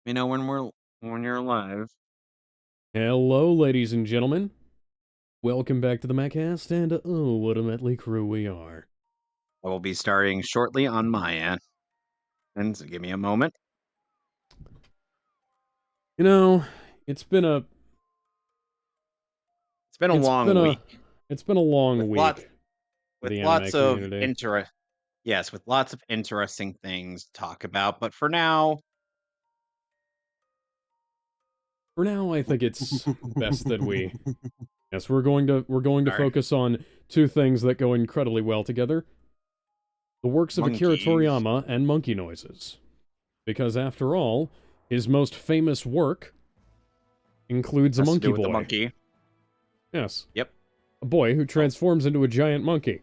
When you're alive. Hello, ladies and gentlemen. Welcome back to the Mehcast, and oh, what a motley crew we are. I will be starting shortly on my end. And so give me a moment. You know, it's been a It's been a it's been long a week it's been a with long lots week for the anime community. with lots of interesting things to talk about. But for now, For now, I think it's best that we're going to all right, focus on two things that go incredibly well together: the works of Akira monkeys Toriyama and monkey noises. Because after all, his most famous work includes a has to do monkey with the boy. monkey. Yes, Yep. a boy who Oh, transforms into a giant monkey.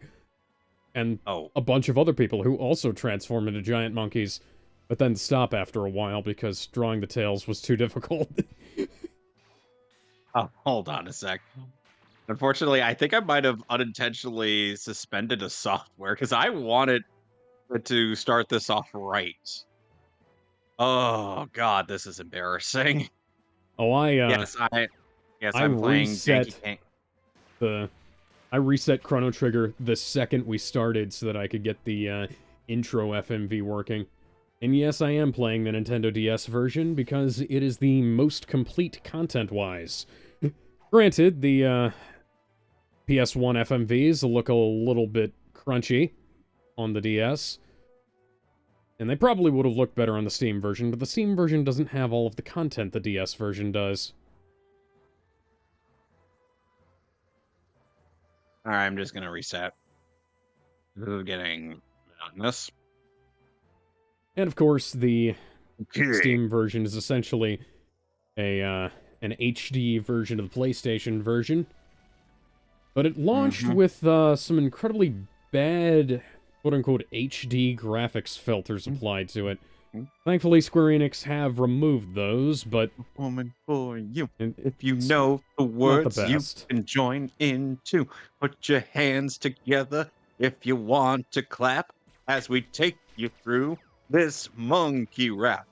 And oh, a bunch of other people who also transform into giant monkeys, but then stop after a while because drawing the tails was too difficult. oh, hold on a sec. Unfortunately, I think I might have unintentionally suspended a software because I wanted it to start this off right. Oh God, this is embarrassing. oh, I uh, Yes, I yes, I I'm playing Janky reset Tank. the I reset Chrono Trigger the second we started so that I could get the intro FMV working. And yes, I am playing the Nintendo DS version because it is the most complete content-wise. Granted, the PS1 FMVs look a little bit crunchy on the DS, and they probably would have looked better on the Steam version, but the Steam version doesn't have all of the content the DS version does. All right, I'm just gonna reset. This is getting monotonous. And of course, the Okay. Steam version is essentially a an HD version of the PlayStation version, but it launched Mm-hmm. with some incredibly bad quote-unquote HD graphics filters applied to it. Thankfully, Square Enix have removed those, but Woman for you. If you it's know the not the words, you best. can join in too. Put your hands together if you want to clap as we take you through this monkey rap.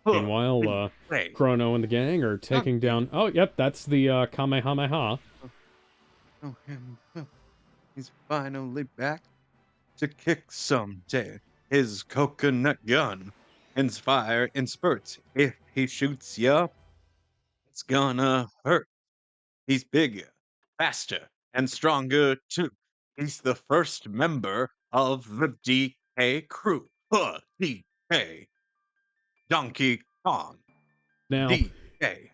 Huh, Meanwhile, hey, Chrono and the gang are taking monkey. down... Oh, yep, that's the Kamehameha. Oh, him. He's finally back to kick someday. His coconut gun and fire in spurts. If he shoots ya, it's gonna hurt. He's bigger, faster, and stronger too. He's the first member of the DK crew. DK. Donkey Kong. Now, DK.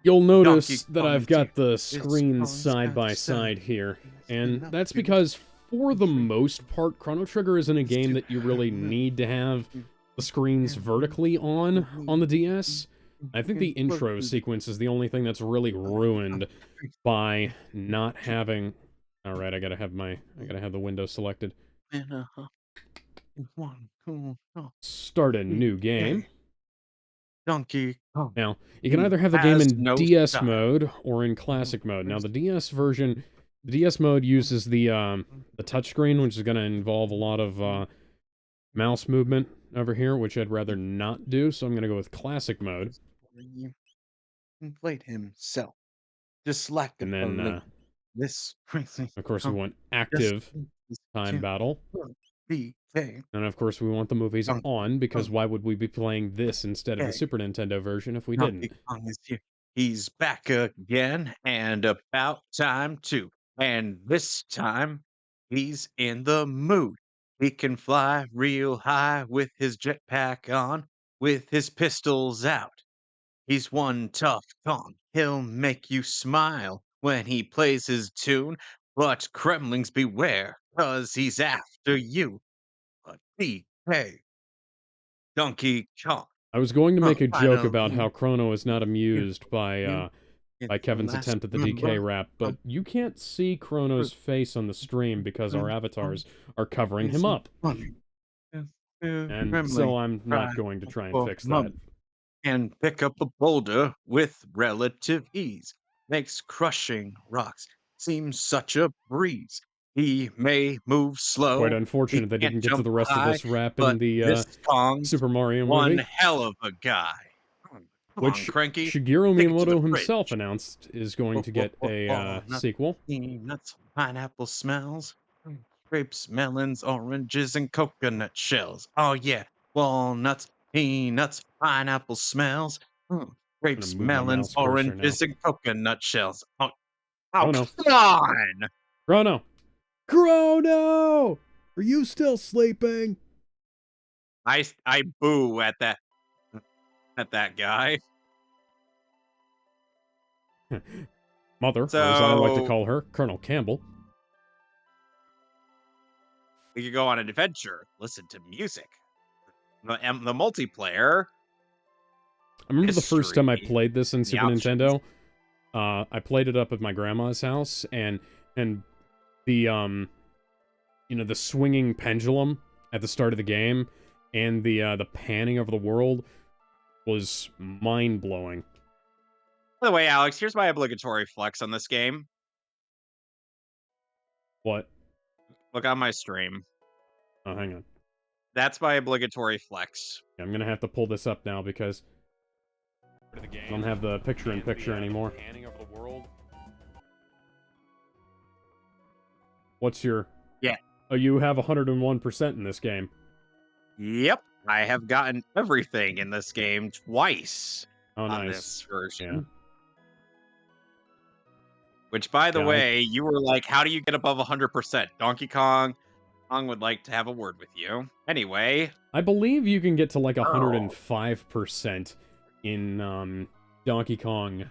you'll notice Donkey that Kong I've is here. got the This screens Kong's side got by style. side here, He's and enough that's to because for the free. most part, Chrono Trigger isn't a He's game too that you really need to have the screens and vertically on the he DS. I think the can float intro sequence is the only thing that's really ruined by not having... Alright, I gotta have the window selected. one cool Start a new game. Donkey Kong. Now, you can He either have the game has in no DS style. mode or in classic mode. Now, the DS mode uses the touchscreen, which is going to involve a lot of mouse movement over here, which I'd rather not do. So I'm going to go with classic mode, He inflate himself just like a and then balloon. This crazy of course we Kong want just active is time too battle, BK. and of course we want the movies Donkey on because Kong. why would we be playing this instead of the Hey, Super Nintendo version if we Donkey didn't? Kong is here. He's back again and about time too. And this time he's in the mood. He can fly real high with his jetpack on, with his pistols out. He's one tough Kong. He'll make you smile when he plays his tune. But Kremlings beware, 'cause he's after you. But DK, Donkey Kong. I was going to make a joke about Finally, how Chrono is not you, amused you, it's by the Kevin's last attempt at the DK member rap, but of you can't see the Chrono's face on the stream because our Kong. avatars are covering him Is up. funny. It's And Kremling. so I'm Cry not going to try and for fix that. mum. And pick up a boulder with relative ease. Makes crushing rocks seem such a breeze. He may move Quite slow, he unfortunate they can't didn't get to jump the rest of high, this rap but in the this Kong's Super Mario one movie. hell of a guy. Come on, which Cranky. Shigeru Take it to the Miyamoto himself fridge. announced is going Oh, to oh, get oh, a walnuts, sequel. peanuts, pineapple smells, grapes, melons, oranges, and coconut shells. Oh yeah, walnuts, peanuts, pineapple smells, I'm gonna grapes, move my melons, mouse cursor now. oranges, and coconut shells. Oh, oh, Oh no. come on! Chrono! Chrono! Are you still sleeping? I boo at that guy. Mother, or as I like to So call her, Colonel Campbell. we could go on an adventure, listen to music, the multiplayer, I remember the first history, time I played this in the Super options. Nintendo. I played it up at my grandma's house, and the the swinging pendulum at the start of the game, and the panning of the world was mind blowing. By the way, Alex, here's my obligatory flex on this game. What? Look on my stream. Oh, hang on. That's my obligatory flex. I'm gonna have to pull this up now because I don't have the picture-in-picture anymore. What's your... Yeah. Oh, you have 101% in this game. Yep. I have gotten everything in this game twice Oh, on nice. this Yeah. version. Which, by the Yeah, way, you were like, how do you get above 100%? Donkey Kong would like to have a word with you. Anyway. I believe you can get to like Oh. 105% in Donkey Kong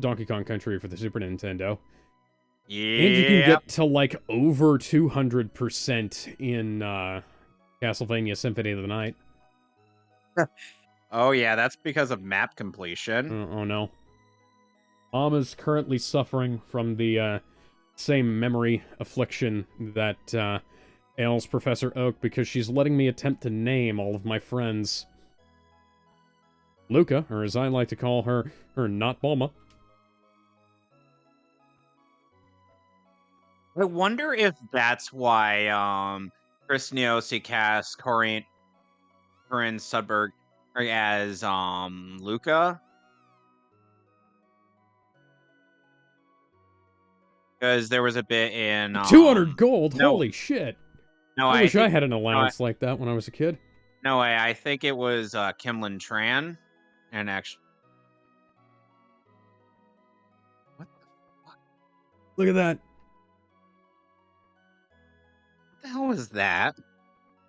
Donkey Kong Country for the Super Nintendo. And you can Yeah. get to like over 200% in Castlevania Symphony of the Night. Oh, yeah, that's because of map completion. Oh no. Mom is currently suffering from the same memory affliction that ails Professor Oak because she's letting me attempt to name all of my friends. Luca, or as I like to call her not Bulma. I wonder if that's why Chris Neosi cast Corinne Sudberg as Luca. Because there was a bit in 200 gold? no Holy shit. no I I wish I think had an no allowance like that when I was a kid. I think it was Kimlin Tran and actually what Look at that. the hell was that?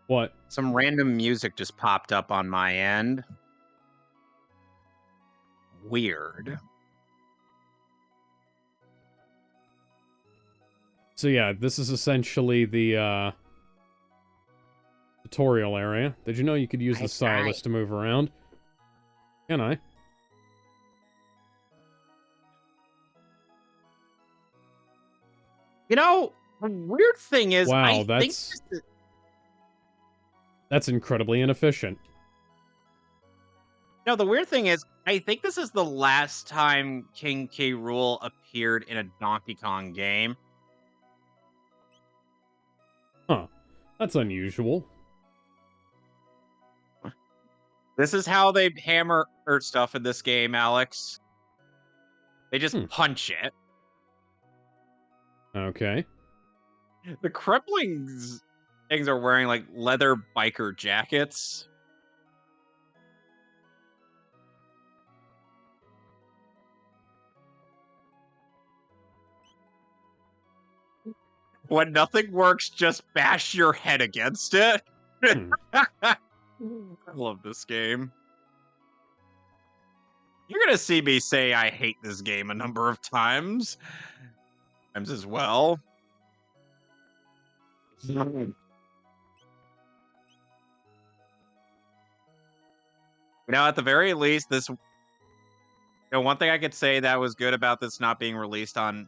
What? Some random music just popped up on my end. Weird. So yeah, this is essentially the tutorial area. Did you know you could use the stylus to move around? Can I? You know, the weird thing is I Wow, think that's incredibly inefficient. no, the weird thing is, I think this is the last time King K. Rool appeared in a Donkey Kong game. Huh. That's unusual. This is how they hammer stuff in this game, Alex. They just Hmm. punch it. Okay. The cripplings things are wearing like leather biker jackets. When nothing works, just bash your head against it. Hmm. I love this game. You're gonna see me say I hate this game a number of times as well. At the very least, one thing I could say that was good about this not being released on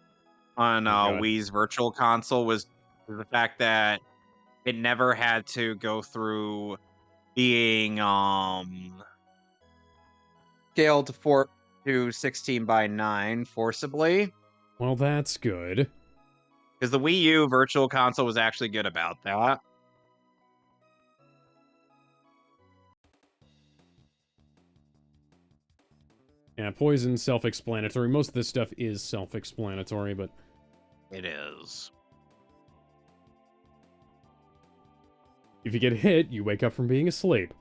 Oh god. Wii's Virtual Console was the fact that it never had to go through being scaled to 16:9 forcibly, Well, that's good. because the Wii U Virtual Console was actually good about that. Yeah, poison, self-explanatory. Most of this stuff is self-explanatory, but It is. if you get hit, you wake up from being asleep.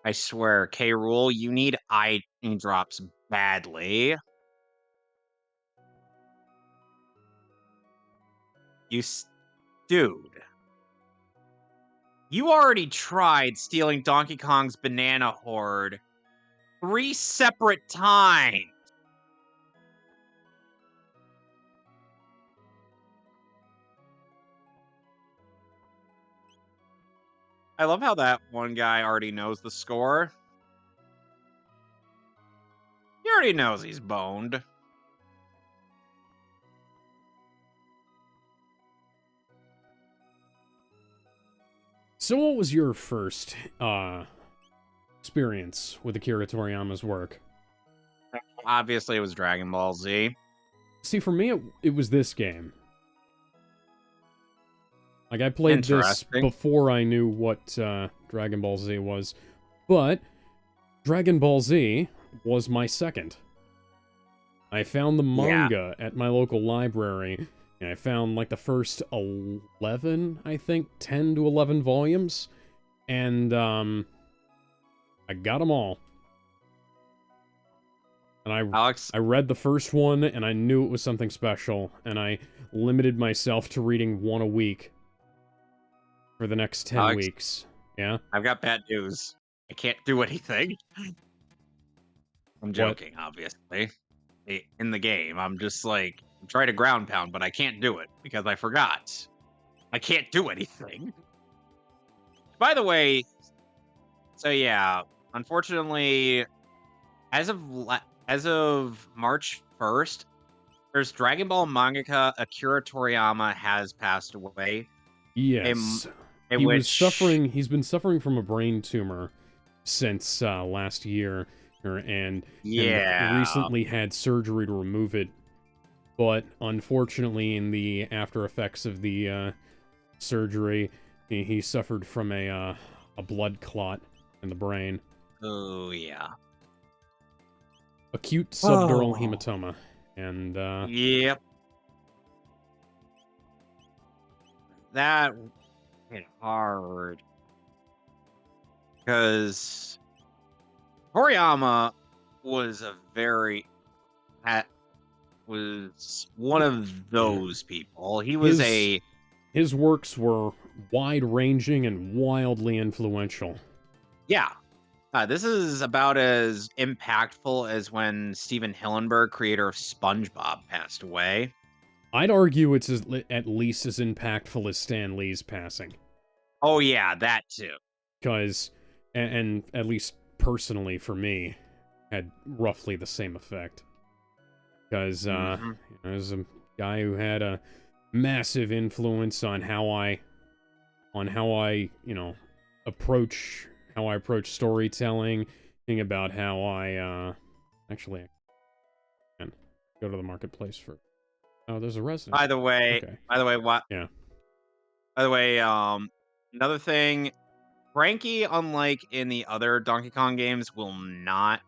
I swear, K. Rool, you need eye drops badly. Dude. You already tried stealing Donkey Kong's banana horde 3 separate times. I love how that one guy already knows the score. He already knows he's boned. So what was your first, experience with Akira Toriyama's work? Obviously, it was Dragon Ball Z. See, for me, it was this game. Like, I played this Interesting. before I knew what, Dragon Ball Z was. But, Dragon Ball Z was my second. I found the Yeah. manga at my local library, and I found, like, the first 11, I think, 10 to 11 volumes, and, I got them all. And Alex, I read the first one, and I knew it was something special, and I limited myself to reading one a week for the next 10 Alex, weeks. Yeah? I've got bad news. I can't do anything. I'm What? joking, obviously. In the game, I'm just like, I'm trying to ground pound, but I can't do it because I forgot. I can't do anything. By the way, so yeah, unfortunately, as of March 1st, there's Dragon Ball mangaka Akira Toriyama has passed away. In Yes. in which He's been suffering from a brain tumor since, last year, and yeah. recently had surgery to remove it. But, unfortunately, in the after effects of the, surgery, he suffered from a blood clot in the brain. Oh yeah. Acute subdural Oh. hematoma. And, Yep. That hit hard because Toriyama was a very ha- was one of yeah. those people. He was His a his works were wide-ranging and wildly influential. yeah. This is about as impactful as when Steven Hillenburg, creator of SpongeBob, passed away. I'd argue it's at least as impactful as Stan Lee's passing. Oh yeah, that too. Because, and at least personally for me, had roughly the same effect. Because, Hmm. as a guy who had a massive influence on approach storytelling, thinking about how actually, I can go to the marketplace for, oh, there's a resident. Okay. What? Yeah. By the way, another thing, Frankie, unlike in the other Donkey Kong games, will not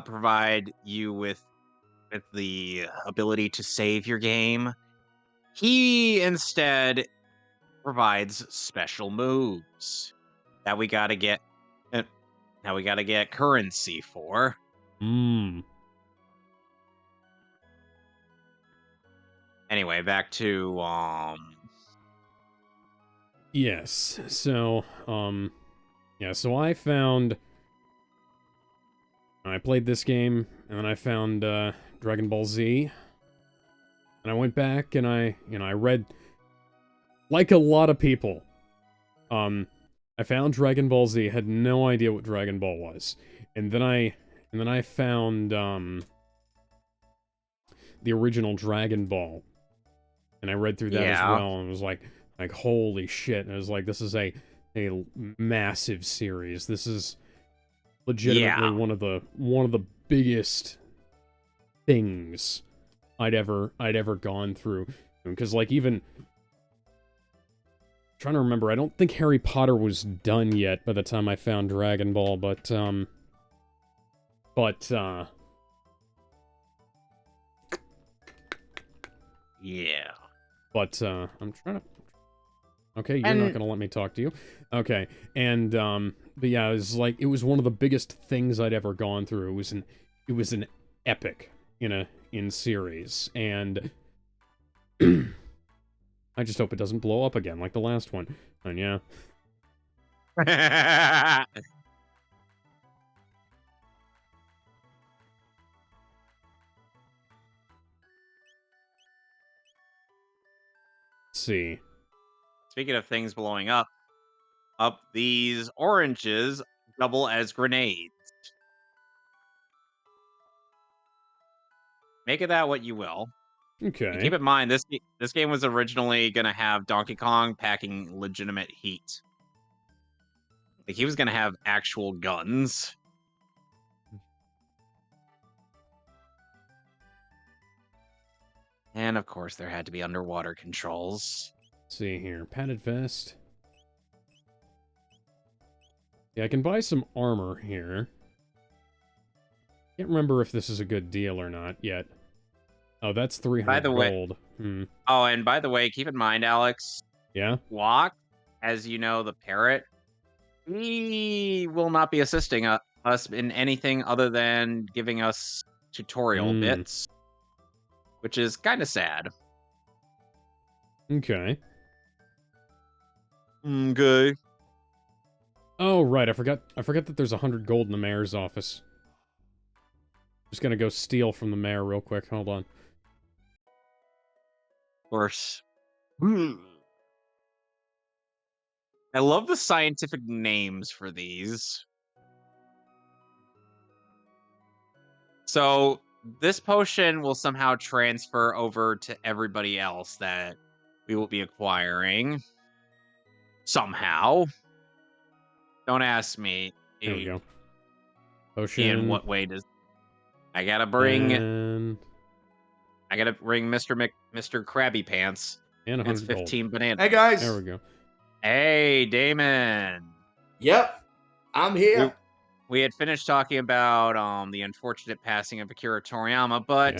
provide you with the ability to save your game. He instead provides special moves that we gotta get. uh, Now we gotta get currency for. Mmm. Anyway, back to Yes. So, yeah, so I played this game, and then I found, Dragon Ball Z, and I went back and I read, like a lot of people, I found Dragon Ball Z, had no idea what Dragon Ball was, and then I found, the original Dragon Ball, and I read through that as yeah, well, and was like, holy shit, and I was like, this is a massive series, this is legitimately yeah, one of the biggest things I'd ever gone through. Because, like, even... trying to remember, I don't think Harry Potter was done yet by the time I found Dragon Ball, but, Yeah. But, I'm trying to... Okay, you're not And gonna let me talk to you. Okay, and, but yeah, it was one of the biggest things I'd ever gone through. It was an epic in series, and I just hope it doesn't blow up again like the last one. And yeah. Let's see. Speaking of things blowing up these oranges double as grenades. Make of that what you will. And keep Okay. in mind, this game was originally gonna have Donkey Kong packing legitimate heat. Like, he was gonna have actual guns. And of course, there had to be underwater controls. Let's see here. Padded vest. Yeah, I can buy some armor here. Can't remember if this is a good deal or not yet. Oh, that's By 300 the way, gold. oh, and by the way, keep in mind, Alex, Yeah? Walk, as you know, the parrot, he will not be assisting us in anything other than giving us tutorial Hmm. bits, which is kind of sad. Okay. Okay. Oh, right, I forgot that there's 100 gold in the mayor's office. Just gonna go steal from the mayor real quick. Hold on. Of course. I love the scientific names for these. So this potion will somehow transfer over to everybody else that we will be acquiring. Somehow. Don't ask me. There we go. In Potion. what way does I gotta bring And... Mr. Krabby Pants. and And it's 100 gold. 15 bananas. Hey There guys. we go. Hey, Damon. Yep, I'm here. We had finished talking about the unfortunate passing of Akira Toriyama, but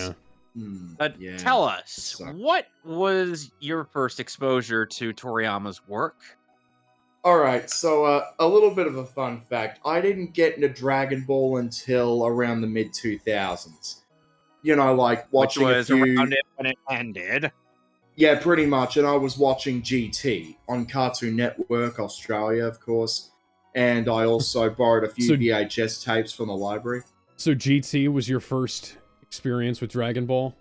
Yeah. Yeah. tell us, sucked. what was your first exposure to Toriyama's work? All right, so a little bit of a fun fact. I didn't get into Dragon Ball until around the mid 2000s. You know, like Which watching a was few. around it when it ended. Yeah, pretty much. And I was watching GT on Cartoon Network Australia, of course. And I also borrowed a few So- VHS tapes from the library. So GT was your first experience with Dragon Ball?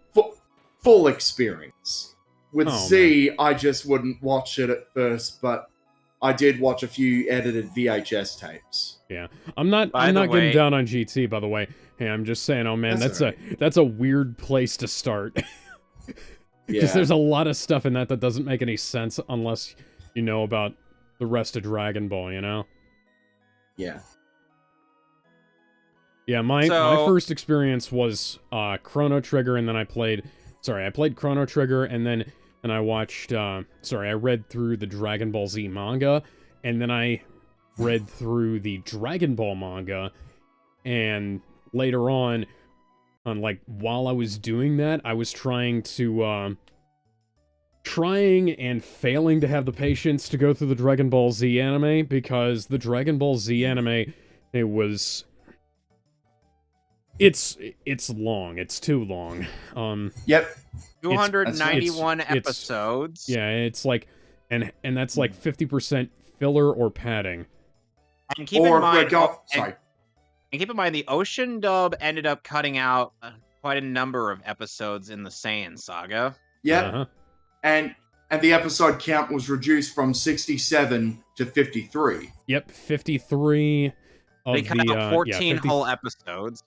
Full experience. With Oh, Z, I just wouldn't watch it at first, but I did watch a few edited VHS tapes. Yeah. I'm not By the getting way- down on GT, by the way. Hey, I'm just saying, oh man, That's that's a weird place to start. Because Yeah. there's a lot of stuff in that doesn't make any sense unless you know about the rest of Dragon Ball, you know? Yeah. Yeah, my first experience was Chrono Trigger, and then I played Chrono Trigger, and then I watched I read through the Dragon Ball Z manga, and then I read through the Dragon Ball manga, and later on like while I was doing that, I was trying and failing to have the patience to go through the Dragon Ball Z anime, because the Dragon Ball Z anime, it's long. It's too long. Yep. 291 it's- episodes. Yeah, it's like, and that's like 50% filler or padding. And keep Or in mind, sorry. and keep in mind, the Ocean dub ended up cutting out quite a number of episodes in the Saiyan saga. Yep. Uh-huh. And the episode count was reduced from 67 to 53. Yep, 53 of They cut the out 14 50 whole episodes.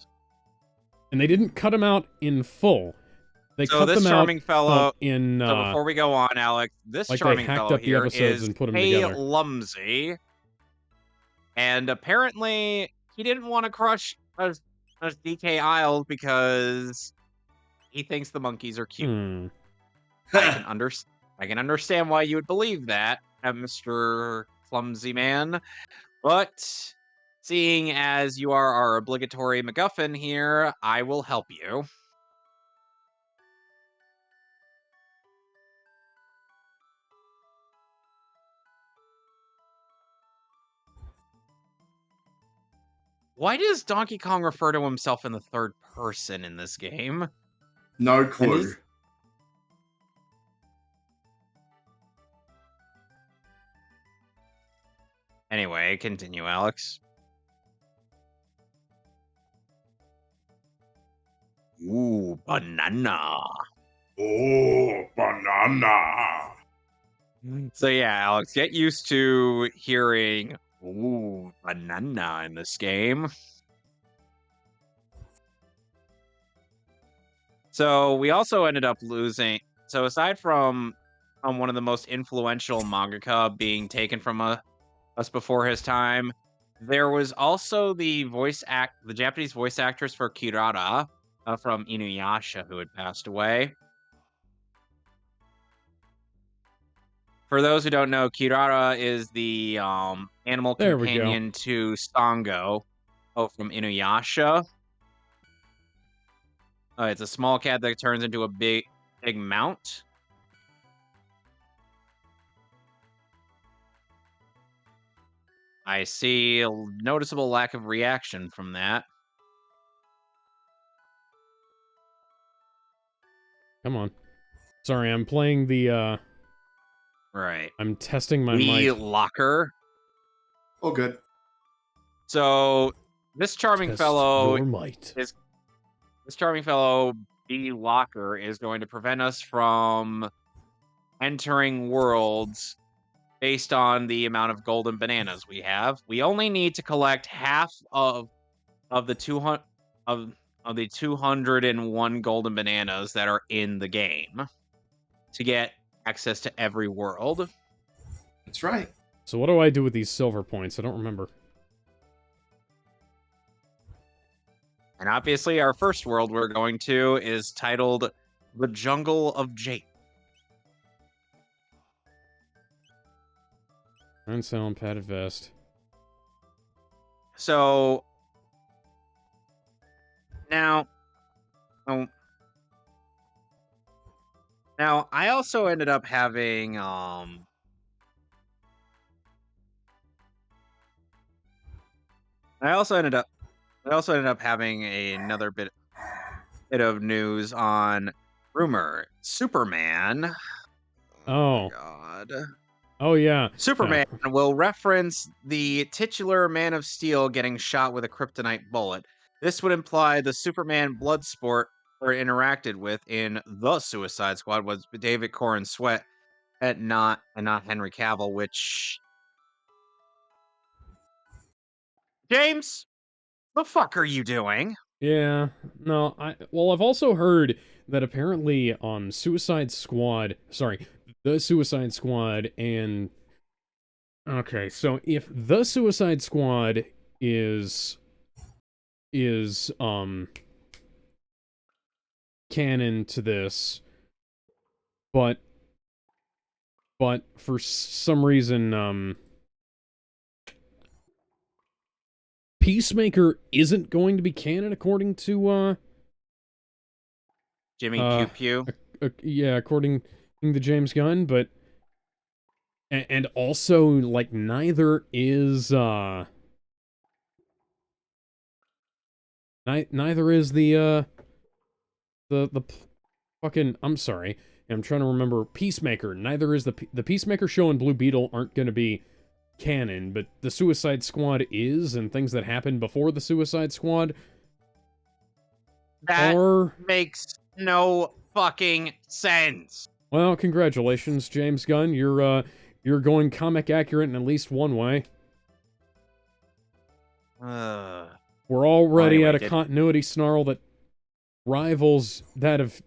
and they didn't cut them out in full. They So cut this them charming out fellow. in So before we go on, Alex, this like they charming hacked fellow up the here episodes is and put 'em Hey together. Lumsey, and apparently he didn't want to crush a us DK Isles because he thinks the monkeys are cute. Hmm. I can understand why you would believe that, Mr. Clumsy Man, but seeing as you are our obligatory MacGuffin here, I will help you. Why does Donkey Kong refer to himself in the third person in this game? No And clue. is Anyway, continue, Alex. Ooh, banana. Oh, banana. So yeah, Alex, get used to hearing "ooh, banana" in this game. So we also ended up losing. So aside from one of the most influential mangaka being taken from us before his time, there was also the Japanese voice actress for Kirara from Inuyasha who had passed away. For those who don't know, Kirara is the animal There we go. companion to Sango from Inuyasha. It's a small cat that turns into a big mount. I see a noticeable lack of reaction from that. Come on. Sorry, I'm playing the, Right. I'm testing my The might. locker. Oh, good. So this charming Test fellow your might. is this charming fellow, the locker, is going to prevent us from entering worlds based on the amount of golden bananas we have. We only need to collect half of the 200 of the 201 golden bananas that are in the game to get access to every world. That's right. So what do I do with these silver points? I don't remember. And obviously our first world we're going to is titled The Jungle of Jake. Iron sound, padded vest. So now um, now I also ended up having I also ended up having another bit of news on rumor. Superman. Oh my Oh. god. Oh, yeah. Yeah. Superman will reference the titular Man of Steel getting shot with a kryptonite bullet. This would imply the Superman Bloodsport or interacted with in the Suicide Squad was David Corn Sweat and not Henry Cavill, which James, the fuck are you doing? Yeah. No, well, I've also heard that apparently the Suicide Squad and okay, so if the Suicide Squad is is canon to this, but for some reason Peacemaker isn't going to be canon according to Jimmy uh Pew Pew. yeah, according to James Gunn, but and also like neither is the fucking, I'm sorry, I'm trying to remember, Peacemaker. Neither is the Peacemaker show and Blue Beetle aren't going to be canon, but the Suicide Squad is, and things that happened before the Suicide Squad That are. makes no fucking sense. Well, congratulations, James Gunn. You're going comic accurate in at least one way. Uh, We're well, already at anyway, a continuity snarl that rivals that of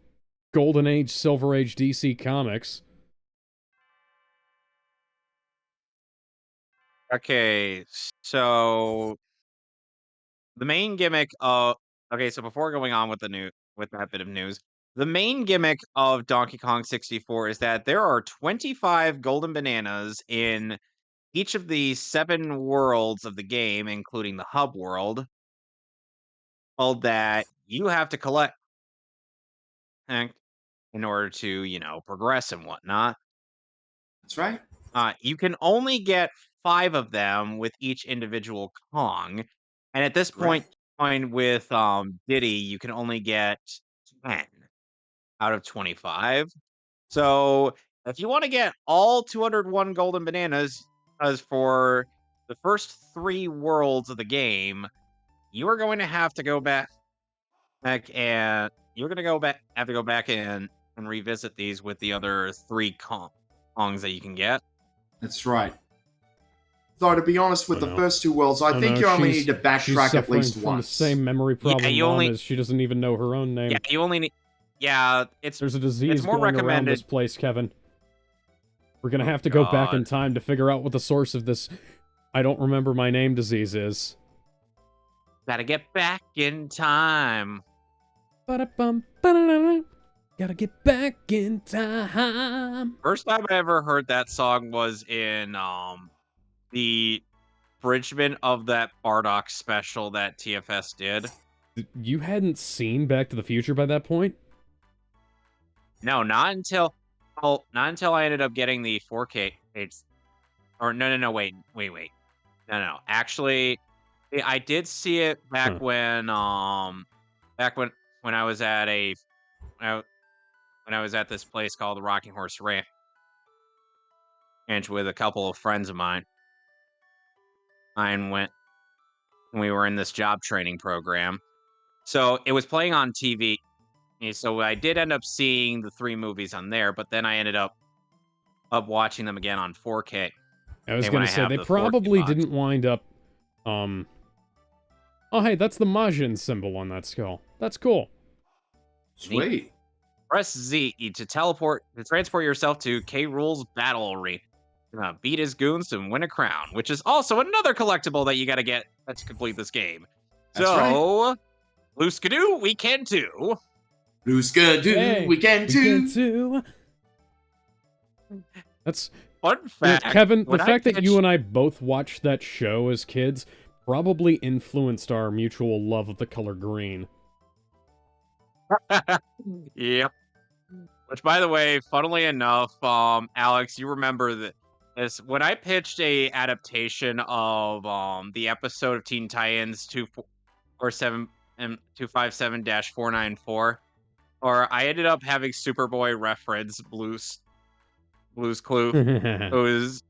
Golden Age, Silver Age DC Comics. okay, so the main gimmick of Okay, so before going on with that bit of news, the main gimmick of Donkey Kong 64 is that there are 25 golden bananas in each of the 7 worlds of the game, including the hub world, all that you have to collect eh, in order to, progress and whatnot. That's right. You can only get 5 of them with each individual Kong, and at this point, Correct. with Diddy, you can only get 10 out of 25. So if you want to get all 201 golden bananas, as for the first 3 worlds of the game, you are going to have to go back and you're going to go back have to go back and revisit these with the other 3 Kongs that you can get. That's right. Though to be honest, with Oh the no. first 2 worlds, I Oh think no, you only need to she's backtrack at suffering least from the once. same memory Yeah, problem you mom only is. She doesn't even know her own yeah, name. you only need yeah, There's a it's disease more going around this recommended. place, Kevin. We're gonna Oh have to go back god. in time to figure out what the source of this I don't remember my name disease is. Gotta get back in time. Ba-da-bum, ba-da-da-da. Gotta get back in time. First time I ever heard that song was in the abridgment of that Bardock special that TFS did. You hadn't seen Back to the Future by that point? No, not until I ended up getting the 4K. It's or no, wait. No. Actually, I did see it Huh. back when I was at a when I, when I was at this place called the Rocking Horse Ranch with a couple of friends of mine. I went we were in this job training program. So it was playing on TV. So I did end up seeing the 3 movies on there, but then I ended up watching them again on 4K. I was Hey, when gonna I say, have they the 4K probably box. didn't wind up, um... Oh, hey, that's the Majin symbol on that skull. That's cool. Neat. Sweet. Press Z to transport yourself to K. Rool's battle arena. Beat his goons and win a crown, which is also another collectible that you got to get to complete this game. That's right. So, Blue Skidoo, we can too. Who's gonna do? Hey, We can we get too. to... That's... Fun You know, fact: Kevin, the when I fact that you pitched, and I both watched that show as kids probably influenced our mutual love of the color green. yep. Which, by the way, funnily enough, Alex, you remember that this when I pitched a adaptation of the episode of Teen Titans 247 and 257-494, or I ended up having Superboy reference Blues Clue. It was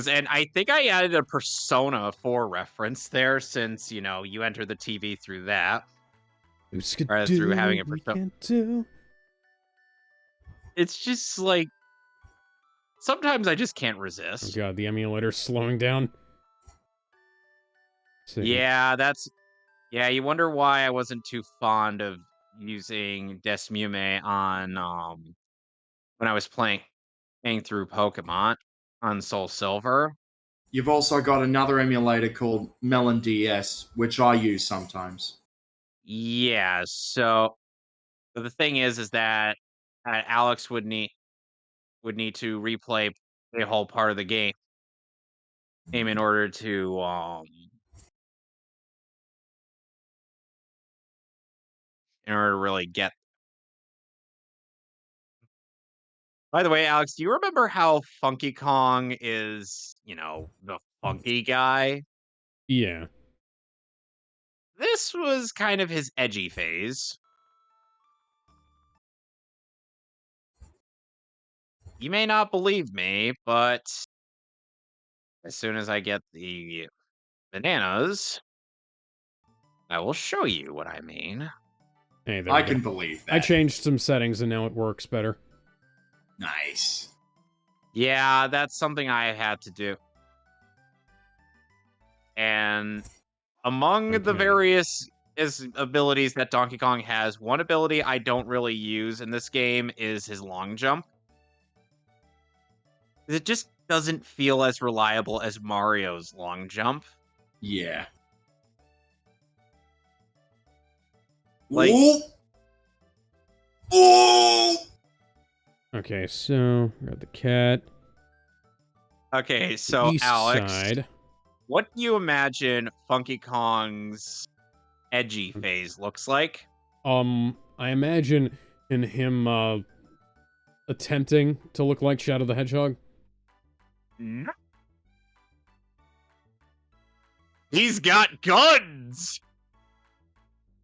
and I think I added a Persona 4 reference there since you enter the TV through that Who's could rather through do having what a we Persona. can't do? It's just like sometimes I just can't Oh resist. god, the emulator's slowing down. Let's see. Yeah, you wonder why I wasn't too fond of using Desmume on when I was playing through Pokemon on Soul Silver. You've also got another emulator called Melon DS, which I use sometimes. Yeah, so but the thing is that Alex would need to replay a whole part of the game in order to really get. By the way, Alex, do you remember how Funky Kong is, the funky guy? Yeah. This was kind of his edgy phase. You may not believe me, but as soon as I get the bananas, I will show you what I mean. Hey, there I we go. can believe I that. changed some settings and now it works better. Nice. Yeah, that's something I had to do. And among the Okay. various abilities that Donkey Kong has, one ability I don't really use in this game is his long jump. It just doesn't feel as reliable as Mario's long jump. Yeah. Like, Ooh. Ooh. Okay, so we got the cat. okay, The so east Alex, side. what do you imagine Funky Kong's edgy phase looks like? I imagine in him attempting to look like Shadow the Hedgehog. No. He's got guns!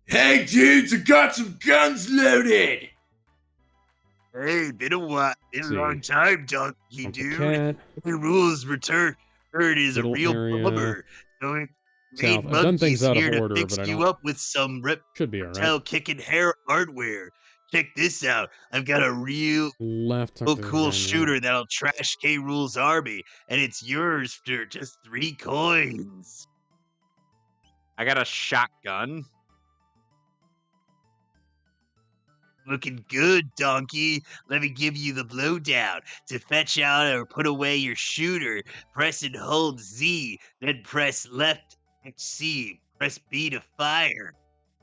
Hey, dudes, I got some guns loaded. Hey, been a while, been a See. long time, Donkey Pump the dude. cat. The rules return. Bird is a Middle real area. bummer. So it made South. I've done things monkeys out of here to order, fix but I you don't... up with some Should be alright. reptile kicking hair hardware. Check this out. I've got a real Left, tuck the cool van, yeah. shooter that'll trash K. Rule's army, and it's yours for just 3 coins. I got a shotgun. Looking good, donkey. Let me give you the blowdown. To fetch out or put away your shooter, press and hold Z, then press left C. Press B to fire.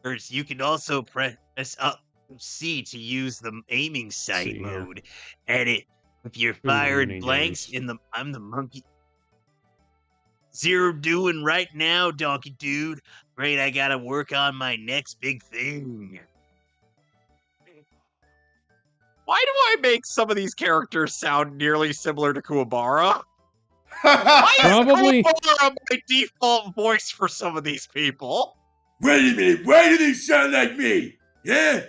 Or you can also press up C to use the aiming sight See here. mode. Edit. If you're Too firing many blanks names. in the I'm the monkey. Zero doing right now, donkey dude. Great, I gotta work on my next big thing. Why do I make some of these characters sound nearly similar to Kuwabara? Why is Probably. Kuwabara my default voice for some of these people? Wait a minute, why do they sound like me? Yeah?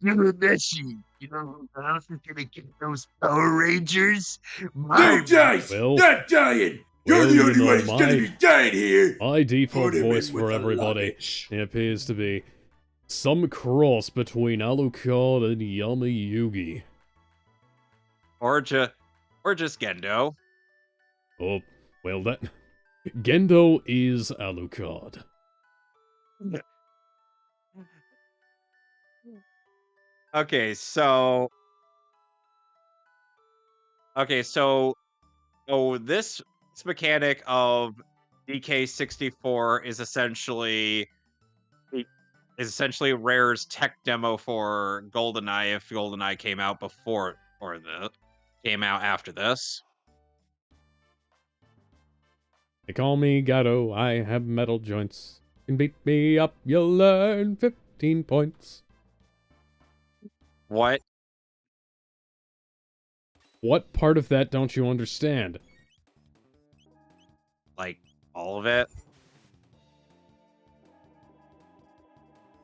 You're Meshi. You know who else is gonna get those Power Rangers? No dice! Well- Not dying! You're well, the you only know, one who's gonna my- be dying here! My default Put him voice in with for the everybody luggage. appears to be some cross between Alucard and Yami Yugi. Or just Gendo. Oh, well that... Gendo is Alucard. Okay, so this mechanic of DK64 is essentially Rare's tech demo for GoldenEye if GoldenEye came out before or the came out after this. They call me Gato, I have metal joints. Can beat me up, you'll learn 15 points. What? What part of that don't you understand? Like all of it?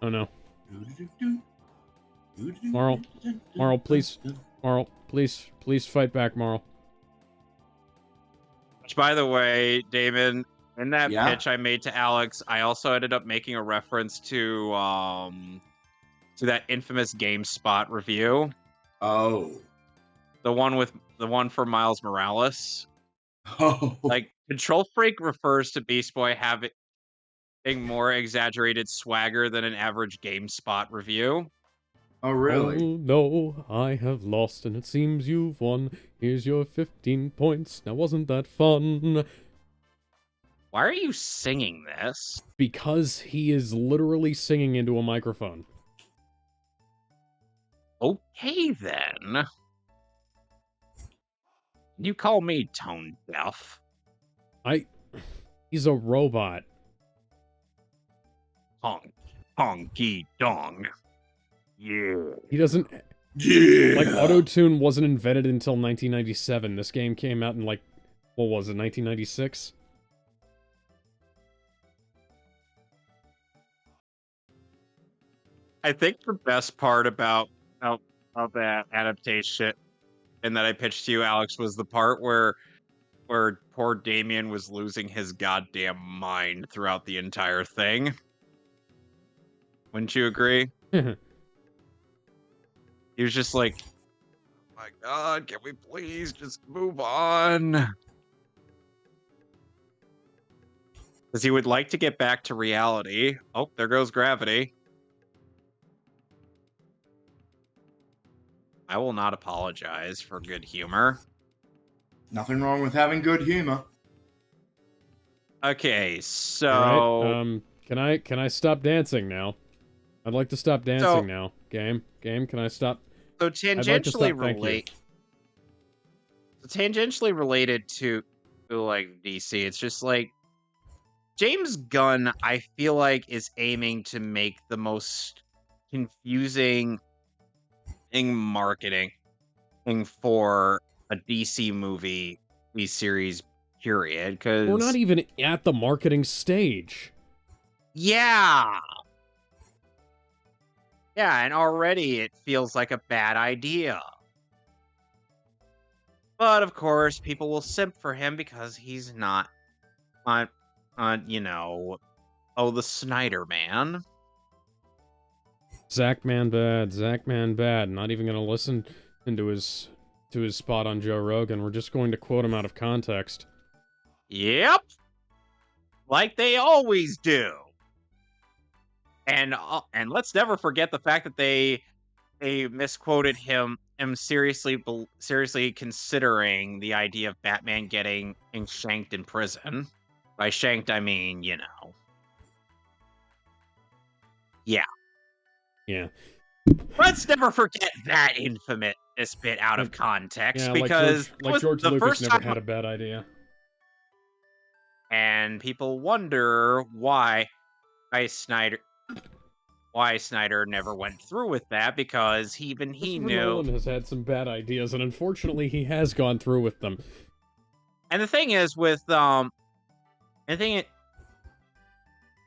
Oh no. Marl, please. Marl, please fight back, Marl. Which, by the way, Damon, in that Yeah? pitch I made to Alex, I also ended up making a reference to that infamous GameSpot review, Oh. the one for Miles Morales. Oh. Like, Control Freak refers to Beast Boy having more exaggerated swagger than an average GameSpot review. Oh, really? Oh no, I have lost and it seems you've won. Here's your 15 points. Now wasn't that fun? Why are you singing this? Because he is literally singing into a microphone. Okay, then. You call me tone deaf. He's a robot. Honky dong. Yeah. He doesn't... Yeah! Like, auto-tune wasn't invented until 1997. This game came out in, like, what was it, 1996? I think the best part about that adaptation and that I pitched to you, Alex, was the part where poor Damien was losing his goddamn mind throughout the entire thing. Wouldn't you agree? He was just like, oh my god, can we please just move on? Because he would like to get back to reality. Oh, there goes gravity. I will not apologize for good humor. Nothing wrong with having good humor. Okay, so Alright, can I stop dancing now? I'd like to stop So, dancing now. Game, can I stop? so I'd like to stop, thank you. tangentially related to like DC. It's just like James Gunn, I feel like, is aiming to make the most confusing marketing for a DC movie, series, period. We're not Because even at the marketing stage. yeah, yeah, and already it feels like a bad idea. But of course, people will simp for him because he's not on, oh, the Snyder man. Zach Man bad. Not even gonna listen into his spot on Joe Rogan. We're just going to quote him out of context. Yep, like they always do. And let's never forget the fact that they misquoted him seriously considering the idea of Batman getting shanked in prison. By shanked, I mean, yeah. Yeah. Let's never forget that infamous bit out of Like, context yeah, because that was George the Lucas first never time, had a bad idea. and people wonder why Snyder why Snyder never went through with that because even he Christopher knew. Nolan has had some bad ideas, and unfortunately, he has gone through with them. And the thing is the thing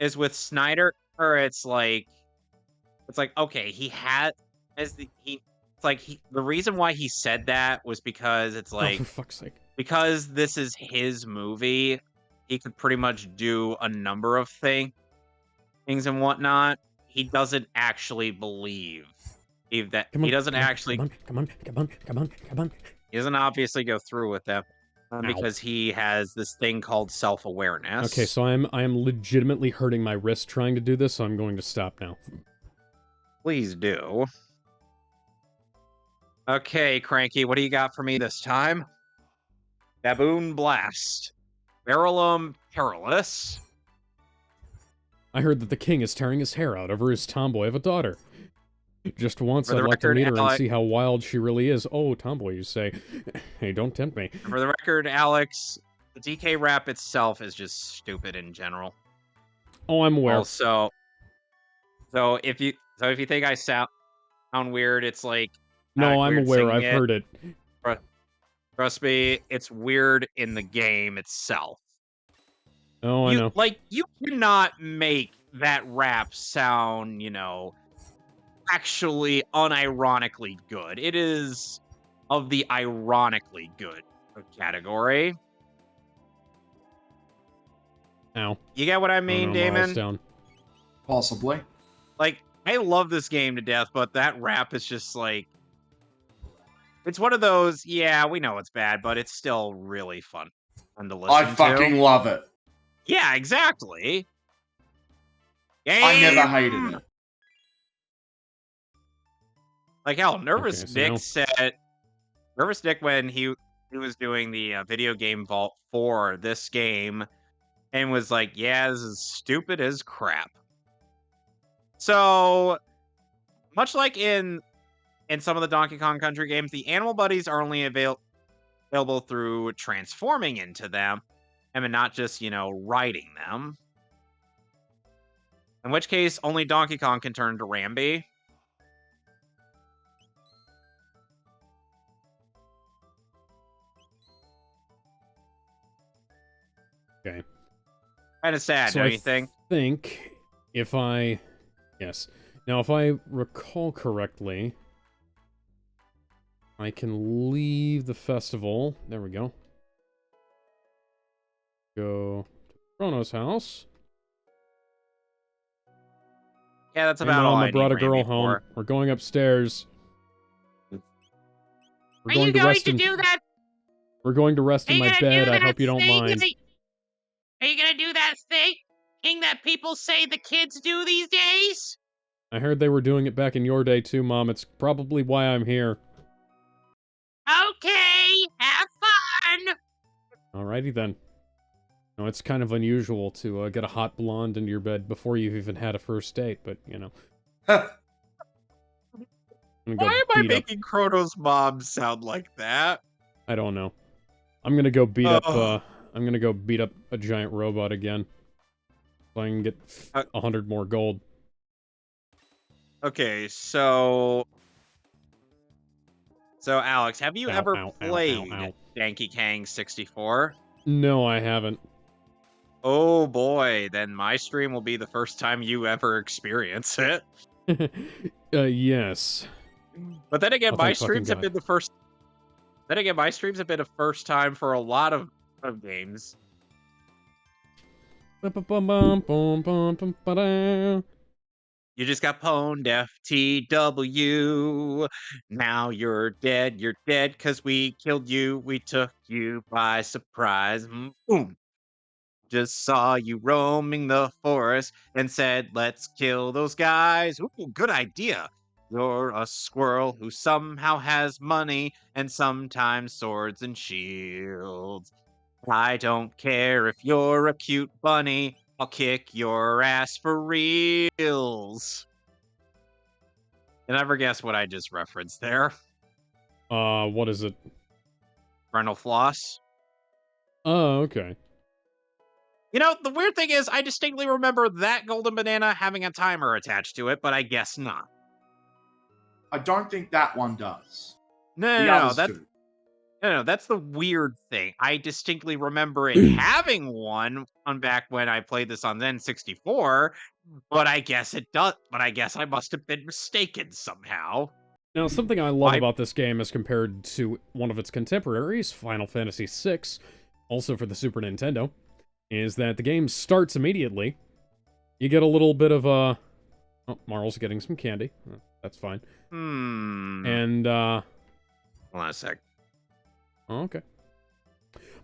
is with Snyder, or it's like okay, he had as the he it's like the reason why he said that was because it's Oh, for like fuck's sake. because this is his movie, he could pretty much do a number of things and whatnot. He doesn't actually believe that Come he on, doesn't come on, actually come on, come on, come on, come on, come on. he doesn't obviously go through with them Ow. because he has this thing called Okay, self-awareness. so I am legitimately hurting my wrist trying to do this, so I'm going to stop now. Please do. Okay, Cranky, what do you got for me this time? Baboon Blast. Barrelum Perilous. I heard that the king is tearing his hair out over his tomboy of a daughter. Just once, For I'd the like to record, meet her and Alex. see how wild she really is. Oh, tomboy, you say. Hey, don't tempt me. For the record, Alex, the DK rap itself is just stupid in general. Oh, I'm aware. Also, so if you think I sound weird, it's like No, I'm weird aware. singing I've it. heard it. Trust me, it's weird in the game itself. Oh, I know. You cannot make that rap sound, actually unironically good. It is of the ironically good category. Ow. You get what I Oh mean, no, morale's Damon? down. Possibly. Like, I love this game to death, but that rap is just like it's one of those, yeah, we know it's bad, but it's still really fun to I listen to. fucking love it. Yeah, exactly. I never hated Game. it. Like hell, Okay, so now... Nervous Nick when he was doing the video game vault for this game and was like, "Yeah, this is stupid as crap." So much like in some of the Donkey Kong Country games, the animal buddies are only available through transforming into them, and not just riding them. In which case, only Donkey Kong can turn into Rambi. Okay. Kind of sad, So don't I you think? think if I... Yes. Now, if I recall correctly, I can leave the festival. There we go. Go to Chrono's house. Yeah, that's Hey, about all Mama I need brought a girl Rambi home. for. We're going upstairs. We're Are you going to going rest to in... do that? We're going to rest Are in you my gonna bed. do I that hope you don't thing? mind. Are you gonna do that thing that people say the kids do these days? I heard they were doing it back in your day too, Mom. It's probably why I'm here. Okay, have fun. Alrighty then. No, it's kind of unusual to get a hot blonde into your bed before you've even had a first date, but, I'm gonna go Why am I beat up. making Chrono's mom sound like that? I don't know. I'm gonna go beat up. Oh, I'm gonna go beat up a giant robot again, so I can get uh, 100 more gold. okay, so Alex, have you Ow! ever Ow! Ow! Ow! played Ow! Donkey Kong 64? No, I haven't. Oh boy, then my stream will be the first time you ever experience it. Yes. But then again, Oh, my thank fucking streams have God. been the first. Then again, my streams have been a first time for a lot of games. Ba-ba-bum-bum-bum-bum-ba-da. You just got pwned, FTW. Now you're dead, cause we killed you. We took you by surprise. Boom. Just saw you roaming the forest and said, let's kill those guys. Ooh, good idea. You're a squirrel who somehow has money and sometimes swords and shields. I don't care if you're a cute bunny. I'll kick your ass for reals. And never guess what I just referenced there. What is it? Frontal floss. Oh, okay. You know, the weird thing is, I distinctly remember that golden banana having a timer attached to it, but I guess not. I don't think that one does. No, The no, no, others that's do. no, that's the weird thing. I distinctly remember it having one on back when I played this on then 64, but I guess it does. But I guess I must have been mistaken somehow. Now, something I love Why? about this game as compared to one of its contemporaries, Final Fantasy VI, also for the Super Nintendo, is that the game starts immediately. You get a little bit of a... Oh, Marl's getting some candy. That's fine. Hmm. And, Hold on a sec. oh, okay.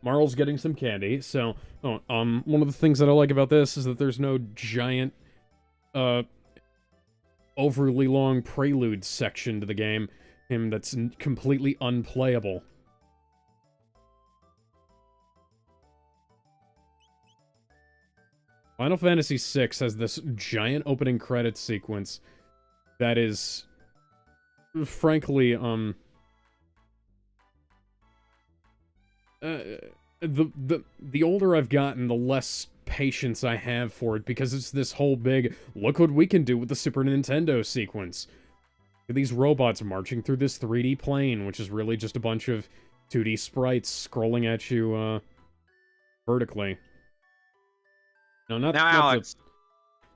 Marl's getting some candy, so... Oh, one of the things that I like about this is that there's no giant, overly long prelude section to the game, that's completely unplayable. Final Fantasy VI has this giant opening credits sequence that is, frankly, the older I've gotten, the less patience I have for it, because it's this whole big, look what we can do with the Super Nintendo sequence. These robots marching through this 3D plane, which is really just a bunch of 2D sprites scrolling at you, vertically. No, Now, Alex.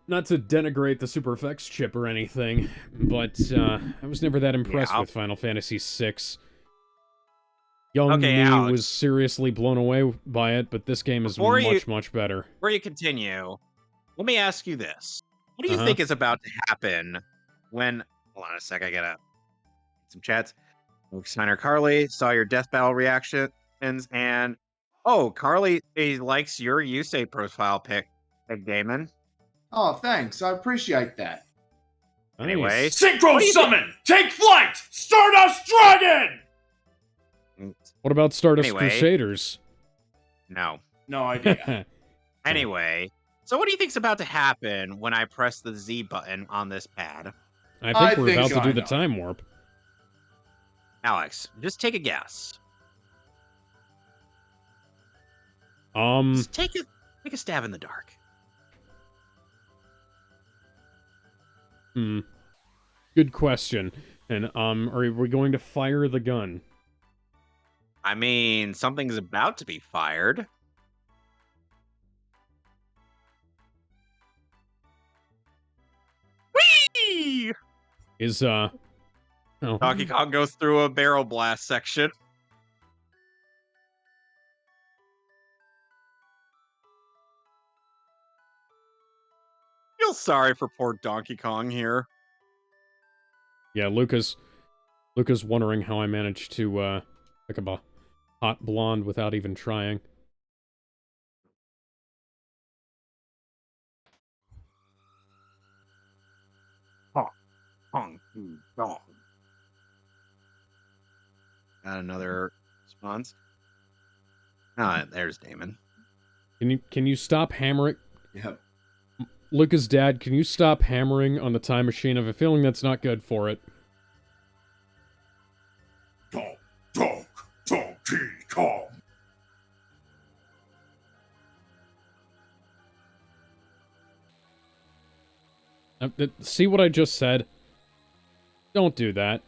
not to denigrate the Super Effects chip or anything, but I was never that impressed Yeah. with Final Fantasy VI. Young Okay, me was Alex. seriously blown away by it, but this game is much, much better. Before you continue, let me ask you this: what do you Uh-huh. think is about to happen when? Hold on a sec. I gotta some chats. Steiner Carly saw your death battle reactions, and oh, Carly likes your Yusei profile pic, Big Damon. Oh, thanks. I appreciate that. Anyway, Nice. Synchro what do you think? summon! Take flight! Stardust Dragon! What about Stardust Anyway. Crusaders? No. No idea. Anyway, so what do you think's about to happen when I press the Z button on this pad? I I think we're think about to I do the know. time warp. Alex, just take a guess. Just take a stab in the dark. Good question. And, are we going to fire the gun? I mean, something's about to be fired. Whee! Is, oh. Donkey Kong goes through a barrel blast section. Feel sorry for poor Donkey Kong here. Yeah, Luca's wondering how I managed to, pick up a hot blonde without even trying. Kong Dong. Got another response. Ah, there's Damon. Can you stop hammering? Yep. Luca's dad, can you stop hammering on the time machine? I have a feeling that's not good for it. Donkey Kong. See what I just said? Don't do that.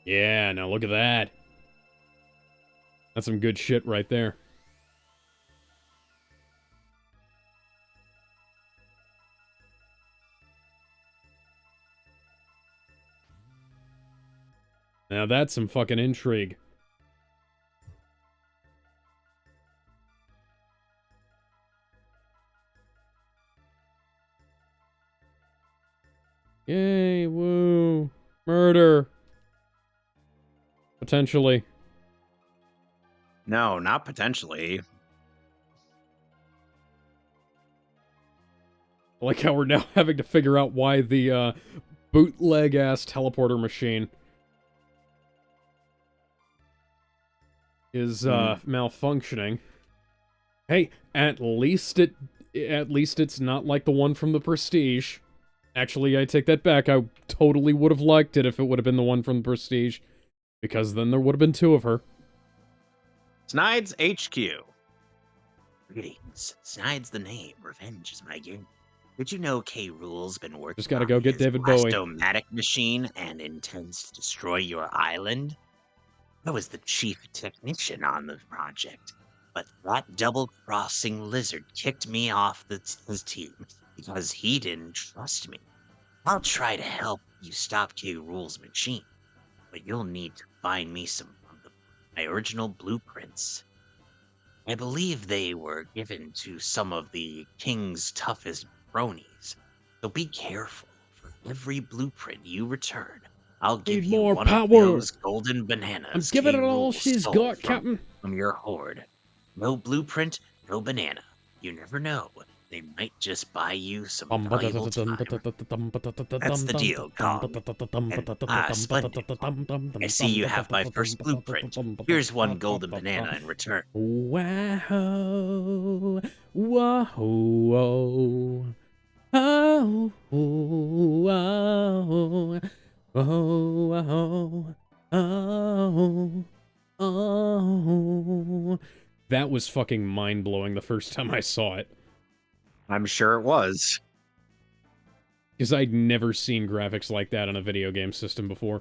Yeah, now look at that. That's some good shit right there. Now that's some fucking intrigue. Yay, woo. Murder. Potentially. No, not potentially. I like how we're now having to figure out why the bootleg-ass teleporter machine is malfunctioning. Hey, at least it's not like the one from the Prestige. Actually, I take that back. I totally would have liked it if it would have been the one from the Prestige, because then there would have been two of her. Snide's HQ. Greetings. Snide's the name. Revenge is my game. Did you know K. Rule's been working Just gotta on go get his David Bowie. blastomatic machine and intends to destroy your island? I was the chief technician on the project, but that double-crossing lizard kicked me off his team because he didn't trust me. I'll try to help you stop K. Rule's machine, but you'll need to find me some of my original blueprints. I believe they were given to some of the king's toughest cronies, so be careful. For every blueprint you return, I'll give Need you more one of power. those golden I'm bananas giving K. it all Rool she's stole got, Captain. from your hoard. No blueprint, no banana. You never know. They might just buy you some valuable time. That's the deal, Kong. Splendid. I see you have my first blueprint. Here's one golden banana in return. Wow. Whoa. Oh. Oh. Oh. Oh. Oh. That was fucking mind-blowing the first time I saw it. I'm sure it was. Because I'd never seen graphics like that on a video game system before.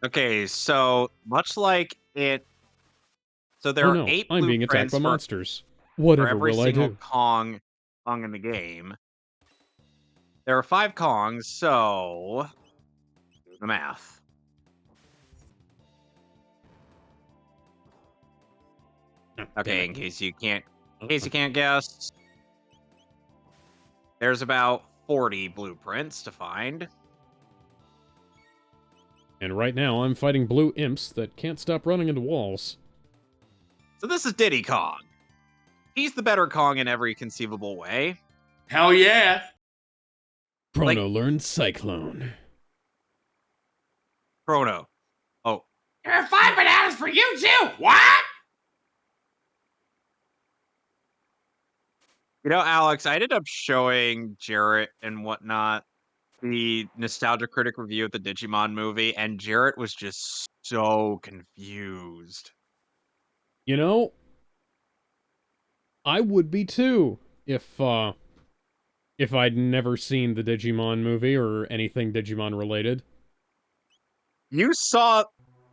Okay, so much like it, so there Oh are no, 8 I'm being attacked by blueprints monsters. for Whatever every will I single do? Kong in the game. There are 5 Kongs, so do the math. Oh, damn Okay, it. in case you can't guess, there's about 40 blueprints to find. And right now, I'm fighting blue imps that can't stop running into walls. So this is Diddy Kong. He's the better Kong in every conceivable way. Hell yeah. Chrono Like- learned Cyclone. Chrono. Oh, There are 5 bananas for you too. What? you know, Alex, I ended up showing Jarrett and whatnot the Nostalgia Critic review of the Digimon movie, and Jarrett was just so confused. You know, I would be too if I'd never seen the Digimon movie or anything Digimon related. You saw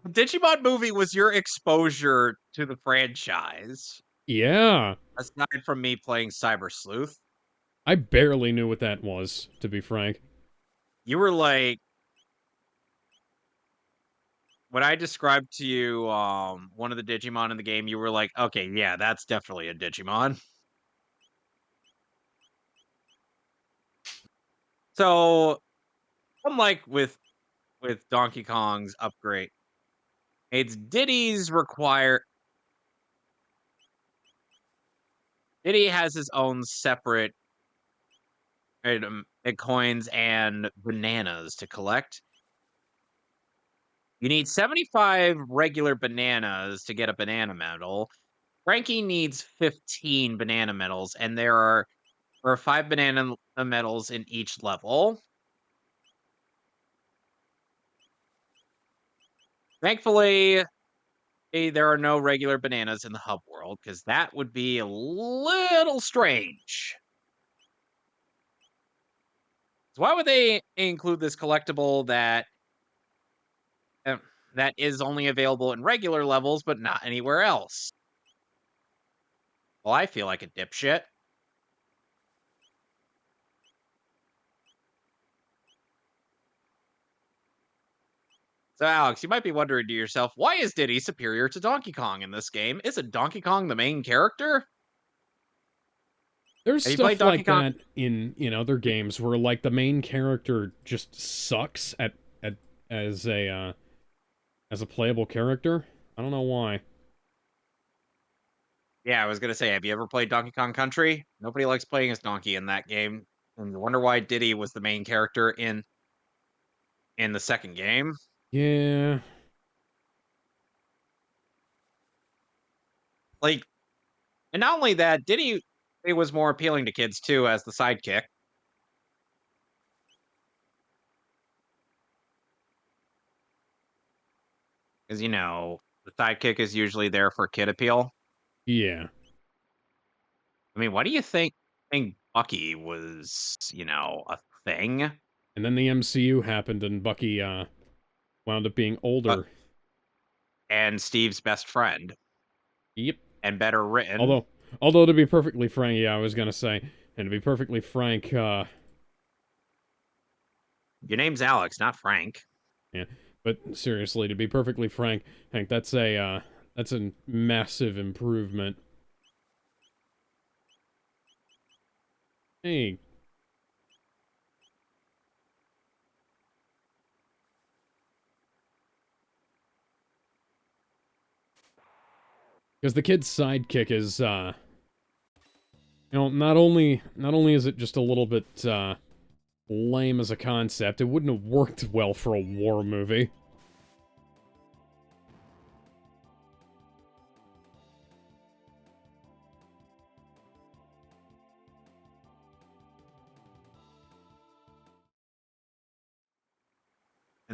the Digimon movie was your exposure to the franchise, Yeah. aside from me playing Cyber Sleuth. I barely knew what that was, to be frank. You were like, when I described to you one of the Digimon in the game, you were like, okay, yeah, that's definitely a Digimon. So, unlike with Donkey Kong's upgrade, it's Diddy has his own separate coins and bananas to collect. You need 75 regular bananas to get a banana medal, Frankie needs 15 banana medals, and there are 5 banana medals in each level. Thankfully, there are no regular bananas in the hub world because that would be a little strange. So why would they include this collectible uh, that is only available in regular levels but not anywhere else? Well, I feel like a dipshit. So, Alex, you might be wondering to yourself, why is Diddy superior to Donkey Kong in this game? Isn't Donkey Kong the main character? There's Have you played stuff Donkey like Kong? that in other games where like the main character just sucks at as a as a playable character. I don't know why. Yeah, I was gonna say, have you ever played Donkey Kong Country? Nobody likes playing as Donkey in that game, and I wonder why Diddy was the main character in the second game. Yeah, Like, and not only that, Diddy it was more appealing to kids too as the sidekick, because the sidekick is usually there for kid appeal. yeah. I mean, why do you think Bucky was a thing? And then the MCU happened, and Bucky wound up being Uh, older. and Steve's best friend Yep. and better written. Although to be perfectly frank, yeah, I was gonna say, and to be perfectly frank, Your name's Alex, not Frank. yeah. But seriously, to be perfectly frank, Hank, that's a massive improvement. Hey, because the kid's sidekick is, not only is it just a little bit lame as a concept, it wouldn't have worked well for a war movie.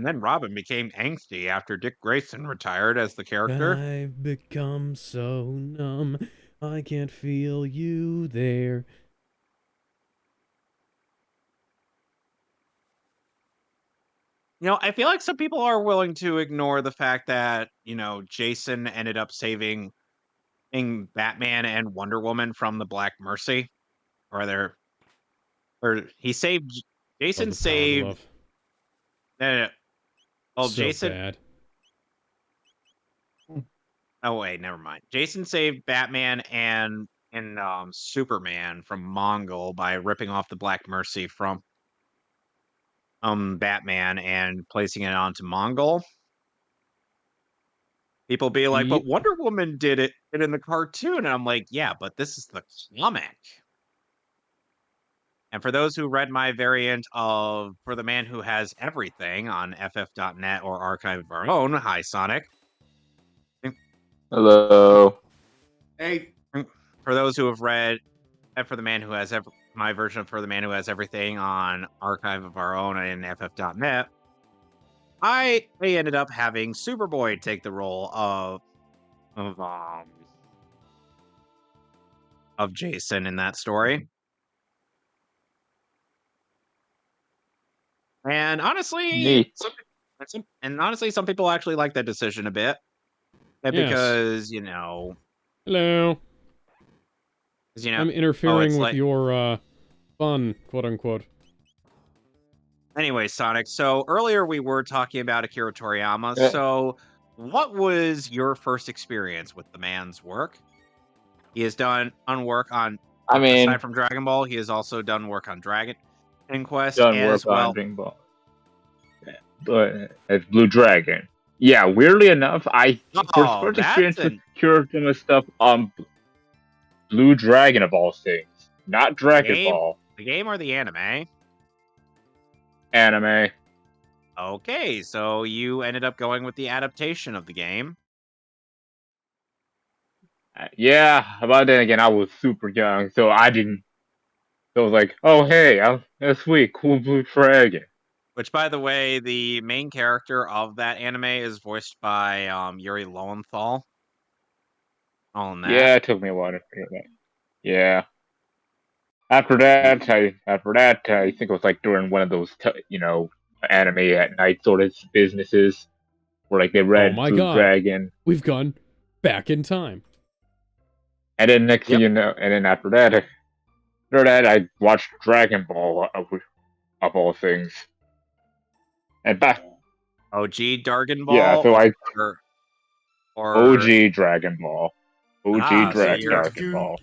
And then Robin became angsty after Dick Grayson retired as the character. I've become so numb, I can't feel you there. I feel like some people are willing to ignore the fact that, Jason ended up saving Batman and Wonder Woman from the Black Mercy. Or their or he saved Love Jason the power saved glove. no, no, no. Well, So Jason bad. oh wait, never mind. Jason saved Batman and Superman from Mongol by ripping off the Black Mercy from Batman and placing it onto Mongol. People be like, Yep. "But Wonder Woman did it in the cartoon," and I'm like, "Yeah, but this is the comic." And for those who read my variant of For the Man Who Has Everything on FF.net or Archive of Our Own, hi Sonic. Hello. Hey, For those who have read For the Man Who Has my version of For the Man Who Has Everything on Archive of Our Own and FF.net, I ended up having Superboy take the role of um of Jason in that story. And honestly, Neat. some people actually like that decision a bit. Yes. Because, Hello. 'cause, I'm oh, interfering it's with like your fun, quote unquote. anyway, Sonic. So earlier we were talking about Akira Toriyama. Uh, So what was your first experience with the man's work? He has done work on I aside mean, from Dragon Ball, he has also done work on Dragon Quest done as work on well. Dragon Ball. As Blue Dragon. Yeah, weirdly enough, I Oh, first that's experience with an Kurama stuff on Blue Dragon of all things, not the Dragon game Ball the game or the anime? anime. Okay, so you ended up going with the adaptation of the game. Yeah, but then again, I was super young, so I didn't. So I was like, oh hey, that's sweet, cool blue dragon. Which, by the way, the main character of that anime is voiced by Yuri Lowenthal. On that. Yeah, it took me a while to figure that. Yeah. Ye- After that, I think it was like during one of those, anime at night sort of businesses where like they Oh read my Blue god. Dragon, We've gone back in time. and then next thing Yep. you know, and then after that, I watched Dragon Ball of all things, and back, OG Dargon yeah, Ball so I or or OG Dragon Ball, ah, so you're Dragon Ball.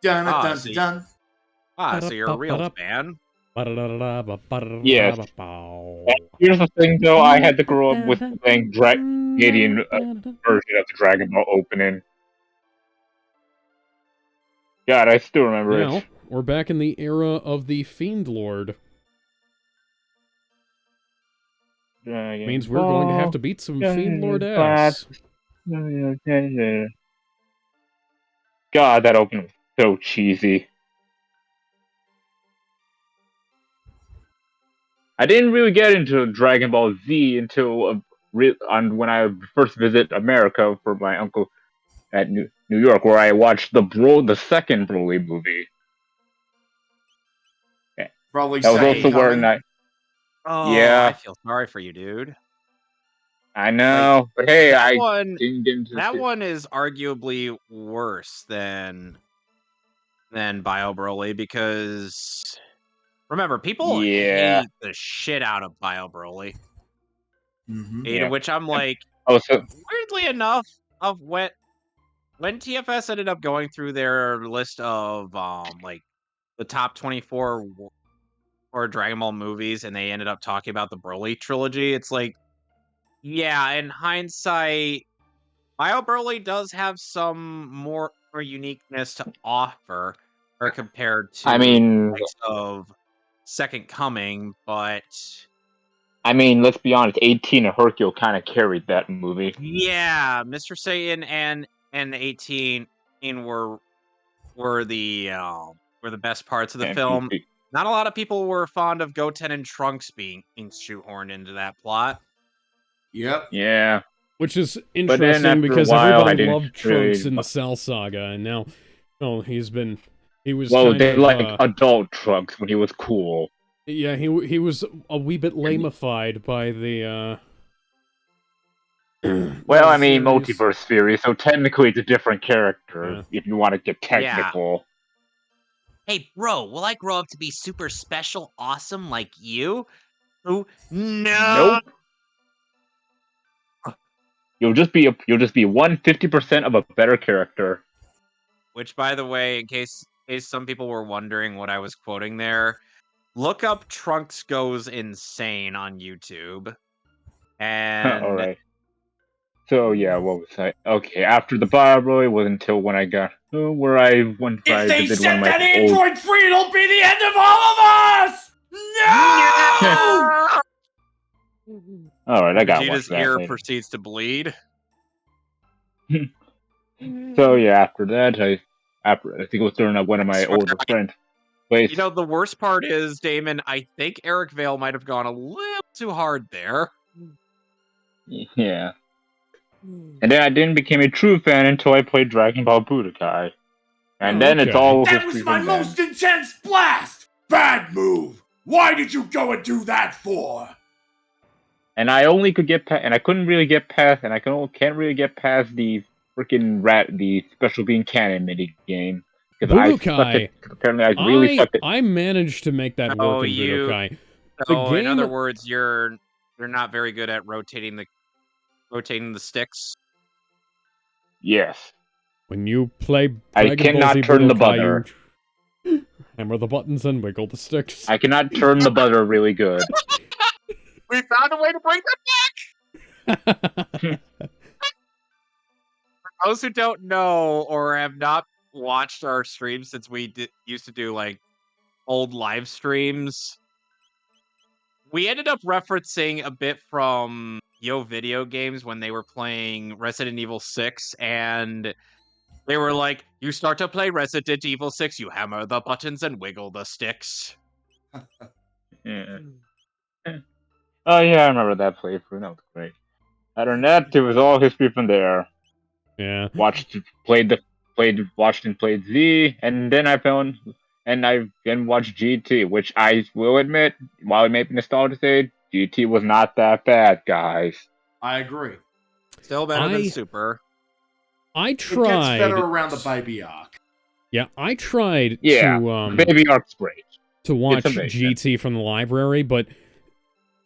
Dun dun ah, dun so dun. so you're a real fan. Yes. Here's the thing, though, I had to grow up with playing Canadian version of the Dragon Ball opening. God, I still remember Now, it. we're back in the era of the Fiend Lord. Dragon Means we're going to have Ball. to beat some Fiend Lord God, ass. that opening was so cheesy. I didn't really get into Dragon Ball Z until when I first visited America for my uncle at New York, where I watched the second Broly movie. Probably That was second also where coming. Oh, I yeah, feel sorry for you, dude. I Like know, but hey, that I one didn't get into that the one is arguably worse than Bio Broly because remember, people yeah, hate the shit out of Bio Broly. Mm-hmm. To yeah. which I'm like, Oh, so weirdly enough, of when TFS ended up going through their list of like the top 24 or Dragon Ball movies, and they ended up talking about the Broly trilogy, it's like, yeah, in hindsight, Bio Broly does have some more uniqueness to offer, or compared I to mean, likes of Second Coming, but let's be honest, 18 and Hercule kind of carried that movie. yeah, Mr. Satan and 18 were were the were the best parts of the And film. Not a lot of people were fond of Goten and Trunks being shoehorned into that plot. Yep. yeah, Which is but then interesting after a because while, everybody I didn't loved Trunks really. in the Cell Saga, and now, oh, he was Well, kind they of, like adult Trunks when he was cool. yeah, he was a wee bit lameified by the, by Well, the I mean, series. multiverse theory, so technically it's a different character Yeah. if you want to get Yeah. technical. Hey, bro, will I grow up to be super special, awesome like you? Oh, no. Nope. You'll just be 150% of a better character. Which, by the way, in case some people were wondering what I was quoting there, look up Trunks Goes Insane on YouTube. All And right. So yeah, what was I? Okay, after the Bible was until when I got when If I they visited one of set my that old. android free, it'll be the end of all of us! No! All right, I gotta watch Vegeta's that ear later. proceeds to bleed. So yeah, after I think it was during one of I my swear, older friends' place. you know, the worst part is, Damon, I think Eric Vale might have gone a little too hard there. Yeah, and then I didn't become a true fan until I played Dragon Ball Budokai, and Oh, then it's okay. all That was history my from then. most intense blast! Bad move! Why did you go and do that for? And I only could get past, and I couldn't really get past, and can't really get past the freaking the special being canon mini game because I suck at. Budokai. Apparently, I really suck at. I managed to make that Oh, work in Budokai. The so in game, other words, you're not very good at rotating the sticks. Yes, when you play I Dragon Ball Z cannot turn the Budokai, butter. you hammer the buttons and wiggle the sticks. I cannot turn the butter really good. We found a way to bring those who don't know or have not watched our streams since we used to do like old live streams. We ended up referencing a bit from Yo Video Games when they were playing Resident Evil 6, and They were like, you start to play Resident Evil 6, you hammer the buttons and wiggle the sticks. Yeah. Oh yeah, I remember that playthrough. That was great. Other than that, it was all history from there. Yeah. Watched and played Z, and then I then watched GT, which I will admit, while it may be nostalgic, GT was not that bad, guys. I agree. Still better than I Super. I It gets better tried. around the baby arc. Yeah, I tried Yeah, Baby Arc's great. to watch amazing. GT from the library, but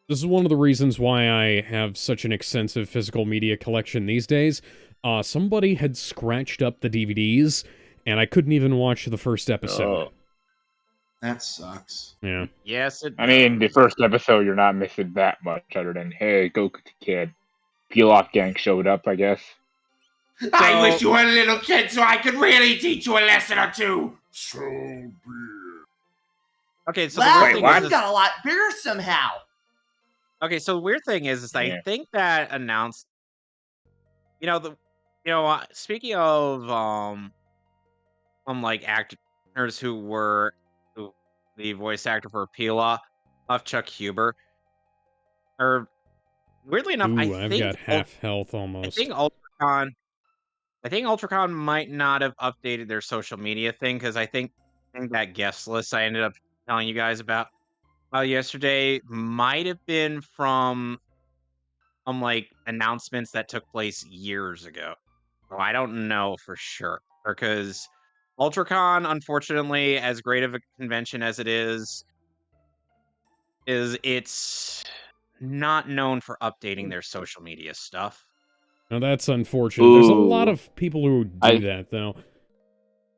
this is one of the reasons why I have such an extensive physical media collection these days. Somebody had scratched up the DVDs, and I couldn't even watch the first episode. Oh. That sucks. Yeah. Yes, it I mean, the does. first episode, you're not missing that much, other than hey, go kid. Peel-off gang showed up, I guess. I wish you were a little kid so I could really teach you a lesson or two. So be Okay, so the Wow, weird thing what? you got a lot bigger somehow. okay, so the weird thing is I Yeah. think that announced, speaking of like actors who the voice actor for Pila of Chuck Huber, or weirdly enough, Ooh, I've got half health I almost. think Ultracon, I think Ultracon might not have updated their social media thing because I think that guest list I ended up telling you guys about yesterday might have been from like announcements that took place years ago. So I don't know for sure because Ultracon, unfortunately, as great of a convention as it it's not known for updating their social media stuff. Now that's unfortunate. There's a lot Ooh, of people who do I that, though.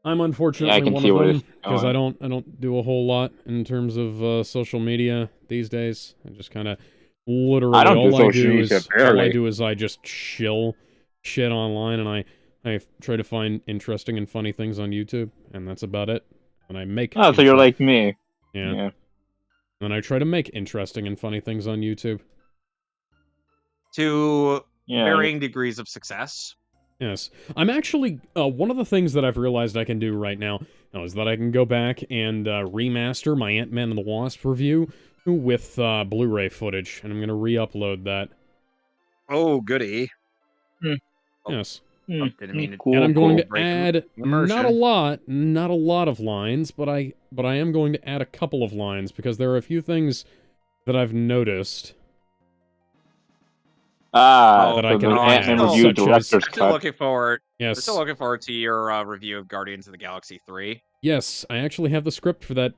I'm yeah, I unfortunately can one see of where this them is because I going. don't do a whole lot in terms of social media these days. I just kind of literally I don't do social media barely. I just chill shit online, and I try to find interesting and funny things on YouTube, and that's about it. And I make Oh, so you're like me. yeah, Yeah. and I try to make interesting and funny things on YouTube. To Yeah. varying degrees of success. Yes. I'm actually, one of the things that I've realized I can do right now is that I can go back and remaster my Ant-Man and the Wasp review with Blu-ray footage, and I'm going to re-upload that. Oh, goody. Hmm. Oh, Yes. didn't mean to And I'm going to break add not a lot of lines, but I am going to add a couple of lines, because there are a few things that I've noticed. Ah, that I so can the Ant-Man add, review such as... director's I'm still cut. looking forward. I'm Yes. still looking forward to your review of Guardians of the Galaxy 3. Yes, I actually have the script for that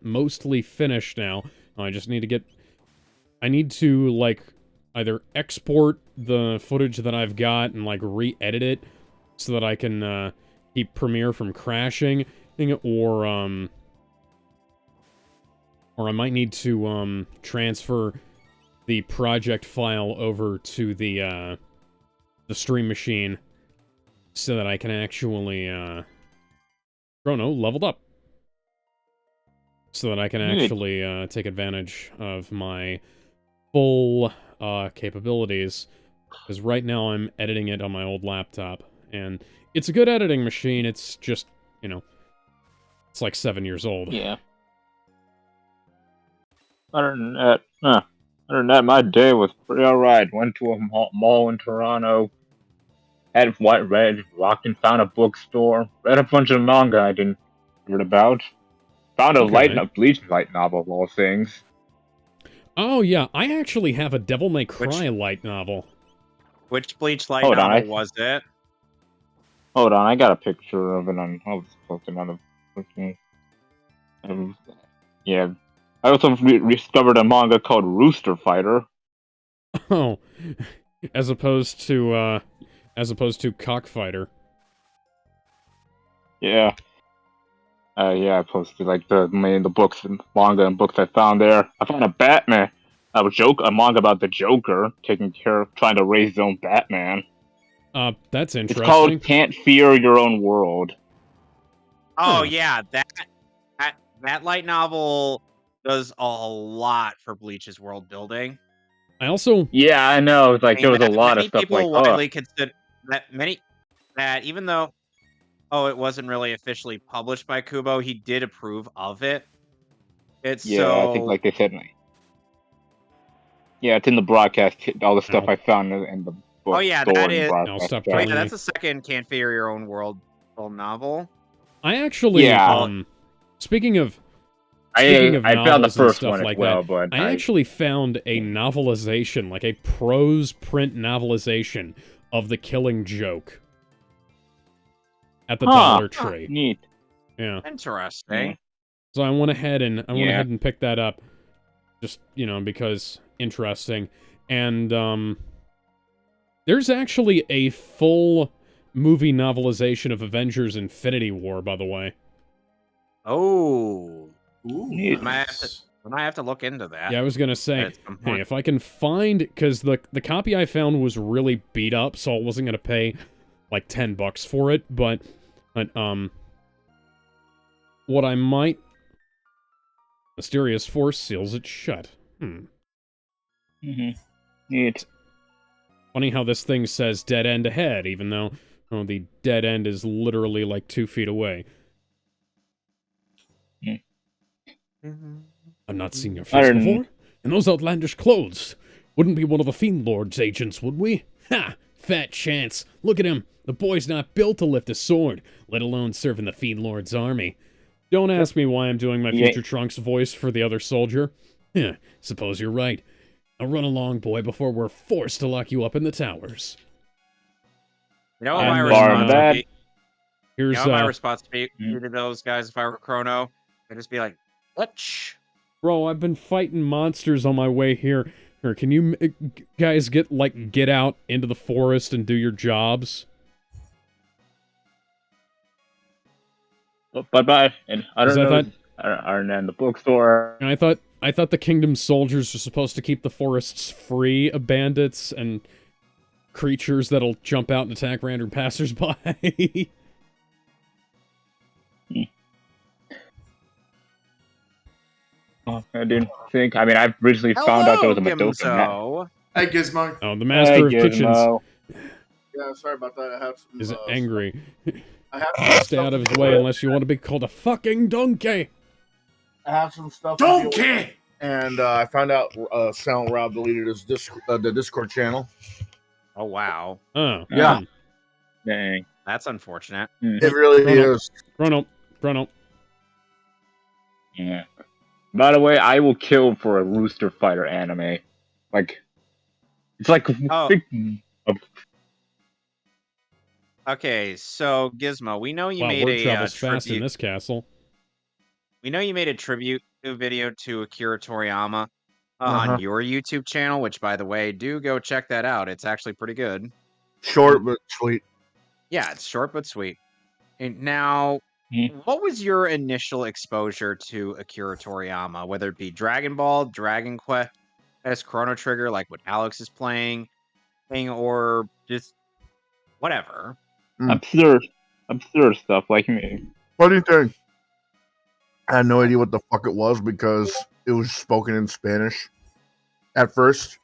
mostly finished now. I just need to get... I need to, like, either export the footage that I've got and, like, re-edit it so that I can keep Premiere from crashing, or I might need to transfer the project file over to the Stream Machine so that I can actually Chrono leveled up. So that I can Neat. actually take advantage of my full capabilities. Because right now I'm editing it on my old laptop. And it's a good editing machine, it's just, it's like 7 years old. Yeah. Other than that, my day was pretty alright. Went to a mall in Toronto. Walked and found a bookstore. Read a bunch of manga I didn't read about. Found a Okay. Bleach light novel of all things. Oh yeah, I actually have a Devil May Which- Cry light novel. Which Bleach light Hold on, novel was it? Hold on, I got a picture of it on. I'll just post it on the. Yeah. I also rediscovered a manga called Rooster Fighter. Oh, as opposed to Cockfighter. Yeah. Yeah, I posted like the books and manga and books I found there. I found a Batman, a manga about the Joker trying to raise his own Batman. That's It's interesting. called Can't Fear Your Own World. Oh Huh. yeah, that light novel does a lot for Bleach's world building. I also... Yeah, I know. It's like I there mean, was a lot of many stuff like, people widely consider that even though oh, it wasn't really officially published by Kubo. He did approve of it. It's Yeah, I think so like they said. Yeah, it's in the broadcast. All the stuff Ow. I found in the oh book yeah, store that and is Now broadcast. stop oh Track. yeah, killing me. that's the second Can't Figure Your Own World novel. I actually, Yeah. speaking of Speaking of I found the novels and first stuff one as like well, that, but I actually found a novelization, like a prose print novelization of The Killing Joke at the Dollar Tree. neat. Yeah. Interesting. So I went ahead and Yeah. picked that up, just because interesting. And there's actually a full movie novelization of Avengers: Infinity War, by the way. Oh, Ooh, Neat. I might have to look into that. Yeah, I was gonna say, at some hey, point. if I can find, because the copy I found was really beat up, so I wasn't gonna pay like $10 for it. But what I might, mysterious force seals it shut. Neat. Funny how this thing says dead end ahead, even though the dead end is literally like 2 feet away. I've not seen your face before. In those outlandish clothes. Wouldn't be one of the Fiend Lord's agents, would we? Ha! Fat chance. Look at him. The boy's not built to lift a sword, let alone serve in the Fiend Lord's army. Don't ask me why I'm doing my future Trunks voice for the other soldier. Suppose you're right. Now run along, boy, before we're forced to lock you up in the towers. You know what And my then, response would be? Here's, You know what my response would be to those guys if I were Chrono? I'd just be like, "Let's." Bro, I've been fighting monsters on my way here. Here, can you guys get out into the forest and do your jobs? But and I don't 'Cause I know. thought- Aren't in the bookstore. And I thought the kingdom's soldiers are supposed to keep the forests free of bandits and creatures that'll jump out and attack random passersby. I didn't think. I mean, I've recently found out there was a Madoka map. Gimzo. Hey, Gizmo. Oh, the master of kitchens Yeah, sorry about that. I have some. is angry. I have some Stay out of his way unless you want to be called a fucking donkey. I have some stuff. Donkey. And I found out Silent Rob deleted his the Discord channel. Oh wow, Oh, Yeah. Dang. that's unfortunate. It really Chrono. is. Chrono. Yeah. By the way, I will kill for a Rooster Fighter anime. Like, it's like Oh. big. Okay, so Gizmo, we know you Wow, made word a travels fast in tribute. this castle. We know you made a tribute video to Akira Toriyama on your YouTube channel, which, by the way, do go check that out. It's actually pretty good. Short but sweet. Yeah, it's short but sweet. And now, what was your initial exposure to Akira Toriyama? Whether it be Dragon Ball, Dragon Quest, Chrono Trigger, like what Alex is playing, or just whatever. Absurd stuff like me. Funny thing, I had no idea what the fuck it was because it was spoken in Spanish at first.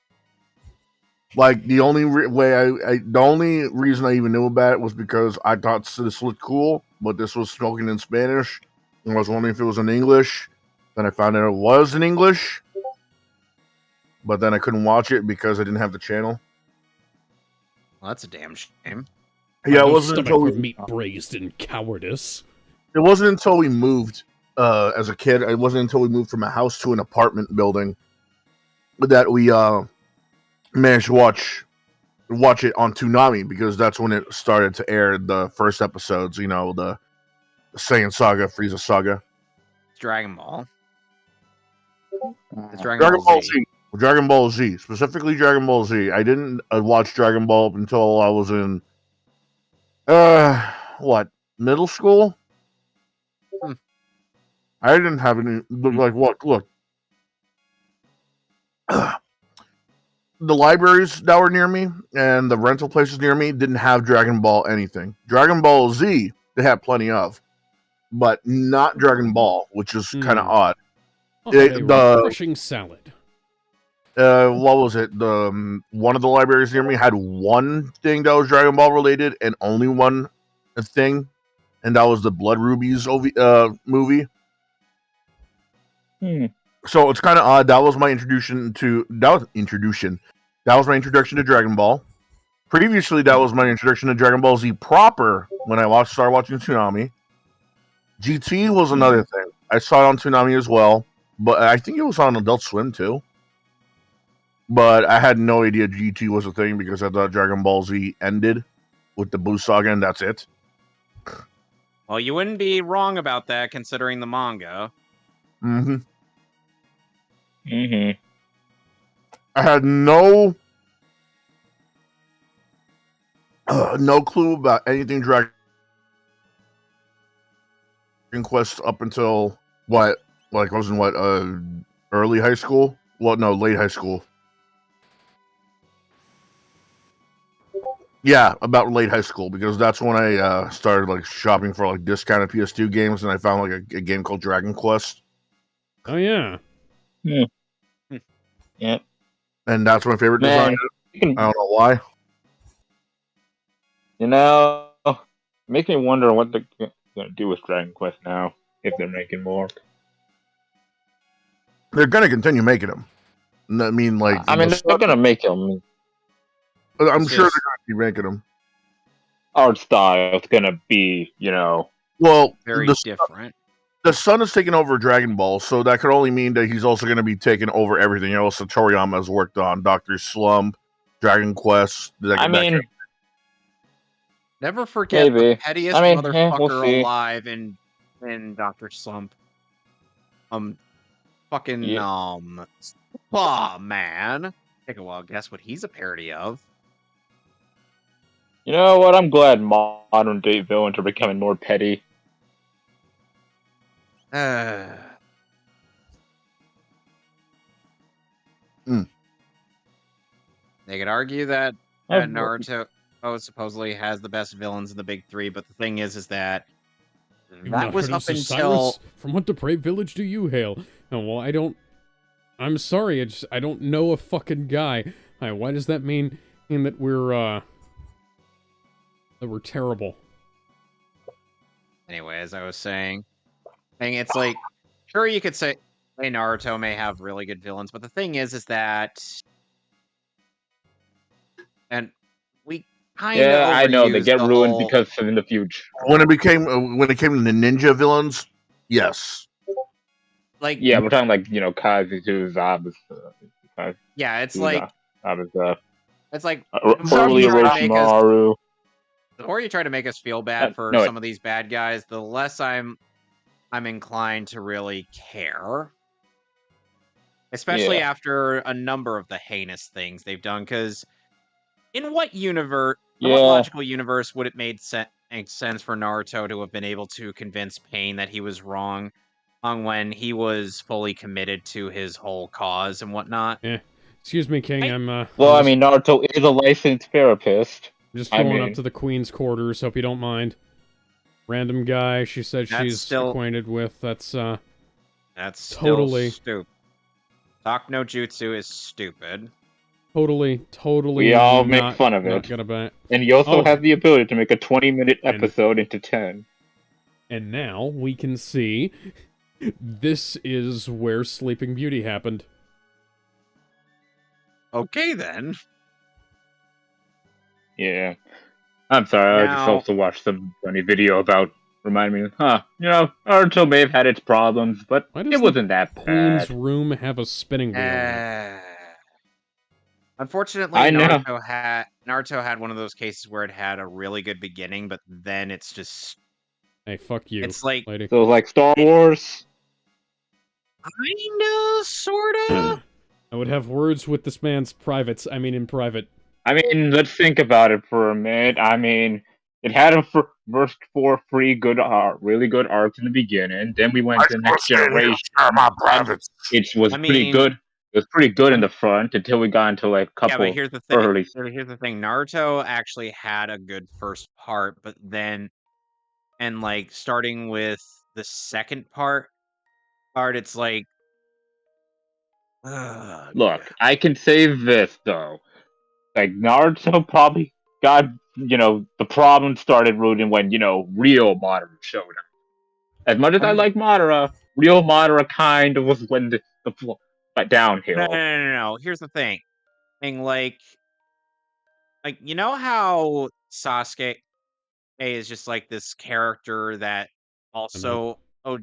Like the only the only reason I even knew about it was because I thought this looked cool, but this was spoken in Spanish, and I was wondering if it was in English. Then I found out it was in English, but then I couldn't watch it because I didn't have the channel. Well, that's a damn shame. Yeah, it No wasn't stomach until for meat braised in cowardice. It wasn't until we moved as a kid. It wasn't until we moved from a house to an apartment building that we managed to watch it on Toonami, because that's when it started to air the first episodes. You know, the Saiyan Saga, Frieza Saga, It's Dragon Ball. It's Dragon Ball Z. Dragon Ball Z, specifically Dragon Ball Z. I didn't watch Dragon Ball until I was in middle school. I didn't have any, like, look. The libraries that were near me and the rental places near me didn't have Dragon Ball anything. Dragon Ball Z, they had plenty of, but not Dragon Ball, which is kind of odd. A refreshing salad. What was it? The one of the libraries near me had one thing that was Dragon Ball related, and only one thing, and that was the Blood Rubies movie. So it's kind of odd. That was my introduction to That was my introduction to Dragon Ball. Previously, that was my introduction to Dragon Ball Z proper when I started watching Toonami. GT was another thing. I saw it on Toonami as well, but I think it was on Adult Swim too. But I had no idea GT was a thing because I thought Dragon Ball Z ended with the Buu Saga and that's it. Well, you wouldn't be wrong about that considering the manga. I had no clue about anything Dragon Quest up until what? Like I was in what? Early high school? Well, no, late high school. Yeah, about late high school because that's when I started like shopping for like discounted PS2 games, and I found like a game called Dragon Quest. Oh yeah. Yeah. And that's my favorite design. I don't know why. You know, makes me wonder what they're gonna do with Dragon Quest now if they're making more. They're gonna continue making them. I mean, like they're gonna make them. I'm sure they're gonna keep making them. Art style is gonna be, well, very different. The son is taking over Dragon Ball, so that could only mean that he's also going to be taking over everything else that Toriyama has worked on. Dr. Slump, Dragon Quest. Never forget the pettiest motherfucker we'll alive in Dr. Slump. Fucking Aw, man. Take a wild guess what he's a parody of. You know what? I'm glad modern day villains are becoming more petty. They could argue that Naruto supposedly has the best villains in the big three, but the thing is that that was up until Cyrus? From what depraved village do you hail? Oh, well, I'm sorry, I don't know a fucking guy. Why does that mean that we're terrible? Anyway, as I was saying, it's like, sure, you could say Naruto may have really good villains, but the thing is that, and we kind of I know they get ruined because in the future when it came to the ninja villains, yes, like we're talking like Kazuto, Zabuza. Yeah, it's like Zabuza. It's like early Orochimaru. The more you try to make us feel bad for some of these bad guys, the less I'm inclined to really care. Especially after a number of the heinous things they've done, because in what logical universe would it make sense for Naruto to have been able to convince Pain that he was wrong when he was fully committed to his whole cause and whatnot? Yeah. Excuse me, King, Naruto is a licensed therapist. Just going up to the Queen's quarters, hope you don't mind. Random guy she said she's acquainted with, that's totally stupid. Talk no jutsu is stupid. Totally we all make fun of it. And you also have the ability to make a 20-minute episode into 10. And now we can see this is where Sleeping Beauty happened. Okay, then. Yeah. I'm sorry, I just also watched some funny video about reminding me, Naruto may have had its problems, but it wasn't that bad. Queen's room have a spinning wheel. Unfortunately, Naruto had one of those cases where it had a really good beginning, but then it's just... Hey, fuck you, it's like... lady. So like Star Wars? Kinda, sorta? I would have words with this man's privates. In private. Let's think about it for a minute. It had a first 4 really good arcs in the beginning. Then we went to the next generation. It was pretty good. It was pretty good in the front until we got into like a couple. Yeah, but here's the thing. Here's the thing. Naruto actually had a good first part, but then, and like starting with the second part, it's like. Look, I can say this though. Like Naruto probably got the problem started rooting when real Madara showed up. As much as I like Madara, real Madara kind of was when the but No, no, downhill. no, no, no. Here's the thing. You know how Sasuke is just like this character that And now also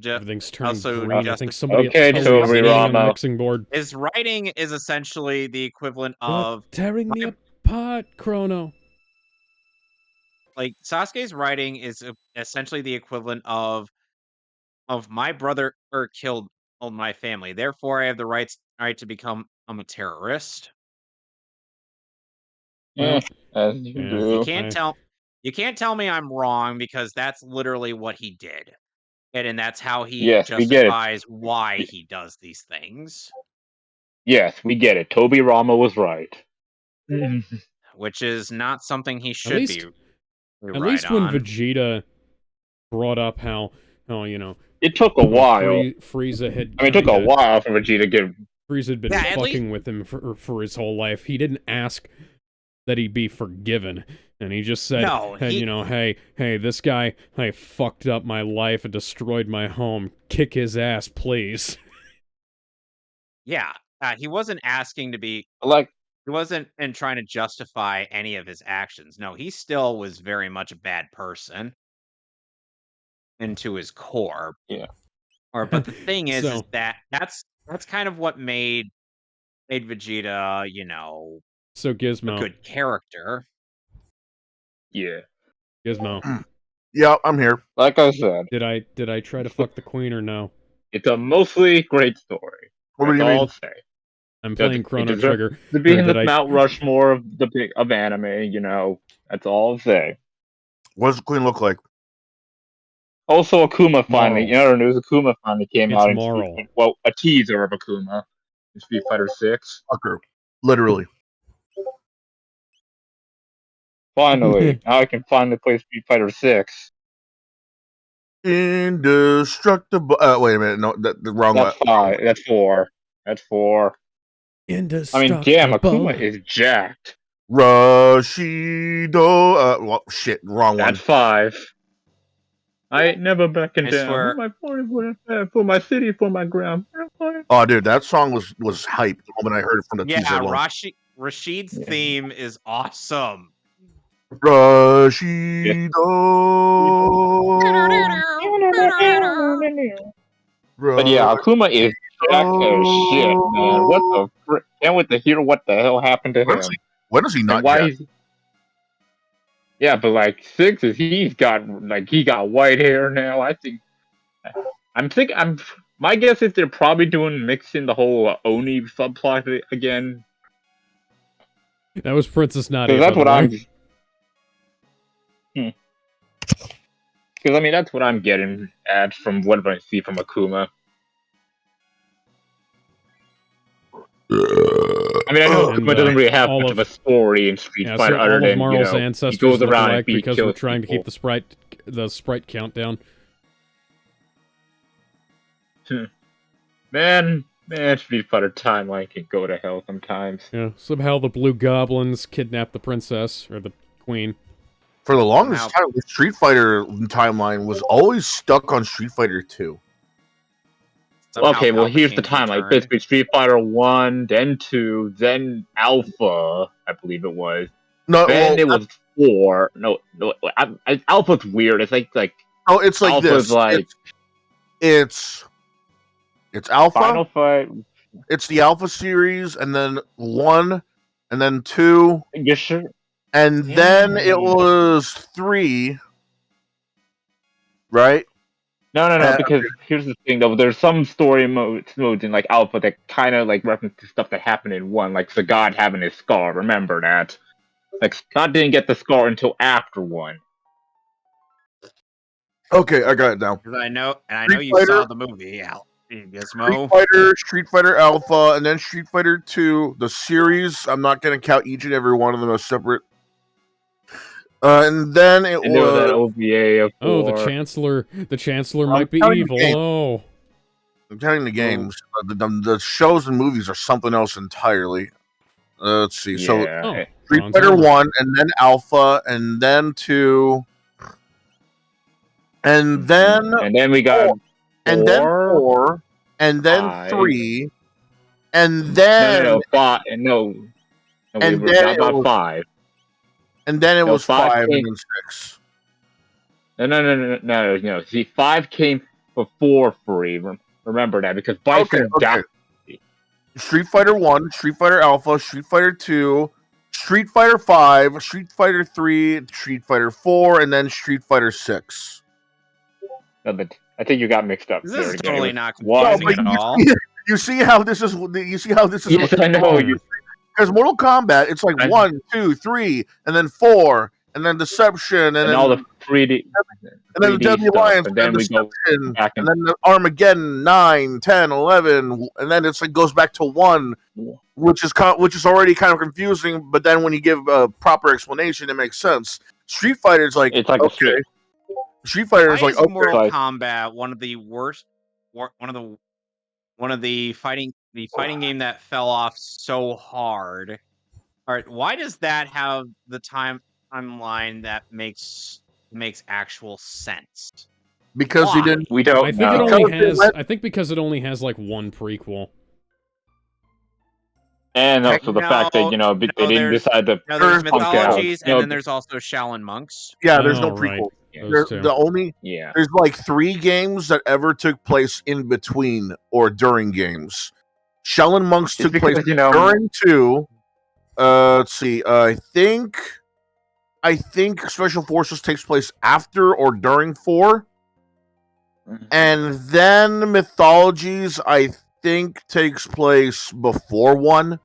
everything's turned also green. I think just somebody at Okay, Tully is Toby banging on the Rama. mixing board. his writing is essentially the equivalent You're of tearing me apart, Chrono. like Sasuke's writing is essentially the equivalent of my brother killed all my family. Therefore, I have the right to become a terrorist. Eh, Well, as you yeah, You do. can't tell you can't tell me I'm wrong because that's literally what he did. And that's how he Yes, we get it. justifies why he does these things, Yes, we get it. Toby Rama was right. which is not something he at should be least right when on. Vegeta brought up how It took a while. Frieza had I mean, it took a kinda while for Vegeta to get. Frieza had been Yeah, at least fucking with him for his whole life. He didn't ask that he be forgiven. And he just said, no, hey, he hey, this guy, fucked up my life and destroyed my home. Kick his ass, please. yeah, he wasn't asking to be Like, he wasn't and trying to justify any of his actions. No, he still was very much a bad person into his core. yeah. But the thing is So, that that's kind of what made Vegeta, so a Gizmo, good character. Yeah. Gizmo, Yeah, I'm here. Like I said, did I try to fuck the queen or no? it's a mostly great story. What do That's you all mean? I'll say. I'm Does playing it Chrono deserves Trigger, to be or in did the I? Mount Rushmore of anime? That's all I'll say. What does the queen look like? Also, Akuma finally, Marl. news Akuma finally came It's out in Street Marl. Fighter. Well, a teaser of Akuma in Street Fighter 6. Fucker. Literally. Finally, now I can finally play Street Fighter 6. Indestructible. Wait a minute. No, the wrong That's one. 5. That's 4. That's 4. I mean, damn, Indestructible. Akuma is jacked. Rashido. Well, shit. Wrong That's one. 5. I ain't never backing I down. swear, For my city, for my ground. Oh, dude, that song was hype the moment I heard it from the teaser yeah, alone. Rashid's Yeah. theme is awesome. Rashido. But yeah, Akuma is jacked as shit, man. What the frick? Can't wait to hear what the hell happened to him. When is he And not why jacked? he's. Yeah, but like, Six is he got white hair now. My guess is they're probably mixing the whole Oni subplot again. That was Princess Because Nadia, by that's the what way. I'm. Because I mean, that's what I'm getting at from what I see from Akuma. I mean, I know And Akuma doesn't really have all much of a story in Street Fighter so other all of than, Marl's he ancestors goes look around and alike because we're kills trying to keep people. the sprite count down. Man, Street Fighter timeline can go to hell sometimes. Yeah, somehow the blue goblins kidnap the princess or the queen. For the longest Somehow- time, the Street Fighter timeline was always stuck on Street Fighter 2. somehow Okay, well, here's the Palpatine's timeline. returned. Basically, Street Fighter 1, then 2, then Alpha, I believe it was. No, Then well, it was 4. No, Alpha's weird. It's like no, it's like Alpha's this. like It's Alpha. Final Fight. It's the Alpha series, and then 1, and then 2, You sure? and then it was 3, right? No. Because here's the thing, though. There's some story modes in like Alpha that kind of like reference to stuff that happened in 1, like Sagat having his scar. Remember that? Like Scott didn't get the scar until after 1. Okay, I got it now. 'Cause I know Street you Fighter- saw the movie, Gizmo. Street Fighter Alpha, and then Street Fighter 2, the series. I'm not going to count each and every one of them as separate. And then it And there was that was. OVA of 4. Oh, the chancellor might be telling you, evil. game. Oh, I'm counting the games. The shows and movies are something else entirely. Let's see. So Yeah. Oh. Street Fighter 1, and then Alpha, and then 2, and then And then we got 4, and then 4, and then 5. 3, and No, then 5. No, we and were then not it about was 5. and then it No, was 5 5 and came. then 6. No. See, 5 came before 3. Remember that because Okay, Bison okay. died. Street Fighter 1, Street Fighter Alpha, Street Fighter 2, Street Fighter 5, Street Fighter 3, Street Fighter 4, and then Street Fighter 6. No, but I think you got mixed up. This there is again. It totally was not No, confusing but at all. you see how this is. You see how this is. Yes, I know. Because Mortal Kombat, it's like I- 1, 2, 3, and then 4, and then Deception, and all the 3D, and then the 3D Deadly stuff, Alliance, and then we go Deception, back and then the Armageddon 9, 10, 11, and then it's like goes back to 1, which is already kind of confusing. But then when you give a proper explanation, it makes sense. Street Fighter is like It's like okay. Street Fighter Why is like is okay. Mortal Like- Kombat one of the worst? One of the fighting game that fell off so hard. All right, why does that have the timeline that makes actual sense? Because he Why? didn't. we don't I think know. it only Because they has. let- I think because it only has like one prequel. And also the fact that they didn't there's- decide to No, there's punk out. mythologies, and No, then there's also Shaolin monks. Yeah, there's no Oh, right. prequel. Those two. The only yeah. there's like 3 games that ever took place in between or during games. Shaolin Monks It's took place because, during 2. Let's see. I think Special Forces takes place after or during 4, and then Mythologies I think takes place before 1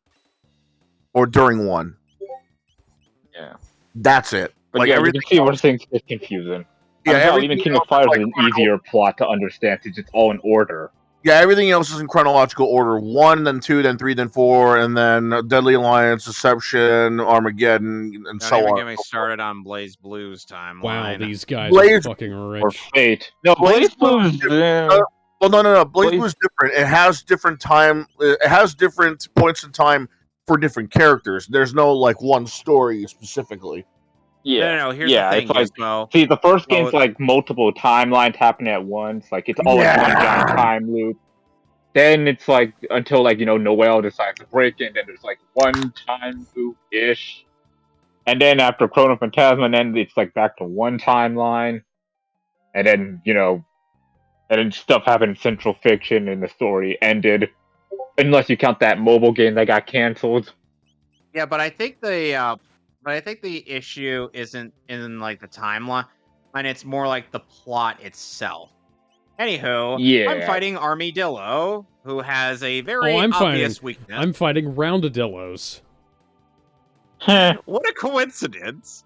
or during 1. Yeah. That's it. But Like yeah, you everything can see where things get confusing. Yeah, Hell, everything even King else of Fighters is is like an easier plot to understand since it's all in order. Yeah, everything else is in chronological order. 1, then 2, then 3, then 4, and then Deadly Alliance, Deception, Armageddon, and Don't so even on. get me started on Blaze Blues timeline. Wow, these guys Blaze- are fucking Or rich. Fate. No, Blaze Blaze Blues. Well, no. Blaze Blaze- Blue is different. It has different time. It has different points in time for different characters. There's no like one story specifically. Yeah. No. Here's Yeah, the thing, it's like- Gizmo. See, the first Well, game's like multiple timelines happening at once. Like it's all like one giant time loop. Then it's like until like Noel decides to break it, and then there's like one time loop ish. And then after Chrono Phantasma, then it's like back to one timeline. And then and then stuff happened in Central Fiction, and the story ended. Unless you count that mobile game that got canceled. Yeah, but I think the issue isn't in like the timeline, and it's more like the plot itself. Anywho, Yeah. I'm fighting Armadillo, who has a very I'm obvious weakness. I'm fighting Roundadillos. What a coincidence!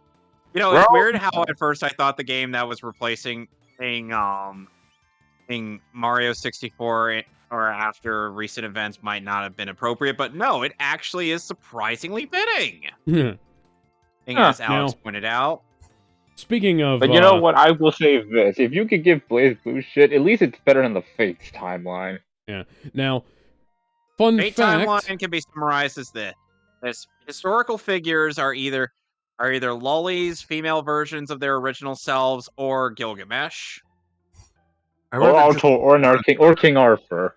It's weird how at first I thought the game that was replacing Mario 64 or after recent events might not have been appropriate, but no, it actually is surprisingly fitting. As Alex pointed out. Speaking of, But you know what? I will say this: if you could give Blaze Blue shit, at least it's better than the Fates timeline. Now, fun Fate fact. timeline can be summarized as this: historical figures are either lollies, female versions of their original selves, or Gilgamesh. Or King Arthur.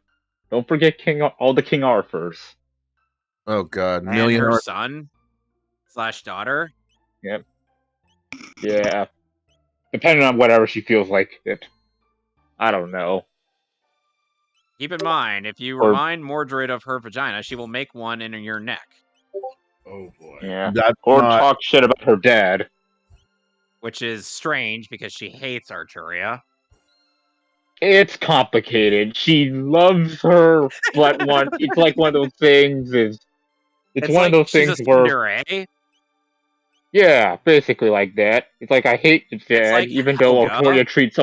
Don't forget all the King Arthurs. Oh God, And million. her son / daughter. Yeah. Depending on whatever she feels like it. I don't know. Keep in mind, if you Or- remind Mordred of her vagina, she will make one in your neck, Oh boy. Yeah. That's Or not- talk shit about her dad. which is strange because she hates Arturia. It's complicated. She loves her, but it's like one of those things it's one like of those she's things a where tsundere. yeah, basically like that. It's like I hate the dad, like even though Helga. Artoria treats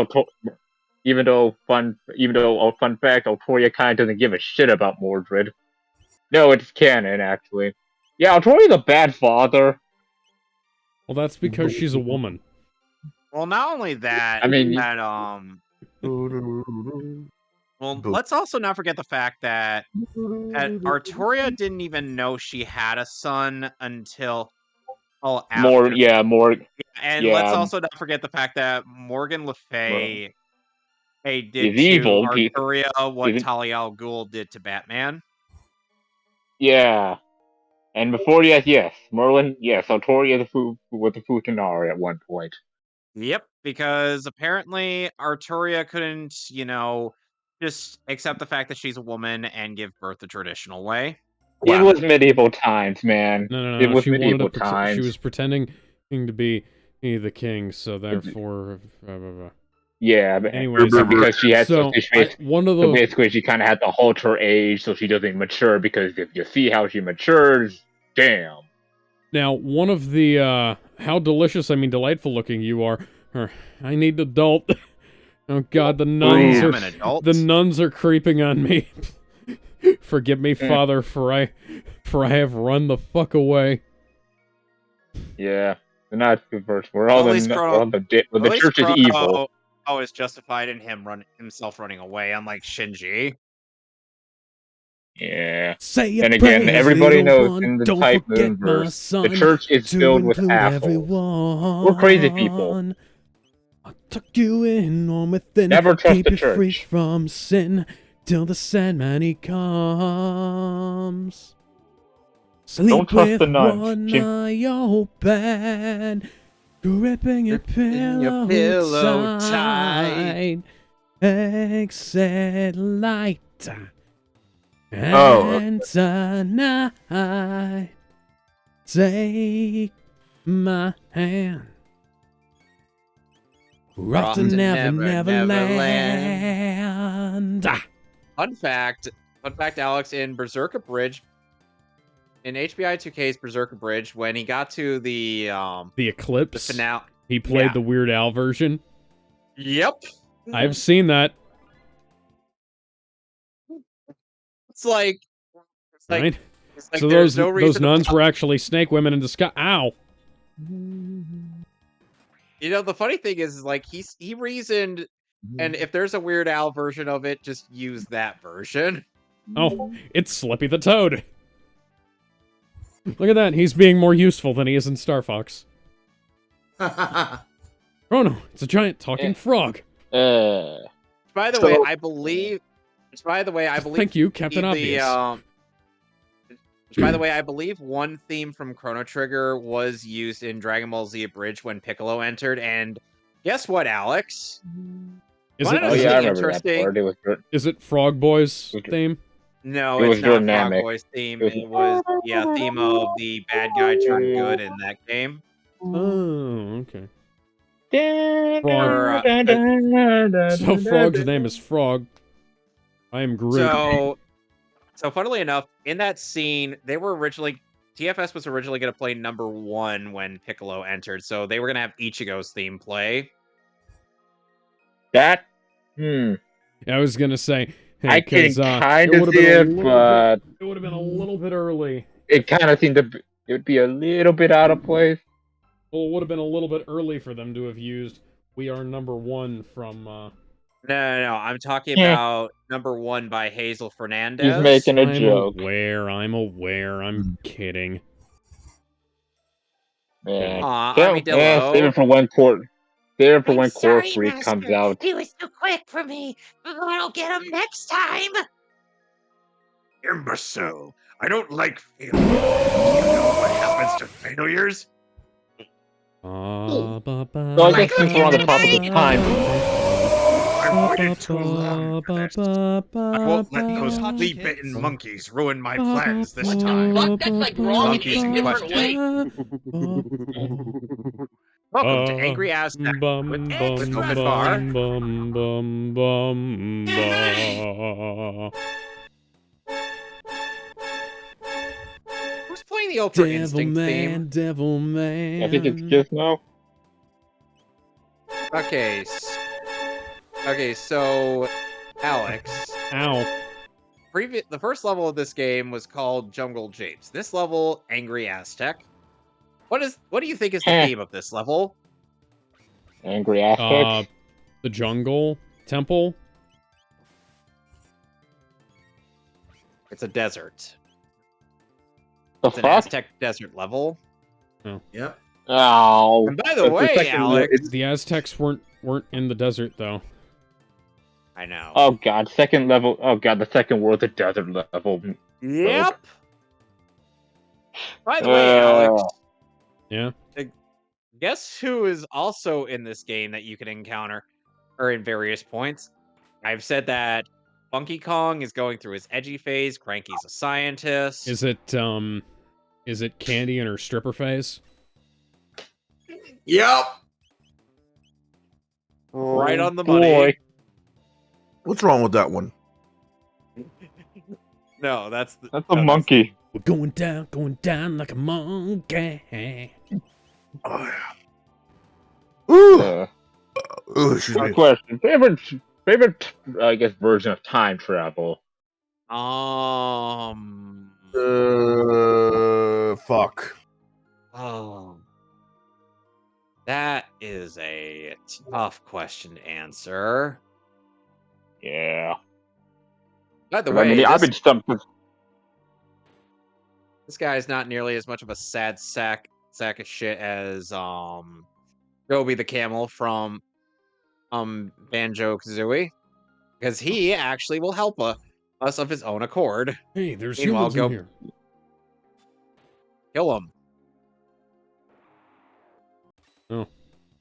even though fun fact, Artoria kind of doesn't give a shit about Mordred. No, it's canon actually. Yeah, Artoria's a bad father. Well, that's because she's a woman. Well, not only that, I mean, well, let's also not forget the fact that Artoria didn't even know she had a son until Oh, More, after. yeah, more, And let's yeah, also not forget the fact that Morgan Le Fay did is to evil. Arturia what Is, Talia al Ghul did to Batman. yeah. And before that, yes, Merlin, yes, Artoria with the Futanari at one point. Yep, because apparently Arturia couldn't, just accept the fact that she's a woman and give birth the traditional way. It Wow. was medieval times, man. It No. was She wanted to. medieval She times. was pretending to be the king, so therefore. Yeah, Anyways, and because she had so one of so the basically she kind of had to halt her age so she doesn't mature. Because if you see how she matures, damn. one of the how delicious, I mean delightful looking you are. I need adult. Oh God, I am an adult. the nuns are creeping on me. Forgive me, Father, for I have run the fuck away. Yeah, they're not good verse. We're all At least Chrono, the church is evil. is justified in himself running away, unlike Shinji. Yeah. Say Then your again, prayers, everybody little knows one. in the Don't Type forget, Moon my verse, the son, church is to filled with include assholes. everyone. We're crazy people. I'll tuck you in on within. Never trust Keep the you free church. from sin till the Sandman he comes. Sleep Don't trust with the nuns. one eye open, gripping your pillow tight. Exit light. Oh, And tonight, take my hand. We're off to Neverland. Fun fact, Alex, in Berserker Bridge, in HBI 2K's Berserker Bridge, when he got to the Eclipse, the finale, he played yeah. the Weird Al version. Yep. I've seen that. It's like, Right? So there's those no reason nuns to were actually snake women in disguise. Ow. The funny thing is like he reasoned, and if there's a Weird Al version of it, just use that version. Oh, it's Slippy the Toad. Look at that. He's being more useful than he is in Star Fox. Chrono, it's a giant talking frog. By the way, I believe. Thank you, Captain Obvious. By the way, I believe one theme from Chrono Trigger was used in Dragon Ball Z Abridged when Piccolo entered, and guess what, Alex? Is I remember that part. Is it Frog Boy's theme? No, It it's was not Frog Jordanamic. Boy's theme. It was theme of the bad guy turned good in that game. Oh, okay. Frog. So Frog's name is Frog. I am Groot. So funnily enough, in that scene, TFS was originally going to play number 1 when Piccolo entered, so they were going to have Ichigo's theme play. I was gonna say, I can kind of see it, but it would have been a little bit early. It kind of seemed it would be a little bit out of place. Well, it would have been a little bit early for them to have used "We Are Number One" from. No. I'm talking about number 1 by Hazel Fernandez. He's making a joke. I'm aware. I'm kidding. Man. Save it for when Core Freak comes out. He was too quick for me. I'll get him next time. Imbecile. I don't like failure. Do you know what happens to failures? So I guess since we're on the topic of time. I waited too long for this. I won't let those flea-bitten monkeys ruin my plans this time. Fuck, that's like wrong in Monkeys 8 in different question. ways. Welcome to Angry Aztec with Open Bar. Who's playing the Ultra Instinct theme? Devil Man. I think it's just now. Okay, so Alex. Ow. The first level of this game was called Jungle Japes. This level, Angry Aztec. What do you think is the theme of this level? Angry Aztec. The jungle temple. It's a desert. The It's an fuck? Aztec desert level. Yep. Oh. And by the It's the way, second le- Alex, The Aztecs weren't in the desert though. I know. Oh god, second level. Oh god, the second world, the desert level. Yep. By the way, Alex, Yeah. guess who is also in this game that you can encounter, or in various points? I've said that Funky Kong is going through his edgy phase. Cranky's a scientist. Is it Candy in her stripper phase? Yep. Right Oh, on the boy. money. What's wrong with that one? No, that's That's a monkey. We're going down like a monkey. Oh, yeah. Ooh. Uh, Excuse me. question. Favorite, I guess, version of time travel. Fuck. Oh, that is a tough question to answer. Yeah. By the I way, mean, I've been stumped. this guy is not nearly as much of a sad sack of shit as Gobi the camel from Banjo Kazooie, because he actually will help us of his own accord. Hey, there's Meanwhile, humans in here. Kill him. Oh.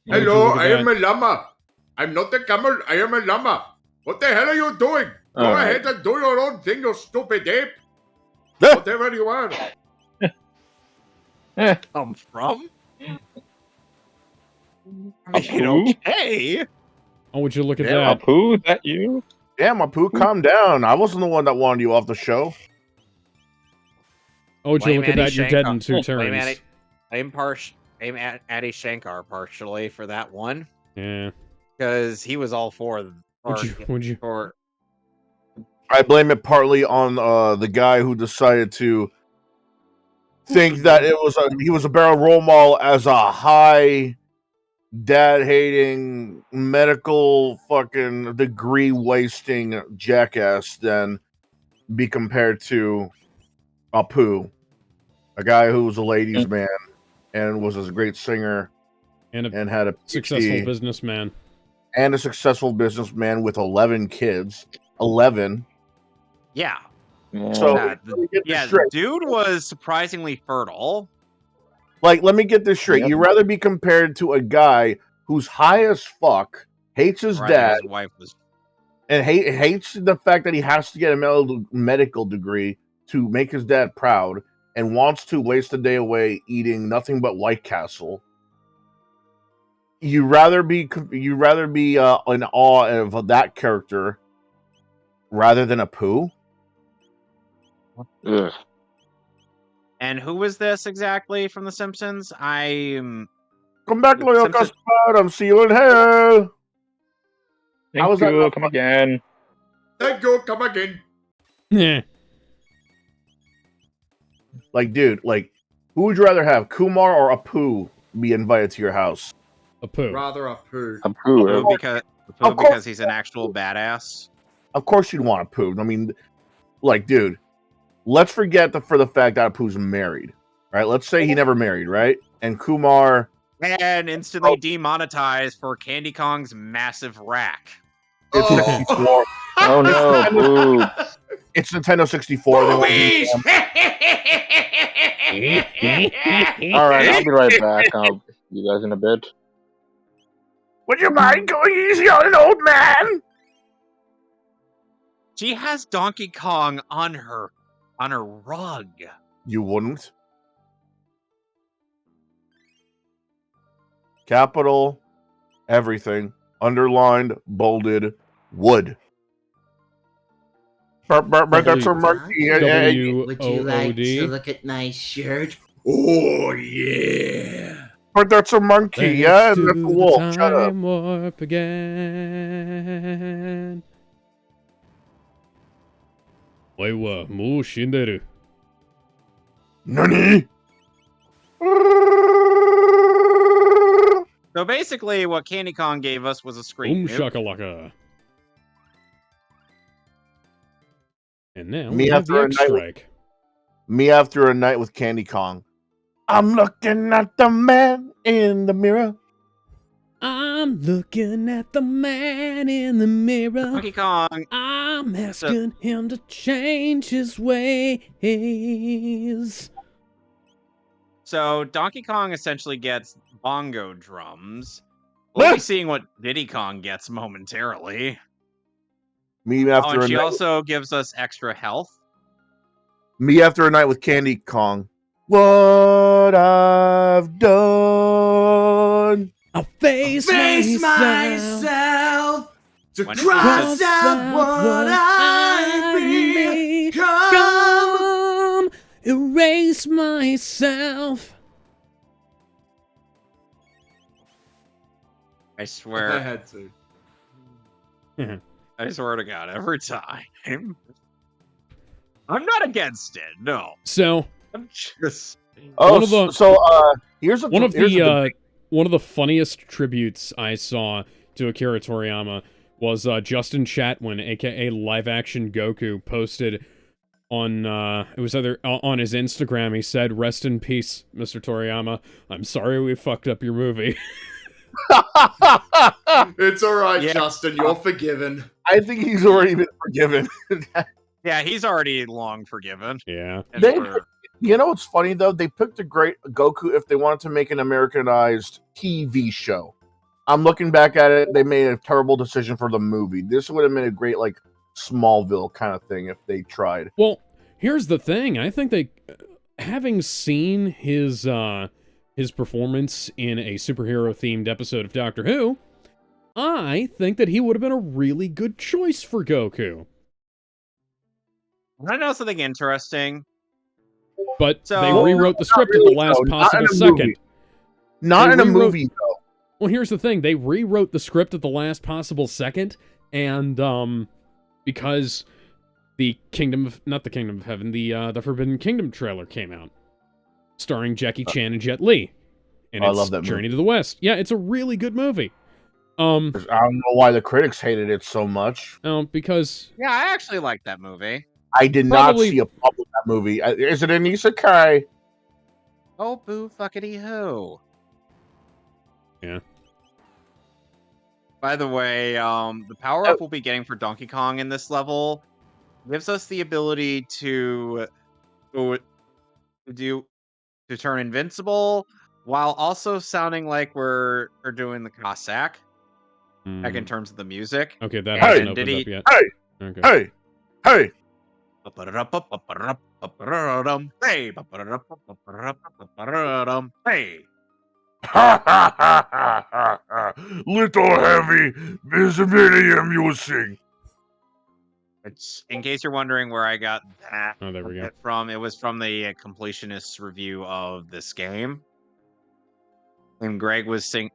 Why would you Hello, look at I am that? a llama. I'm not a camel. I am a llama. What the hell are you doing? Go All right. ahead and do your own thing, you stupid ape. Ah! Whatever you are. Come from? I mean, Apu? okay. Oh, would you look at Yeah, that? Apu, is that you? Damn, Apu, calm down. I wasn't the one that wanted you off the show. Oh, would you Blame look at Andy that? You're dead Shankar. in 2 Blame turns. Blame Addy Shankar partially for that one, Yeah. because he was all for them. Would you? For I blame it partly on the guy who decided to think that he was a barrel role model as a high dad hating medical fucking degree wasting jackass than be compared to Apu, a guy who was a ladies' man and was a great singer And a and had a successful PhD businessman. and a successful businessman with 11 kids. 11. yeah, So yeah, let me get this yeah. straight. Dude was surprisingly fertile. Like, let me get this straight. Yep. You'd rather be compared to a guy who's high as fuck, hates his Rather, dad, his wife was. and hates the fact that he has to get a medical degree to make his dad proud, and wants to waste a day away eating nothing but White Castle. You rather be in awe of that character rather than Apu. Ugh. And who was this exactly from The Simpsons? Come back, The loyal Simpsons- custard. See you in hell. Thank was that you. not Come fun? again. Thank you. Come again. Yeah. Like, dude, like, who would you rather have, Kumar or Apu, be invited to your house? A poo. Rather a poo. Apu. Of course. because he's an actual badass. Of course, you'd want Apu. I mean, like, dude, let's forget for the fact that Apu's married, right? Let's say he never married, right? And Kumar. And instantly demonetized for Candy Kong's massive rack. It's Oh. 64. Oh no, boo. It's Nintendo 64. They want to Boobies! Alright, I'll be right back. I'll see you guys in a bit. Would you mind going easy on an old man? She has Donkey Kong on her rug. You wouldn't. Capital, everything, underlined, bolded, would. That's a monkey. Would you like to look at my shirt? Oh, yeah. But that's a monkey, yeah, and that's a wolf. Shut up. Time warp again. おいはもう死んでる。Nani? So basically, what Candy Kong gave us was a screen. Shakalaka. And now Me we have after the a X night with- strike. Me after a night with Candy Kong. I'm looking at the man in the mirror. I'm looking at the man in the mirror. Donkey Kong. I'm asking him to change his ways. So Donkey Kong essentially gets bongo drums. We'll be seeing what Diddy Kong gets momentarily. Me Oh, after and a she night. also gives us extra health. Me after a night with Candy Kong. What I've done. I'll face myself to When it cross says- out what I become. Come, erase myself. I I swear. had to. I swear to God, every time. I'm not against it. No. So I'm just. Oh, One of the- here's one of here's a debate. one of the funniest tributes I saw to Akira Toriyama was Justin Chatwin, aka Live Action Goku, posted on it was either on his Instagram. He said, "Rest in peace, Mr. Toriyama. I'm sorry we fucked up your movie." It's all right, Yeah. Justin. You're forgiven. I think he's already been forgiven. Yeah, he's already long forgiven. Yeah. And They- for- You know what's funny though? They picked a great Goku if they wanted to make an Americanized TV show. I'm looking back at it, they made a terrible decision for the movie. This would have been a great like Smallville kind of thing if they tried. Well, here's the thing. I think they, having seen his performance in a superhero-themed episode of Doctor Who, I think that he would have been a really good choice for Goku. I know something interesting. But So- they Well, rewrote the not script really, at the last though. Not in possible a second. movie. Not They in a rewrote- movie though. Well, here's the thing. They rewrote the script at the last possible second, and because the not the Kingdom of Heaven, the Forbidden Kingdom trailer came out, starring Jackie Chan and Jet Li, and I it's love that Journey movie. to the West. Yeah, it's a really good movie. I don't know why the critics hated it so much. Because Yeah, I actually like that movie. I did Probably- not see a problem with that movie. Is it an isekai? Oh, boo fuckity hoo. Yeah. By the way, the power up we'll be getting for Donkey Kong in this level gives us the ability to turn invincible while also sounding like we're doing the Cossack, like in terms of the music. Okay, that Hey, hasn't did opened he- up yet. Hey! Okay. Hey! Hey. Ha ha ha ha ha ha! Little heavy, is very amusing. It's, in case you're wondering where I got that Oh, there we go. bit from, it was from the completionist review of this game. And Greg was The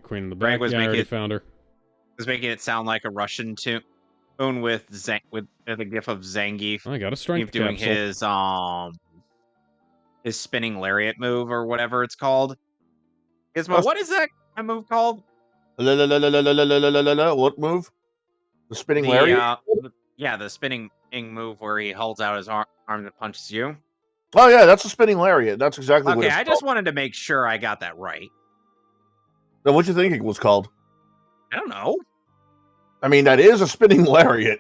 Queen in the Greg back. was Yeah, I already making- found her. making it sound like a Russian tune with the gif of Zangief Oh, I got a strength doing capsule. his spinning lariat move or whatever it's called. Gizmo, what is that move called? What move? The spinning lariat? Yeah, the spinning move where he holds out his arm and punches you. Oh yeah, that's a spinning lariat. That's exactly what Okay, it's I called. just wanted to make sure I got that right. Now, what you think it was called? I don't know. I mean, that is a spinning lariat.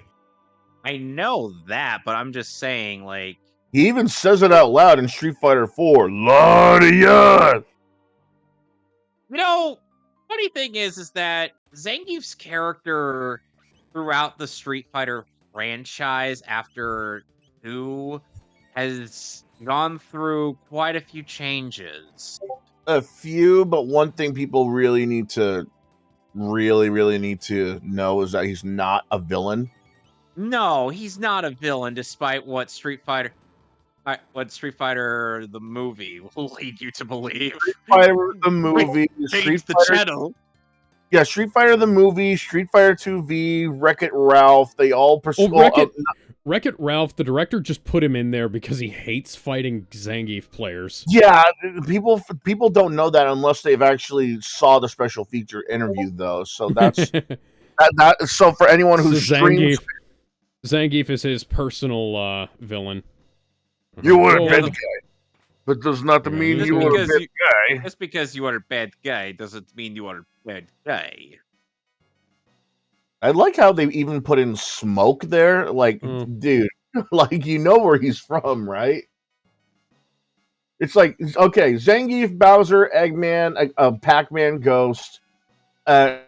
I know that, but I'm just saying, like, He even says it out loud in Street Fighter 4. Lariat! you know, funny thing is that Zangief's character throughout the Street Fighter franchise after 2 has gone through quite a few changes. A few, but one thing people really need to know is that he's not a villain. No, he's not a villain, despite what Street Fighter the movie will lead you to believe. Fighter the movie, Street Change the Fighter, channel. yeah, Street Fighter the movie, Street Fighter 2V, Wreck-It Ralph, they all pursue. Wreck-It Ralph, the director just put him in there because he hates fighting Zangief players. Yeah, people don't know that unless they've actually saw the special feature interview, though. So that's that. So for anyone who So streams, Zangief is his personal villain. you were a Oh, bad guy. But does not mean Just you are a because bad you guy. just because you are a bad guy doesn't mean you are a bad guy. I like how they even put in Smoke there. Like, dude, like you know where he's from, right? It's like, okay, Zangief, Bowser, Eggman, Pac-Man, Ghost, Game?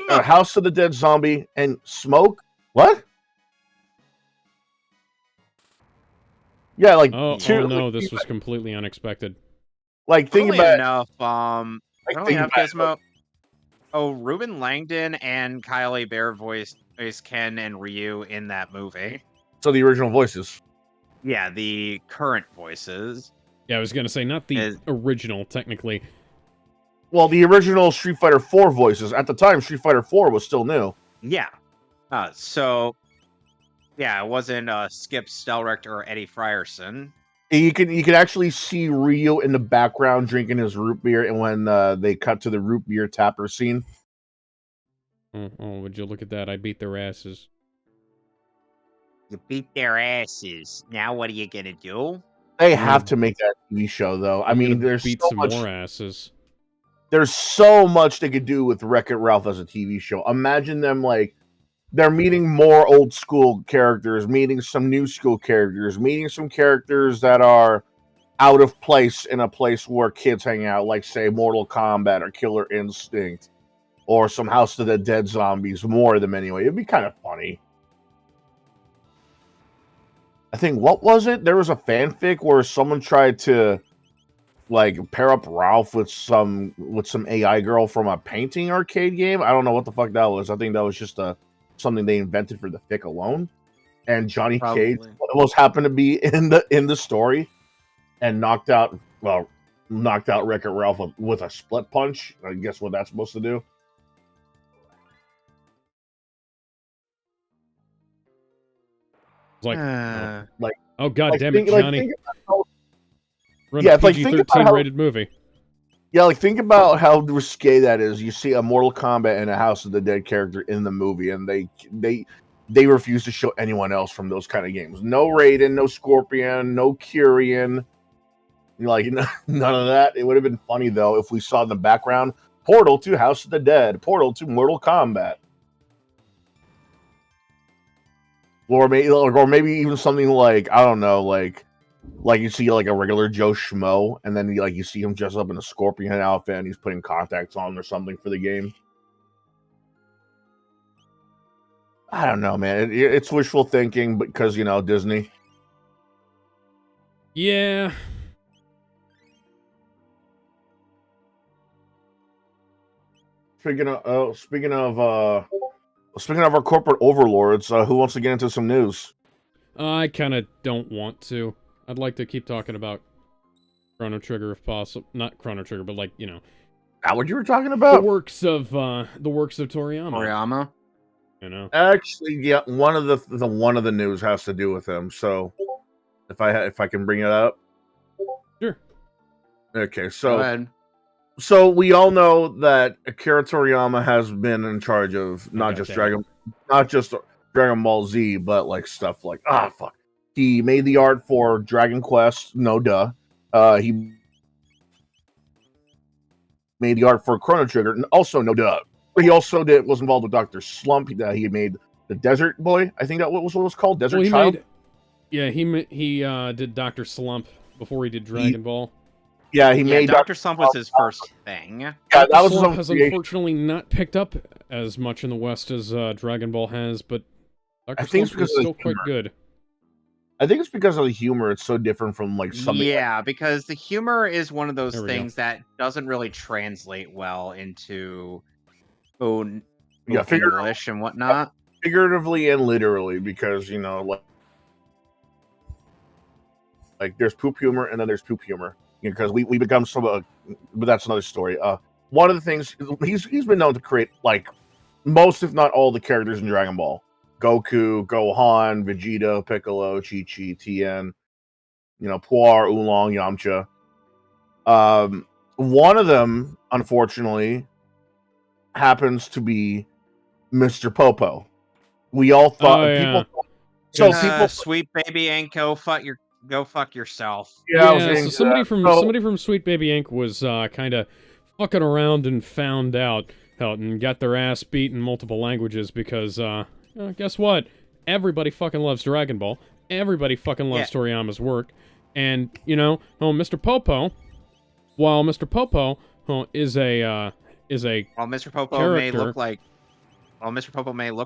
House of the Dead Zombie, and Smoke. What? Yeah, like Oh two. no, this was completely unexpected. Like think Funnily about it. enough, Like funnily think enough, about it. Gizmo. Oh, Ruben Langdon and Kylie Bear voiced Ken and Ryu in that movie. So the original voices. Yeah, the current voices. Yeah, I was gonna say not the original, technically. Well, the original Street Fighter 4 voices. At the time, Street Fighter 4 was still new. Yeah. So yeah, it wasn't Skip Stelrecht or Eddie Frierson. You can actually see Ryu in the background drinking his root beer, and when they cut to the root beer tapper scene. Oh, would you look at that? I beat their asses. You beat their asses. Now what are you gonna do? They have to make that TV show, though. I mean, there's beat so some much, more asses. There's so much they could do with Wreck-It Ralph as a TV show. Imagine them like they're meeting more old school characters, meeting some new school characters, meeting some characters that are out of place in a place where kids hang out, like say Mortal Kombat or Killer Instinct, or some House of the Dead zombies. More of them anyway. It'd be kind of funny. I think what was it? There was a fanfic where someone tried to like pair up Ralph with some AI girl from a painting arcade game. I don't know what the fuck that was. I think that was just something they invented for the fic alone. And Johnny Cage almost happened to be in the story and knocked out Wreck-It Ralph with a split punch. I guess what that's supposed to do. It's like, like, oh god like, damn it, Johnny! Yeah, it's like think about how, rated movie. Yeah, like think about how risque that is. You see a Mortal Kombat and a House of the Dead character in the movie, and they refuse to show anyone else from those kind of games. No Raiden, no Scorpion, no Kyrian. Like none of that. It would have been funny though if we saw in the background Portal to House of the Dead, Portal to Mortal Kombat, or maybe even something like I don't know, like you see like a regular Joe Schmo, and then you see him dressed up in a Scorpion outfit, and he's putting contacts on or something for the game. I don't know, man. It's wishful thinking because Disney. Yeah. Speaking of our corporate overlords, who wants to get into some news? I kind of don't want to. I'd like to keep talking about Chrono Trigger if possible. Not Chrono Trigger, but like, Not what you were talking about? The works of Toriyama. Toriyama? Actually, yeah, one of the news has to do with him. So, if I can bring it up. Sure. Okay, Go ahead. So we all know that Akira Toriyama has been in charge of not just Dragon Ball Z, but like stuff like fuck. He made the art for Dragon Quest, no duh. He made the art for Chrono Trigger, and also no duh. He also was involved with Dr. Slump. He made the Desert Boy. I think that was what it was called, Desert Child. He did Dr. Slump before he did Dragon Ball. Yeah, he made Dr. Slump was his first thing. Yeah, that was Slump has unfortunately not picked up as much in the West as Dragon Ball has, but Dr. Slump is still quite good. I think it's because of the humor. It's so different from like something. Yeah, because the humor is one of those things that doesn't really translate well into English and whatnot. Figuratively and literally, because like there's poop humor and then there's poop humor. Because we become but that's another story. One of the things he's been known to create like most, if not all, the characters in Dragon Ball: Goku, Gohan, Vegeta, Piccolo, Chi-Chi, Tien, Puar, Oolong, Yamcha. One of them, unfortunately, happens to be Mr. Popo. We all thought people. Sweet baby Anko, Go fuck yourself. Yeah, I was Yeah, getting so to somebody that. from So, somebody from Sweet Baby Inc. was kind of fucking around and found out and got their ass beat in multiple languages because guess what? Everybody fucking loves Dragon Ball. Everybody fucking Yeah. loves Toriyama's work. And, Mr. Popo, while Mr. Popo is a While Mr. Popo may character. look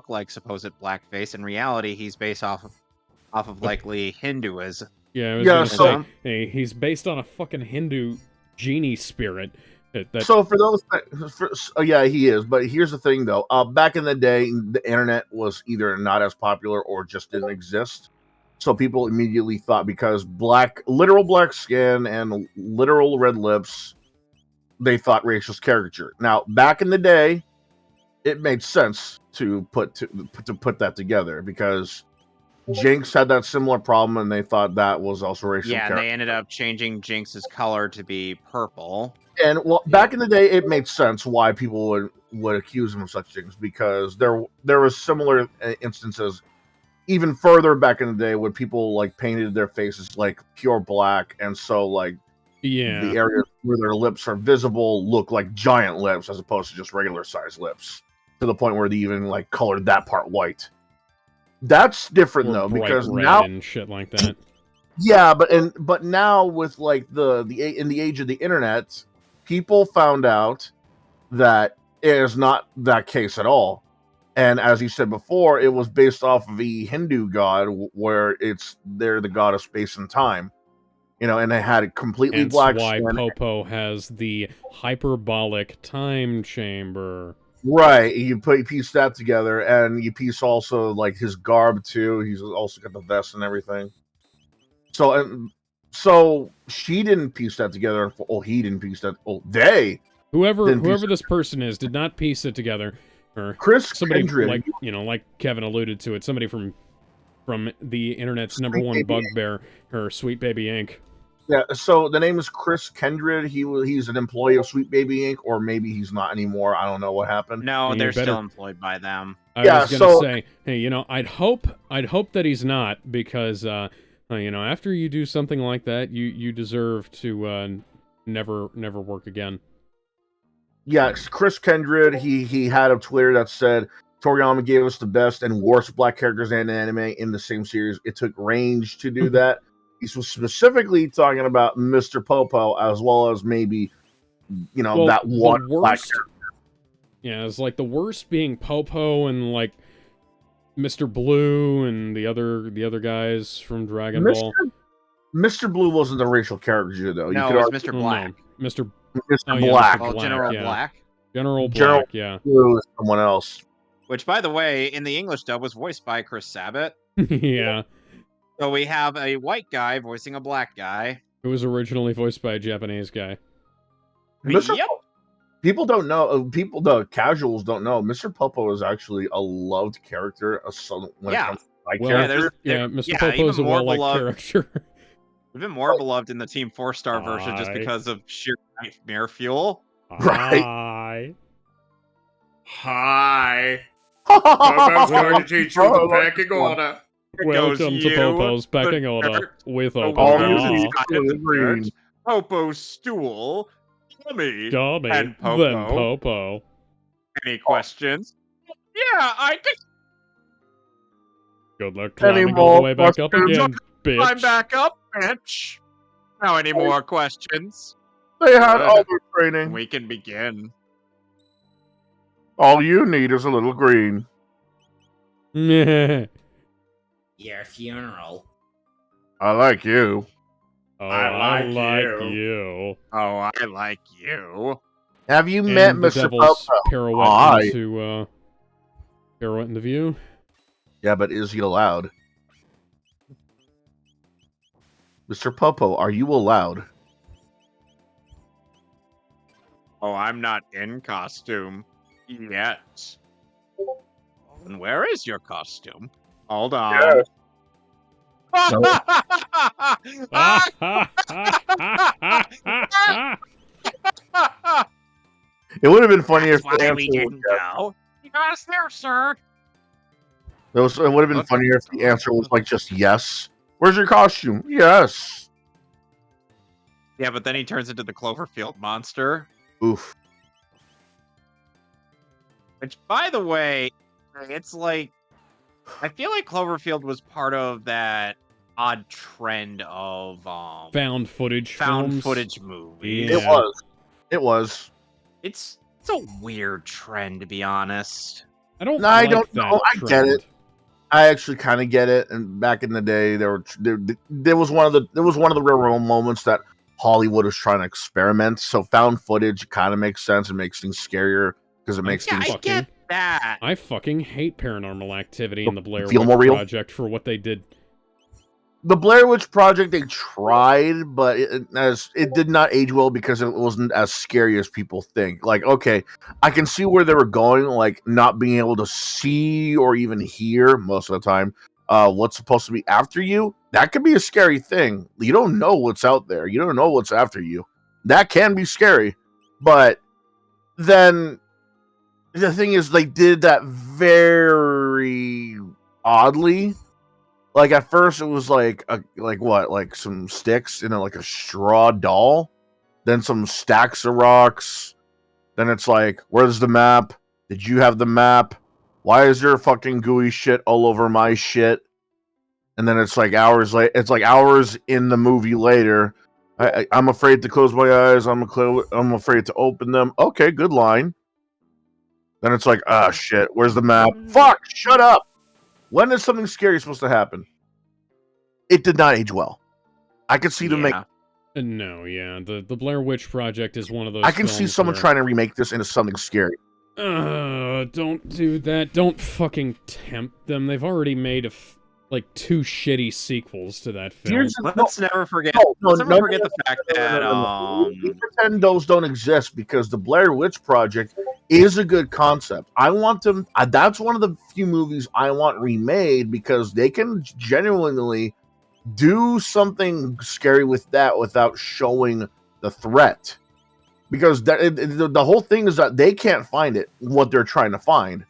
like, supposed blackface, in reality, he's based off of likely Hinduism. Yeah, I was Yeah, gonna so- say, hey, he's based on a fucking Hindu genie spirit. So for those, yeah, he is. But here's the thing, though. Back in the day, the internet was either not as popular or just didn't exist. So people immediately thought because literal black skin and literal red lips, they thought racial caricature. Now, back in the day, it made sense to put that together because Jinx had that similar problem, and they thought that was also racial Yeah, and caricature. they ended up changing Jinx's color to be purple. And well, back in the day, it made sense why people would accuse him of such things because there was similar instances, even further back in the day, when people like painted their faces like pure black, and so like the areas where their lips are visible look like giant lips as opposed to just regular sized lips, to the point where they even like colored that part white. That's different or though bright because red now, and shit like that. yeah, but now with like in the age of the internet, people found out that it is not that case at all. And as you said before, it was based off of the Hindu god, where they're the god of space and time, and they had a completely Hence black why skin. Popo has the hyperbolic time chamber. Right, you piece that together, and you piece also like his garb too. He's also got the vest and everything. So she didn't piece that together. Oh, he didn't piece that. Oh, Whoever this person is did not piece it together. Or Chris somebody Kindred. like Kevin alluded to it. Somebody from the internet's number one bugbear, or Sweet Baby Inc. Yeah, so the name is Chris Kendrick. He's an employee of Sweet Baby Inc., or maybe he's not anymore. I don't know what happened. No, You they're better- still employed by them. I was gonna say, hey, I'd hope that he's not, because after you do something like that, you deserve to never work again. Yeah, Chris Kendrick. He had a Twitter that said Toriyama gave us the best and worst black characters in anime in the same series. It took range to do that. He was specifically talking about Mr. Popo, as well as maybe that one black character. Yeah, it's like the worst being Popo and like Mr. Blue and the other guys from Dragon Ball. Mr. Blue wasn't the racial caricature though. No, you it could was Mr. Oh, Black. no. Mr. Mr. yeah, Black. Mr. Well, General yeah. Black. General Black, General yeah. Blue is someone else. Which, by the way, in the English dub was voiced by Chris Sabat. Yeah. So we have a white guy voicing a black guy. It was originally voiced by a Japanese guy. Mr. Yep. People don't know. The casuals don't know. Mr. Popo is actually a loved character. When it comes to my character. Mr. Popo is a well-liked character. Even more beloved in the Team 4-star version, just because of sheer nightmare fuel. Right. Hi. Popo's going to teach you the pecking order. Welcome to Popo's pecking order with Green. Popo's stool, Dummy, Dummy, and Popo. then Popo. Any questions? Yeah, I think Good luck climbing all the way back up again, bitch. I'm back up, bitch. Now, any more questions? They had Good. all their training. We can begin. All you need is a little green. Your funeral. I like you. Oh, I I like like you. you. Oh, I like you. Have you met And the Mr. devil's Popo? pirouette Hi. into pirouette into view. Yeah, but is he allowed? Mr. Popo, are you allowed? Oh, I'm not in costume yet. And where is your costume? Hold on. It would have been funnier if That's the why answer we was didn't yes. go. Because there, sir. It would have been Okay. funnier if the answer was like just yes, Where's your costume? Yes. Yeah, but then he turns into the Cloverfield monster. Oof. Which, by the way, it's like I feel like Cloverfield was part of that odd trend of Found footage found films. footage movies. Yeah. It was. It was. It's a weird trend, to be honest. I don't No, I like don't that know. I trend. get it. I actually kind of get it. And back in the day, there was one of the real world moments that Hollywood was trying to experiment. So found footage kind of makes sense and makes things scarier because it makes things I get that. I fucking hate Paranormal Activity and the Blair feel Witch more real? Project for what they did. The Blair Witch Project, they tried, but it did not age well because it wasn't as scary as people think. Like, okay, I can see where they were going, like not being able to see or even hear most of the time what's supposed to be after you. That could be a scary thing. You don't know what's out there. You don't know what's after you. That can be scary. But then the thing is, they did that very oddly. Like at first, it was like some sticks and like a straw doll, then some stacks of rocks. Then it's like, where's the map? Did you have the map? Why is there fucking gooey shit all over my shit? And then it's like hours late. It's like hours in the movie later. I'm afraid to close my eyes. I'm afraid to open them. Okay, good line. Then it's like, ah, shit. Where's the map? Fuck! Shut up. When is something scary supposed to happen? It did not age well. I could see them make. No, yeah, the Blair Witch Project is one of those. I can see someone where... trying to remake this into something scary. Don't do that. Don't fucking tempt them. They've already made like 2 shitty sequels to that film. Let's never forget. Let's never forget the fact that we pretend those don't exist because the Blair Witch Project is a good concept. I want them. That's one of the few movies I want remade because they can genuinely do something scary with that without showing the threat. Because the whole thing is that they can't find it, what they're trying to find,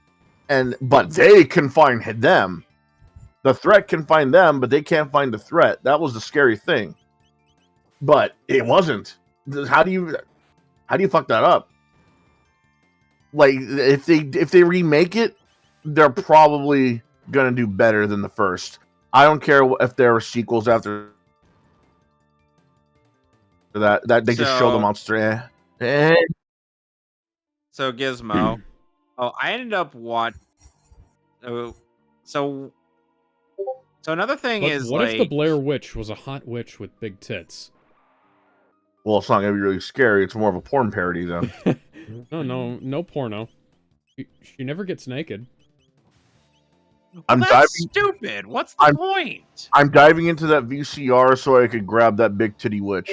but they can find them. The threat can find them, but they can't find the threat. That was the scary thing. But it wasn't. How do you fuck that up? Like if they remake it, they're probably gonna do better than the first. I don't care if there are sequels after that. That they just show the monster. So Gizmo. I ended up So another thing but is what like, if the Blair Witch was a hot witch with big tits? Well, it's not gonna be really scary. It's more of a porn parody, then. No porno. She never gets naked. That's stupid. What's the point? I'm diving into that VCR so I could grab that big titty witch.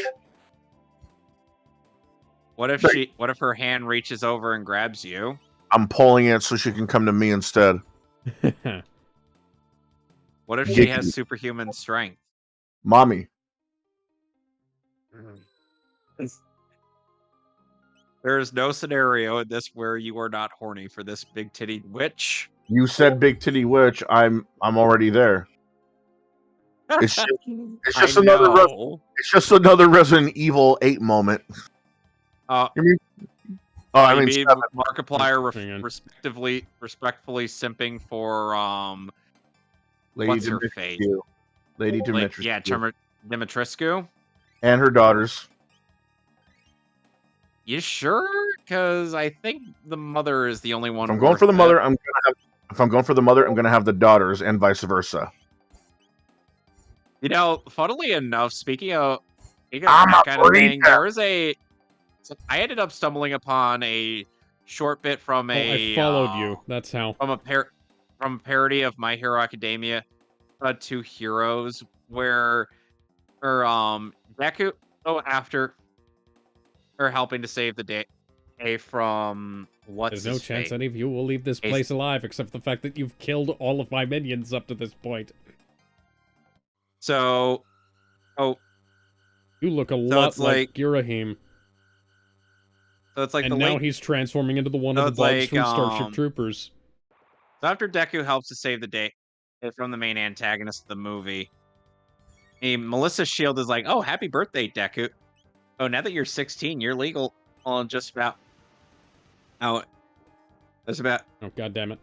What if What if her hand reaches over and grabs you? I'm pulling it so she can come to me instead. What if she has superhuman strength? Mommy. There is no scenario in this where you are not horny for this big titty witch. You said big titty witch. I'm already there. It's just another Resident Evil 8 moment. I mean, Markiplier respectfully simping for Lady what's her face? Lady Dimitrescu. Yeah, Dimitrescu. And her daughters. You sure? Because I think the mother is the only one. If I'm going for the mother, I'm gonna have the daughters, and vice versa. You know, funnily enough, speaking of that kind of thing, there is I ended up stumbling upon a short bit from I followed you. That's how. From a parody of My Hero Academia, Two Heroes, where Deku after her helping to save the day from There's no chance any of you will leave this place alive, except the fact that you've killed all of my minions up to this point. So, you look a lot like Girahim. So it's like and now he's transforming into one of the bugs from Starship Troopers. So after Deku helps to save the day from the main antagonist of the movie, Melissa Shield is like, "Oh, happy birthday, Deku! Oh, now that you're 16, you're legal on just about out. Just about Oh, god damn it.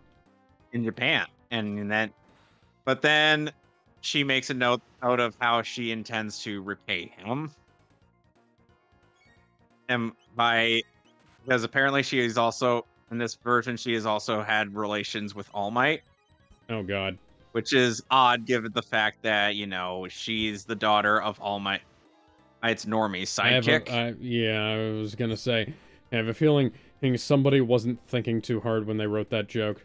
in Japan." And then, but then she makes a note out of how she intends to repay him, and because apparently she is also in this version she has also had relations with All Might. Oh god. Which is odd given the fact that, she's the daughter of All Might. It's Normie's sidekick. I was gonna say, I have a feeling somebody wasn't thinking too hard when they wrote that joke.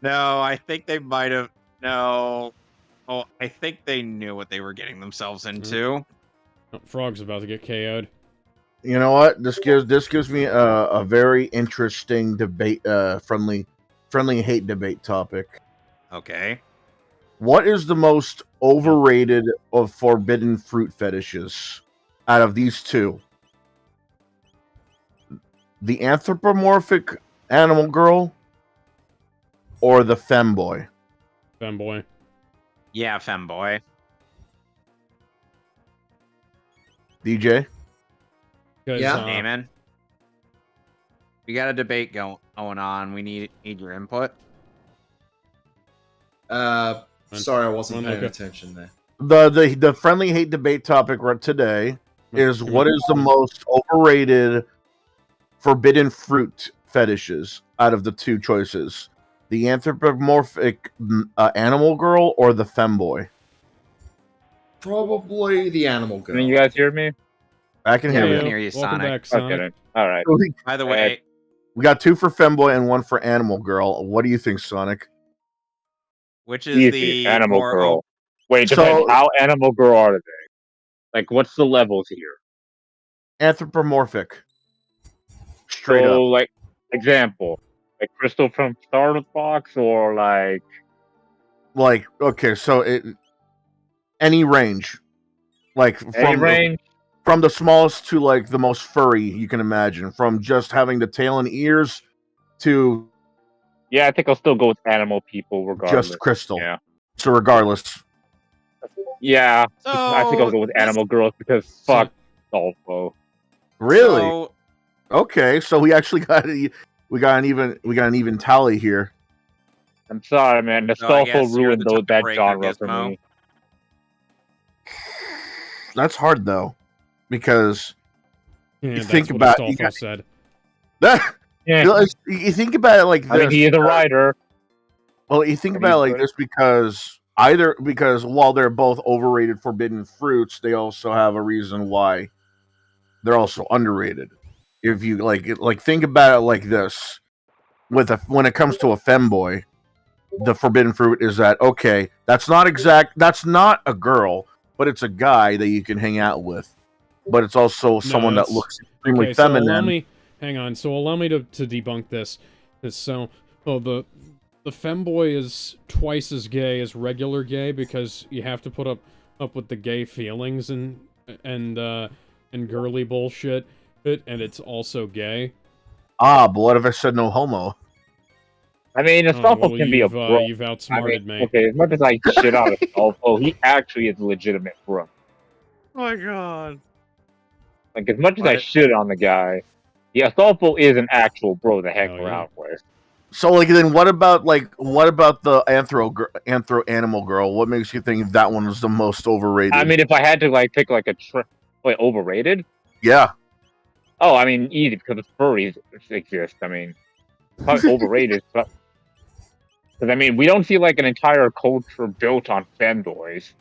No, I think they might have. No. Oh, I think they knew what they were getting themselves into. Oh, Frog's about to get KO'd. You know what? This gives me a very interesting debate, friendly hate debate topic. Okay. What is the most overrated of forbidden fruit fetishes out of these two? The anthropomorphic animal girl or the femboy? Femboy. Yeah, femboy. DJ? Yeah. Damon. We got a debate going on. We need your input. Sorry, I wasn't paying okay. attention there. The friendly hate debate topic right today is what is the most overrated forbidden fruit fetishes out of the two choices? The anthropomorphic animal girl or the femboy? Probably the animal girl. Can you guys hear me? I can Yeah, hear we you. can hear you, Welcome Sonic. back, Sonic. Okay. All right. By the way, We got 2 for femboy and 1 for animal girl. What do you think, Sonic? which is Easy. the Animal more girl. Wait, So- depends. How animal girl are they? Like, what's the levels here? Anthropomorphic. Straight So, up. like, example, like Crystal from Star Fox, or like Like, okay, so any range. Like any range. from the smallest to like the most furry you can imagine. From just having the tail and ears to Yeah, I think I'll still go with animal people regardless. just crystal. Yeah. So regardless. Yeah, So, I think I'll go with animal girls because fuck Dolfo. Really? So, Okay, so we actually got an even tally here. I'm sorry, man. So I guess Nostalfo you're ruined the that tiebreaker, genre for Gizmo. me. That's hard though, because Yeah, You that's think what about- Astolfo you got- said. Yeah, you think about it like this. I mean, he is a writer. Well, you think But about it he's like good. this because while they're both overrated forbidden fruits, they also have a reason why they're also underrated. If you like think about it like this, when it comes to a femboy, the forbidden fruit is that okay, that's not a girl, but it's a guy that you can hang out with. But it's also someone that it's- looks extremely Okay, so feminine. allow me to debunk this. The femboy is twice as gay as regular gay because you have to put up with the gay feelings and girly bullshit, and it's also gay. But what if I said no homo? I mean, Nostalfo can be a bro. You've outsmarted me. Okay, as much as I shit on Nostalfo, he actually is a legitimate bro. oh my god. Like, as much as I What? shit on the guy, yeah, Astolfo is an actual bro to hang Oh, yeah. around with. So then what about the anthro animal girl? What makes you think that one was the most overrated? I mean, if I had to pick a wait, overrated? Yeah. Oh, I mean, easy because the furries exist. I mean, probably overrated, but because I mean, we don't see an entire culture built on femboys.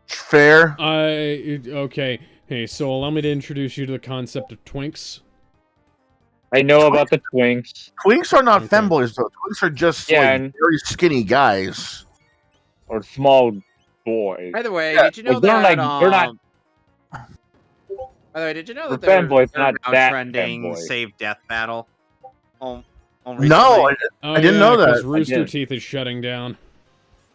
Fair. Okay. Hey, so allow me to introduce you to the concept of twinks. I know about the twinks Twinks are not Okay. femboys though. Twinks are just and very skinny guys. or small boys. By the way, Yeah, did you know like, they're that they're not- By the way, did you know For that there's femboys, they're not now that trending femboy. save death battle? On No, recently? Oh, I didn't know that. 'cause Rooster didn't. Teeth is shutting down.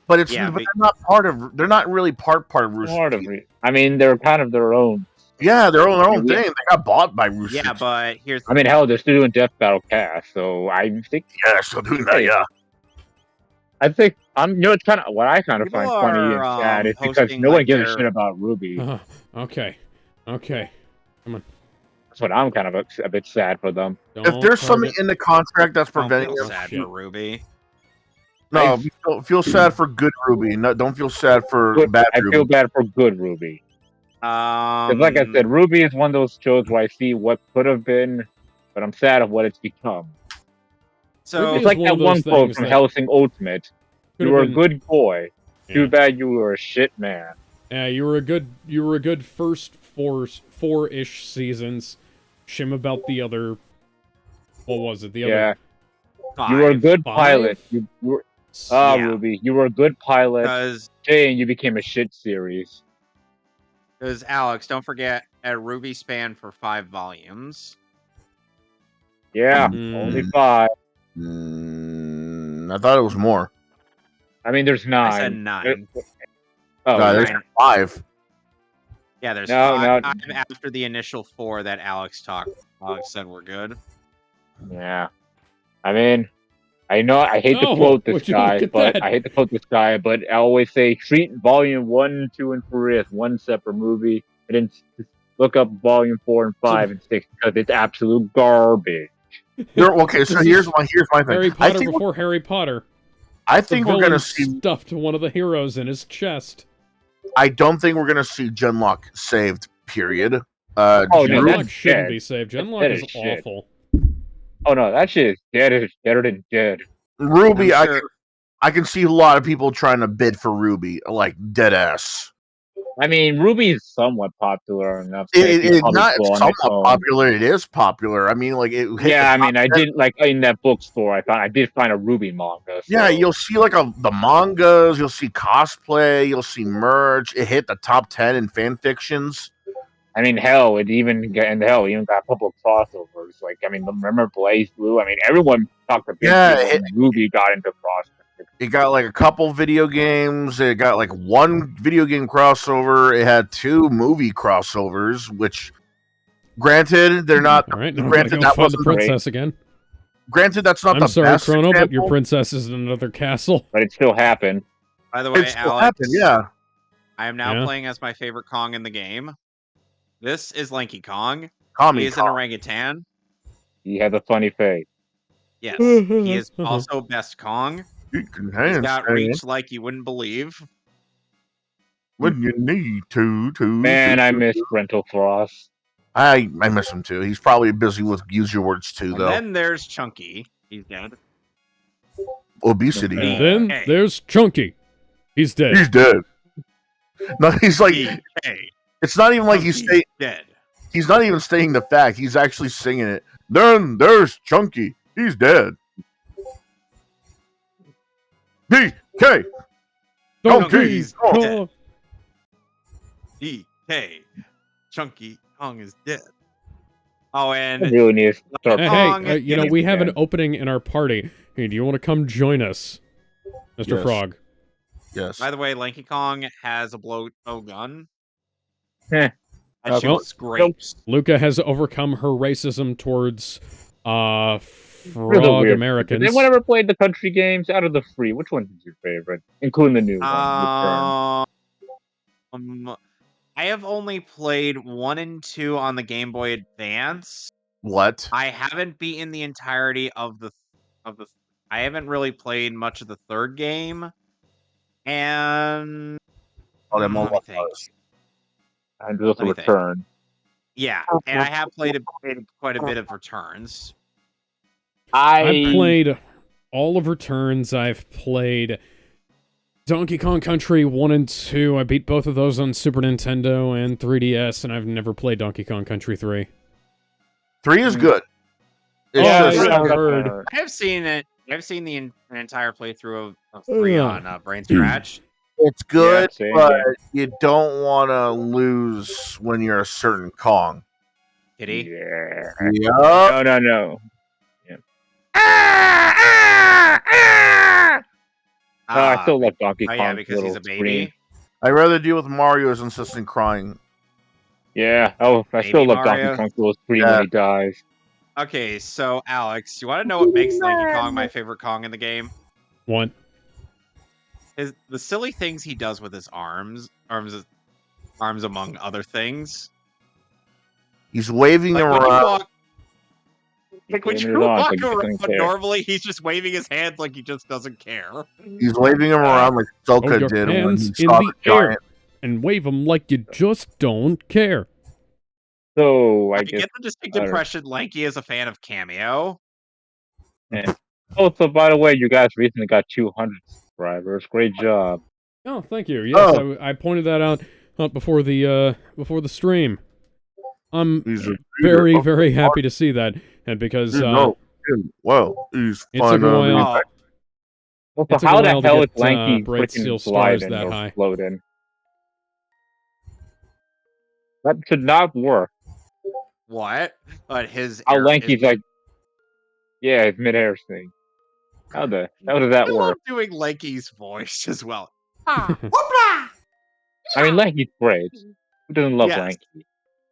but Yeah, they're not part of. They're not really part of Rooster Part of Teeth. it. I mean, they're kind of their own. Yeah, they're on their own Yeah. thing. They got bought by Rooster Yeah, Teeth. but here's I mean, hell, they're still doing Death Battle Cast, so I think Yeah, they're still doing that. Hey. Yeah. I think it's kind of what I kind of People find funny and are sad is because posting no one like gives a their shit about Ruby. Okay. Come on. That's what I'm kind of a bit sad for them. If there's something target. in the contract that's I don't preventing feel him, sad shit. for Ruby. no, feel sad for good Ruby. No, don't feel sad for bad I Ruby. feel bad for good Ruby. Because like I said, Ruby is one of those shows where I see what could have been, but I'm sad of what it's become. So Ruby It's is like one that of those one quote things from that Hellsing Ultimate. could You have were a been- good boy. Yeah. Too bad you were a shit man. Yeah, you were a good first four-ish seasons. Shim about the other. What was it? The Yeah. other. You were a good Five? pilot. You were Yeah. Ruby. You were a good pilot. because Jane, you became a shit series. Alex, don't forget, Ruby spanned for 5 volumes. Yeah, only 5. I thought it was more. I mean, there's 9. I said 9. Oh, No, there's 5. Yeah, there's No, 5 no. after the initial 4 that Alex said were good. Yeah. I mean, I know I hate to Oh, quote this would you guy, look at but that? I hate to quote this guy, but I always say treat volume 1, 2, and 3 as one separate movie, and then look up volume 4 and 5 and 6 because it's absolute garbage. Okay, so This here's is my thing. Harry Potter before Harry Potter. I The think we're gonna villain see. stuffed one of the heroes in his chest. I don't think we're gonna see Genlock saved. Period. Oh, no, Genlock that's shouldn't dead. be saved. That Genlock is is shit. awful. Oh no, that shit is dead. It's better than dead. Ruby, I'm sure- I can see a lot of people trying to bid for Ruby, like dead ass. I mean, Ruby is somewhat popular enough. That It's probably not go on somewhat its own. popular. It is popular. I mean, like it. hit Yeah, the I mean, top I 10. didn't like in that bookstore. I did find a Ruby manga. So. Yeah, you'll see like the mangas. You'll see cosplay. You'll see merch. It hit the top 10 in fan fictions. I mean, hell, it even got a couple of crossovers. Like, I mean, remember Blaze Blue? I mean, everyone talked a big Yeah, deal when Ruby got into crossovers. It got like a couple video games. It got like one video game crossover. It had 2 movie crossovers, which, granted, they're not. All right, now I'm Granted, gonna go that find the wasn't princess again. Granted, that's not I'm the sorry, best Chrono, but your example. princess is in another castle. But it still happened. By the way, It still Alex, happened, yeah. I am now Yeah? playing as my favorite Kong in the game. This is Lanky Kong. Kami He is an Kong. orangutan. He has a funny face. Yes, he is also best Kong. You can He's handstand got reach like you wouldn't believe. when you need to. Man, I miss Rental Frost. I miss him too. He's probably busy with use your words too, And though. then there's Chunky. He's dead. Obesity. Okay. Then Hey. there's Chunky. He's dead. He's dead. No, he's like. Hey, It's not even like he's Chunky's saying. dead. He's not even stating the fact. He's actually singing it. Then there's Chunky. He's dead. DK. Chunky's Kong. dead. DK. Chunky Kong is dead. Oh, I and really need to start Hey, Kong we have an again. opening in our party. Hey, do you want to come join us, Mr. Yes. Frog? Yes. by the way, Lanky Kong has a blow gun. Heh. That Okay. shoots grapes. Luca has overcome her racism towards Really frog weird. Americans. Did anyone ever play the country games out of the 3? Which one's your favorite, including the new one? I have only played 1 and 2 on the Game Boy Advance. What? I haven't beaten the entirety of the. I haven't really played much of the 3rd game, and Oh, that let me Mohawk think. was. And there's also Let me think. Return. Yeah, and I have played quite a bit of Returns. I've played all of Returns. I've played Donkey Kong Country 1 and 2. I beat both of those on Super Nintendo and 3DS, and I've never played Donkey Kong Country 3. 3 is good. It's Oh, just- yeah. heard. I have seen it. I've seen an entire playthrough of 3 on Brain Scratch. It's good, same, but yeah. you don't want to lose when you're a certain Kong. Kitty. Yeah. Yup. No. I still love Donkey Kong. Oh yeah, because he's a baby. I'd rather deal with Mario's insistent crying. Yeah. Oh, I still Baby love Mario. Donkey Kong little scream Yeah. when he dies. Okay, so Alex, you want to know what makes Lanky Kong my favorite Kong in the game? What? the silly things he does with his arms among other things. He's waving Like them when you around. walk, like when Waving you his arms walk like he around doesn't care. normally, he's just waving his hands like he just doesn't care. He's waving them around like Hold Soka your did when hands he in saw the the air giant. and wave them like you just don't care. So I I guess. get the distinct I don't know. impression Lanky is a fan of Cameo. Yeah. Oh, so by the way, you guys recently got 200 subscribers. Great job. Oh, thank you. Yes, Oh. I pointed that out before the stream. I'm He's a very, very happy to see that, and because well, he's it took a while. Oh, Well, It so took how a the while to hell is get Lanky Bright Steel freaking Stars gliding that or high. floating? That should not work. what? But his How air, Lanky's like, yeah, it's mid-air thing. How does that I love work? doing Lanky's voice as well. I mean, Lanky's great. Who doesn't love Yes. Lanky?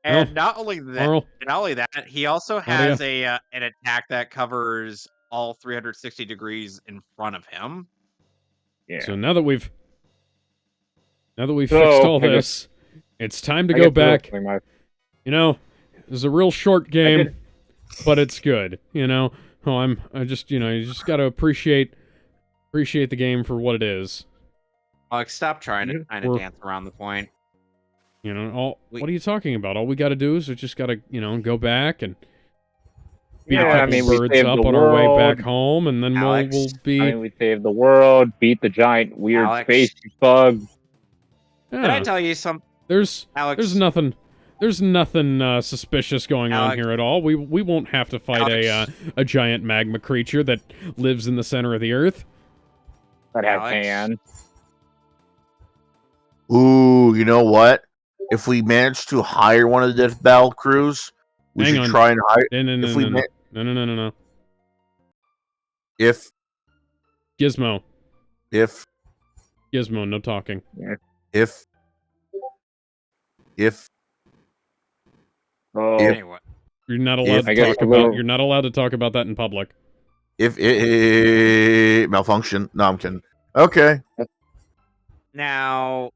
And Oh, not only that, he also Howdy. has an attack that covers all 360 degrees in front of him. Yeah. So now that we've So, fixed all I guess- this, it's time to I go guess the real back. thing, my- You know, it's a real short game, did- but it's good. You know, I just you just gotta appreciate the game for what it is. Like, stop trying to We're- dance around the point. You know, what are you talking about? All we gotta do is we just gotta go back and beat a Yeah, couple I mean, we birds saved up the on our way back world. home, and then Alex, we'll be. I mean, we saved the world, beat the giant weird Alex. space bug. Can I Yeah, tell you something, there's Alex? nothing. There's nothing suspicious going on Alex. here at all. We won't have to fight Alex. a giant magma creature that lives in the center of the earth. That has Alex. hands. Ooh, you know what? If we manage to hire one of the Death Battle crews, we Hang should on. try and hire. No. If we ma- No. If Gizmo, if no talking. if Oh, Anyway, You're not allowed If- to I guess talk a about. little- You're not allowed to talk about that in public. if it malfunction. No, I'm kidding. Okay. now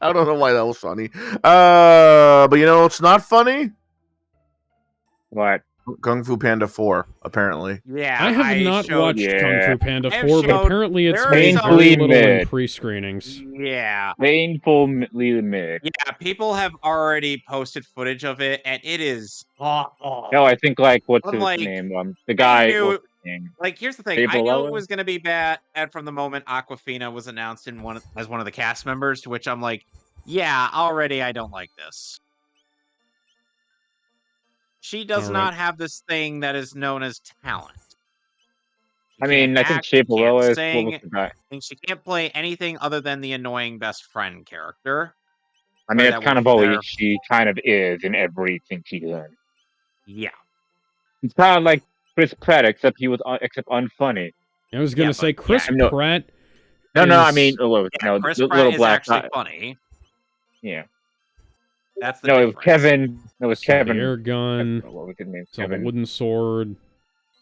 I don't know why that was funny. But you know it's not funny? what? Kung Fu Panda 4, apparently. yeah, I have not showed- watched Kung Yeah. Fu Panda I have 4, but showed- apparently it's there made is very some- little in mid. pre-screenings. Yeah, Painfully mid. yeah. People have already posted footage of it, and it is awful. No, I think like what's I'm his like, name? The guy. knew- What's his name? Like, here's the thing. I Gabriel knew it Owen? was going to be bad, and from the moment Aquafina was announced as one of the cast members, to which I'm like, yeah, already I don't like this. She does All right. not have this thing that is known as talent. She I mean, I can't think act, Shape she of can't Lois. What sing, was the guy? and she can't play anything other than the annoying best friend character. I mean, that it's kind was of always there. she kind of is in everything she's in. Yeah. It's kind of like Chris Pratt, except he was except unfunny. I was gonna Yeah, say but- Chris yeah, no. Pratt. No, I is- mean, Lois. Yeah, No, Chris the Pratt little is black actually guy. funny. Yeah. That's the No, it was difference. Kevin. No, it was saw the Kevin. air gun. What was his name? Saw the Kevin. wooden sword.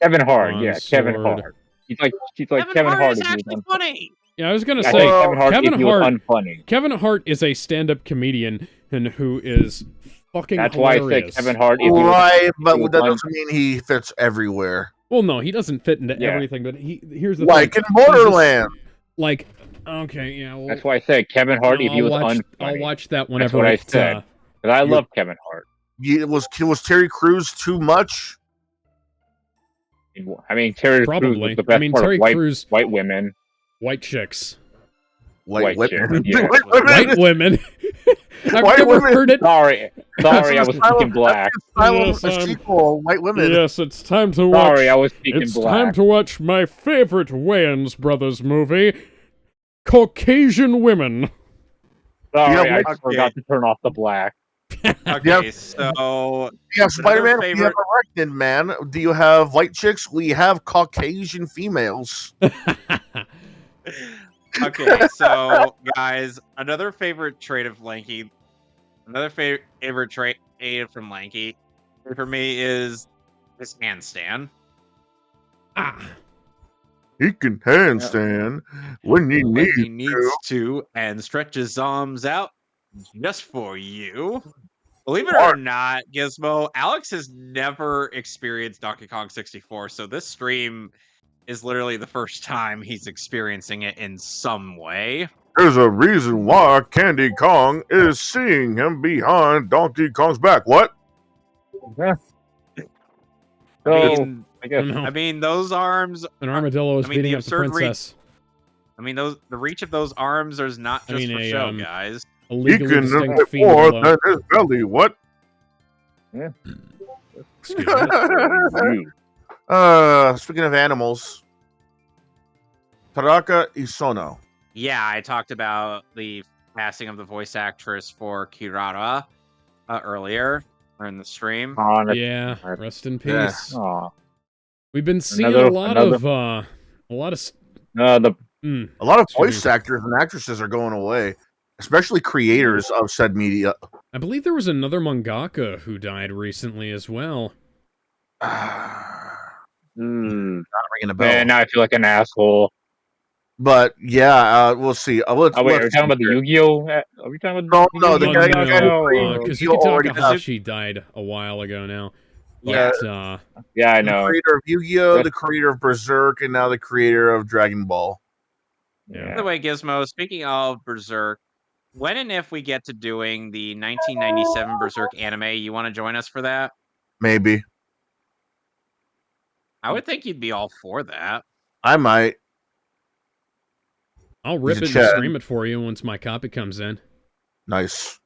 Kevin Hart. bronze Yeah, Kevin sword. Hart. He's like Kevin Kevin Hart. Hart is if he was actually unfunny. funny. Yeah, I was gonna I say think Kevin Hart Kevin if he was Hart. unfunny. Kevin Hart is a stand-up comedian and who is fucking That's why I hilarious. said Kevin Hart. If he was, Right, but he was that un- doesn't mean he fits everywhere. Well, no, he doesn't fit into Yeah. everything, but here's the Like thing. in Borderlands. Like, okay, yeah. Well, That's why I said Kevin Hart. no, if he was I'll unfunny. watch that whenever what I it, said. Because I love Kevin Hart. Was Terry Crews too much? I mean, Terry Crews Probably. was the best I mean, part Terry of white, Crews, white women. white chicks, White whip- chick, yeah. white women. I've White never women. heard it. Sorry, I was speaking black. Asylum, Yes, a sequel, White Women. Yes, it's time to watch. Sorry, I was speaking It's black. time to watch my favorite Wayans Brothers movie, Caucasian Women. Sorry, Yeah, I okay. forgot to turn off the black. Okay, so Yeah, Spider-Man, we have favorite- Arachnid Man. Do you have white chicks? We have Caucasian females. okay, so guys, another favorite trait of Lanky, another favorite trait from Lanky for me is his handstand. Ah, He can handstand when he when needs he to. needs to and stretch his arms out just for you. Believe it or What? not, Gizmo, Alex has never experienced Donkey Kong 64, so this stream is literally the first time he's experiencing it in some way. There's a reason why Candy Kong is seeing him behind Donkey Kong's back. What? Yeah. I So mean, I guess no. I mean those arms. An armadillo is I mean, beating the up the absurd reach. princess. I mean, the reach of those arms is not I just mean, for a, show, guys. A He legally can distinct lift female more below. than his belly. What? yeah. Excuse me. Speaking of animals, Taraka Isono. Yeah, I talked about the passing of the voice actress for Kirara earlier or in the stream. Yeah, rest in Yeah. peace. Aw. We've been seeing Another- a lot of A lot of Excuse voice me. actors and actresses are going away, especially creators of said media. I believe there was another mangaka who died recently as well. Not ringing a bell. Man, now I feel like an asshole. But yeah, we'll see. Let's, Oh wait, let's are we talking about the see here. Yu-Gi-Oh? Are we talking about No, the guy Kazuki Yu-Gi-Oh already Takahashi died a while ago now. Yeah. But, yeah, I the know. creator of Yu-Gi-Oh, the creator of Berserk, and now the creator of Dragon Ball. By the way, Gizmo, speaking of Berserk, when and if we get to doing the 1997 Berserk anime, you want to join us for that? Maybe. I would think you'd be all for that. I might. I'll rip it and Chad. stream it for you once my copy comes in. Nice.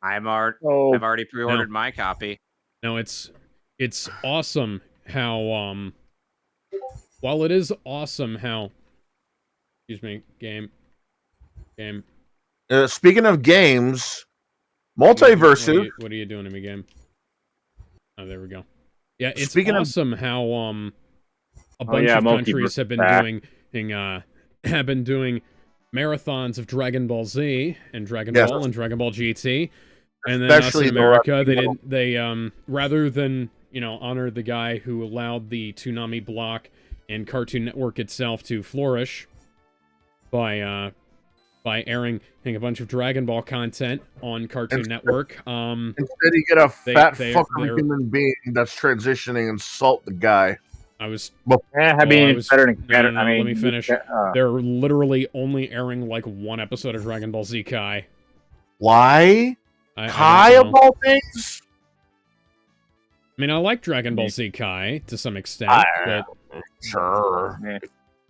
I've already pre-ordered my copy. No, it's awesome how while it is awesome how excuse me, game. Speaking of games, Multiverses. What are you doing to me, game? Oh, there we go. Yeah, it's Speaking awesome how a bunch of countries have been doing marathons of Dragon Ball Z and Dragon Ball and Dragon Ball GT. And then Especially us in America, they rather than, honor the guy who allowed the Toonami block and Cartoon Network itself to flourish by airing a bunch of Dragon Ball content on Cartoon Network. Instead, you get a fat fucking human being that's transitioning and insult the guy. It's better than better. No, let me finish. They're literally only airing like one episode of Dragon Ball Z Kai. Why? Kai of all things? I mean, I like Dragon Ball Z Kai to some extent, but sure.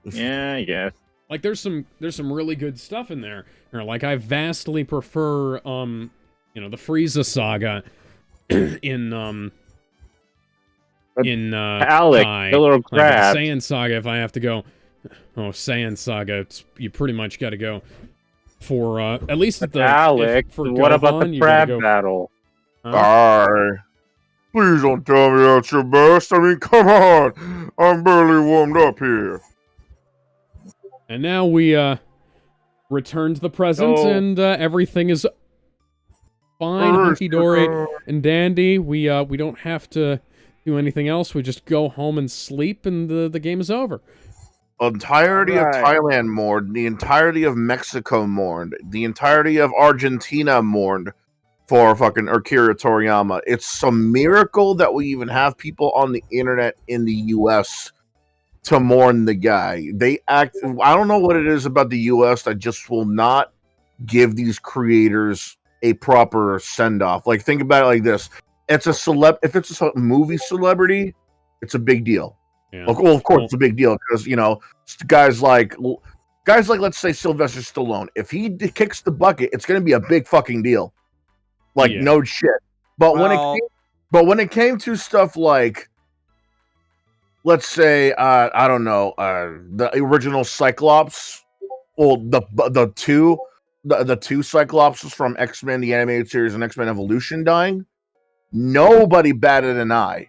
Yeah, I guess. Like, there's some really good stuff in there. Like, I vastly prefer, the Frieza saga in Alec, Kai. Killer Like, Crab. the Saiyan saga, if I have to go, Saiyan saga, you pretty much got to go for, at least at the... Alec, for what Gohan, about the you gotta crab battle? Please don't tell me that's your best. I mean, come on. I'm barely warmed up here. And now we return to the present, and everything is fine, hunky-dory, and dandy. We don't have to do anything else. We just go home and sleep, and the game is over. The entirety of Thailand mourned. The entirety of Mexico mourned. The entirety of Argentina mourned for fucking Akira Toriyama. It's a miracle that we even have people on the internet in the U.S. to mourn the guy. I don't know what it is about the US that just will not give these creators a proper send-off. Like, think about it like this. If it's a movie celebrity, it's a big deal. Yeah. Well, of course it's a big deal because, guys like let's say Sylvester Stallone, if he kicks the bucket, it's going to be a big fucking deal. Like, no shit. But when it came to stuff like, let's say, I don't know, the original Cyclops, well, the two Cyclopses from X-Men, the animated series, and X-Men Evolution dying, nobody batted an eye.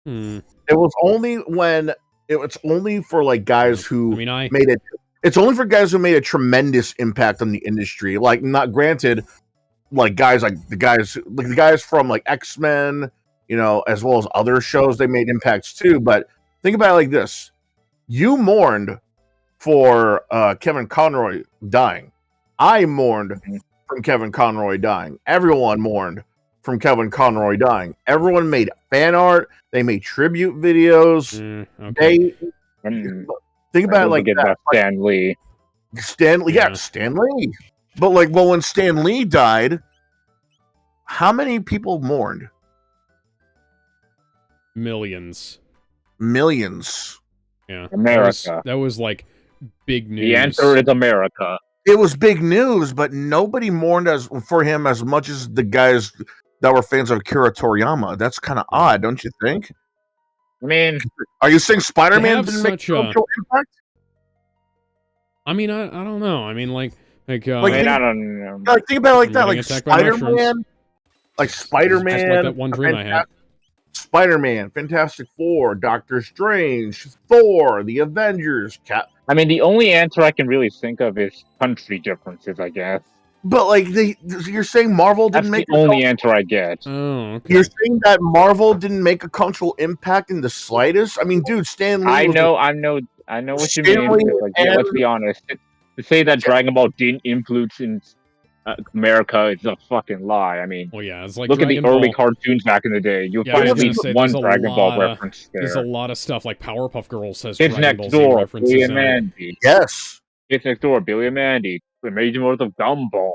It was only for like guys who made it. It's only for guys who made a tremendous impact on the industry. Like, not granted, like the guys from like X-Men, as well as other shows, they made impacts too. But think about it like this: You mourned for Kevin Conroy dying. I mourned from Kevin Conroy dying. Everyone mourned from Kevin Conroy dying. Everyone made fan art. They made tribute videos. Okay. Think about it Don't like forget that. about Stan Lee. Stan Lee. But like, well, when Stan Lee died, how many people mourned? Millions. Millions. Yeah. America. That was like big news. The answer is America. It was big news, but nobody mourned for him as much as the guys that were fans of Akira Toriyama. That's kind of odd, don't you think? I mean, are you saying Spider-Man have didn't make such a- cultural impact? I mean, I don't know. I mean, like, I don't know. Like, think about it like I'm that. getting Like attacked by mushrooms. Spider-Man, like Spider-Man, Just like that one dream I had. Spider-Man, Fantastic Four, Doctor Strange, Thor, the Avengers, I mean, the only answer I can really think of is country differences, I guess. But like, you're saying Marvel didn't That's make the only answer I get. Oh, okay. You're saying that Marvel didn't make a cultural impact in the slightest? I mean, dude, Stan Lee. I know what you mean. Like, yeah, let's be honest. To say that Dragon Ball didn't influence in America is a fucking lie. I mean, well, yeah, it's like look Dragon at the early Ball. cartoons back in the day. You'll Yeah, find I at was gonna least say, one there's a Dragon Ball lot of- reference There's a there. lot of stuff like Powerpuff Girls has Kids Dragon Next Ball Z Door, references Billy in and it. Mandy. Yes. Kids Next Door, Billy and Mandy. The Amazing World of Gumball.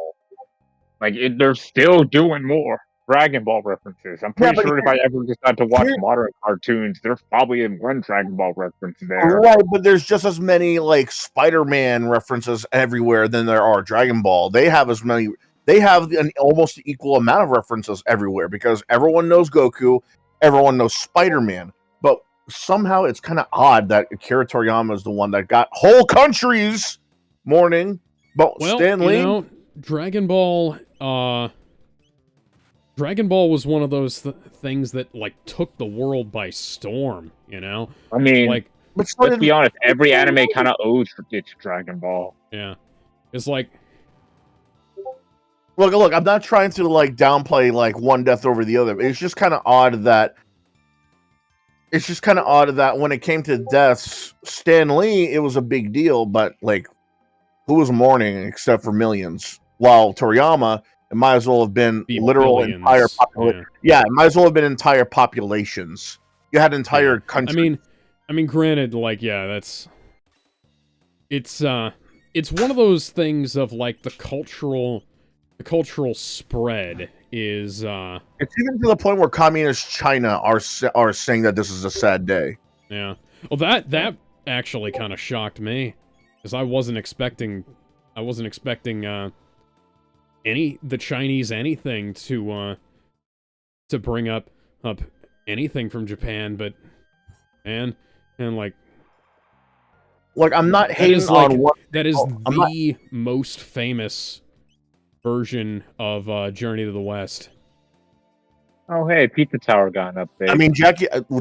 Like, they're still doing more Dragon Ball references. I'm pretty sure if I ever decide to watch modern cartoons, there's probably one Dragon Ball reference there. Right, but there's just as many like Spider-Man references everywhere than there are Dragon Ball. They have as many. They have an almost equal amount of references everywhere because everyone knows Goku, everyone knows Spider-Man. But somehow it's kind of odd that Akira Toriyama is the one that got whole countries mourning. But Well, Stan Lee, you know, Dragon Ball was one of those things that like took the world by storm, you know? I mean, like, let's be honest, every anime kind of owes it to Dragon Ball. Yeah. It's like, look, I'm not trying to like downplay like one death over the other. It's just kind of odd that when it came to deaths, Stan Lee, it was a big deal, but like, who was mourning except for millions? While Toriyama, it might as well have been literal billions. entire population. Yeah, it might as well have been entire populations. You had entire countries. I mean, granted, like, yeah, it's one of those things of like the cultural spread is it's even to the point where communist China are saying that this is a sad day. Yeah. Well, that actually kind of shocked me because I wasn't expecting the Chinese anything to bring up anything from Japan, but and like I'm not hating on what that is the most famous version of Journey to the West. Oh, hey, Pizza Tower got an update. I mean,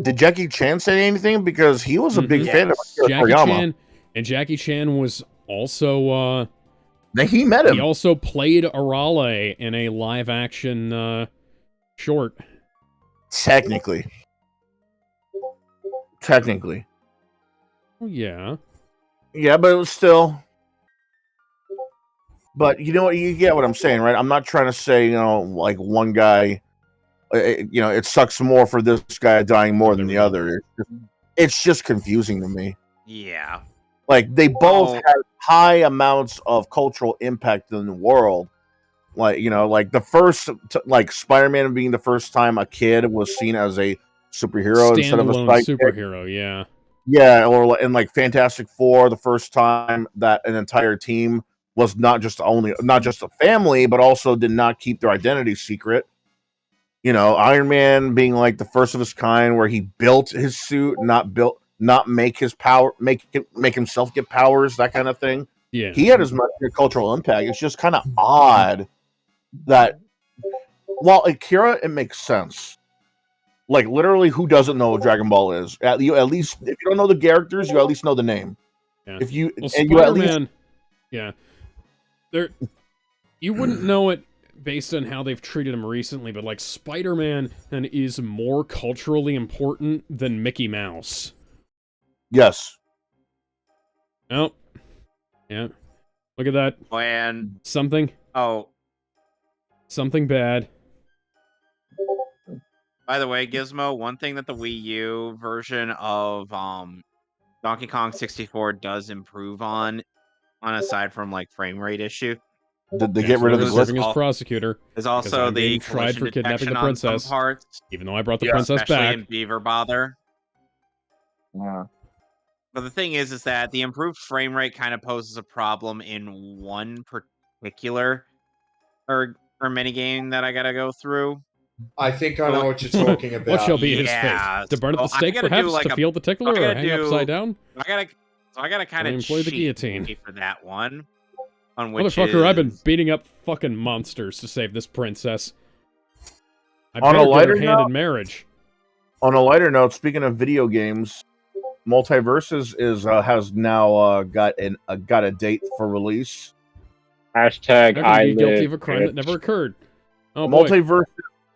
did Jackie Chan say anything? Because he was a big fan of Jackie Toriyama. Chan, and Jackie Chan was also he met him. He also played Arale in a live-action short. Technically. Oh, yeah. Yeah, but it was still. But you know what? You get what I'm saying, right? I'm not trying to say, like one guy, it sucks more for this guy dying more than the other. It's just confusing to me. Yeah. Like, they both had high amounts of cultural impact in the world. Like, like the first, like Spider-Man being the first time a kid was seen as a superhero instead of a superhero, yeah. Yeah, or in like Fantastic Four, the first time that an entire team was not just a family, but also did not keep their identity secret. Iron Man being like the first of his kind, where he built his suit, not make his power, make himself get powers, that kind of thing. Yeah, he had as much cultural impact. It's just kind of odd that, while Akira, it makes sense. Like, literally, who doesn't know what Dragon Ball is? At least, if you don't know the characters, you at least know the name. Yeah. If you, Spider-Man, yeah, you wouldn't know it based on how they've treated him recently, but like Spider-Man is more culturally important than Mickey Mouse. Yes. Oh, yeah. Look at that. And Something bad. by the way, Gizmo, one thing that the Wii U version of Donkey Kong 64 does improve on aside from like frame rate issue, Did they Yeah, get rid of the Chrono's glitch? serving as prosecutor. is Because also I'm the being tried collision for kidnapping detection the on some princess. parts, Even though I brought the Yeah. princess especially back. in Beaver Bother. Yeah. But the thing is that the improved frame rate kind of poses a problem in one particular or mini game that I gotta go through. I think I know what you're talking about. What shall be his Yeah, fate? To burn at so the I stake, gotta do, perhaps? like, To a- feel the tickler, or hang upside down? I gotta kind Or of employ the cheat guillotine. for that one. On which Motherfucker, I've been is beating up fucking monsters to save this princess. I On a better get her lighter hand note- in marriage. On a lighter note, speaking of video games, Multiverses has now got a date for release. Hashtag They're I gonna be guilty live. of a crime that never occurred. Oh boy. Multiverse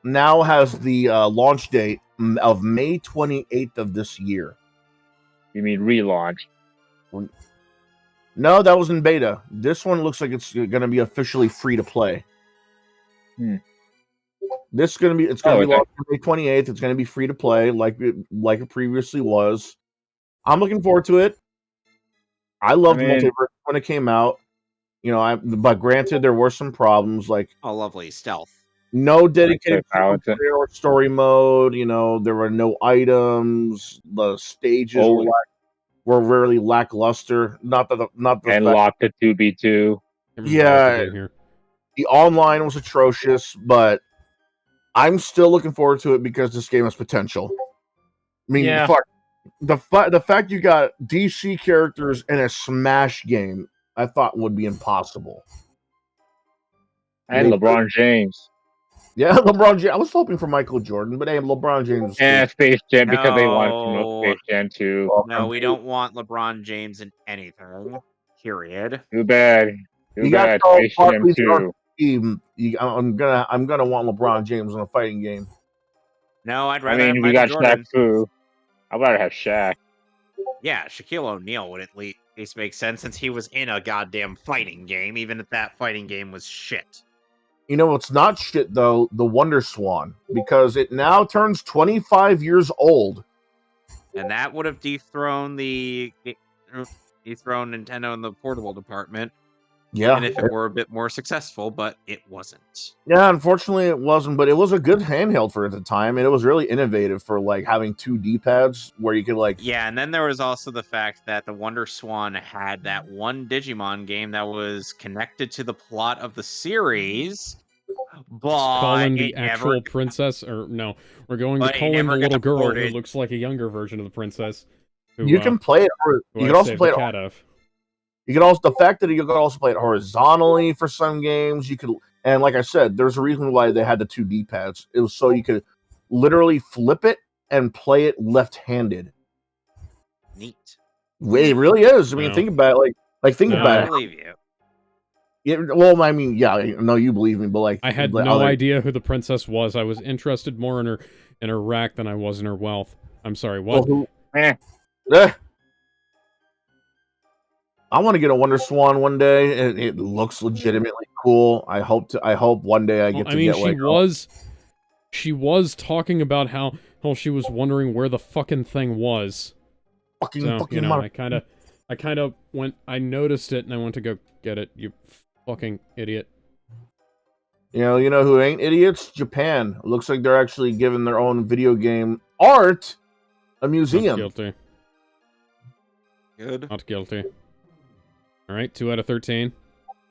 now has the launch date of May 28th of this year. You mean relaunch? No, that was in beta. This one looks like it's going to be officially free to play. This is going to be it's going to be launched on May 28th. It's going to be free to play like it previously was. I'm looking forward to it. I loved Multiverse when it came out. You know, but granted there were some problems like lovely stealth. No dedicated or story mode. You know, there were no items. The stages were really lackluster. Not the and locked to 2v2. Yeah, the online was atrocious, but I'm still looking forward to it because this game has potential. I mean, fuck the fact you got DC characters in a Smash game, I thought would be impossible. And LeBron James. Yeah, LeBron James. I was hoping for Michael Jordan, but hey, LeBron James. And Space Jam because they wanted to promote Space Jam 2. No, we don't want LeBron James in anything. Period. Too bad. Too You bad. got Space Jam 2. I'm gonna want LeBron James in a fighting game. No, I'd rather have we Michael got Jordan. Shaq Fu. I'd rather have Shaq. Yeah, Shaquille O'Neal would at least make sense since he was in a goddamn fighting game, even if that fighting game was shit. You know what's not shit though? The Wonder Swan, because it now turns 25 years old. And that would have dethroned Nintendo in the portable department. Yeah. And if it were a bit more successful, but it wasn't. Yeah, unfortunately it wasn't, but it was a good handheld for the time, and it was really innovative for like having two D-pads where you could like. Yeah, and then there was also the fact that the Wonder Swan had that one Digimon game that was connected to the plot of the series. But calling the actual princess, or no, we're going to calling the little girl who looks like a younger version of the princess. Who, you can play it. You can also play it. You can also the fact that you can also play it horizontally for some games. You could, and like I said, there's a reason why they had the two D-pads. It was so you could literally flip it and play it left-handed. Neat. It really is. I mean, think about it. Like think about it. I believe you. Yeah, well, I mean, yeah, no, you believe me, but like, I had no idea who the princess was. I was interested more in her rack than I was in her wealth. I'm sorry, what? I want to get a Wonder Swan one day. It looks legitimately cool. I hope one day I get to get like. She was talking about how she was wondering where the fucking thing was. Fucking you know, I kind of went. I noticed it and I went to go get it. You fucking idiot. You know who ain't idiots? Japan. It looks like they're actually giving their own video game art a museum. Not guilty. Good. Not guilty. All right, 2 out of 13.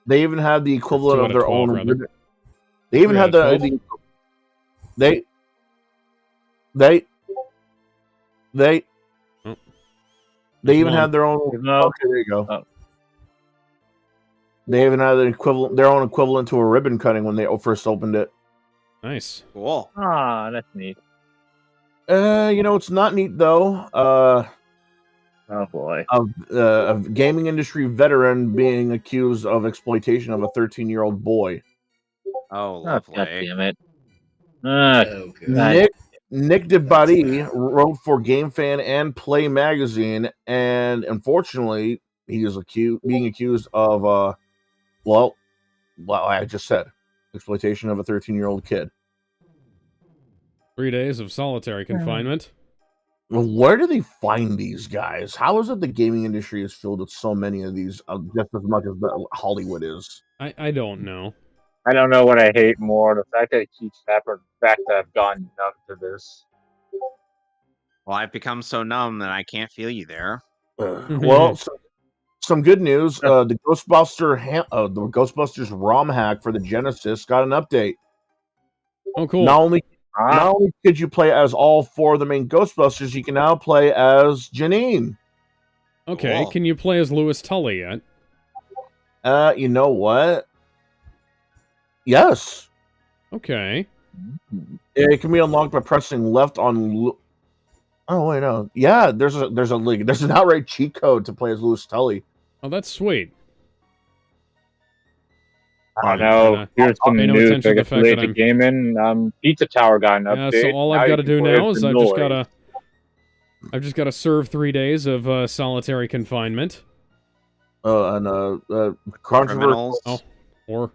They even have the equivalent of their 12, own. Rather. They even had they even had their own. Okay, there you go. Oh. They even had their own equivalent to a ribbon cutting when they first opened it. Nice. Cool. Ah, that's neat. It's not neat though. Oh boy. A gaming industry veteran being accused of exploitation of a 13-year-old boy. Oh, lovely. God damn it. Nick DeBari wrote for GameFan and Play Magazine, and unfortunately, He is being accused of well, I just said exploitation of a 13-year-old kid. 3 days of solitary confinement. Well, where do they find these guys? How is it the gaming industry is filled with so many of these, just as much as Hollywood is? I don't know. I don't know what I hate more: the fact that it keeps happening, the fact that I've gone numb to this. Well, I've become so numb that I can't feel you there. Well, some good news. The Ghostbusters ROM hack for the Genesis got an update. Oh, cool. Not only could you play as all 4 of the main Ghostbusters, you can now play as Janine. Okay, Cool. can you play as Louis Tully yet? You know what? Yes. Okay. It can be unlocked by pressing left on. Oh wait, no. Yeah, there's an outright cheat code to play as Louis Tully. Oh, that's sweet. I know. Here's some pay no news. attention I to the guess fact related that to gaming. Pizza Tower got an Yeah, update. so all I've got to do now is I've just got to serve 3 days of solitary confinement. Controversial. Criminals. Oh, or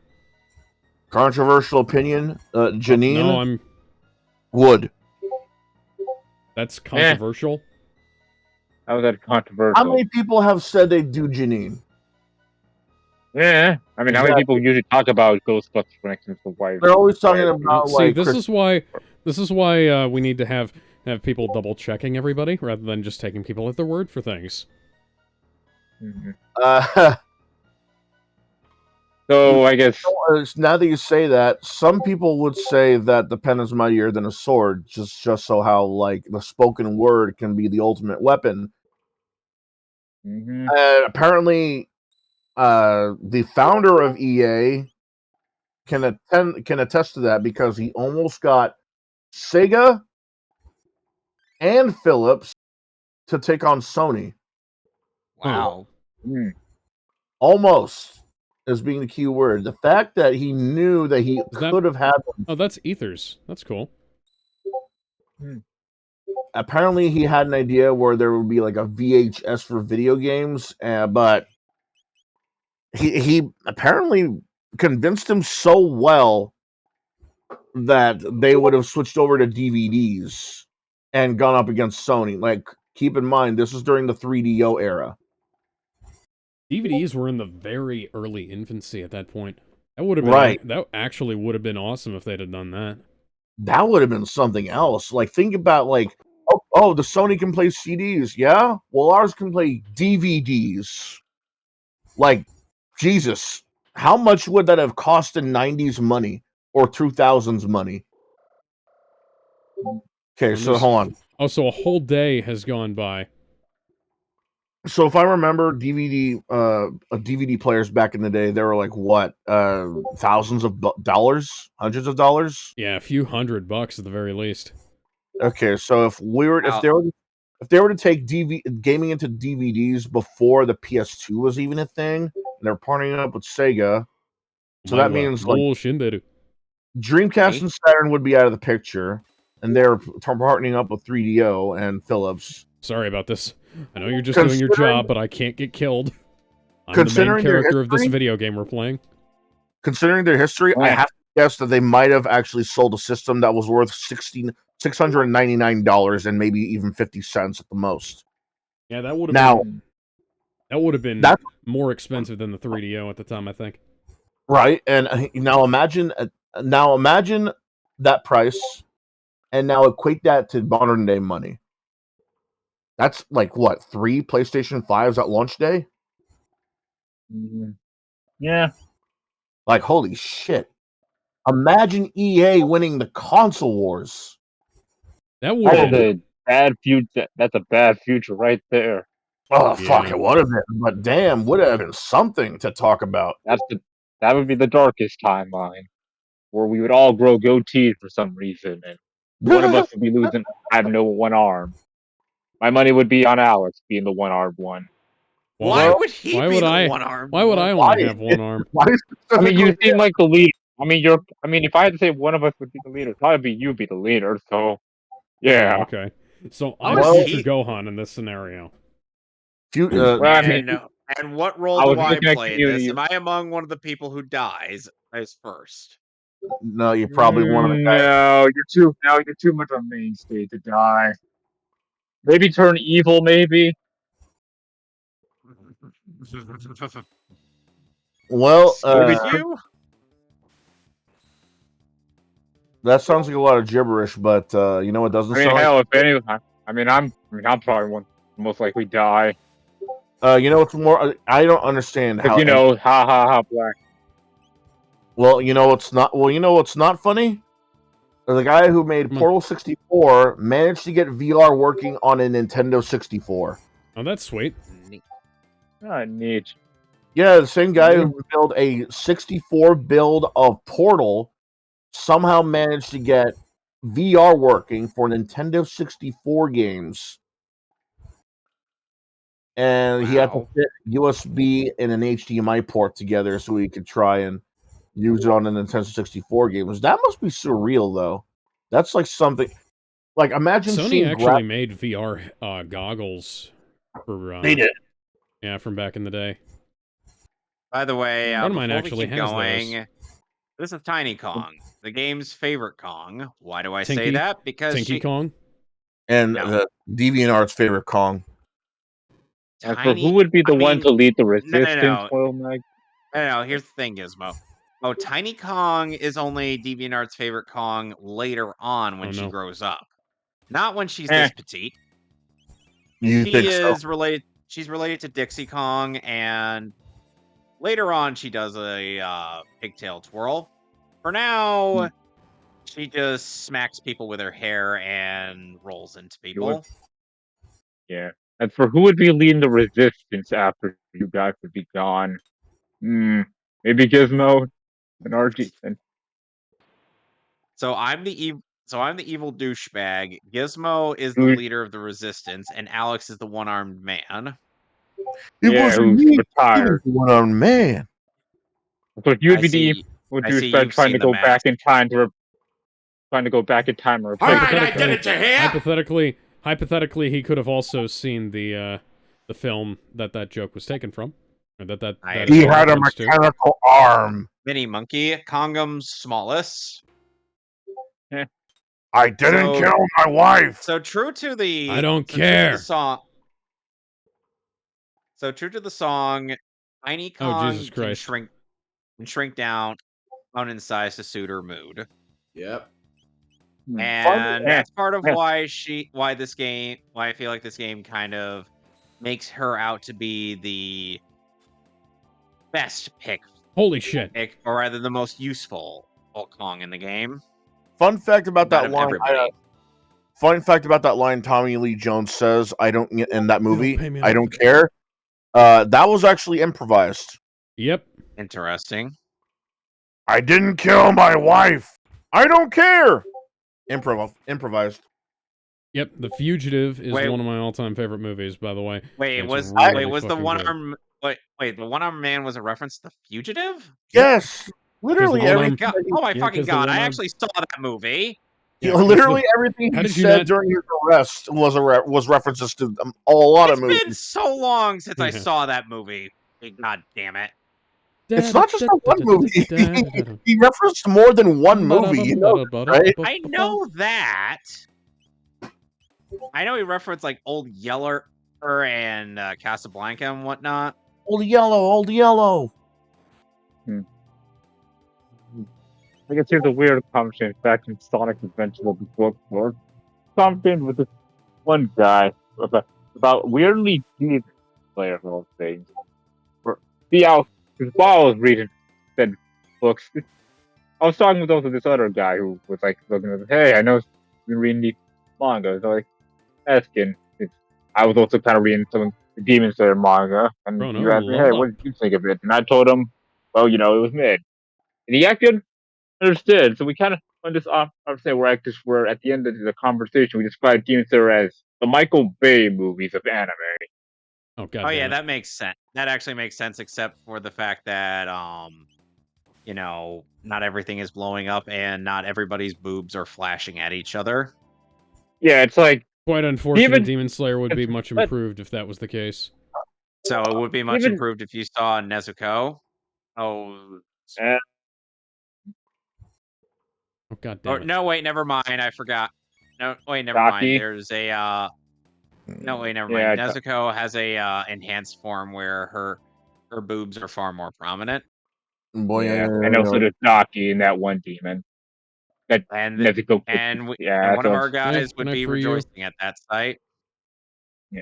Controversial opinion. Janine no, I'm. would. That's controversial. How was that controversial? How many people have said they do Janine? Yeah, I mean, how many people usually talk about Ghostbusters when it comes to white? They're always talking about See, like. this is why we need to have people double checking everybody rather than just taking people at their word for things. So I guess now that you say that, some people would say that the pen is mightier than a sword, just so how like the spoken word can be the ultimate weapon. Apparently, the founder of EA can attest to that because he almost got Sega and Philips to take on Sony. Wow. Almost as being the key word. The fact that he knew that he could have had them. Oh, that's Ethers. That's cool. Apparently, he had an idea where there would be like a VHS for video games, but he apparently convinced him so well that they would have switched over to DVDs and gone up against Sony. Like, keep in mind, this is during the 3DO era. DVDs were in the very early infancy at that point. That would have been right. That actually would have been awesome if they'd have done that. That would have been something else. Like, think about like, oh, the Sony can play CDs, yeah. Well, ours can play DVDs. Like, Jesus, how much would that have cost in '90s money or 2000s money? Okay, so hold on. Oh, so a whole day has gone by. So if I remember DVD players back in the day, they were like what, thousands of dollars, hundreds of dollars? Yeah, a few $100 at the very least. Okay, so if they were to take gaming into DVDs before the PS2 was even a thing, and they're partnering up with Sega, so that means like Dreamcast and Saturn would be out of the picture, and they're partnering up with 3DO and Philips. Sorry about this. I know you're just doing your job, but I can't get killed. I'm the main character of this video game we're playing. Considering their history, I have to guess that they might have actually sold a system that was worth $699 and maybe even 50 cents at the most. Yeah, that would have been more expensive than the 3DO at the time, I think. Right, and now imagine that price, and now equate that to modern day money. That's like what, 3 PlayStation 5s at launch day? Yeah. Like, holy shit. Imagine EA winning the console wars. That would have been a bad future. That's a bad future right there. Oh, fuck, it would have been. But damn, would have been something to talk about. That would be the darkest timeline, where we would all grow goatees for some reason, and one of us would be losing, have no one arm. My money would be on Alex being the one-armed one. Why would he be the one-armed? Why would I only have one arm? I mean, you seem like the leader. I mean, if I had to say one of us would be the leader, it'd probably be you be the leader. So, yeah. Okay. So I'm future Gohan in this scenario. Well, I mean, And what role I was do I looking at play in this? Community. Am I among one of the people who dies as first? No, you're probably one of the guys. No, you're too much of a mainstay to die. Maybe turn evil, maybe. Well, Excuse you? that sounds like a lot of gibberish, but you know what doesn't I mean, sound like? hell, if any, I'm probably one most likely die. You know what's more? I don't understand Because how. ha ha ha, black. Well, you know what's not. Well, you know what's not funny? The guy who made Portal 64 managed to get VR working on a Nintendo 64. Oh, that's sweet. Ah, neat. Yeah, the same guy who built a 64 build of Portal somehow managed to get VR working for Nintendo 64 games. And he had to Wow. fit USB and an HDMI port together so he could try and use it on the Nintendo 64 games. That must be surreal, though. That's like something. Like, imagine Sony seeing actually made VR goggles for. They did. Yeah, from back in the day. By the way, Friend of mine before we actually keep has going, those. this is Tiny Kong, the game's favorite Kong. Why do I say Tinky? that? Because Tinky Kong? And No. the DeviantArt's favorite Kong. And for who would be the one to lead the resistance? No. Well, Meg? No, here's the thing, Gizmo. Oh, Tiny Kong is only DeviantArt's favorite Kong later on when she grows up. Not when she's this petite. You She think so? is related. She's related to Dixie Kong, and later on she does a pigtail twirl. For now, she just smacks people with her hair and rolls into people. Yeah. And for who would be leading the resistance after you guys would be gone? Maybe Gizmo and RG. So I'm the evil douchebag. Gizmo is the Who- leader of the resistance, and Alex is the one-armed man. It Yeah, wasn't who's me. It was retired. the one-armed man. So you would I be see- the would I you see start you've trying to seen The go back Mask. in time to trying to go back in time or All right, I did it to here. Hypothetically, he could have also seen the film that joke was taken from, or that He is had a reference to. mechanical arm. Mini Monkey, Kongum's smallest. I didn't kill my wife. So true to the I don't True to care. the song. So true to the song, Tiny Oh, Kong Jesus can Christ. shrink down in size to suit her mood. Yep. And that's part of why I feel like this game kind of makes her out to be the best pick. Holy shit. Or rather the most useful Kong in the game. Fun fact about that line. Everybody. Fun fact about that line Tommy Lee Jones says, "I don't," in that movie, pay me "I enough don't care." That was actually improvised. Yep. Interesting. I didn't kill my wife. I don't care. Improvised. Yep, The Fugitive is Wait. one of my all-time favorite movies, by the way. Wait, It's was really the fucking one good. arm the one armed man was a reference to The Fugitive? Yes. Literally one-armed- everything. Oh my Yeah, fucking 'cause the god! I one-armed- actually saw that movie. Yeah, 'cause literally everything How he did you said not- during his arrest was references to a lot of It's been movies. so long since I Yeah. saw that movie. God damn it! It's not just a one movie. He referenced more than one movie. You know, right? I know that. I know he referenced like Old Yeller and Casablanca and whatnot. Old Yellow. I guess here's a weird conversation back in Sonic Adventure of the book world. Something with this one guy about weirdly deep player role things. See how while I was reading said books, I was talking with also this other guy who was like looking at, hey, I know you've been reading the manga. So like asking, I was also kind of reading some of the Demon Slayer manga, and Chrono, you asked me, hey, level what up. did you think of it? And I told him, well, it was mid. And he actually understood. So we kind of on this say we're at the end of the conversation. We described Demon Slayer as the Michael Bay movies of anime. Oh god. Oh yeah, damn it. that makes sense. That actually makes sense, except for the fact that not everything is blowing up and not everybody's boobs are flashing at each other. Yeah, it's like quite unfortunate. Demon Slayer would be much improved if that was the case. So it would be much Even improved if you saw Nezuko. Oh, uh, Oh, God or damn it. no, wait, never mind. I forgot. No, wait, never mind. Daki. There's a no, wait, never mind. Yeah, Nezuko has a enhanced form where her boobs are far more prominent, Boy, yeah. And also there's Daki and that one demon. That and Nezuko kisses. and Yeah, one of so our guys Can would I be free you? rejoicing at that sight. yeah.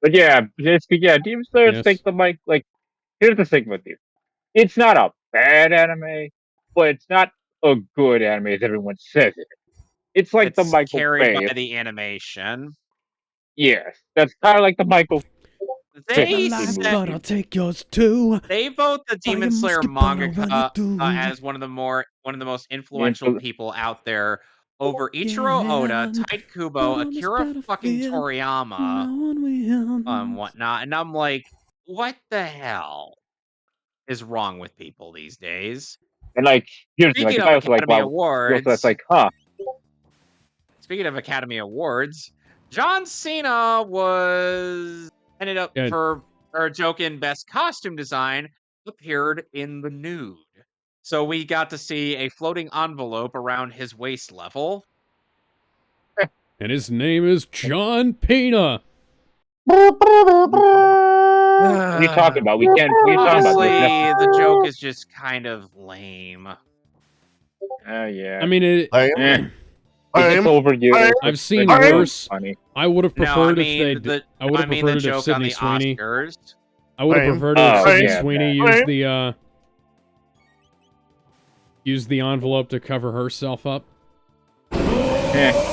But yeah, Demon Slayer is like Yes. the like here's the thing with you. It's not a bad anime, but it's not a good anime as everyone says it. It's like the It's Michael carried Bay. by the animation. Yes, that's kind of like the Michael Take my They life, movie. said but I'll take yours too. they vote the Fire Demon Slayer musket, but I'll run mangaka it through. as one of the most influential Influ- people out there over Ichiro Oda, Again, Tite out Kubo, on this Akira fucking battlefield, Toriyama, no one wins. whatnot. And I'm like, what the hell is wrong with people these days? and like here's like Speaking it's of also like Academy wow. You also that's Awards, like huh. speaking of Academy Awards, John Cena was ended up Yeah, for a joke in Best Costume Design appeared in the nude. So we got to see a floating envelope around his waist level. and his name is John Pena. What are you talking about? We can't. What are you talking about? There's nothing. Honestly, the joke is just kind of lame. Yeah. I mean, I Eh. am. It's just overused. I've seen It's worse. funny. I would have No, I preferred if they. mean the I would I have mean the preferred it if joke on Sydney the Sweeney. Oscars. I would have Same. preferred it if Oh, Sydney yeah, Sweeney that. used the envelope to cover herself up. Eh.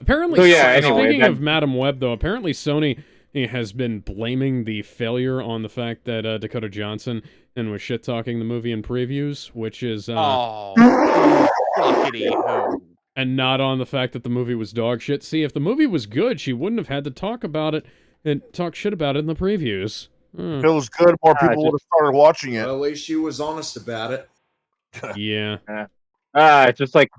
Apparently, So, yeah, anyway, speaking that- of Madam Web, though, apparently Sony has been blaming the failure on the fact that Dakota Johnson and was shit talking the movie in previews, which is Oh, fuckity who. and not on the fact that the movie was dog shit. See, if the movie was good, she wouldn't have had to talk about it and talk shit about it in the previews. If it was good, more people just- would have started watching it. Well, at least she was honest about it. Yeah. It's just like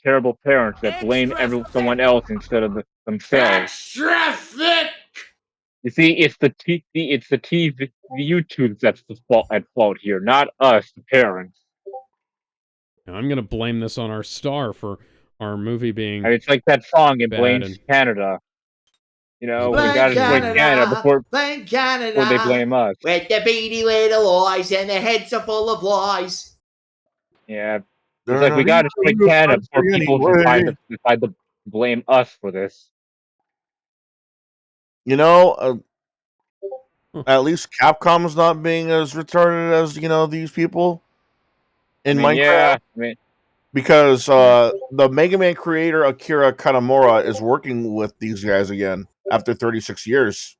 terrible parents that blame someone else instead of themselves. Extra thick! You see, it's the TV YouTube that's at fault here, not us, the parents. Now, I'm gonna blame this on our star for our movie being I mean, it's like that song, "It bad blames and Canada." You know, we Blame gotta blame Canada before they blame us. With the beady little eyes and their heads are full of lies. Yeah, it's like we gotta blame Canada before people decide to blame us for this. You know, at least Capcom's not being as retarded as these people in Minecraft. Yeah, I mean, Because the Mega Man creator Akira Kanamura is working with these guys again after 36 years.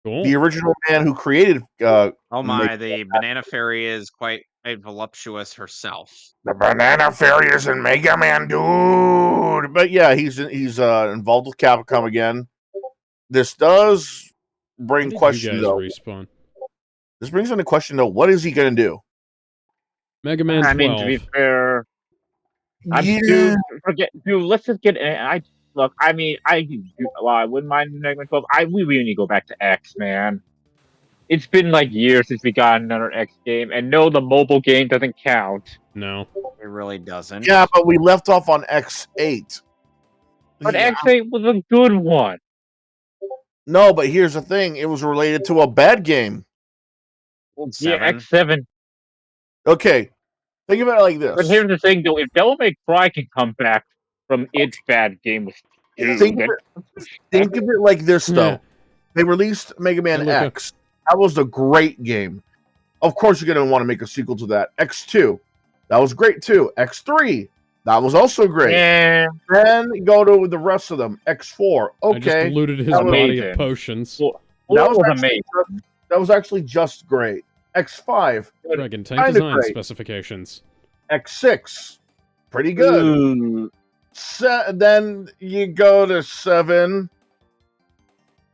cool. The original man who created Oh my, the Banana Fairy is quite voluptuous herself. the Banana Fairy is in Mega Man, dude. But yeah, he's involved with Capcom again. This does bring When did question you guys though. respawn? This brings into question though. What is he gonna do? Mega Man 12. I mean, to be fair, dude, let's just get. Look. I mean, I wouldn't mind Mega Man 12. We really need to go back to X, man. It's been like years since we got another X game, and no, the mobile game doesn't count. No. It really doesn't. Yeah, but we left off on X8. But Yeah. X8 was a good one. No, but here's the thing. It was related to a bad game. Yeah, X7. Okay. Think about it like this. But here's the thing, though. If Devil May Cry can come back from its bad game with Think of it like this, though. Yeah. They released Mega Man Hey, look, X. That was a great game. Of course, you're going to want to make a sequel to that. X2. That was great, too. X3. That was also great. Yeah. Then go to the rest of them. X4. I just Okay. diluted his That was body amazing. of potions. That was amazing. That was actually just great. X5. Dragon Tank kinda design great. specifications. X6. Pretty good. Ooh. Then you go to 7.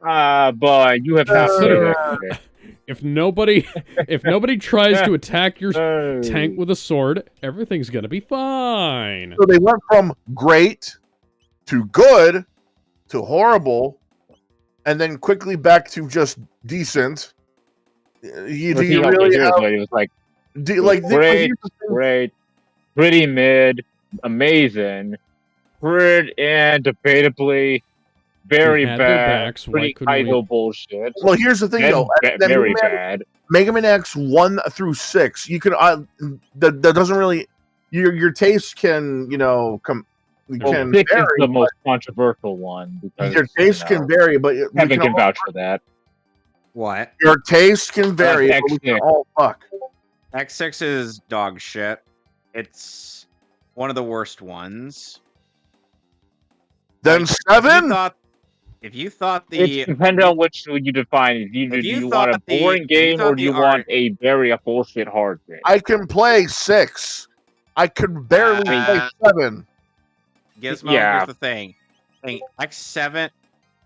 But you have not played it. If nobody tries to attack your tank with a sword, everything's gonna be fine. So they went from great to good to horrible, and then quickly back to just decent. Do you really here's have? what it was like. Do, It was like great, pretty mid, amazing, and debatably very had their bad, backs, why pretty couldn't we? idle bullshit. Well, here's the thing, Then though. That very bad. Mega Man X 1 through 6, you can that doesn't really your taste can can Six vary, is the most controversial one because your taste can vary, but Kevin can vouch for that. What? Your taste can vary. But we can X6. all fuck. X6 is dog shit. It's one of the worst ones. Then Like, 7. If you thought It depends on which you define. Do you want a boring game or do you want a very bullshit hard game? I can play 6. I could barely play 7. Gizmo, Yeah. here's the thing. X7.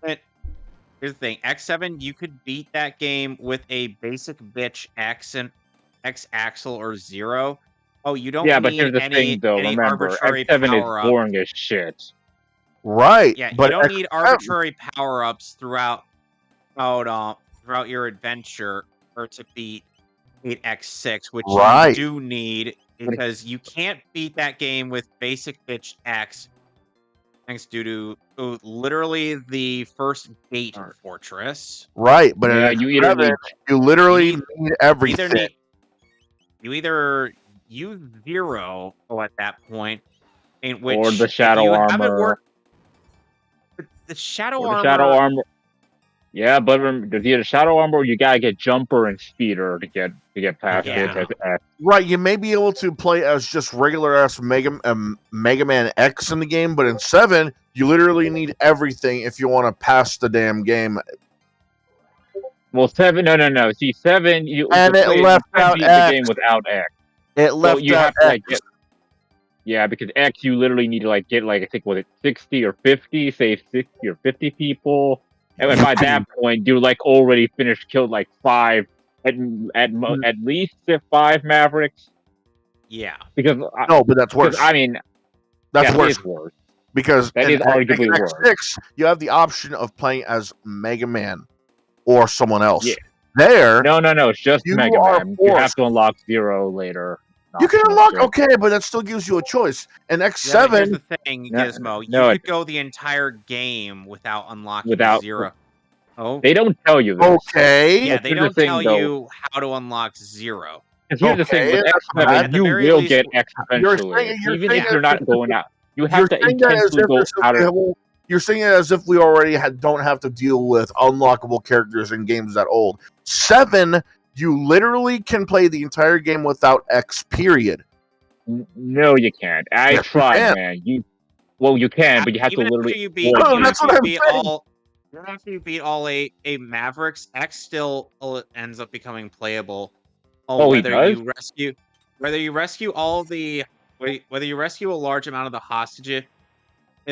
Here's the thing. X7, you could beat that game with a basic bitch X and X axle or 0. Oh, you don't but here's need the thing, though. any Remember, arbitrary X7 is power-up. boring as shit. Right. Yeah, but you don't need arbitrary power-ups throughout your adventure or to beat X6, which you do need because you can't beat that game with basic bitch X. Thanks due to literally the first gate fortress. Right, but Yeah, in you you literally need everything. You either use 0 at that point, in which or the shadow armor. The shadow armor. Yeah, but there's either shadow armor or you gotta get jumper and speeder to get past it. Right, you may be able to play as just regular ass Mega Man X in the game, but in 7, you literally need everything if you want to pass the damn game. Well, 7, no. See, 7, you left out beat X. the game without X. It left you out have to X. Yeah, because X you literally need to get I think 60 or 50, save 60 or 50 people. And by that point, you already killed 5 at least 5 Mavericks. Yeah. Because no, but that's worse. I mean, that's worse. Is worse. Because that is arguably worse. X6, you have the option of playing as Mega Man or someone else. Yeah. There, no, it's just Mega Man. You have to unlock 0 later. You can unlock, but that still gives you a choice. And X7. Here's the thing, Gizmo. You could go the entire game without unlocking 0. Oh, they don't tell you this. Okay. Yeah, they don't tell you how to unlock 0. Here's the thing with X7, you will get X eventually, even if you're not going out. You have to intensely go out. You're saying it as if we already don't have to deal with unlockable characters in games that old. 7. You literally can play the entire game without X, period. No, you can't. I tried, man. You can, but you have to literally... Even after you beat all 8 Mavericks, X still ends up becoming playable. Whether you rescue all the... Whether you rescue a large amount of the hostages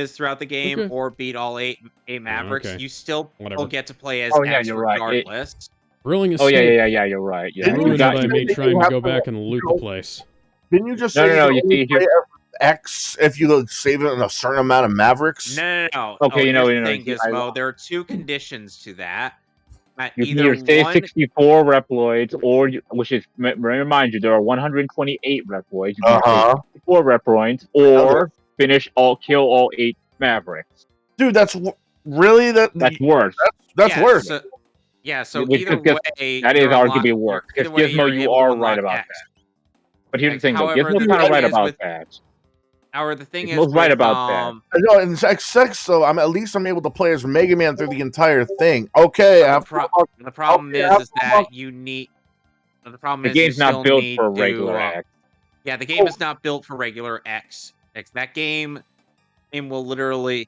throughout the game or beat all 8 Mavericks, you still will get to play as X regardless. Right. Thrilling escape. Yeah, you're right. Yeah, I may try to go back and loot the place. Didn't you just say you see here X if you save it in a certain amount of Mavericks? No. Okay, Gizmo, there are 2 conditions to that. You can either save 64 Reploids, which is remind you, there are 128 Reploids. You can save 64 Reploids, or kill all 8 Mavericks. Dude, that's really that's worse. That's worse. So either way, that is arguably worse. Because Gizmo, you are right about that. But here's the thing, though. Gizmo's kind of right about that. However, the thing is, right about that. No, in X6, though, I'm able to play as Mega Man through the entire thing. Okay, the problem is that you need. The problem is the game's not built for regular X. Yeah, the game is not built for regular X. That game will literally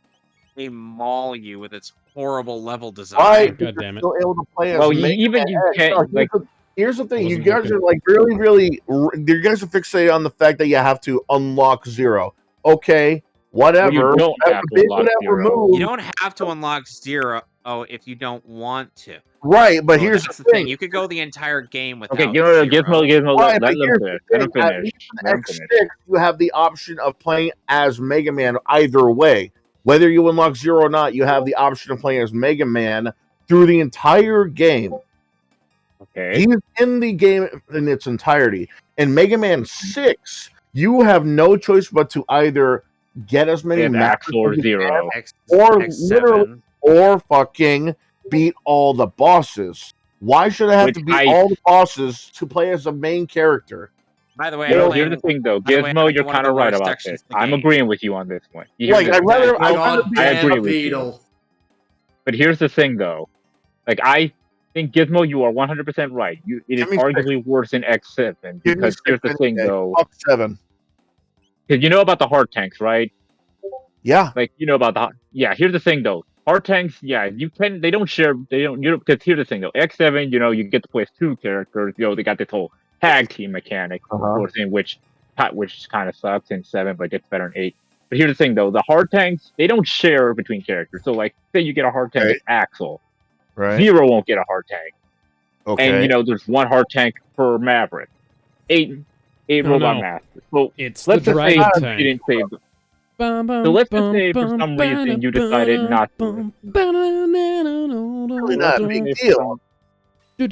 maul you with its horrible level design. Right, God damn it! Still able to play as even you can't Here's the thing: you guys are really. You guys are fixated on the fact that you have to unlock 0. Okay, whatever. Well, you don't have to unlock 0. You don't have to unlock 0 if you don't want to. Right, but here's the thing: you could go the entire game without. Okay, Gizmo. Let them finish. X6, you have the option of playing as Mega Man either way. Whether you unlock 0 or not, you have the option of playing as Mega Man through the entire game. Okay. He's in the game in its entirety. In Mega Man 6, you have no choice but to either get as many It's masters Axel or as you Zero. or literally, X7. or fucking beat all the bosses. Why should I have Which to beat all the bosses to play as a main character? By the way, You I'm know, playing. here's the thing, though. By the way, I'm Gizmo, in you're one of kind the of right worst about sections this. of the I'm game. agreeing with you on this one. Here's Like, the- I'd rather I agree with you. Beetle. But here's the thing, though. Like, I think Gizmo, you are 100% right. It is Give me six. arguably worse than X7 Give me because 6 here's the any thing, day. though. Fuck 7. Because you know about the heart tanks, right? Yeah. Like, you know about yeah. Here's the thing, though. Heart tanks, yeah, they don't share. They don't. Because here's the thing, though. X7, you get to play as 2 characters. They got this whole tag team mechanic, of course, in which kind of sucks in 7, but gets better in 8. But here's the thing, though. The heart tanks, they don't share between characters. So, like, say you get a heart tank Right. with Axel, Right. Zero won't get a heart tank. Okay. And there's 1 heart tank per Maverick. 8 robot masters. So It's let's the just say dragon you tank. didn't save. So let's just say for some reason you decided not to. Really not a big deal. Here's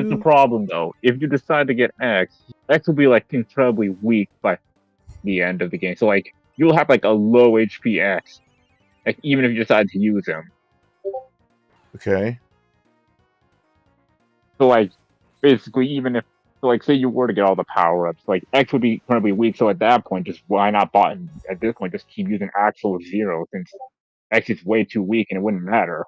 the problem, though. If you decide to get X will be like incredibly weak by the end of the game. So like you'll have like a low HP X, like even if you decide to use him. Okay. So like basically, even if say you were to get all the power ups, like X would be incredibly weak. So at that point, just why not button? At this point, just keep using Axel or Zero since X is way too weak and it wouldn't matter.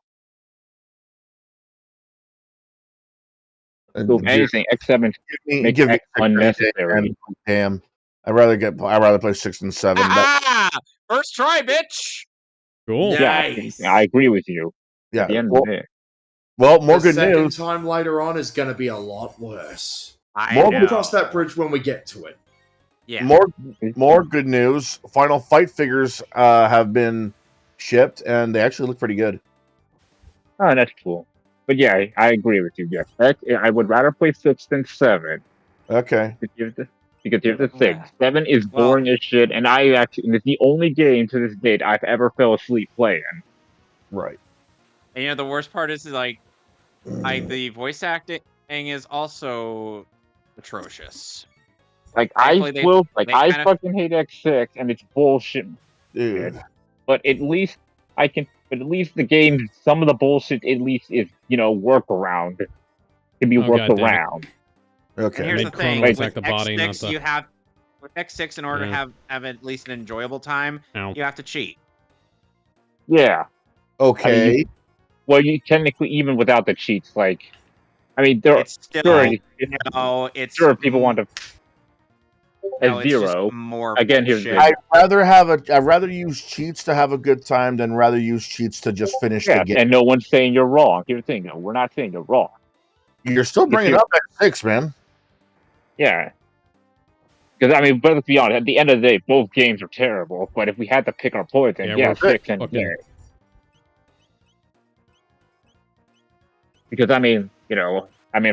So if anything, X7 makes X unnecessary. Damn. I'd rather play 6 and 7. First try, bitch. Cool. Nice. Yeah, I agree with you. Yeah. At the end of the day. Well, more the good second news. time later on is going to be a lot worse. More We'll cross that bridge when we get to it. Yeah. More good news. Final Fight figures have been shipped, and they actually look pretty good. Oh, that's cool. But yeah, I agree with you. Yes, I would rather play 6 than 7. Okay. Because here's the thing: 7 is boring as shit, and it's the only game to this date I've ever fell asleep playing. Right. And the worst part is like the voice acting is also atrocious. Like Thankfully, I fucking hate X6, and it's bullshit. Dude. But at least But at least the game, some of the bullshit at least is workaround. Can be worked around. Okay. And here's the thing: with with the body, X6, not the... you have with X6 in order to have at least an enjoyable time, you have to cheat. Yeah. Okay. You technically, even without the cheats, there it's still sure people want to it's Zero just more again. Here's bullshit. I'd rather use cheats to have a good time than rather use cheats to just finish the game. And no one's saying you're wrong. Here's the thing, though, we're not saying you're wrong. You're still bringing up X6, man. Yeah. Because but let's be honest. At the end of the day, both games are terrible. But if we had to pick our poison, 6 and fucking... Because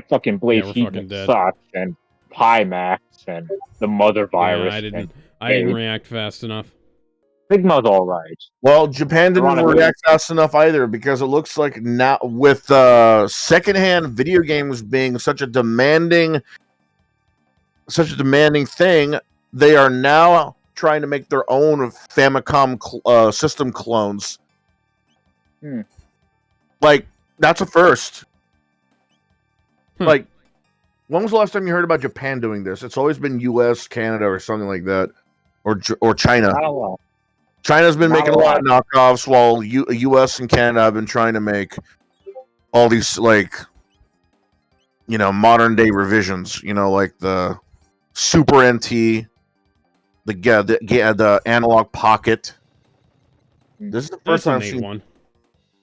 fucking Blaze Heat sucks, and Pimax, and the Mother Virus. I didn't react fast enough. Sigma's all right. Well, Japan didn't react fast enough either because it looks like now with secondhand video games being such a demanding thing, they are now trying to make their own Famicom system clones. Like, that's a first. Like, when was the last time you heard about Japan doing this? It's always been U.S., Canada, or something like that, or China. China's been making a lot of knockoffs, while U.S. and Canada have been trying to make all these modern day revisions. Like the Super NT, the Analog Pocket. This is the first time I've seen one.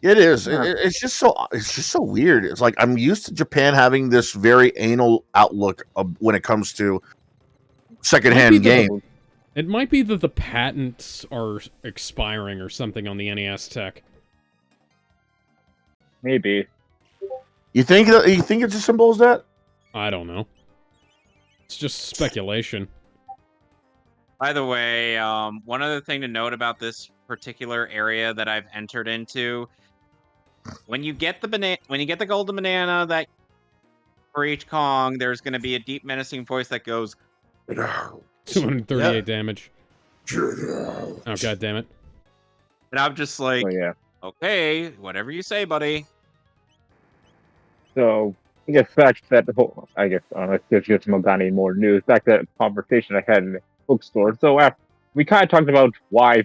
It is. It's just so weird. It's like I'm used to Japan having this very anal outlook when it comes to secondhand games. It might be that the patents are expiring or something on the NES tech. Maybe. You think it's as simple as that? I don't know. It's just speculation. By the way, one other thing to note about this particular area that I've entered into, when you get the golden banana that for each Kong, there's going to be a deep menacing voice that goes, 238 damage. Oh, god damn it. and I'm just like, So yeah. okay, whatever you say, buddy. So I guess back to that whole. I guess let's just Mogani more news. Back to that conversation I had in the bookstore. So after we kind of talked about why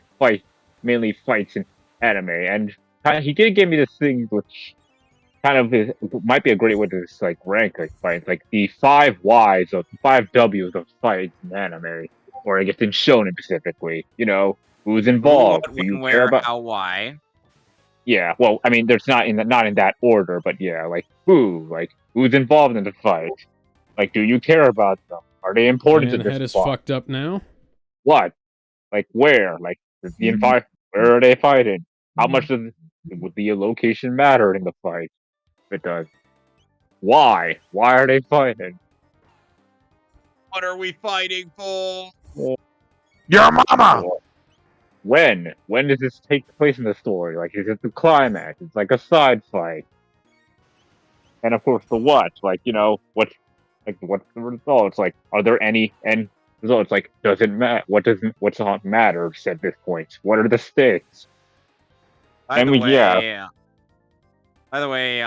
mainly fights in anime, and he did give me this thing which kind of might be a great way to just, like rank like fights, like the 5 Ys of 5 Ws of fights in anime, or I guess in shonen specifically. You know, who's Who, involved? what, Do you when, care where, about? how, why. Yeah, well, I mean, there's not in that order, but yeah, like who's involved in the fight? Like, do you care about them? Are they important to Man, this head is plot? fucked up now. What? Like, where? Like, where are they fighting? How much would the location matter in the fight? If it does. Why? Why are they fighting? What are we fighting for? Your mama. Or when? When does this take place in the story? Like, is it the climax? It's like a side fight. And of course, the what? Like, what's the results? Like, are there any end results? Like, does it matter? What's not matters at this point? What are the stakes? By And the yeah, way,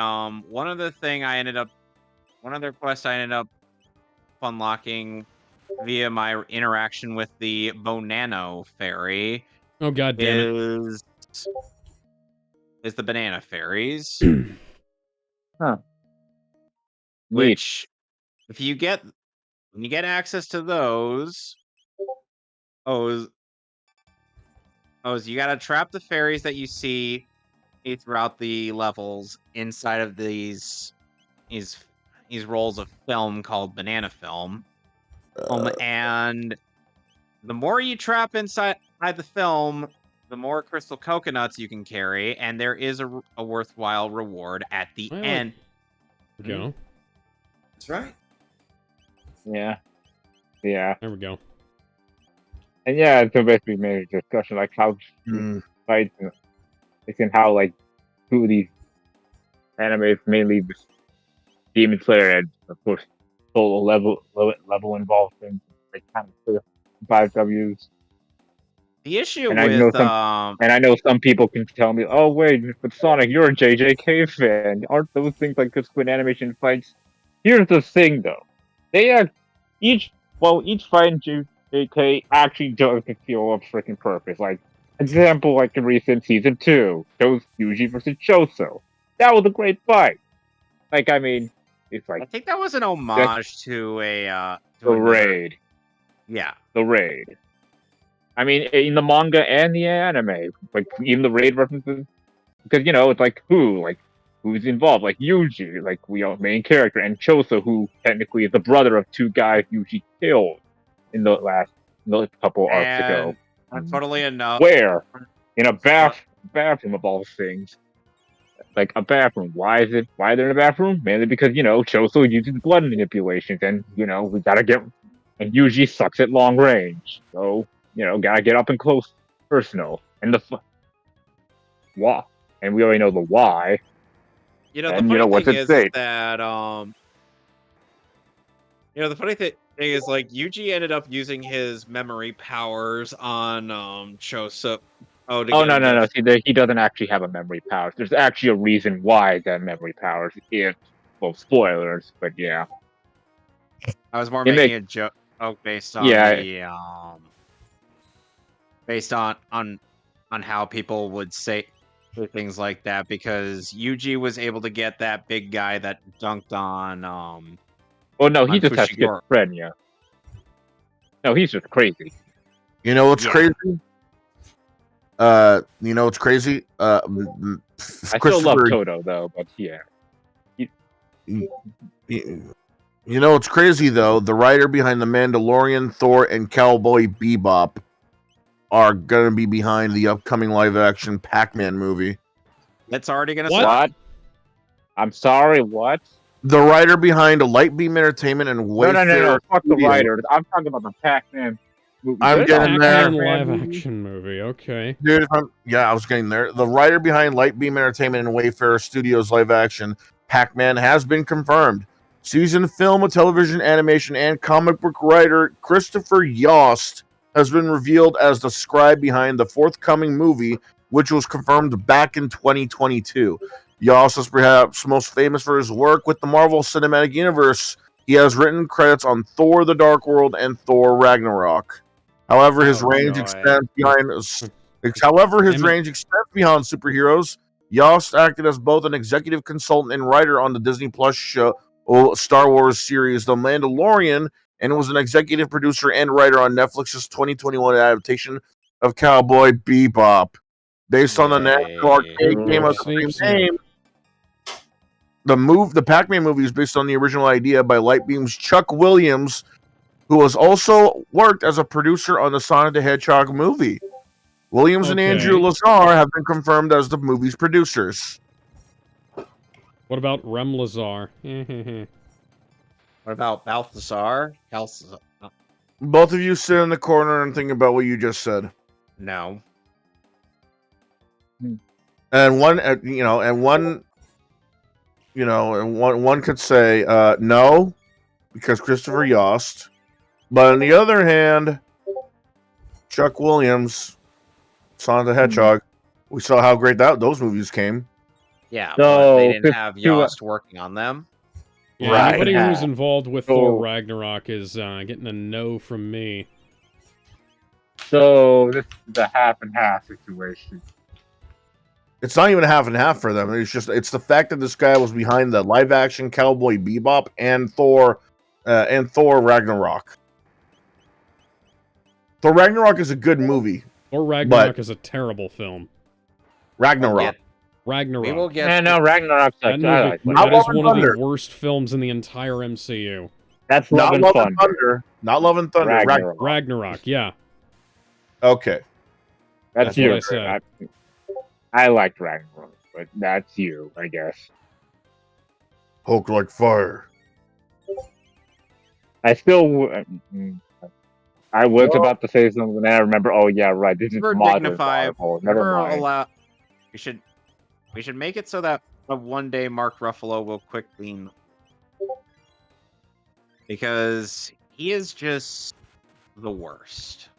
one other quest I ended up unlocking via my interaction with the Bonano fairy Oh, god damn it. is the banana fairies, huh? Neat. which if you get when you get access to those, oh, you gotta trap the fairies that you see throughout the levels inside of these rolls of film called banana film. And the more you trap inside the film, the more crystal coconuts you can carry, and there is a worthwhile reward at the Well, end. Go. That's right. Yeah. There we go. And yeah, so basically made a discussion like how fights and how like two of these animes mainly Demon Slayer and of course solo level involved in like kind of 5 Ws. The issue And I with know some people can tell me, "Oh wait, but Sonic, you're a JJK fan. Aren't those things like just good animation fights?" Here's the thing, though. They each fight in JJK actually does feel a freaking purpose. Like example, like the recent season 2, Yuji versus Choso. That was a great fight. Like I mean, it's I like think that was an homage to the another. raid. Yeah. The raid. I mean, in the manga and the anime, like even the raid references, because it's like who's involved, like Yuji, like main character, and Choso, who technically is the brother of 2 guys Yuji killed in the couple arcs ago. And funnily enough, Where in a bathroom of all things, like a bathroom. Why they're in a bathroom? Mainly because Choso uses blood manipulations, and we gotta get, and Yuji sucks at long range, so gotta get up and close personal. And why, and we already know the why. the And funny what's thing at is stake? that the funny thing is like Yuji ended up using his memory powers on Choso. Oh, to Oh get no him no to no! See, he doesn't actually have a memory powers. There's actually a reason why that memory powers. If well, spoilers, but yeah, I was more it making make a joke based on yeah. the based on how people would say things like that, because Yuji was able to get that big guy that dunked on Oh no, he just has Fushiguro. schizophrenia. No, he's just crazy. You know what's Yeah. crazy? You know what's crazy? I still love Toto though, but yeah. You know what's crazy though? The writer behind The Mandalorian, Thor, and Cowboy Bebop are gonna be behind the upcoming live-action Pac-Man movie. That's already gonna What? start. I'm sorry, what? The writer behind Light Beam Entertainment and Wayfarer. No. Fuck the Studio. writer. I'm talking about the Pac-Man I'm getting there. Pac-Man live-action movie. Okay. Dude, I was getting there. The writer behind Lightbeam Entertainment and Wayfarer Studios live action Pac-Man has been confirmed. Seasoned film, television, animation, and comic book writer Christopher Yost has been revealed as the scribe behind the forthcoming movie, which was confirmed back in 2022. Yost is perhaps most famous for his work with the Marvel Cinematic Universe. He has written credits on Thor: The Dark World and Thor: Ragnarok. However, his range extends beyond. However, his range extends beyond superheroes. Yost acted as both an executive consultant and writer on the Disney Plus show Star Wars series The Mandalorian, and was an executive producer and writer on Netflix's 2021 adaptation of Cowboy Bebop, based on the national arcade game of the same name. The Pac-Man movie is based on the original idea by Lightbeam's Chuck Williams, who has also worked as a producer on the Sonic the Hedgehog movie. Williams and Andrew Lazar have been confirmed as the movie's producers. What about Rem Lazar? What about Balthazar? Both of you sit in the corner and think about what you just said. No. And one could say no, because Christopher Yost. But on the other hand, Chuck Williams, Sonic the Hedgehog, we saw how great those movies came. Yeah, but they didn't have Yost working on them. Yeah, right. Anybody who's involved with Thor Ragnarok is getting a no from me. So this is a half and half situation. It's not even a half and half for them. It's the fact that this guy was behind the live action Cowboy Bebop and Thor Ragnarok. Thor Ragnarok is a good movie. Thor Ragnarok is a terrible film. Ragnarok. Ragnarok. We will get. No, Ragnarok's that like movie, that is one of the worst films in the entire MCU. That's not Love and Thunder. Not Love and Thunder. Ragnarok, yeah. Okay. That's what you. I said. I liked Ragnarok, but that's you, I guess. Hulk like fire. I was about to say something, and I remember. Oh yeah, right. This is modern Marvel. Never mind. We should make it so that one day Mark Ruffalo will quit clean, because he is just the worst.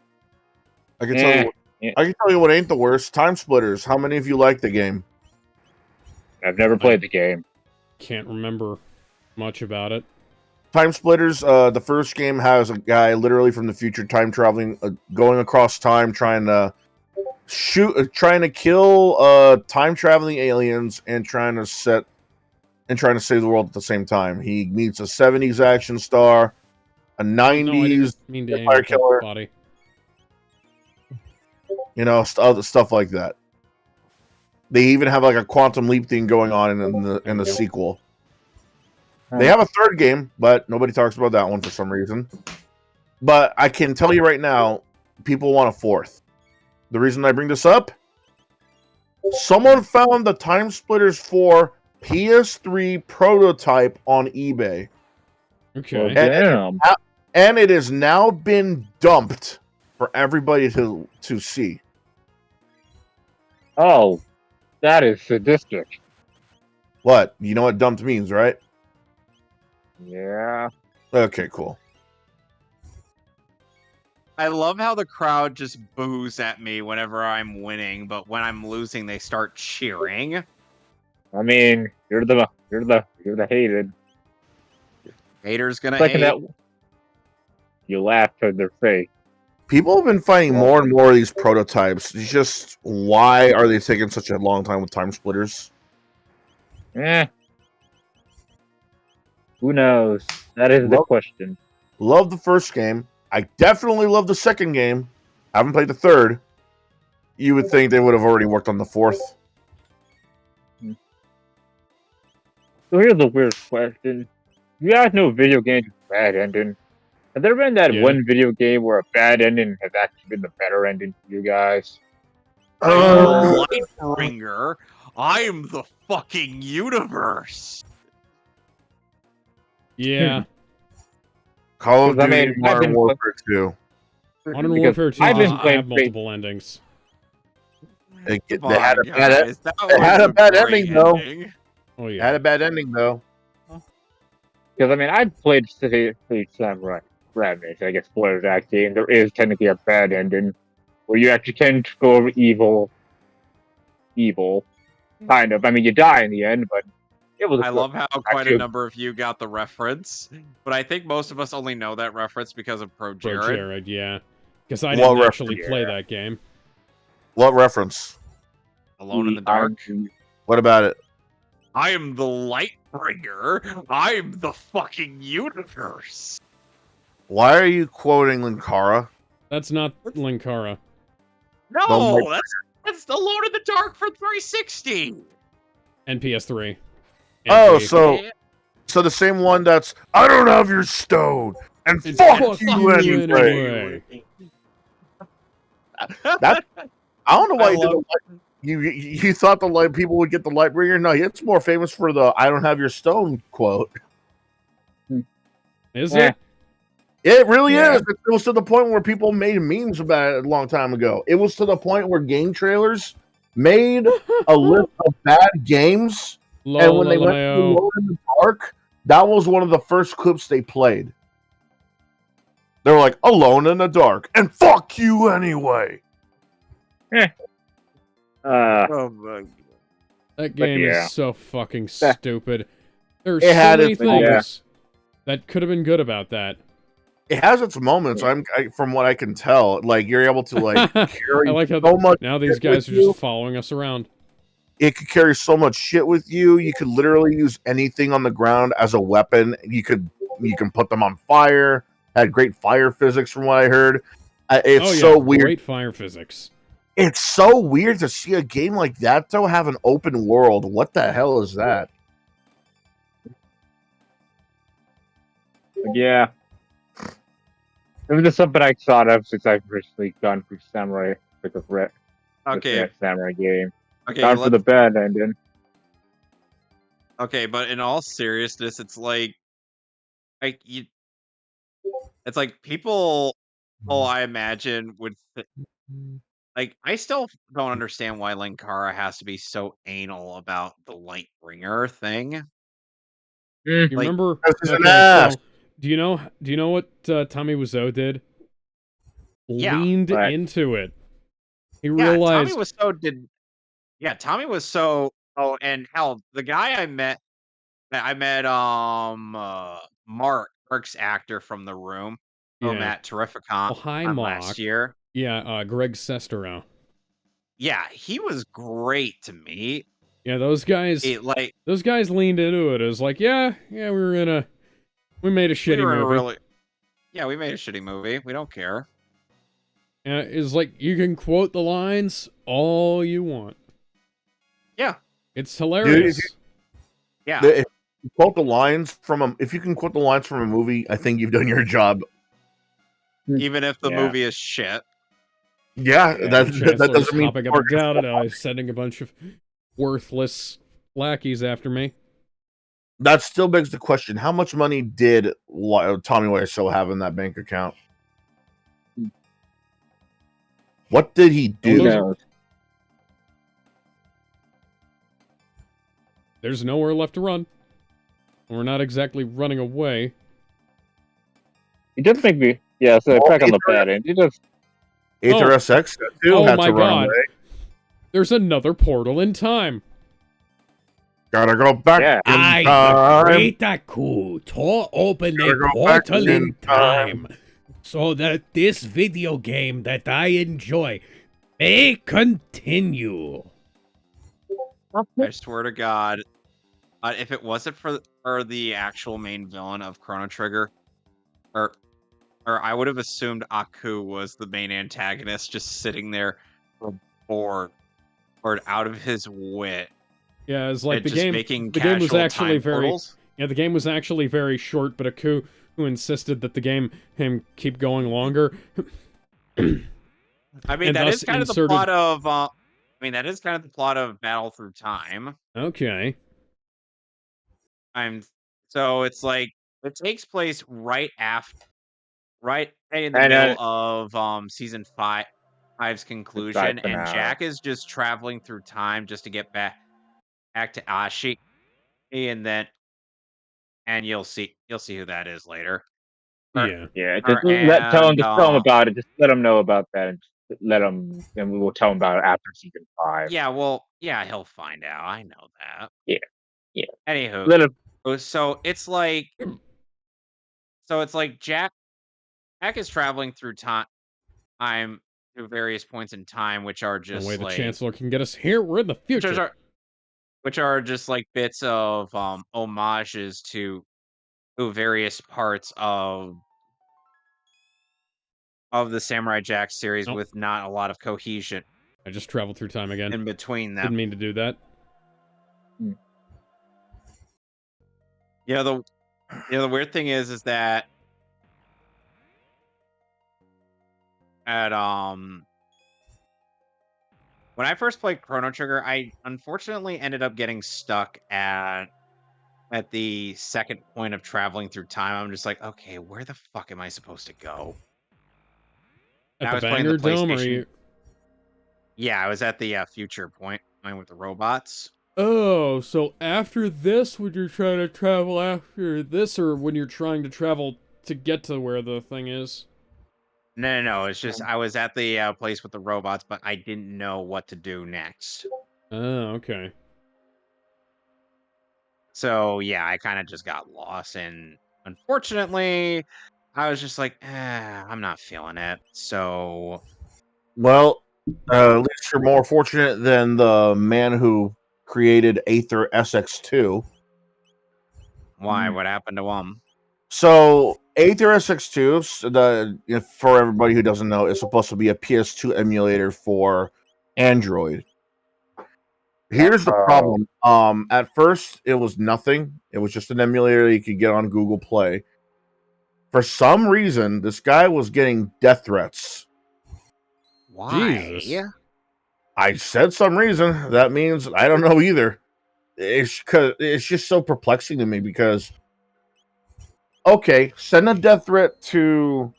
I can tell you what ain't the worst. Time Splitters. How many of you like the game? I've never played the game. Can't remember much about it. Time Splitters, the first game has a guy literally from the future time traveling, going across time, trying to kill time traveling aliens and trying to save the world at the same time. He meets a 70s action star, a 90s vampire killer, body. Stuff like that. They even have like a quantum leap thing going on in the sequel. They have a third game, but nobody talks about that one for some reason. But I can tell you right now, people want a fourth. The reason I bring this up, someone found the Time Splitters 4 PS3 prototype on eBay. Okay. And it has now been dumped for everybody to see. Oh, that is sadistic. What? You know what dumped means, right? Yeah. Okay, cool. I love how the crowd just boos at me whenever I'm winning, but when I'm losing, they start cheering. I mean, you're the hated. Haters gonna Like hate. that, you laugh to their face. People have been finding more and more of these prototypes. It's just, why are they taking such a long time with Time Splitters? Who knows? That is the question. Love the first game. I definitely love the second game. I haven't played the third. You would think they would have already worked on the fourth. So here's a weird question. You guys know video games with bad ending? Has there been that one video game where a bad ending has actually been the better ending for you guys? Lightbringer, I am the fucking universe. Yeah. Call of Duty Modern Warfare 2. Modern because Warfare 2 I've been doesn't playing have Space. multiple endings. They Come had on, a bad guys. That it was had a a bad great ending though. ending. Oh It yeah. had a bad ending though. Because I mean, I've played City Samurai Ravage. I guess spoiler that game. There is technically a bad ending where you actually can go over evil, kind of. I mean, you die in the end, but it was I love how quite a actually number of you got the reference, but I think most of us only know that reference because of Pro Bro, Jared. Jared, yeah. Because I What didn't reference? actually play that game. What reference? Alone in the Dark. What about it? I am the Lightbringer. I'm the fucking universe. Why are you quoting Linkara? That's not Linkara. No, that's Alone in the Dark for 360. And PS3. Oh, And so the same one that's I don't have your stone and And fuck fuck you you anyway. anyway. That I don't know why I you did love- it. You thought the light people would get the Lightbringer? No, it's more famous for the "I don't have your stone" quote. Is Eh. it? It really Yeah. is. It was to the point where people made memes about it a long time ago. It was to the point where game trailers made a list of bad games, and when they went to LMAO. Alone in the Dark, that was one of the first clips they played. They were like, "Alone in the Dark," and fuck you anyway. Oh my That game yeah. is so fucking stupid. There are It so had many its moments. things that could have been good about that. It has its moments. From what I can tell, like you're able to like carry I like how so much. now these shit guys with are you. just following us around. It could carry so much shit with you. You could literally use anything on the ground as a weapon. You can put them on fire. Had great fire physics, from what I heard. It's Oh yeah, so weird. great fire physics. It's so weird to see a game like that though have an open world. What the hell is that? Yeah. It was just something I thought of since I've recently gone through Samurai, like Okay, Samurai game. okay, Gone for the bad ending. okay, but in all seriousness, it's like you. It's like people. Oh, I imagine would like. I still don't understand why Linkara has to be so anal about the Lightbringer thing. You Mm. Like, remember? This is an Okay, ass. so do you know what Tommy Wiseau did? Yeah, Leaned but- into it. He yeah, Tommy realized. was so did. Yeah, Tommy was so. Oh, and hell, the guy I met Mark's actor from The Room. Oh, Yeah. Matt Terrificon Oh, hi, last Mock. year. Yeah, Greg Sestero. Yeah, he was great to meet. Yeah, those guys leaned into it. It was like, yeah, we made a We shitty were in a movie. really, yeah, we made a shitty movie. We don't care. It's like you can quote the lines all you want. Yeah, It's hilarious. yeah. If you quote the lines if you can quote the lines from a movie, I think you've done your job. Even if the Yeah. movie is shit. Yeah, that Chancellor's doesn't mean hopping up and down, and I was sending a bunch of worthless lackeys after me. that still begs the question: how much money did Tommy Wiseau have in that bank account? What did he Who do? knows? There's nowhere left to run. We're not exactly running away. It does make me. Yeah, so Oh, back on the bad end. It just. Aether Oh. SX too Oh had my to run God. away. There's another portal in time. Gotta go back Yeah. in time. Taku to open Gotta a go back portal in in time so that this video game that I enjoy may continue. I swear to God, if it wasn't for the actual main villain of Chrono Trigger, or I would have assumed Aku was the main antagonist, just sitting there bored out of his wit. Yeah, it's like and the just game. making The game was casual actually time very. portals. Yeah, the game was actually very short, but Aku, who insisted that the game him keep going longer. I mean, and that thus is kind of the inserted- plot of. I mean, that is kind of the plot of Battle Through Time. Okay. So it's like it takes place right after right in the And middle of season five's aside conclusion, for and now. Jack is just traveling through time just to get back to Ashi, and then you'll see who that is later. Or Yeah. Yeah, or and just tell him about it. Just let him know about that, and just let him, and we will tell him about it after season 5. yeah, well, yeah, he'll find out. I know that. Yeah, yeah. Anywho, Let him. so it's like Jack is traveling through time through various points in time, which are No way just the like Chancellor can get us here. We're in the which future. are which are just like bits of homages to various parts of the Samurai Jack series Oh, with not a lot of cohesion I just traveled through time again. in between them. Didn't mean to do that. You know the weird thing is that at when I first played Chrono Trigger, I unfortunately ended up getting stuck at the second point of traveling through time. I'm just like, okay, where the fuck am I supposed to go? And At I the was playing the Banger Dome, or are PlayStation. you? Yeah, I was at the future point with the robots. Oh, so after this, when you're trying to travel after this, or when you're trying to travel to get to where the thing is? No. It's just I was at the place with the robots, but I didn't know what to do next. Oh, okay. So yeah, I kind of just got lost, and unfortunately, I was just like, I'm not feeling it. So Well, at least you're more fortunate than the man who created Aether SX2. why? What happened to them? So Aether SX2, for everybody who doesn't know, is supposed to be a PS2 emulator for Android. Here's the Oh, problem. At first it was nothing. It was just an emulator you could get on Google Play. For some reason, this guy was getting death threats. Jesus. Why? I said some reason. That means I don't know either. It's just so perplexing to me because okay, send a death threat to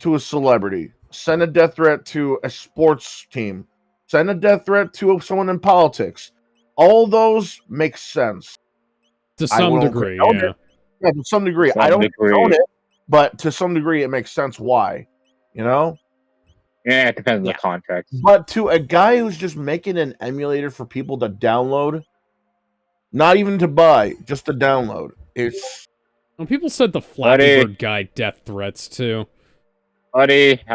a celebrity, send a death threat to a sports team, send a death threat to someone in politics. All those make sense. To I some won't degree, condone it. yeah. Yeah, to some to degree. I some don't condone degree. it, but to some degree it makes sense why. You know? Yeah, it depends on the Yeah. context. But to a guy who's just making an emulator for people to download, not even to buy, just to download, it's Well, people said the Flappy Buddy, Bird guy death threats too. I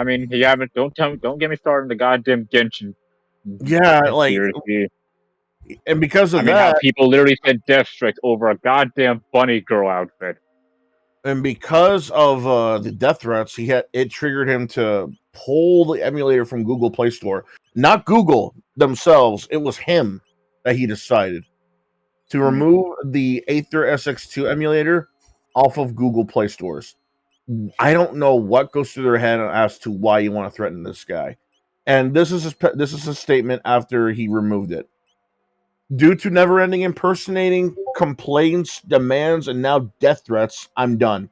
mean, you haven't. Don't get me started on the goddamn Genshin yeah, like, conspiracy. and because I of mean, how that, people literally said death strikes over a goddamn bunny girl outfit. and because of the death threats, it triggered him to pull the emulator from Google Play Store. Not Google themselves; it was him that he decided to remove the Aether SX2 emulator off of Google Play Stores. I don't know what goes through their head as to why you want to threaten this guy. And this is a statement after he removed it. Due to never-ending impersonating, complaints, demands, and now death threats, I'm done.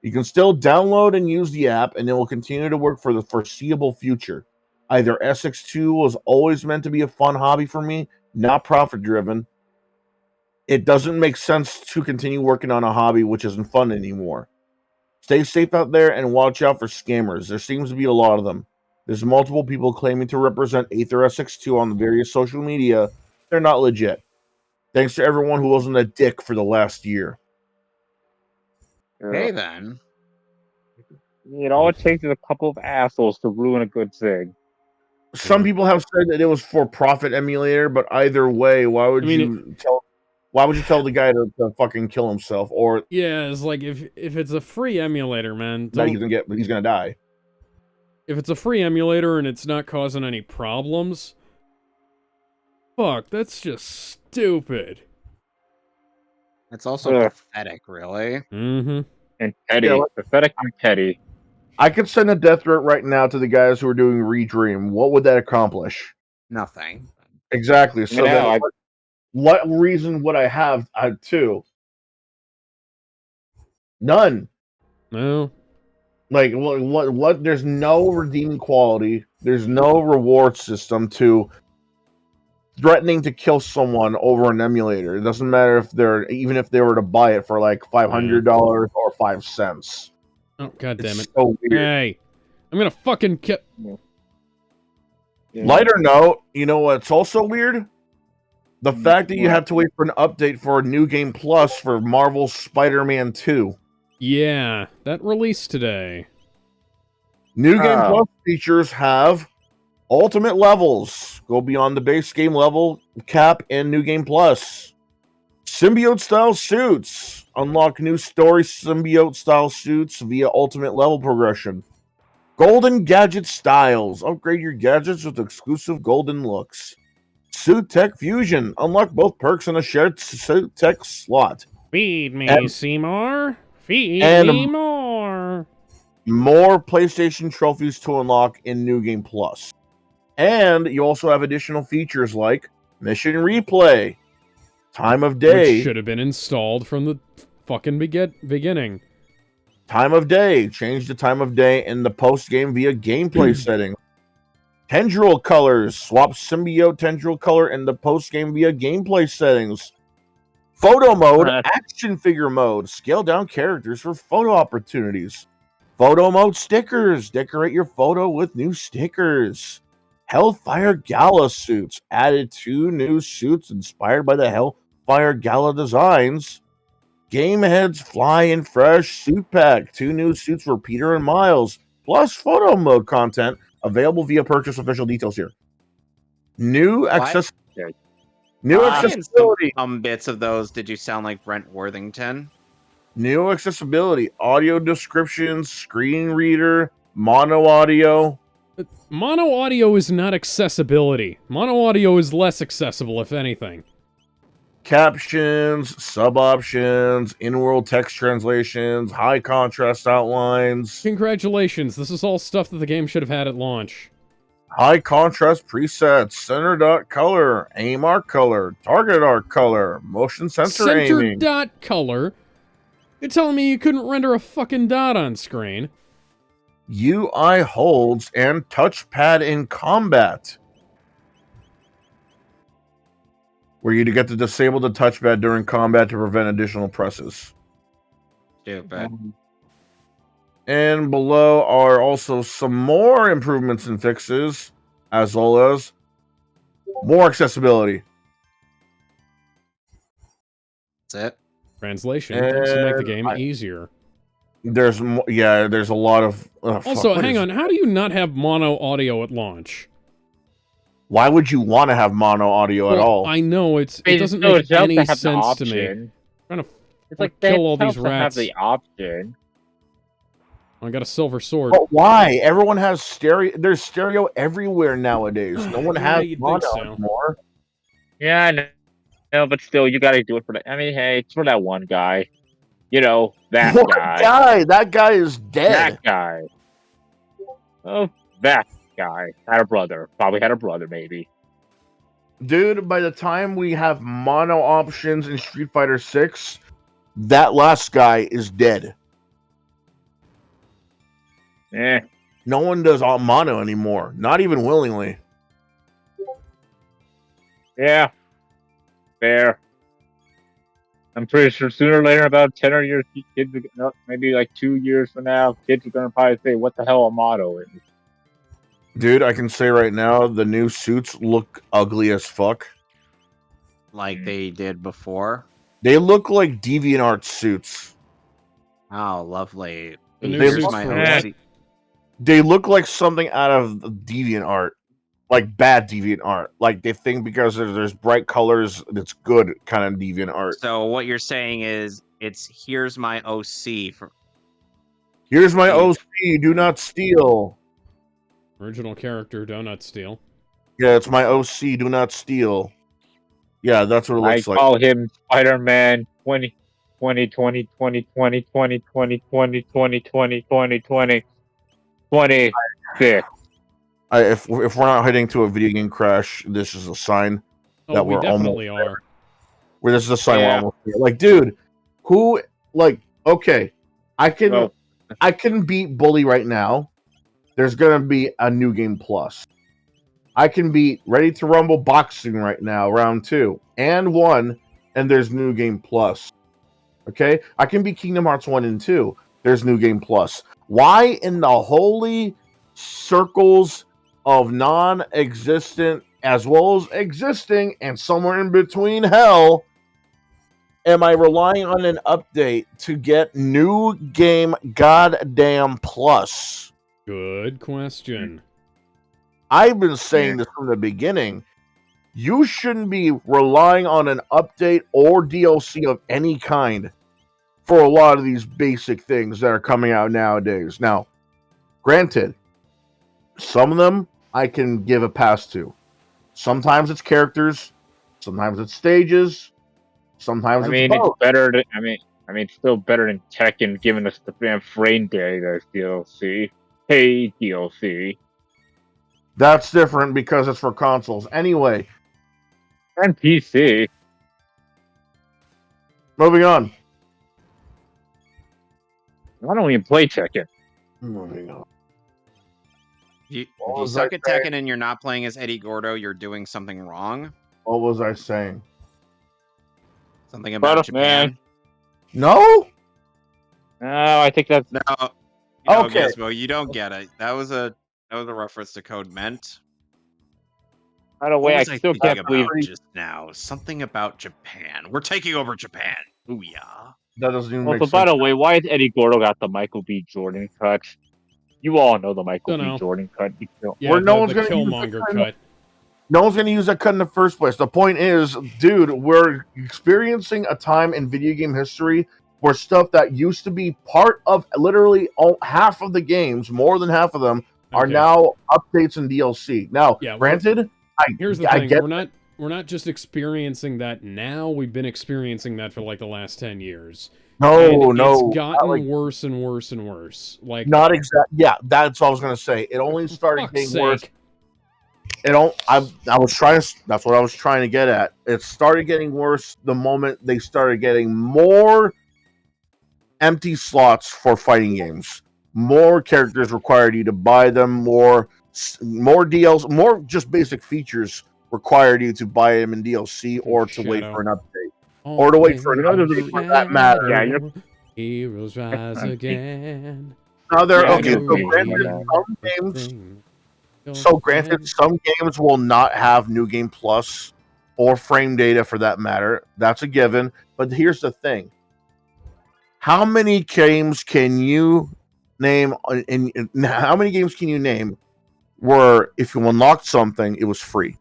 You can still download and use the app, and it will continue to work for the foreseeable future. Either SX2 was always meant to be a fun hobby for me, not profit-driven. It doesn't make sense to continue working on a hobby which isn't fun anymore. Stay safe out there and watch out for scammers. There seems to be a lot of them. There's multiple people claiming to represent Aether SX2 on the various social media. They're not legit. Thanks to everyone who wasn't a dick for the last year. Hey then. All it takes is a couple of assholes to ruin a good thing. Some people have said that it was for profit emulator, but either way, why would you tell the guy to fucking kill himself or Yeah, it's like if it's a free emulator, man, that don't. he's gonna die? If it's a free emulator and it's not causing any problems, fuck, that's just stupid. It's also pathetic, really. Mm-hmm. And petty. Yeah, Pathetic and petty. I could send a death threat right now to the guys who are doing Redream. What would that accomplish? Nothing. Exactly. So then, what reason would I have to? None. No. Like what? There's no redeeming quality. There's no reward system to threatening to kill someone over an emulator. It doesn't matter if even if they were to buy it for like $500 or 5 cents. Oh, god damn It's it. so weird. Hey, I'm gonna fucking kill... Lighter note, you know what's also weird? The fact that you have to wait for an update for a New Game Plus for Marvel's Spider-Man 2. Yeah, that released today. New Game Plus features have ultimate levels. Go beyond the base game level cap in New Game Plus. Symbiote-style suits. Unlock new story symbiote-style suits via ultimate level progression. Golden gadget styles. Upgrade your gadgets with exclusive golden looks. Suit Tech Fusion. Unlock both perks in a shared Suit Tech slot. Feed me, Seymour. Feed me more. More PlayStation trophies to unlock in New Game Plus. And you also have additional features like Mission Replay, Time of Day. Which should have been installed from the fucking beginning. Time of Day. Change the time of day in the post-game via gameplay settings. Tendril colors. Swap symbiote tendril color in the post-game via gameplay settings. Photo mode. Action figure mode. Scale down characters for photo opportunities. Photo mode stickers. Decorate your photo with new stickers. Hellfire Gala suits. Added 2 new suits inspired by the Hellfire Gala designs. Gamehead's Fly and Fresh suit pack. 2 new suits for Peter and Miles. Plus photo mode content available via purchase. Official details here. New accessibility. Some bits of those. Did you sound like Brent Worthington? New accessibility. Audio descriptions. Screen reader. Mono audio. Mono audio is not accessibility. Mono audio is less accessible, if anything. Captions, sub options, in-world text translations, high contrast outlines. Congratulations, this is all stuff that the game should have had at launch. High contrast presets, center dot color, aim arc color, target arc color, motion sensor aiming. Center dot color? You're telling me you couldn't render a fucking dot on screen? UI holds and touchpad in combat. Where you get to disable the touchpad during combat to prevent additional presses. Stupid. And below are also some more improvements and fixes, as well as more accessibility. That's it. Translation tends to make the game easier. There's there's a lot of... also, hang on, how do you not have mono audio at launch? Why would you want to have mono audio at all? I know, it doesn't make any sense to me. I'm trying to kill all these rats. Have the option. I got a silver sword. But why? Everyone has stereo. There's stereo everywhere nowadays. No one has mono anymore. Yeah, I know, but still, you gotta do it for that. I mean, hey, it's for that one guy. You know, that guy. That guy is dead. That guy. Oh, that guy had a brother. Probably had a brother, maybe. Dude, by the time we have mono options in Street Fighter 6, that last guy is dead. No one does all mono anymore. Not even willingly. Yeah. Fair. I'm pretty sure sooner or later, about 10 or years, kids, maybe like 2 years from now, kids are going to probably say, what the hell a motto is. Dude, I can say right now, the new suits look ugly as fuck. Like they did before? They look like DeviantArt suits. Oh, lovely. They look like something out of DeviantArt. Like bad DeviantArt. Like they think because there's bright colors, it's good kind of DeviantArt. So what you're saying is, it's here's my OC. Here's my OC, do not steal. Original character, do not steal. Yeah, it's my OC, do not steal. Yeah, that's what it looks like. I call him Spider-Man 2020, 26. If we're not heading to a video game crash, this is a sign that we're definitely almost are. there. Where this is a sign we're almost there. Like, dude, who, like, okay, I can I can beat Bully right now. There's gonna be a new game plus. I can beat Ready to Rumble Boxing right now, round 2 and 1, and there's new game plus. Okay, I can beat Kingdom Hearts 1 and 2. There's new game plus. Why in the holy circles of non-existent as well as existing and somewhere in between hell am I relying on an update to get new game goddamn plus? Good question. I've been saying this from the beginning. You shouldn't be relying on an update or DLC of any kind for a lot of these basic things that are coming out nowadays. Now, granted, some of them I can give a pass to. Sometimes it's characters, sometimes it's stages, sometimes I it's mean, it's both. better. It's still better than Tekken giving us the damn frame data as DLC. Hey, DLC That's different because it's for consoles. Anyway, and PC. moving on. I don't even play Tekken. Moving on. If What you was suck I at saying? Tekken and you're not playing as Eddie Gordo, you're doing something wrong. What was I saying? Something about Man. Japan. No? No, I think that's No, Okay. Gizmo, you don't get it. That was a reference to Code Ment. by the What way. I was I still thinking can't believe. about just now? Something about Japan. We're taking over Japan. Booyah. That doesn't even Also, make by sense. the way, why has Eddie Gordo got the Michael B. Jordan cut? You all know the Michael B. Dunno. Jordan cut. You know. Yeah, Where no one's the gonna use Killmonger the cut. No one's going to use that cut in the first place. The point is, dude, we're experiencing a time in video game history where stuff that used to be part of literally half of the games, more than half of them, are Okay. now updates and DLC. Now, Yeah, granted, Here's the I thing: get we're not just experiencing that now. We've been experiencing that for like the last 10 years. no, And no, it's not gotten like, worse and worse and worse. Like, not exact. Yeah, that's what I was going to say. It only for started fuck's getting worse. sake. I was trying to. That's what I was trying to get at. It started getting worse the moment they started getting more empty slots for fighting games. More characters required you to buy them. More DLC, more just basic features required you to buy them in DLC or to wait Shadow. for an update, or to wait for an update for that matter. Yeah, you're Heroes rise again. Now they're Yeah, okay. you're So right. granted, some games. So granted, some games will not have new game plus or frame data for that matter. That's a given. But here's the thing: how many games can you name? How many games can you name where if you unlocked something, it was free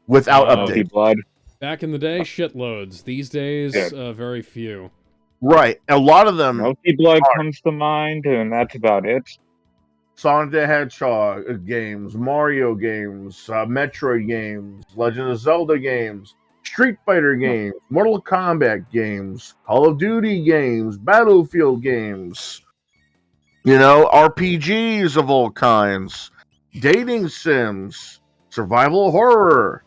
without Monkey update? Blood. Back in the day, shitloads. These days, very few. Right. A lot of them. Monkey Blood comes to mind, and that's about it. Sonic the Hedgehog games, Mario games, Metroid games, Legend of Zelda games, Street Fighter games, Mortal Kombat games, Call of Duty games, Battlefield games, RPGs of all kinds, dating sims, survival horror.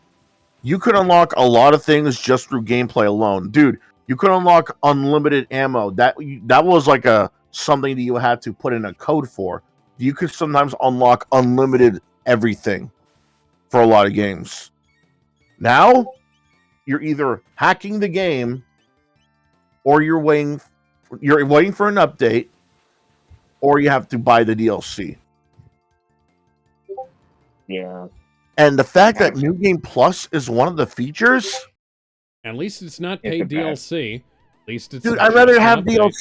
You could unlock a lot of things just through gameplay alone. Dude, you could unlock unlimited ammo. That was like something that you had to put in a code for. You could sometimes unlock unlimited everything for a lot of games. Now, you're either hacking the game or you're waiting for an update or you have to buy the DLC. Yeah. And the fact that New Game Plus is one of the features, at least it's not paid DLC. At least it's dude, I'd rather have DLC.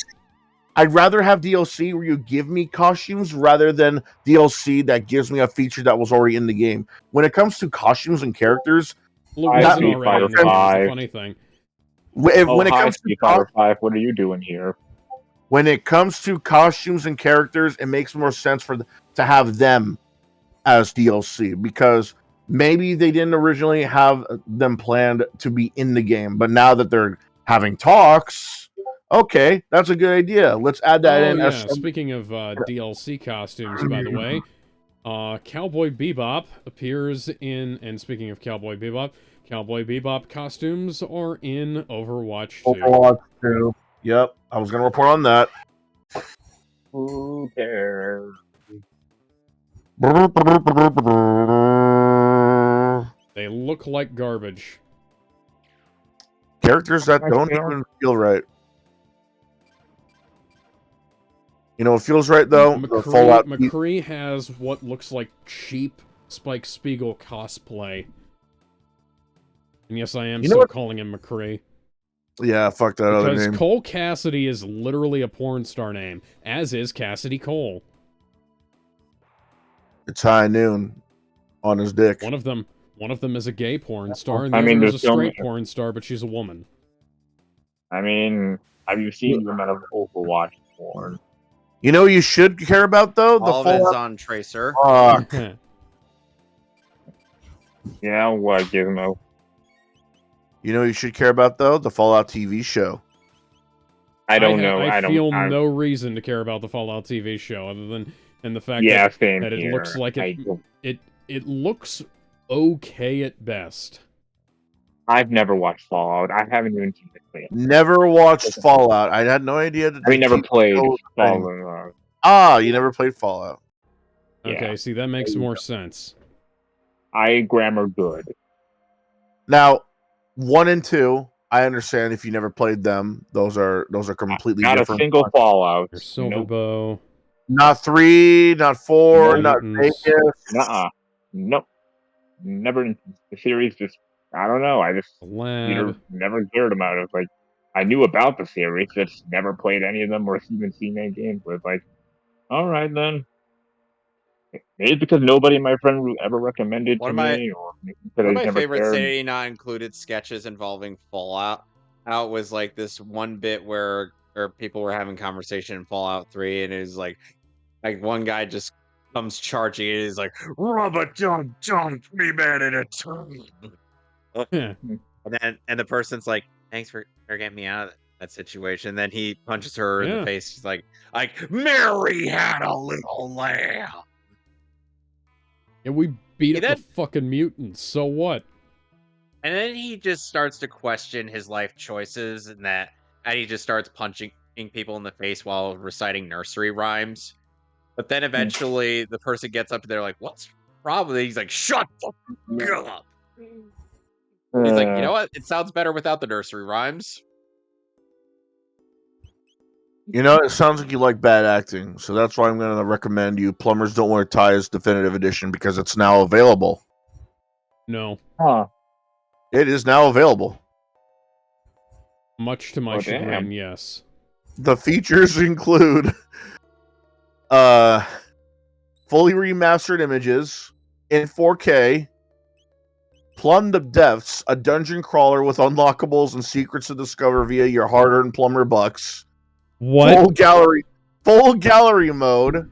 I'd rather have DLC where you give me costumes rather than DLC that gives me a feature that was already in the game. When it comes to costumes and characters, that's a funny thing. When it comes to Fighter 5, what are you doing here? When it comes to costumes and characters, it makes more sense to have them as DLC because maybe they didn't originally have them planned to be in the game, but now that they're having talks, okay, that's a good idea. Let's add that in. Yeah. Speaking of DLC costumes, by the way, Cowboy Bebop appears in, and speaking of Cowboy Bebop costumes are in Overwatch 2. Overwatch 2. Yep, I was going to report on that. Who cares? They look like garbage. Characters that don't even feel right. You know what feels right though? The Fallout. McCree has what looks like cheap Spike Spiegel cosplay. And yes, I am still calling him McCree. Yeah, fuck that other name. Because Cole Cassidy is literally a porn star name, as is Cassidy Cole. It's high noon on his dick. One of them is a gay porn star, and I the mean, other is there's a so straight many- porn star, but she's a woman. I mean, have you seen the amount of Overwatch porn? You know, you should care about though the All of it is Fallout. on Tracer. Yeah, what, Gizmo? You know, you should care about though the Fallout TV show. I don't know. I feel I'm- no reason to care about the Fallout TV show other than the fact Yeah, that, same that it here. looks like it looks okay at best. I've never watched Fallout. I haven't even seen it play. Never watched Fallout. I had no idea that. I mean, never TV played show was a thing. Fallout. Ah, you never played Fallout. Okay, Yeah. see, that makes more sense. I grammar good. Now, 1 and 2, I understand if you never played them. Those are completely Not different. a single Fallout. There's Silver Nope. Bow. Not 3, not 4, No. not Mutants. Vegas. Nuh-uh. Nope. Never in the series. Just I don't know. I just Lab. never cared about it. Like I knew about the series, just never played any of them or even seen any games. But like, all right then. Maybe it's because nobody in my friend group ever recommended One to of my- me, or maybe because One I of just my never favorite cared. Saturday Night included sketches involving Fallout. Out was like this one bit where people were having conversation in Fallout 3, and it was like one guy just comes charging and he's like, "Rub a dub dub, 3 man at a time." Yeah. And the person's like, "Thanks for getting me out of that situation." Then he punches her in Yeah. the face. She's like, "Mary had a little lamb." And we beat up then- the fucking mutants, so what? And then he just starts to question his life choices, and he just starts punching people in the face while reciting nursery rhymes. But then eventually the person gets up and they're like, "What's the problem?" He's like, "Shut the fuck up." He's like, "You know what? It sounds better without the nursery rhymes." You know, it sounds like you like bad acting, so that's why I'm going to recommend you Plumbers Don't Wear Ties Definitive Edition because it's now available. No. Huh. It is now available. Much to my chagrin, damn. yes. The features include fully remastered images in 4K, Plumb the Depths, a dungeon crawler with unlockables and secrets to discover via your hard-earned plumber bucks. What? Full gallery mode.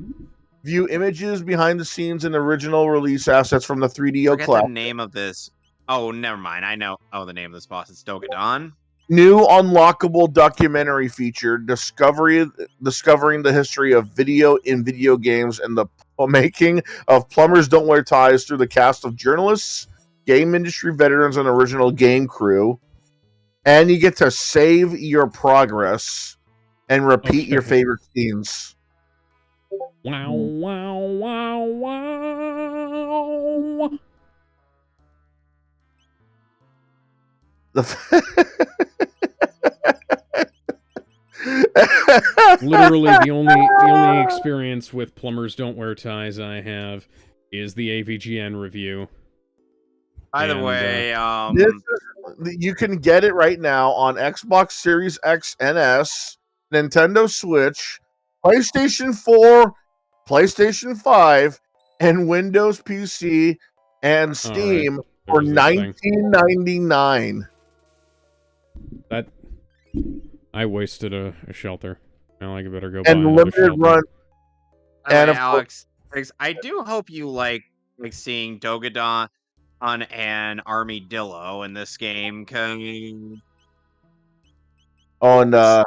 View images behind the scenes and original release assets from the 3DO Forget class. the name of this. Oh, never mind. I know. Oh, the name of this boss is Dogadon. New unlockable documentary feature discovering the history of video in video games and the making of Plumbers Don't Wear Ties through the cast of journalists, game industry veterans, and original game crew. And you get to save your progress and repeat your Okay. favorite scenes. Wow, wow, wow, wow. Literally, the only experience with Plumbers Don't Wear Ties I have is the AVGN review. By the And, way, You can get it right now on Xbox Series X and S, Nintendo Switch, PlayStation 4, PlayStation 5, and Windows PC and Steam for there's this thing. $19.99. That I wasted a shelter. Now I better go buy And another limited shelter. run. by the And way, of Alex, I do hope you like seeing Dogadon on an armadillo in this game. 'Cause On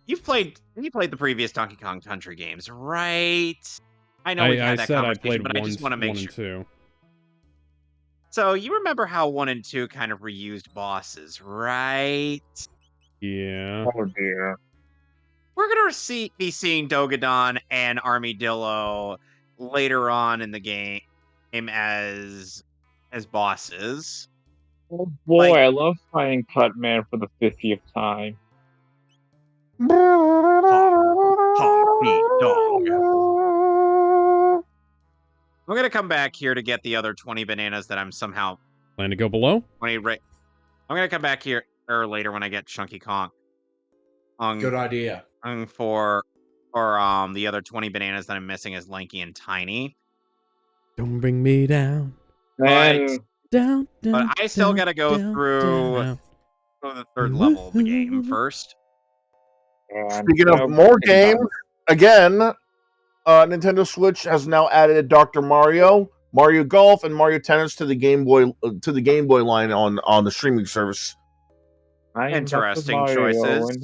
you played the previous Donkey Kong Country games, right? I know we've I had that said I conversation, played but I just want to make one sure. and 2. So you remember how 1 and 2 kind of reused bosses, right? Yeah. Oh dear. we're gonna be seeing Dogadon and Armadillo later on in the game as bosses. Oh boy, Like I love playing Cutman for the 50th time. honk beat dog. I'm gonna come back here to get the other 20 bananas that I'm somehow Plan to go below? 20 right. I'm gonna come back here or later when I get Chunky Kong. Good idea. For the other 20 bananas that I'm missing is Lanky and Tiny. Don't bring me down. Man, Down, But down, I still down, gotta go down, through down. the third level of the game first. and, Speaking you of know, more take time. games, again, Nintendo Switch has now added Dr. Mario, Mario Golf, and Mario Tennis to the Game Boy line on the streaming service. I'm Dr. Interesting Mario, choices.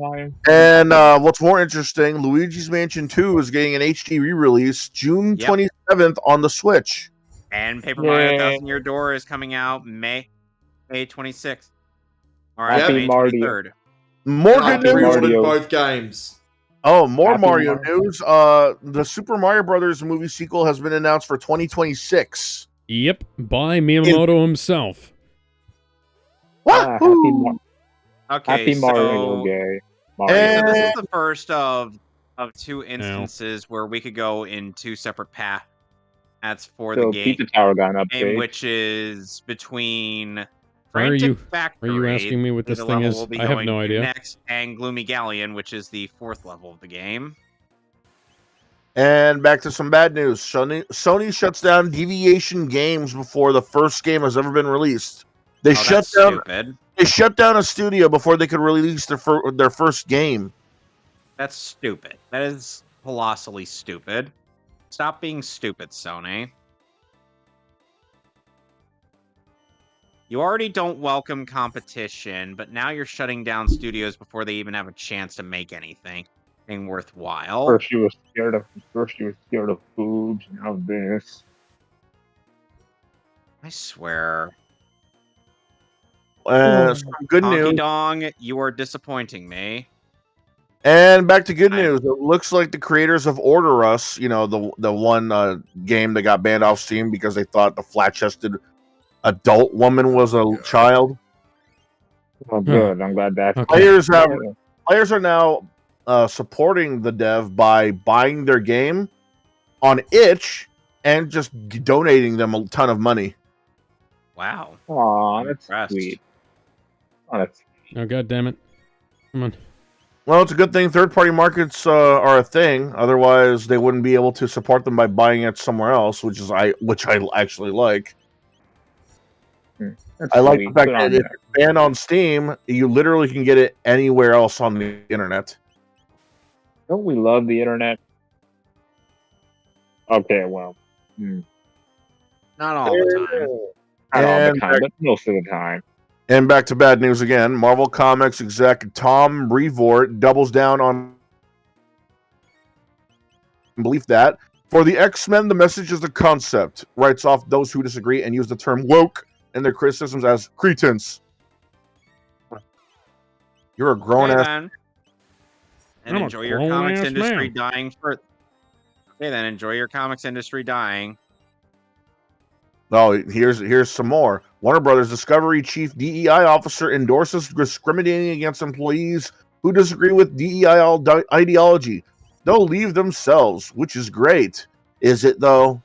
And what's more interesting, Luigi's Mansion 2 is getting an HD re-release June Yep. 27th on the Switch. And Paper Mario Yay. 1000 Year Door is coming out May 26th. Or Happy May Mario. 23rd. More And I good news. pre-ordered Mario. both games. Oh, more Happy Mario Mario. news. The Super Mario Brothers movie sequel has been announced for 2026. Yep, by Miyamoto himself. Wahoo! Okay, Happy Mario so Gay. okay, so this And- is the first of two instances where we could go in two separate paths. That's for the So game, Pizza Tower got an update. which is between Why are you- Frantic Factory. are you asking me what this the thing level is? we'll be I have going no to idea. Next, and Gloomy Galleon, which is the fourth level of the game. And back to some bad news. Sony shuts down Deviation Games before the first game has ever been released. They shut That's down. stupid. They shut down a studio before they could release their first game. That's stupid. That is colossally stupid. Stop being stupid, Sony. You already don't welcome competition, but now you're shutting down studios before they even have a chance to make anything worthwhile. First you were scared of boobs, now this. I swear. Some good Honky news. Dong, you are disappointing me. And back to good news. It looks like the creators of Order Us, the one game that got banned off Steam because they thought the flat-chested adult woman was a child. Oh, good. I'm glad that. Okay. Players are now supporting the dev by buying their game on itch and just donating them a ton of money. Wow. Aw, that's Impressed. sweet. Oh, that's Oh, god damn it. Come on. Well, it's a good thing third-party markets are a thing. Otherwise, they wouldn't be able to support them by buying it somewhere else, which I actually like. That's I like sweet. the fact Good that on if them. it's banned on Steam, you literally can get it anywhere else on the internet. Don't we love the internet? Okay, well, Not all the time. not all the And time, but most of the time. And back to bad news again. Marvel Comics exec Tom Brevoort doubles down on belief that for the X-Men, the message is the concept. Writes off those who disagree and use the term woke in their criticisms as cretins. You're a grown Okay, ass. then. And I'm a enjoy your comics grown-ass industry man. dying for. Okay, then enjoy your comics industry dying. Oh, here's some more. Warner Brothers Discovery Chief DEI Officer endorses discriminating against employees who disagree with DEI ideology. They'll leave themselves, which is great. Is it, though?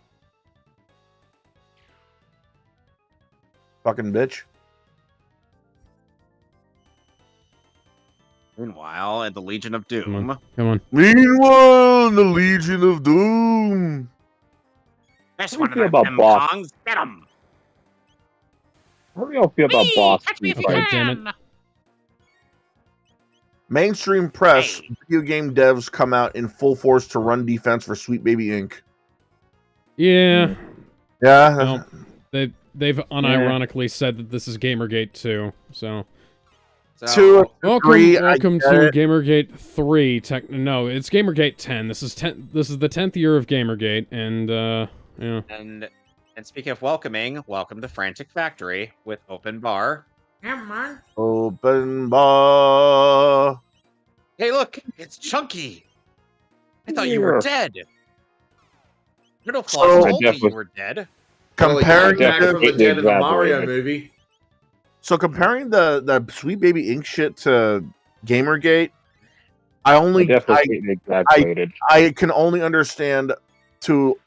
Fucking bitch. Meanwhile, at the Legion of Doom. Come on. Meanwhile, the Legion of Doom. That's How do you one of feel them about Pim boss? Kongs. Get 'em. How do y'all feel about boss? Catch me if you God fights? damn it. can. Mainstream press, Hey. video game devs come out in full force to run defense for Sweet Baby Inc. Yeah. Yeah. Well, they've unironically said that this is Gamergate 2, so... Two of Welcome, three, I welcome get to it. Gamergate 3. No, it's Gamergate 10. This is the 10th year of Gamergate, and yeah. And speaking of welcoming, welcome to Frantic Factory with Open Bar. Come on. Open bar. Hey, look, it's Chunky. I thought you were dead. Little Floss So- told me you were dead. Well, he Comparing came back the, from the dead in the Mario movie. so comparing the Sweet Baby Ink shit to Gamergate, I can only understand to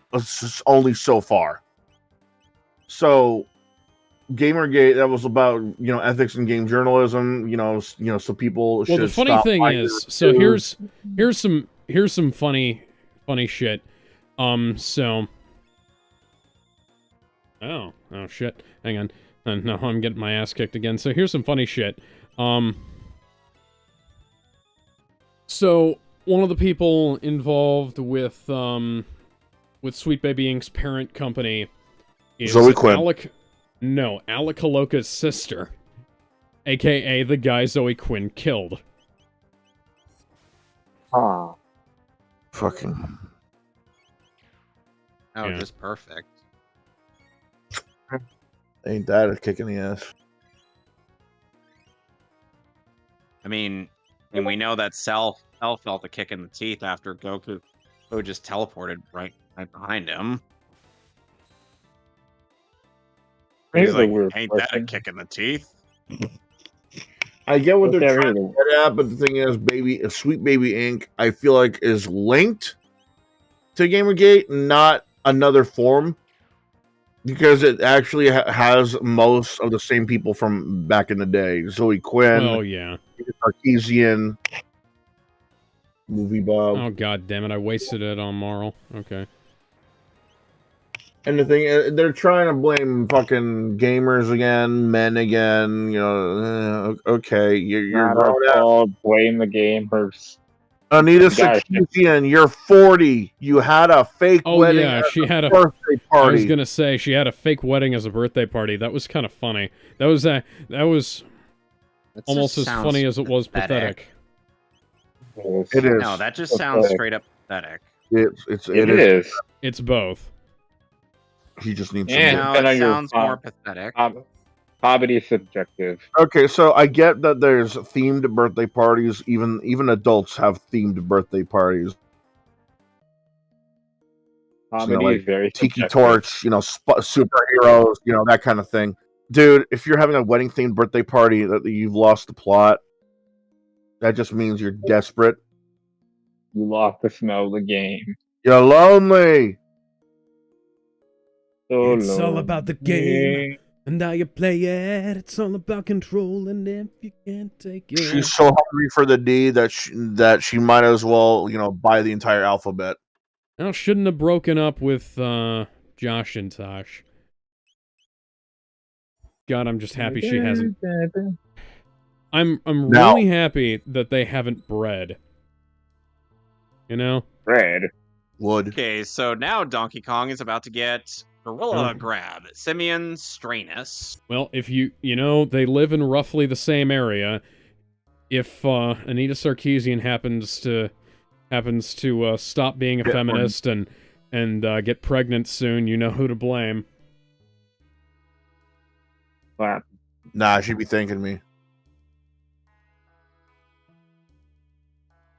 only so far. So Gamergate, that was about ethics in game journalism. So people should. Well, the funny stop thing buying is, their so reviews. here's some funny shit. So. Oh shit. Hang on. No, I'm getting my ass kicked again. So here's some funny shit. So one of the people involved with Sweet Baby Inc.'s parent company is Zoe Quinn. Alec Aloka's sister, aka the guy Zoe Quinn killed. Ah. Fucking. Oh, Yeah. just perfect. Ain't that a kick in the ass? I mean, and we know that Cell felt a kick in the teeth after Goku just teleported right behind him. He's like, ain't that a kick in the teeth? I get what What's they're that trying to get at, but the thing is, Sweet Baby Inc., I feel like is linked to Gamergate, not another form, because it actually has most of the same people from back in the day. Zoe Quinn, Oh yeah. Sarkeesian, Movie Bob. Oh god damn it! I wasted it on Marl. Okay. And the thing is, they're trying to blame fucking gamers again, men again. Okay, you're Not grown our up. fault. Blame the gamers. Anita Gosh. Sarkeesian, you're 40. You had a fake wedding Yeah, as she had a birthday party. I was gonna say she had a fake wedding as a birthday party. That was kind of funny. That was almost as funny as it was pathetic. It is. No, that just sounds straight up pathetic. It is. It's both. He just needs No, it sounds more pathetic. Comedy is subjective. Okay, so I get that there's themed birthday parties. Even adults have themed birthday parties. Comedy like is very Tiki subjective. Torch, superheroes, that kind of thing. Dude, if you're having a wedding themed birthday party that you've lost the plot, that just means you're desperate. You lost the smell of the game. You're lonely. So It's all about the game and how you play it. It's all about control, and if you can't take it. She's so hungry for the D that she might as well, buy the entire alphabet. Well, shouldn't have broken up with Josh and Tosh. God, I'm just happy she hasn't. I'm really happy that they haven't bred. Bread. Wood. Okay, so now Donkey Kong is about to get Gorilla Grab, Simeon Stranus. Well, if they live in roughly the same area. If Anita Sarkeesian happens to stop being a feminist and get pregnant soon, you know who to blame. Wow. Nah, she'd be thanking me.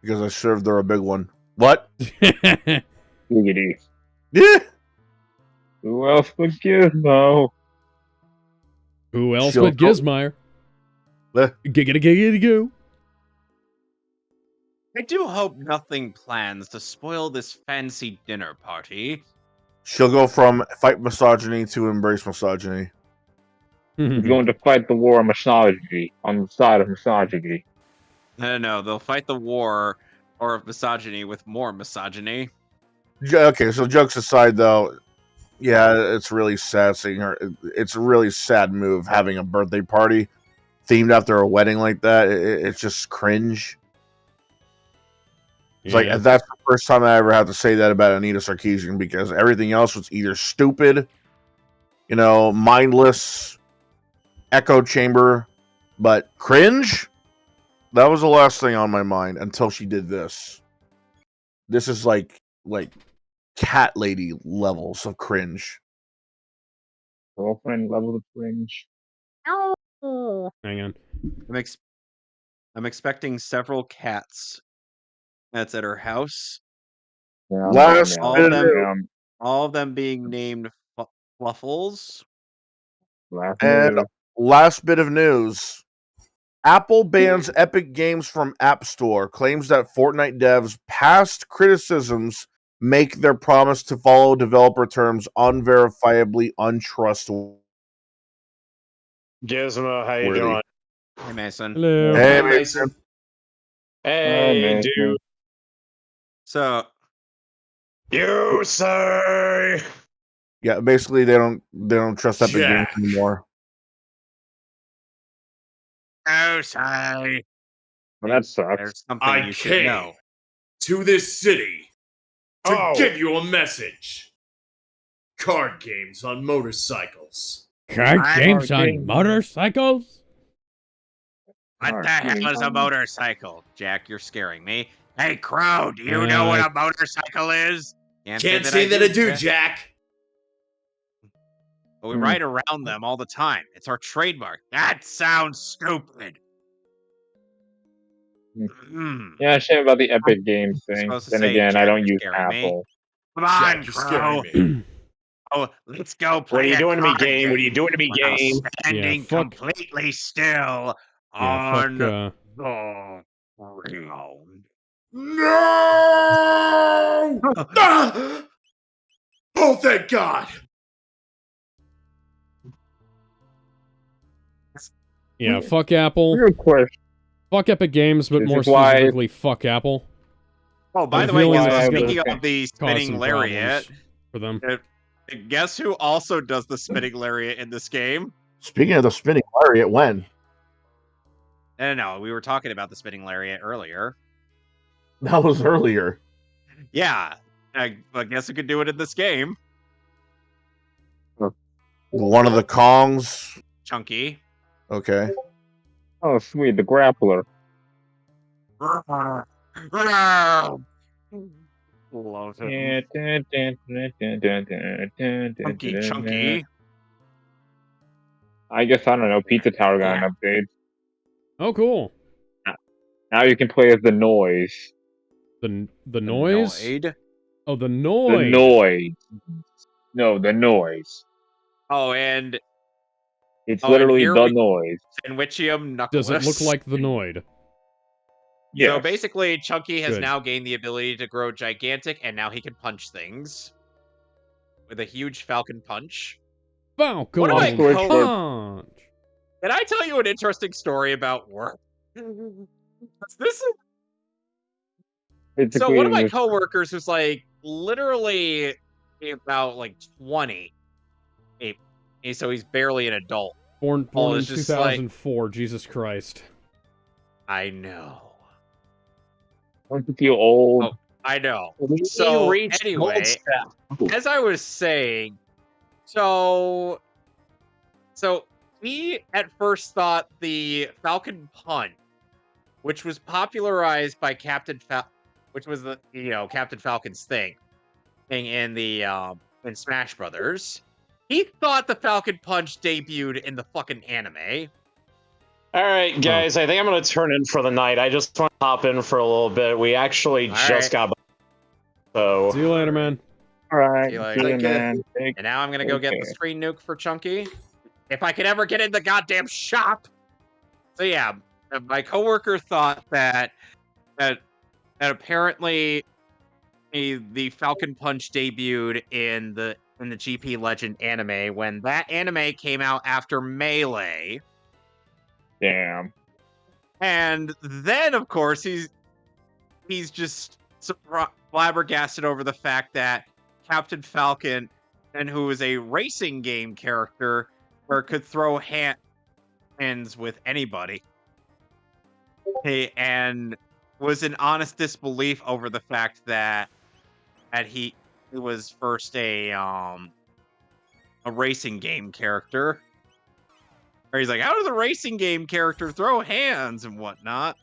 Because I served her a big one. What? Giggity. Yeah. Who else but Gizmo? Who else but Gizmeyer? Giggity goo. I do hope nothing plans to spoil this fancy dinner party. She'll go from fight misogyny to embrace misogyny. He's going to fight the war of misogyny on the side of misogyny. No, they'll fight the war of misogyny with more misogyny. Okay, so jokes aside, though, yeah, it's really sad seeing her. It's a really sad move having a birthday party themed after a wedding like that. It's just cringe. It's like that's the first time I ever had to say that about Anita Sarkeesian, because everything else was either stupid, mindless, echo chamber, but cringe. That was the last thing on my mind until she did this. This is like cat lady levels of cringe. Girlfriend level of cringe. Hang on. It makes I'm expecting several cats. That's at her house. Last All bit of of them, news. all of them being named Fluffles. And last bit of news. Apple bans Epic Games from App Store, claims that Fortnite devs' past criticisms make their promise to follow developer terms unverifiably untrustworthy. Gizmo, how you doing? Hey, Mason. Hello. Hey, Hi, Mason. Mason. Hey, dude. So, You say? Yeah, basically they don't trust Epic Games Jack. anymore. oh, sorry. Well, that sucks. There's something I you should know. came to this city to Oh. give you a message. Card games on motorcycles. Card games on motorcycles? What the hell is a motorcycle? Jack, you're scaring me. Hey, Crow, do you know what a motorcycle is? Can't say that I do, Jack. But we ride around them all the time. It's our trademark. That sounds stupid. Yeah, shame about the Epic Games thing. Supposed to Then say, again, I Jack, don't you're use scaring me. Apple. Come on, Jack, you're Crow. scaring me. Oh, let's go play What are you a doing to me, card game? What are you doing to me, while game? standing fuck. completely still Yeah, on fuck. the ground. No! Ah! Oh, thank God. Yeah, fuck Apple. Good question. Fuck Epic Games, but This more is why- specifically, fuck Apple. Oh, by I'm the way, feeling Gizmo, this is speaking gonna of the cause spinning some lariat, problems for them. guess who also does the spinning lariat in this game? Speaking of the spinning lariat, when? No, we were talking about the spinning lariat earlier. That was earlier. Yeah, I guess who could do it in this game? One of the Kongs. Chunky. Okay. Oh, sweet, the grappler. Love him. Chunky. I guess, I don't know, Pizza Tower got an update. Oh, cool. Now you can play as the Noise. The noise? Noid. Oh, the The noise. Noise. No, the Noise. Oh, and It's and literally here the we Noise. Sandwichium Knuckles. Does it look like the Noid? Yes. So basically, Chunky has Good. now gained the ability to grow gigantic, and now he can punch things with a huge Falcon punch. Falcon One of my punch. Can I tell you an interesting story about work? This is so one of my coworkers who's like literally about like 20. So he's barely an adult. Born in is just like 2004. Jesus Christ. I know. Don't you feel old? Oh, I know. We So reached anyway, gold step. as I was saying, so he at first thought the Falcon Punch, which was popularized by which was the Captain Falcon's thing in the in Smash Brothers. He thought the Falcon Punch debuted in the fucking anime. All right, guys, I think I'm going to turn in for the night. I just want to hop in for a little bit. We actually just got... So... See you later, man. All right. See you See you, later. man. And now I'm going to go get the screen nuke for Chunky. If I could ever get in the goddamn shop. So yeah, my coworker thought that apparently the Falcon Punch debuted in the GP Legend anime when that anime came out after Melee. Damn. And then of course he's just flabbergasted over the fact that Captain Falcon, and who is a racing game character, or could throw hands with anybody. And was in honest disbelief over the fact that he was first a racing game character. Or he's like, how does a racing game character throw hands and whatnot?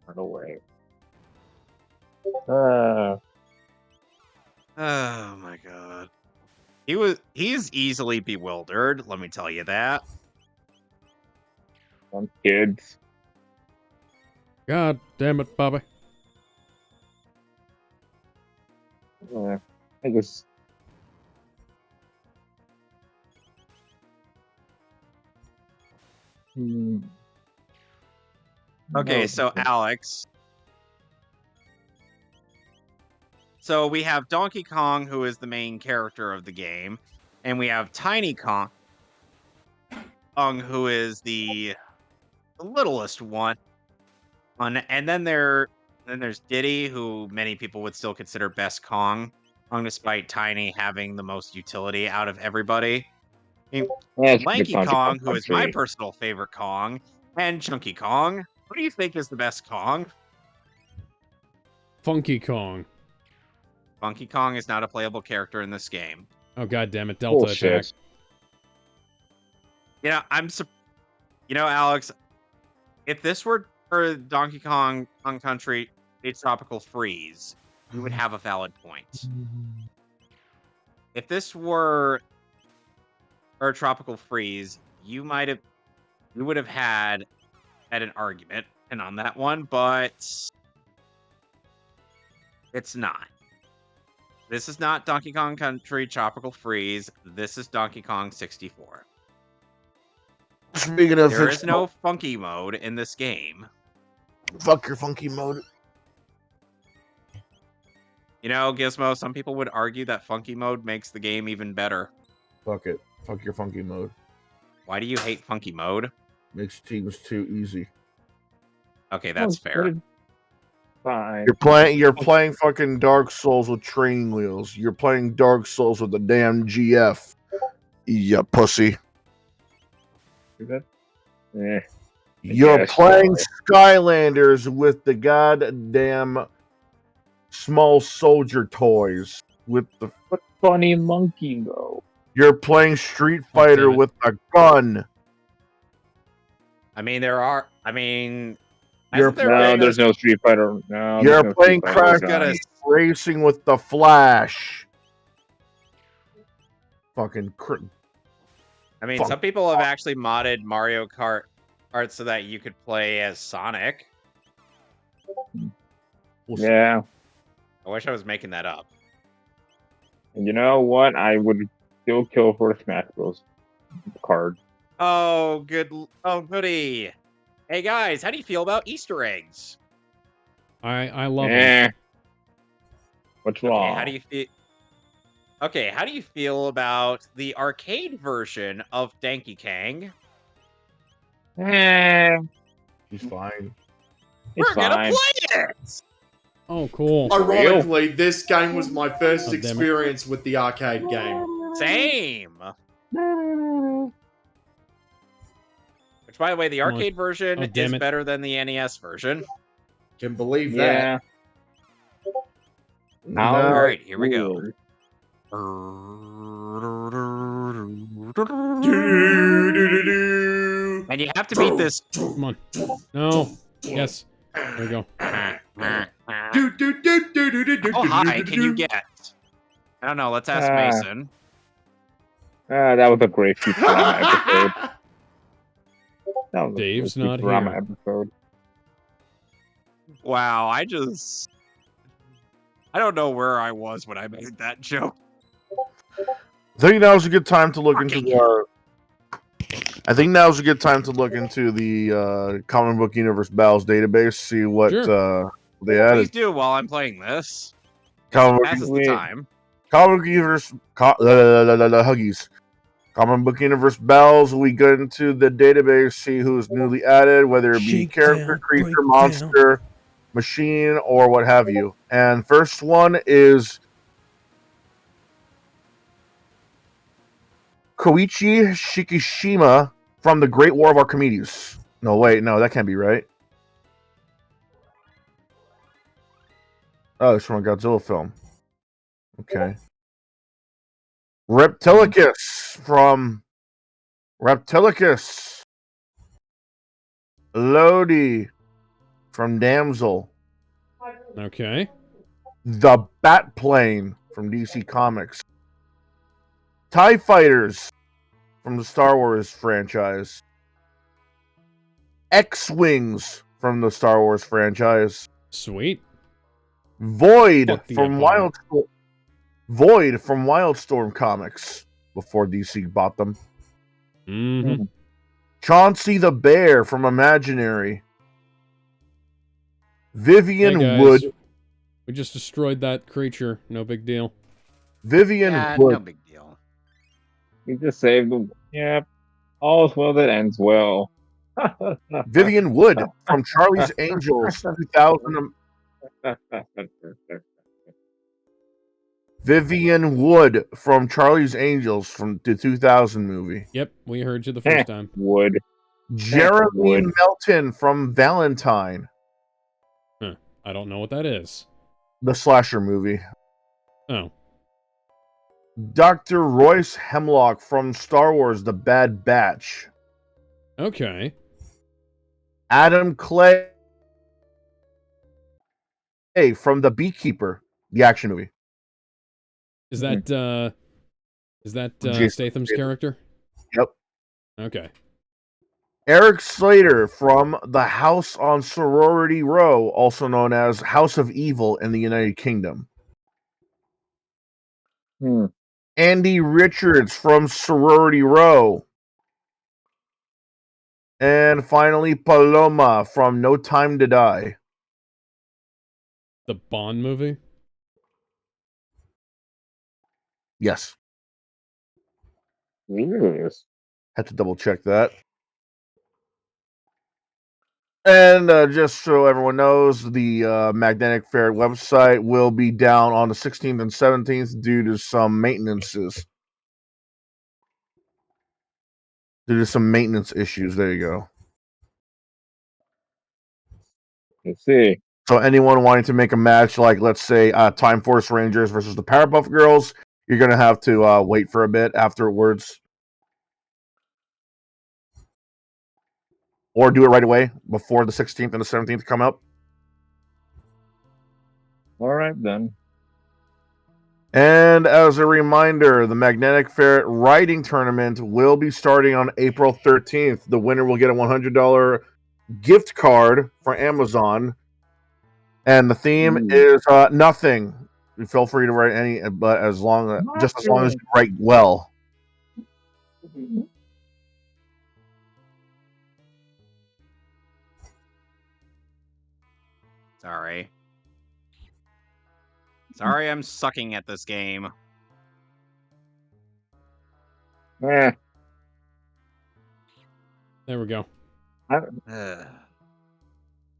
Run away. Oh my god. He's easily bewildered, let me tell you that. Some kids. God damn it, Bobby. I guess. Okay, No. so Alex. So we have Donkey Kong, who is the main character of the game, and we have Tiny Kong, who is the littlest one. And then there's Diddy, who many people would still consider best Kong, despite Tiny having the most utility out of everybody. I mean, Yeah, it's Lanky Donkey Kong Kong, who is my Country. personal favorite Kong, and Chunky Kong. What do you think is the best Kong? Funky Kong. Funky Kong is not a playable character in this game. Oh, god damn it. Delta attack. You know, Alex, if this were for Donkey Kong Country, it's Tropical Freeze, you would have a valid point. If this were or Tropical Freeze, you would have had an argument and on that one, but it's not. This is not Donkey Kong Country Tropical Freeze. This is Donkey Kong 64. Speaking of there is no funky mode in this game. Fuck your funky mode. You know, Gizmo, some people would argue that funky mode makes the game even better. Fuck it. Fuck your funky mode. Why do you hate funky mode? Makes teams too easy. Okay, that's fair. Fine. You're playing fucking Dark Souls with training wheels. You're playing Dark Souls with the damn GF. You pussy. Yeah. You're playing Skylanders with the goddamn small soldier toys with the funny monkey though. You're playing Street Fighter with a gun. I mean, there's no Street Fighter. No, you're playing Crash Racing with the Flash. Fucking. I mean, some people have actually modded Mario Kart so that you could play as Sonic. Yeah. I wish I was making that up. And you know what? I would still kill for the Smash Bros. Card. Oh, goody. Hey guys, how do you feel about Easter eggs? I love them. What's wrong? Okay, how do you feel about the arcade version of Donkey Kong? He's fine. We're gonna play it! Oh, cool. Ironically, this game was my first experience with the arcade game. Same. Which, by the way, the arcade version is better than the NES version. Can believe that. All right, here we go. And you have to beat this. Come on. No. Yes. There we go. How high can you get? I don't know. Let's ask Mason. That was a great Futurama episode. Dave's not Futurama here. episode. Wow, I don't know where I was when I made that joke. I think now's a good time to look into the. I think now's a good time to look into the Comic Book Universe Battles database, see what they added. Please do while I'm playing this. Comic Passes the time. Comic Book Universe Huggies. Comic Book Universe Battles. We go into the database, see who's newly added, whether it be character, creature, monster, machine, or what have you. And first one is Koichi Shikishima from the Great War of Archimedes. No, wait, no, that can't be right. Oh, it's from a Godzilla film. Okay. Reptilicus from Reptilicus. Lodi from Damsel. Okay. The Bat Plane from DC Comics. TIE Fighters from the Star Wars franchise. X-Wings from the Star Wars franchise. Sweet. Void Fuck the from Empire. Wildstorm Comics before DC bought them. Mm-hmm. Chauncey the Bear from Imaginary. Vivian Hey guys, Wood. we just destroyed that creature. No big deal. Vivian no Wood. big deal. We just saved the. Yep. All's well that ends well. Vivian Wood from Charlie's Angels 2000. Vivian Wood from Charlie's Angels from the 2000 movie. Yep, we heard you the first time. Wood. Jeremy Wood. Melton from Valentine, Huh. I don't know what that is. the slasher movie. Oh. Dr. Royce Hemlock from Star Wars The Bad Batch. Okay. Adam Clay from The Beekeeper, the action movie. Is that Jason Statham's Statham. character? Yep. Okay. Eric Slater from The House on Sorority Row, also known as House of Evil in the United Kingdom. Andy Richards from Sorority Row. And finally, Paloma from No Time to Die. The Bond movie? Yes. Yes. Had to double check that. And just so everyone knows, the Magnetic Fair website will be down on the 16th and 17th due to some maintenances. Due to some maintenance issues. There you go. Let's see. So anyone wanting to make a match, like let's say Time Force Rangers versus the Powerpuff Girls, you're going to have to wait for a bit afterwards. Or do it right away before the 16th and the 17th come up. All right, then. And as a reminder, the Magnetic Ferret Writing Tournament will be starting on April 13th. The winner will get a $100 gift card for Amazon. And the theme is nothing. You feel free to write any, but just as long as you write well. Sorry. Sorry, I'm sucking at this game. There we go.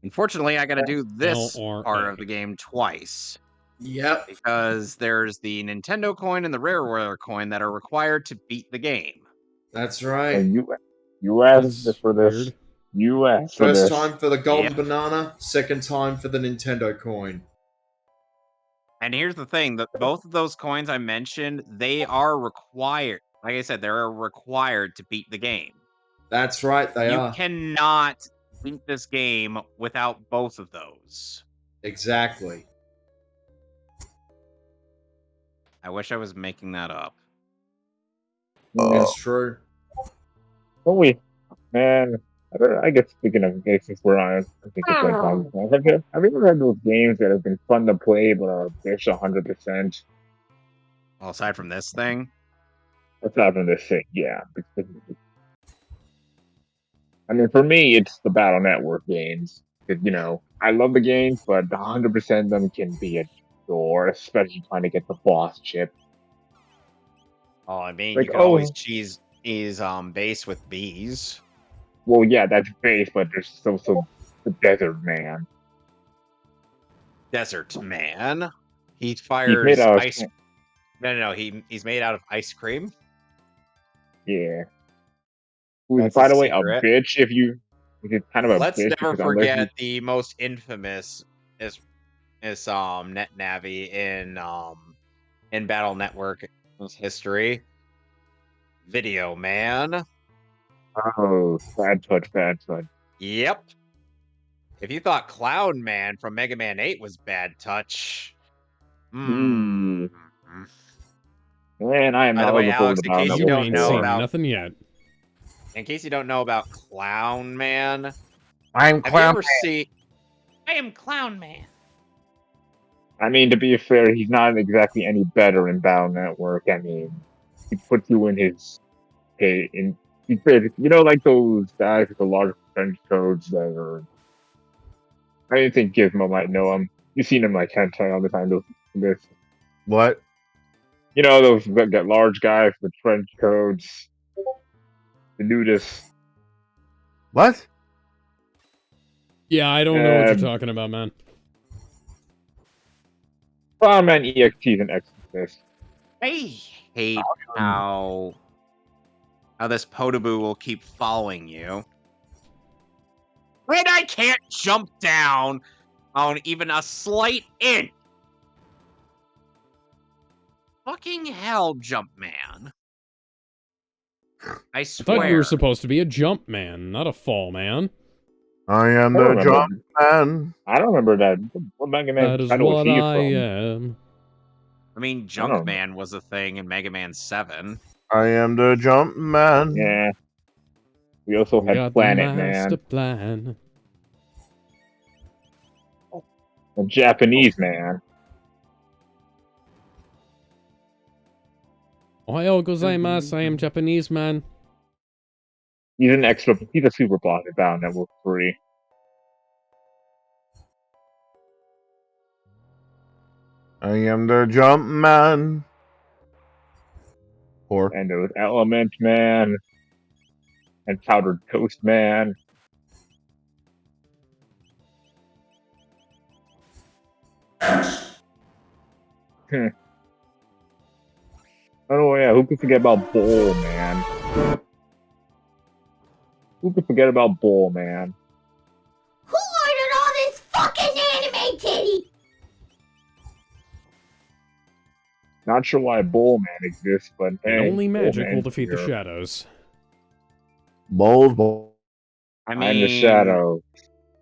Unfortunately, I got to do this LRA. part of the game twice. Yep. Because there's the Nintendo coin and the Rareware coin that are required to beat the game. That's right. And you asked for this. Weird. You asked for this. First time for the golden banana, second time for the Nintendo coin. And here's the thing, that both of those coins I mentioned, they are required. Like I said, they're required to beat the game. That's right, they are. You cannot beat this game without both of those. Exactly. I wish I was making that up. It's true. Oh, man. I guess speaking of games, since we're on, I think it's like have you ever had those games that have been fun to play but are bitch 100%? Well, aside from this thing, Aside from this thing, yeah. I mean, for me, it's the Battle Network games. I love the games, but 100% of them can be a chore, especially trying to get the boss chip. oh, I mean, Like, you can always cheese base with bees. Well, yeah, that's base, but there's so the Desert Man. Desert Man. He He's fires made out of ice. No. He's made out of ice cream. Yeah. Who's, That's by a the way, secret. a bitch if you. He's kind of a Let's bitch. never because unless forget the most infamous is Net Navi in Battle Network history. Video Man. Oh, bad touch. Yep. If you thought Clown Man from Mega Man 8 was bad touch. Man, I am By not the way, looking forward Alex, to in Battle case you Network don't know 4. about nothing yet. In case you don't know about Clown Man, I'm Have you Clown ever seen? I am Clown Man. I mean, to be fair, he's not exactly any better in Battle Network. I mean, he puts you in his in he basically, like those guys with the large trench coats that are. I didn't think Gizmo might know him. You've seen him like hentai all the time. This, What? those that large guys with trench coats, the nudists. What? Yeah, I don't know what you're talking about, man. Fireman EXT is an exorcist. I hate how this Podoboo will keep following you. And I can't jump down on even a slight inch. Fucking hell, Jumpman. I I swear. thought you were supposed to be a jump man, not a fall man. I am the Jump Man. I don't remember that. What Mega Man That is title was what he I from? am. I mean, Jumpman was a thing in Mega Man 7. I am the Jump Man. Yeah. We also had Got Planet the Man. master plan. A Japanese man. Ohayo gozaimasu, I am Japanese man. He's a super boss at Battle Network 3. I am the Jump Man. And there was Element Man. And Powdered Toast Man. Oh yeah, who could forget about Bull Man? Who could forget about Bull Man? Who ordered all this fucking anime titty? Not sure why Bull Man exists, but hey, And only magic Bull will Man's defeat the here. shadows. Bold. I I'm the shadow.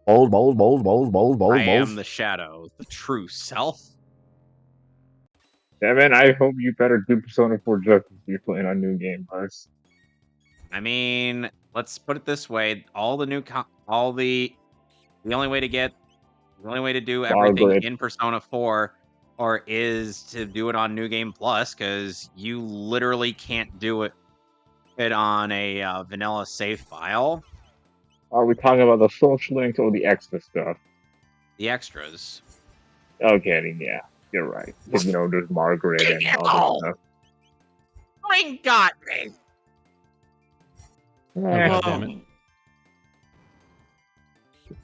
Bold. I am the shadow, the true self. Devin, I hope you better do Persona 4 justice if you're playing on New Game Plus. I mean, let's put it this way: all the new, the only way to do everything Margaret. in Persona 4 is to do it on New Game Plus, because you literally can't do it on a vanilla save file. Are we talking about the social links or the extra stuff? The extras. Okay, yeah, you're right. Because, there's Margaret and all that stuff. Ring got me. Oh, God damn it.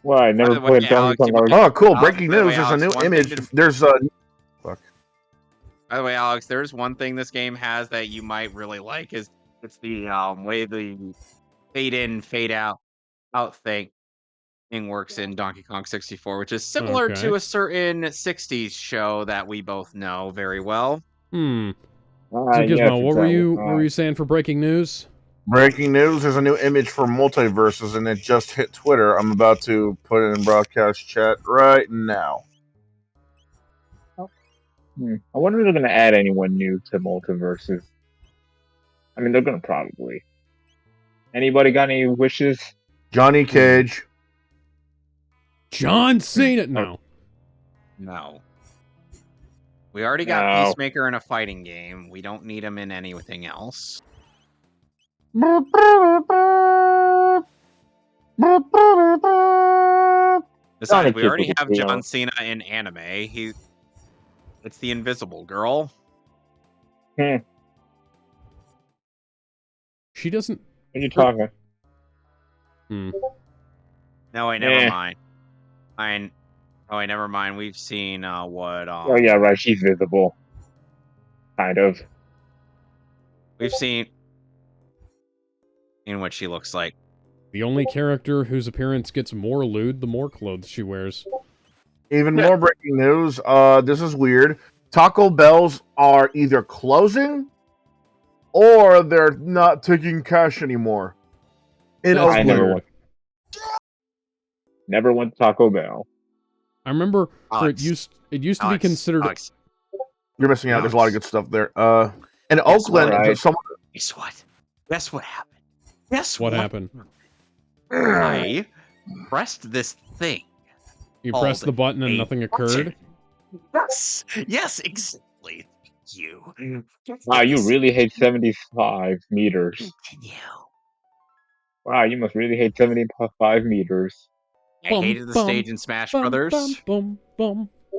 Well, I never By the way, played Donkey Alex, Kong. Oh, cool. Alex, Breaking by the way, news. There's a Alex, new one image. thing There's a... Fuck. By the way, Alex, there's one thing this game has that you might really like, is it's the way the fade in, fade out thing works in Donkey Kong 64, which is similar to a certain 60s show that we both know very well. So Gizmo, yes, what were you saying for breaking news? Breaking news. There's a new image for Multiverses, and it just hit Twitter. I'm about to put it in broadcast chat right now. I wonder if they're going to add anyone new to Multiverses. I mean, they're going to probably. Anybody got any wishes? Johnny Cage. John Cena? No. No. We already got Peacemaker in a fighting game. We don't need him in anything else. Besides, we already have John Cena in anime. It's the Invisible Girl. She doesn't... What are you talking? No, never mind. Never mind. We've seen what... oh, yeah, right. She's visible. Kind of. We've seen in what she looks like. The only character whose appearance gets more lewd the more clothes she wears. Even more breaking news. This is weird. Taco Bells are either closing or they're not taking cash anymore. I never went to Taco Bell. I remember Alex, it used to be considered... Alex. You're missing out. There's a lot of good stuff there. In Oakland, someone... Guess what? Guess what happened? Guess what happened? I pressed this thing. You pressed the button and nothing occurred? Yes, yes, exactly. Thank you. Wow, you really hate 75 meters. Continue. Wow, you must really hate 75 meters. I hated the stage in Smash Brothers.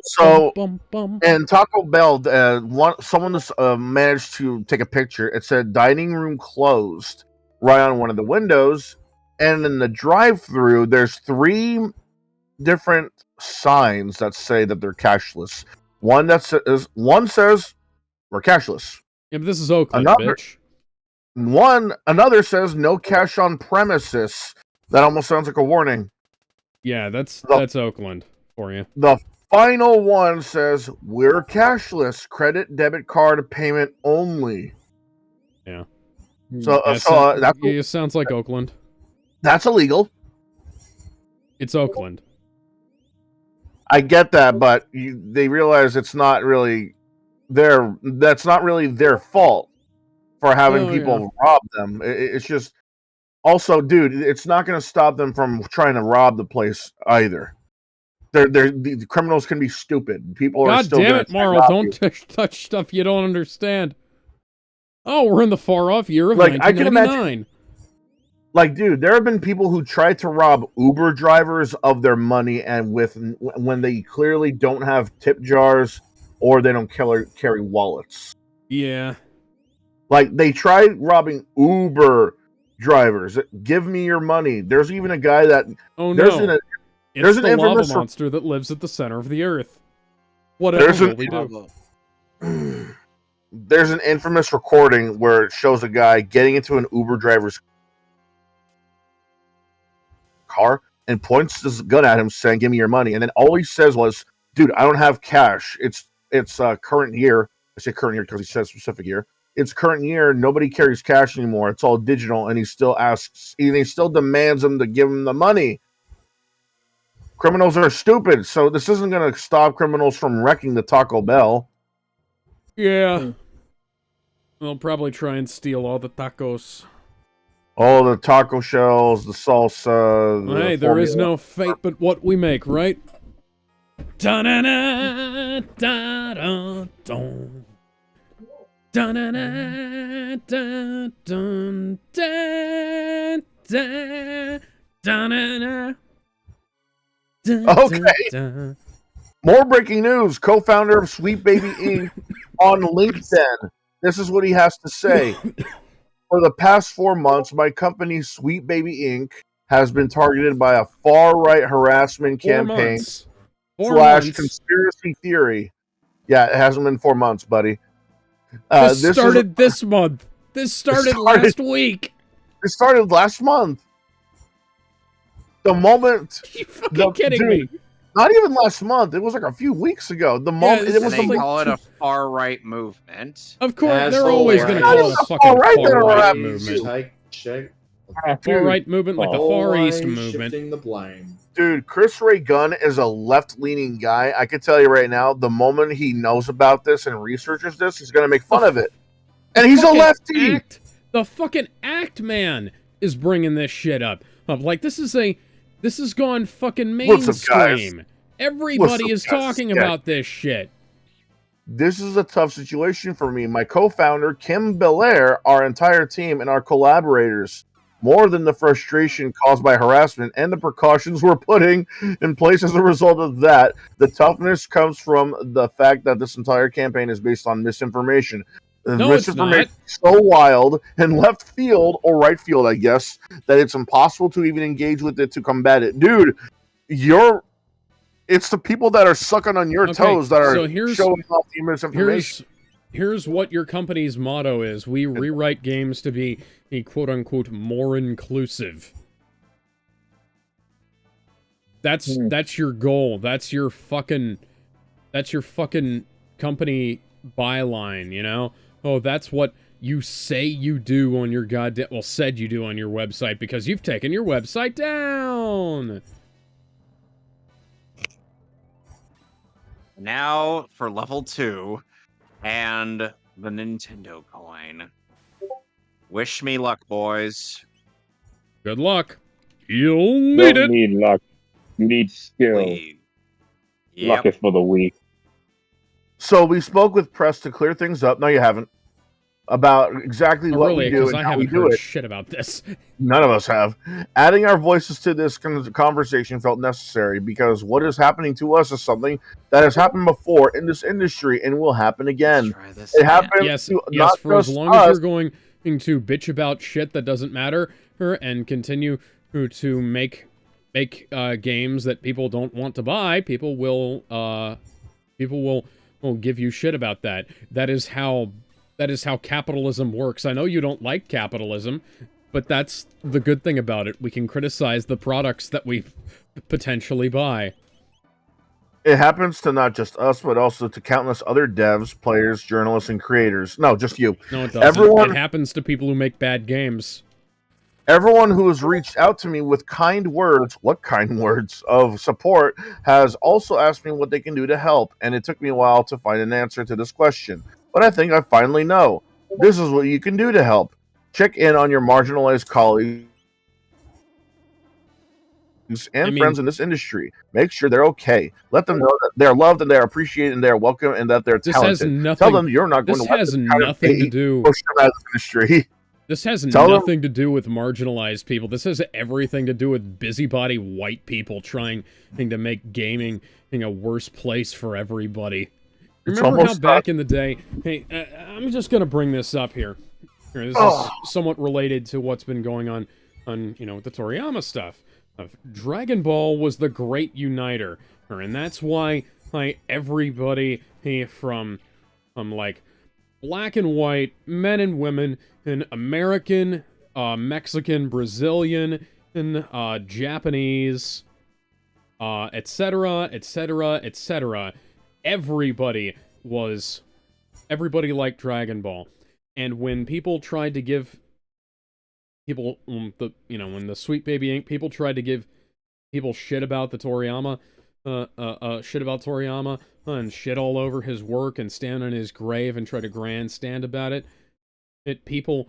So, and Taco Bell, someone managed to take a picture. It said dining room closed right on one of the windows, and in the drive-through, there's 3 different signs that say that they're cashless. One says we're cashless. Yeah, but this is Oakland, bitch. Another says no cash on premises. That almost sounds like a warning. Yeah, that's Oakland for you. The final one says we're cashless, credit, debit card payment only. Yeah. So, it sounds like Oakland. That's illegal. It's Oakland. I get that, but they realize it's not really that's not really their fault for having people rob them. It's just also, dude, it's not going to stop them from trying to rob the place either. The criminals can be stupid. People are still. God damn it, Marl! Don't touch stuff you don't understand. Oh, we're in the far off year of 1999. I can imagine. Like, dude, there have been people who try to rob Uber drivers of their money, and when they clearly don't have tip jars or they don't carry wallets. Yeah. Like, they tried robbing Uber drivers. Give me your money. There's even a guy that. Oh no! It's the lava monster that lives at the center of the earth. Whatever will we do? There's an infamous recording where it shows a guy getting into an Uber driver's car and points his gun at him saying, give me your money. And then all he says was, dude, I don't have cash. It's current year. I say current year because he says specific year. It's current year. Nobody carries cash anymore. It's all digital. And he still demands him to give him the money. Criminals are stupid. So this isn't going to stop criminals from wrecking the Taco Bell. Yeah. They'll probably try and steal all the tacos. All the taco shells, the salsa. Hey, there is no fate but what we make, right? Da-na-na, da-da-dum. Da-na-na, da-dum, da-da, da-na-na. Okay. More breaking news. Co-founder of Sweet Baby Inc. on LinkedIn. This is what he has to say. For the past 4 months, my company, Sweet Baby Inc., has been targeted by a far-right harassment campaign / conspiracy theory. Yeah, it hasn't been 4 months, buddy. This started this month. This started last week. It started last month. The moment... Are you fucking kidding me? Not even last month. It was like a few weeks ago. The moment it was call it a far right movement. Of course, they're always going to call it a fucking far right movement. Far right movement, like the Far East movement. Shifting the blame. Dude, Chris Ray Gunn is a left-leaning guy. I can tell you right now, the moment he knows about this and researches this, he's going to make fun of it. And he's a lefty. The fucking Act Man is bringing this shit up. Like, this has gone fucking mainstream. Everybody is talking about this shit. This is a tough situation for me. My co-founder, Kim Belair, our entire team, and our collaborators. More than the frustration caused by harassment and the precautions we're putting in place as a result of that, the toughness comes from the fact that this entire campaign is based on misinformation. No, misinformation is so wild and left field, or right field, I guess, that it's impossible to even engage with it to combat it. Dude, it's the people that are sucking on your toes that are showing off the misinformation. Here's what your company's motto is. We rewrite games to be a quote-unquote more inclusive. That's your goal. That's your fucking company byline, you know? Oh, that's what you say you do on your said you do on your website because you've taken your website down. Now for level 2 and the Nintendo coin. Wish me luck, boys. Good luck. You'll need Don't it. need luck. You need skill. Please. Luck Yep. is for the weak. So we spoke with press to clear things up. No, you haven't. About exactly Oh, what really? we do Because and I how we haven't do heard it. shit about this. None of us have. Adding our voices to this conversation felt necessary because what is happening to us is something that has happened before in this industry and will happen again. Let's try this It again. happened Yes, to yes. not For as just long as us. you're going to bitch about shit that doesn't matter and continue to make games that people don't want to buy, people will give you shit about that. That is how capitalism works. I know you don't like capitalism, but that's the good thing about it. We can criticize the products that we potentially buy. It happens to not just us, but also to countless other devs, players, journalists, and creators. No, just you. No, it doesn't. Everyone, It happens to people who make bad games. everyone who has reached out to me with kind words, what kind words of support, has also asked me what they can do to help. And it took me a while to find an answer to this question. But I think I finally know. This is what you can do to help. Check in on your marginalized colleagues and friends in this industry. Make sure they're okay. Let them know that they're loved and they're appreciated and they're welcome and that they're talented. Tell them you're not going to let This has them kind of nothing to do. push them out of this industry. This has Tell them- nothing to do with marginalized people. This has everything to do with busybody white people trying to make gaming a worse place for everybody. Remember how back in the day... Hey, I'm just going to bring this up here. This is somewhat related to what's been going on the Toriyama stuff. Dragon Ball was the great uniter, and that's why everybody from like black and white, men and women, and American, Mexican, Brazilian, and Japanese, etc., etc., etc. Everybody liked Dragon Ball. And when people tried to give people, when the Sweet Baby Inc. people tried to give people shit about the Toriyama, and shit all over his work and stand on his grave and try to grandstand about it, people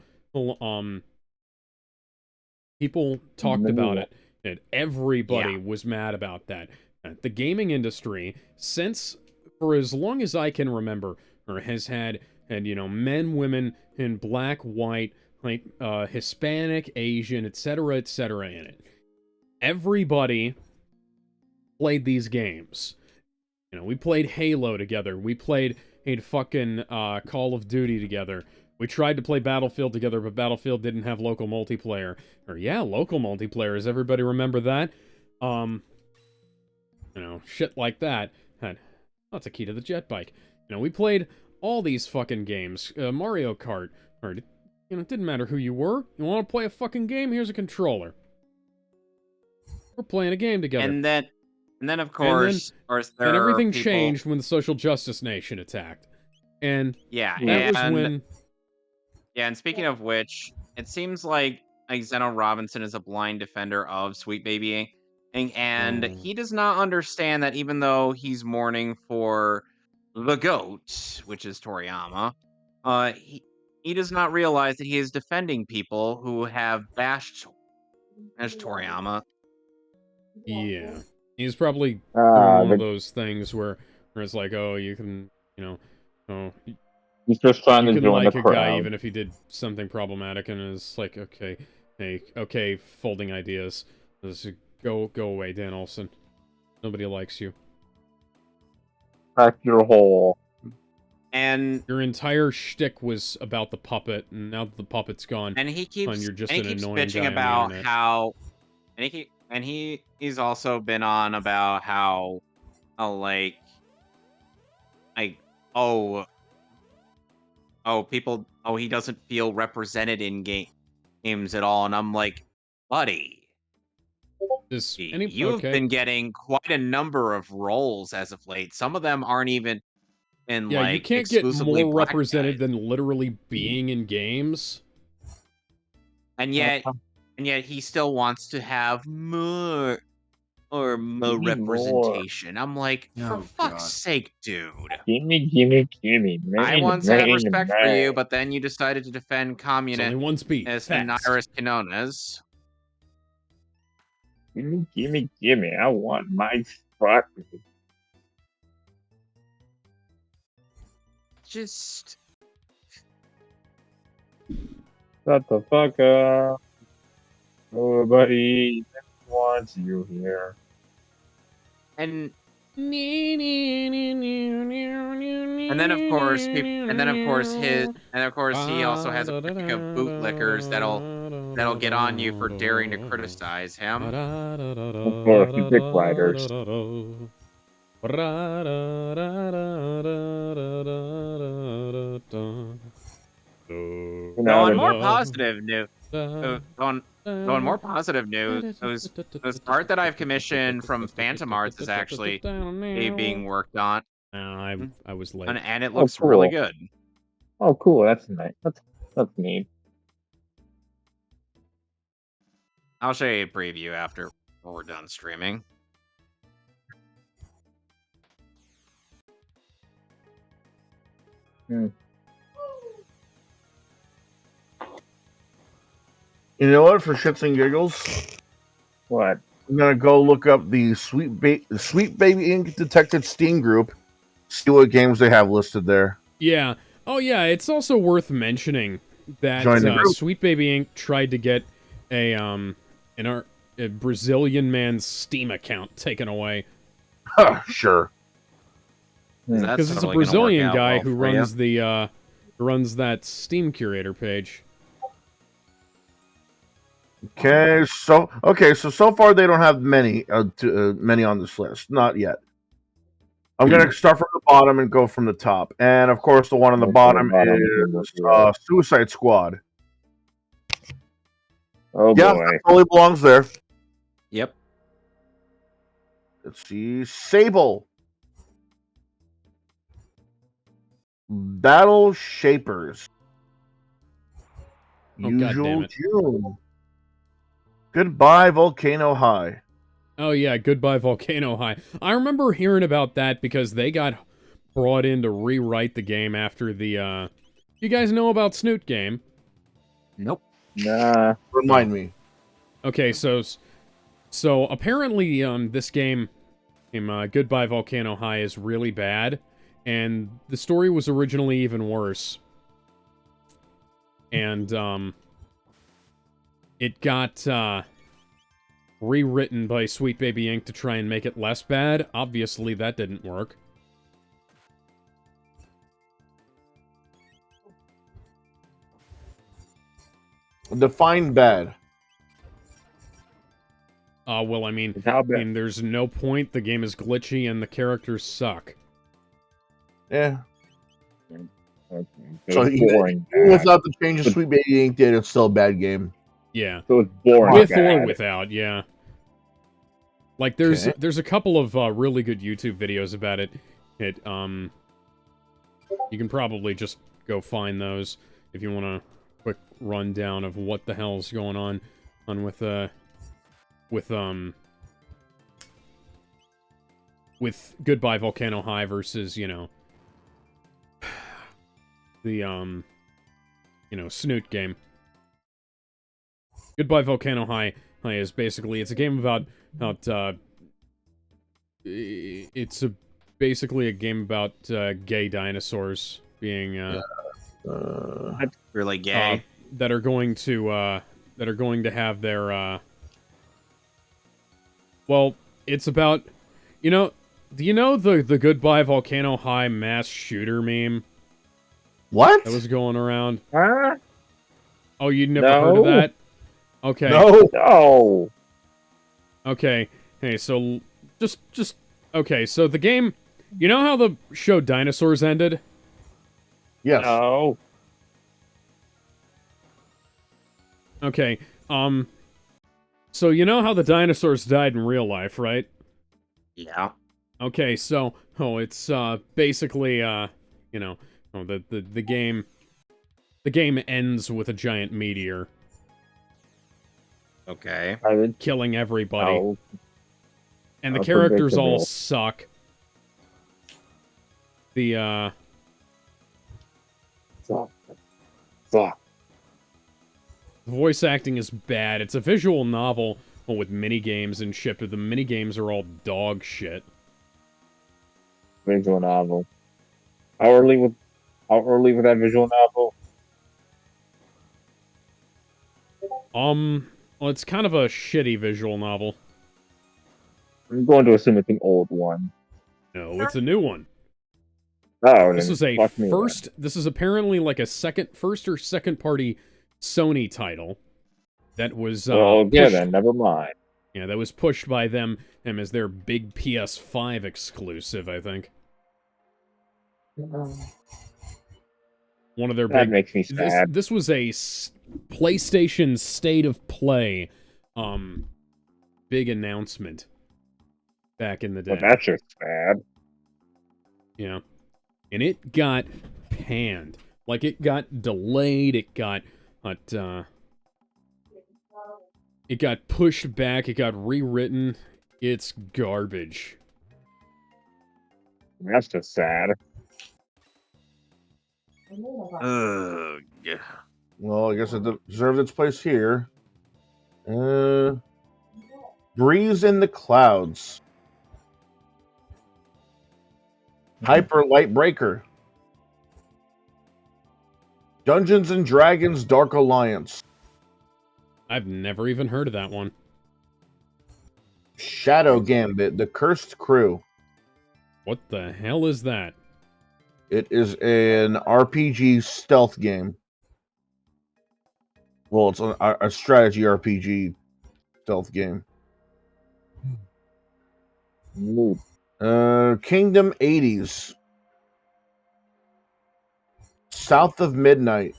talked about it, and everybody was mad about that. The gaming industry, for as long as I can remember, has had men, women, and black, white, Hispanic, Asian, etc., etc. in it. Everybody played these games. We played Halo together. We played fucking Call of Duty together. We tried to play Battlefield together, but Battlefield didn't have local multiplayer. Local multiplayer. Does everybody remember that? Shit like that. That's a key to the jet bike. We played all these fucking games. Mario Kart. It didn't matter who you were. You want to play a fucking game? Here's a controller. We're playing a game together. And then of course, and everything changed when the Social Justice Nation attacked. And that was when... Yeah, and speaking of which, it seems like Zeno Robinson is a blind defender of Sweet Baby Inc. And he does not understand that even though he's mourning for the GOAT, which is Toriyama, he does not realize that he is defending people who have bashed Toriyama. Yeah. He's probably doing one of those things where it's like, oh, you can, he's just trying to join like the a crowd. guy even if he did something problematic, and it's like, okay, folding ideas. Just go away, Dan Olsen. Nobody likes you. Pack your hole. And your entire shtick was about the puppet, and now that the puppet's gone, and he keeps you're just and an he keeps annoying bitching guy about on the internet. how, and he's also been on about how, he doesn't feel represented in games at all, and I'm like, buddy, you've been getting quite a number of roles as of late. Some of them aren't even in you can't get exclusively more black represented guys. than literally being in games. And yet he still wants to have more representation. I'm like, for fuck's sake, dude. Gimme. I once had respect for you, but then you decided to defend communist one speed. and Iris Quinones. Gimme! I want my spot. Just Shut the fuck up. Nobody wants you here. and then of course he also has a pack of bootlickers that'll get on you for daring to criticize him. Of course, the dick riders. So on more positive news, on more positive news, those art that I've commissioned from Phantom Arts is actually being worked on. I was late. And it looks really good. Oh, cool. That's nice. That's neat. I'll show you a preview after we're done streaming. You know what? For shits and giggles, what? I'm gonna go look up the Sweet Baby Inc. Detective Steam group. See what games they have listed there. Yeah. Oh, yeah. It's also worth mentioning that Sweet Baby Inc. tried to get a Brazilian man's Steam account taken away. Sure. Because it's a Brazilian guy who runs that Steam curator page. Okay, so far they don't have many many on this list. Not yet. I'm gonna start from the bottom and go from the top. And of course, the one on the bottom is Suicide Squad. Oh yeah, boy, that totally belongs there. Yep. Let's see, Sable, Battle Shapers, Usual June, Goodbye Volcano High. Oh yeah, Goodbye Volcano High. I remember hearing about that because they got brought in to rewrite the game after the, You guys know about Snoot Game? Nope. Nah. Remind me. Okay, so apparently, this game, Goodbye Volcano High, is really bad, and the story was originally even worse. And, it got, rewritten by Sweet Baby Inc. to try and make it less bad. Obviously, that didn't work. Define bad. Well, I mean, there's no point. The game is glitchy and the characters suck. Yeah. Okay. So even without the change of Sweet Baby Inc. did, it's still a bad game. Yeah. So it's boring. With or without, yeah. Like, there's a couple of really good YouTube videos about it. You can probably just go find those if you want a quick rundown of what the hell's going on with Goodbye Volcano High versus, the, Snoot Game. Goodbye Volcano High is basically, it's a game about basically a game about gay dinosaurs being really gay that are going to have their well, it's about, do you know the Goodbye Volcano High mass shooter meme? What? That was going around. Huh? Oh, you never heard of that? Okay. No. Okay. Hey, so just okay, so the game, you know how the show Dinosaurs ended? Yes. No. Okay. So you know how the dinosaurs died in real life, right? Yeah. Okay, so it's basically the game ends with a giant meteor. Okay. Killing everybody. Oh. And the characters all suck. The Fuck. voice acting is bad. It's a visual novel Well, with mini games and shit, but the mini games are all dog shit. Visual novel. How early with that visual novel? Well, it's kind of a shitty visual novel. I'm going to assume it's an old one. No, it's a new one. Oh, This then was a fuck me first. This is apparently like a first or second party Sony title that was Well, yeah, pushed. then never mind. Yeah, that was pushed by them as their big PS5 exclusive, I think. One of their That big. makes me sad. This was a PlayStation State of Play, big announcement back in the day. Well, that's just sad. Yeah. And it got panned. Like, it got delayed, it got pushed back, it got rewritten. It's garbage. That's just sad. Yeah. Well, I guess it deserves its place here. Breeze in the Clouds. Hyper Light Breaker. Dungeons and Dragons Dark Alliance. I've never even heard of that one. Shadow Gambit, The Cursed Crew. What the hell is that? It is an RPG stealth game. Well, it's a strategy RPG stealth game. Kingdom 80s. South of Midnight.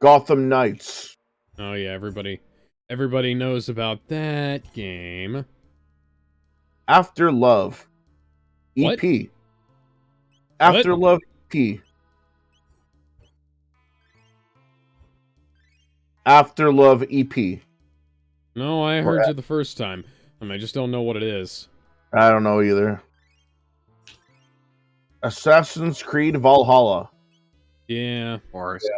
Gotham Knights. Oh yeah, everybody knows about that game. After Love. EP. What? After Love EP. After Love EP. No, I heard you the first time. I just don't know what it is. I don't know either. Assassin's Creed Valhalla. Yeah. Of course.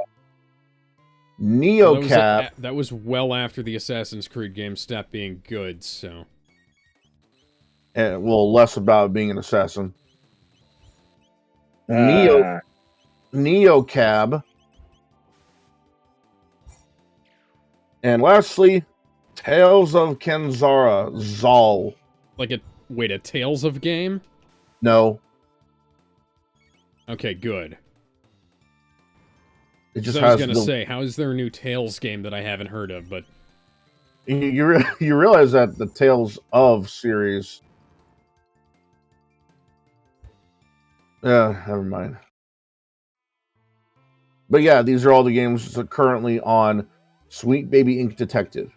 Neocab. That was well after the Assassin's Creed game stopped being good, so. Well, less about being an assassin. Neocab. And lastly, Tales of Kenzara Zal. Like a Tales of game? No. Okay, good. It just I was has gonna say, how is there a new Tales game that I haven't heard of? But you realize that the Tales of series. Yeah, never mind. But yeah, these are all the games that are currently on Sweet Baby Ink Detective.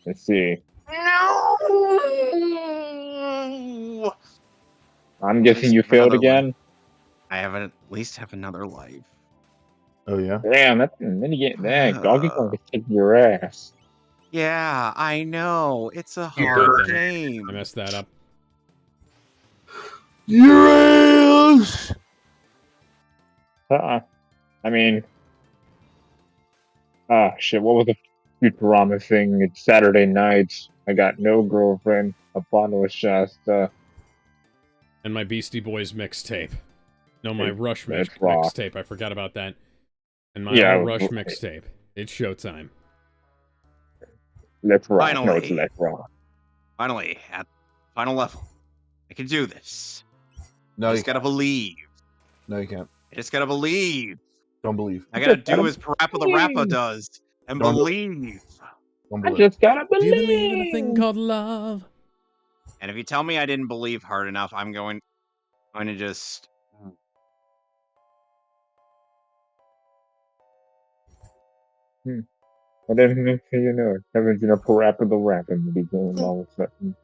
Let's see. No. I'm guessing you failed again. I at least have another life. Oh yeah. Damn, that's mini game. Dang, Doggy Kong can kick your ass. Yeah, I know. It's a hard game. I messed that up. Your ass. I mean, shit. What was the Futurama thing? It's Saturday nights. I got no girlfriend. Upon was just and my Beastie Boys mixtape. No, my Rush mixtape. I forgot about that. And my Rush mixtape. It's showtime. Let's rock. Finally. No, it's Let's rock. Finally, at final level. I can do this. No, you just gotta believe. No, you can't. I just gotta believe. Don't believe. I gotta do as Parappa the Rapper does and Don't believe. I just gotta believe. Do you believe in a thing called love? And if you tell me I didn't believe hard enough, I'm going to just. And then next thing you know, Kevin's in a Parappa the Rapper movie game all of a sudden.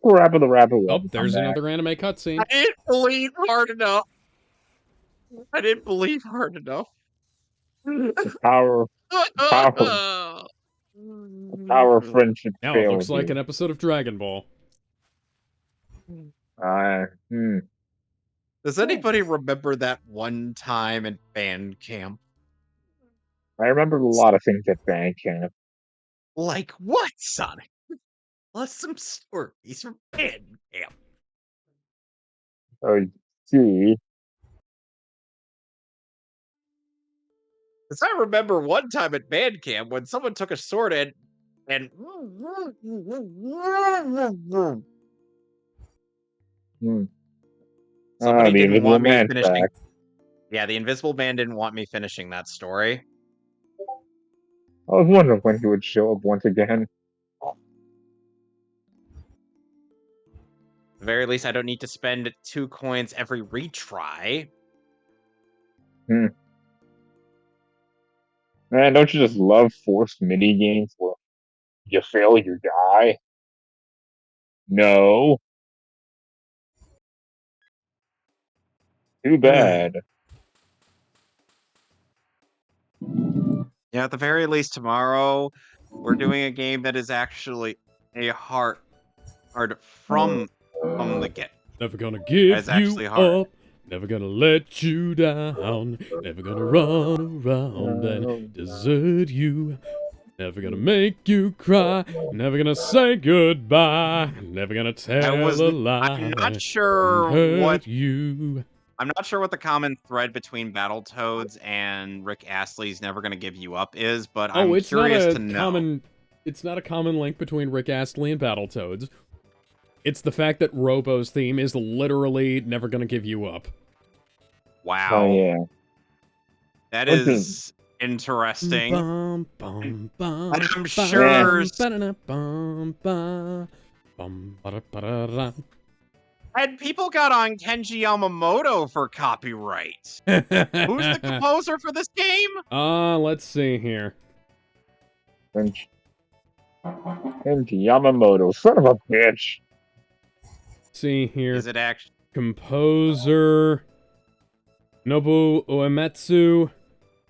Parappa the Rapper. Oh, there's another anime cutscene. I didn't believe hard enough. I didn't believe hard enough. The power of friendship. Now it looks like an episode of Dragon Ball. Does anybody remember that one time in band camp? I remember a lot of things at band camp. Like what, Sonic? Plus some stories from band camp. Oh, gee. Because I remember one time at band camp when someone took a sword and somebody The didn't Invisible want me Man's finishing. back. Yeah, the Invisible Man didn't want me finishing that story. I was wondering when he would show up once again. At the very least, I don't need to spend 2 coins every retry. Man, don't you just love forced mini games where you fail, you die? No. Too bad. Yeah, at the very least, tomorrow we're doing a game that is actually a hard from the get. Never gonna It's give you actually hard. up. Never gonna let you down. Never gonna run around and desert you. Never gonna make you cry. Never gonna say goodbye. Never gonna tell a lie I'm not and sure what hurt you. I'm not sure what the common thread between Battletoads and Rick Astley's Never Gonna Give You Up is, but Oh, I'm it's not curious a to know. common. It's not a common link between Rick Astley and Battletoads. It's the fact that Robo's theme is literally Never Gonna Give You Up. Wow. Oh, yeah. That is interesting. Bum, bum, bum, And I'm sure and people got on Kenji Yamamoto for copyright. Who's the composer for this game? Let's see here. Kenji Yamamoto, son of a bitch. See here. Is it actually composer Nobu Uematsu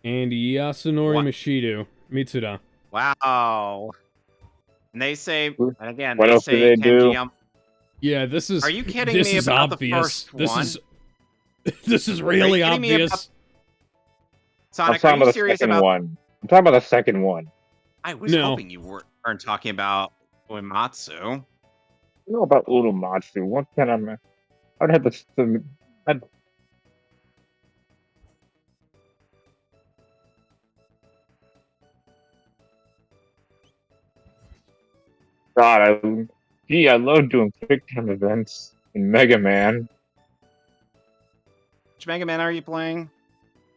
and Yasunori Mitsuda. Wow. And they say, and again, What they else say do they do? Yeah, this is. Are you kidding this me is about obvious. the first this one? is. This is really obvious. Sonic, I'm are talking you about the serious second about? one. I'm talking about the second one. I was hoping you weren't talking about Uematsu. You know about Urumatsu. What kind of... I'd have to... God, I love doing quick time events in Mega Man. Which Mega Man are you playing?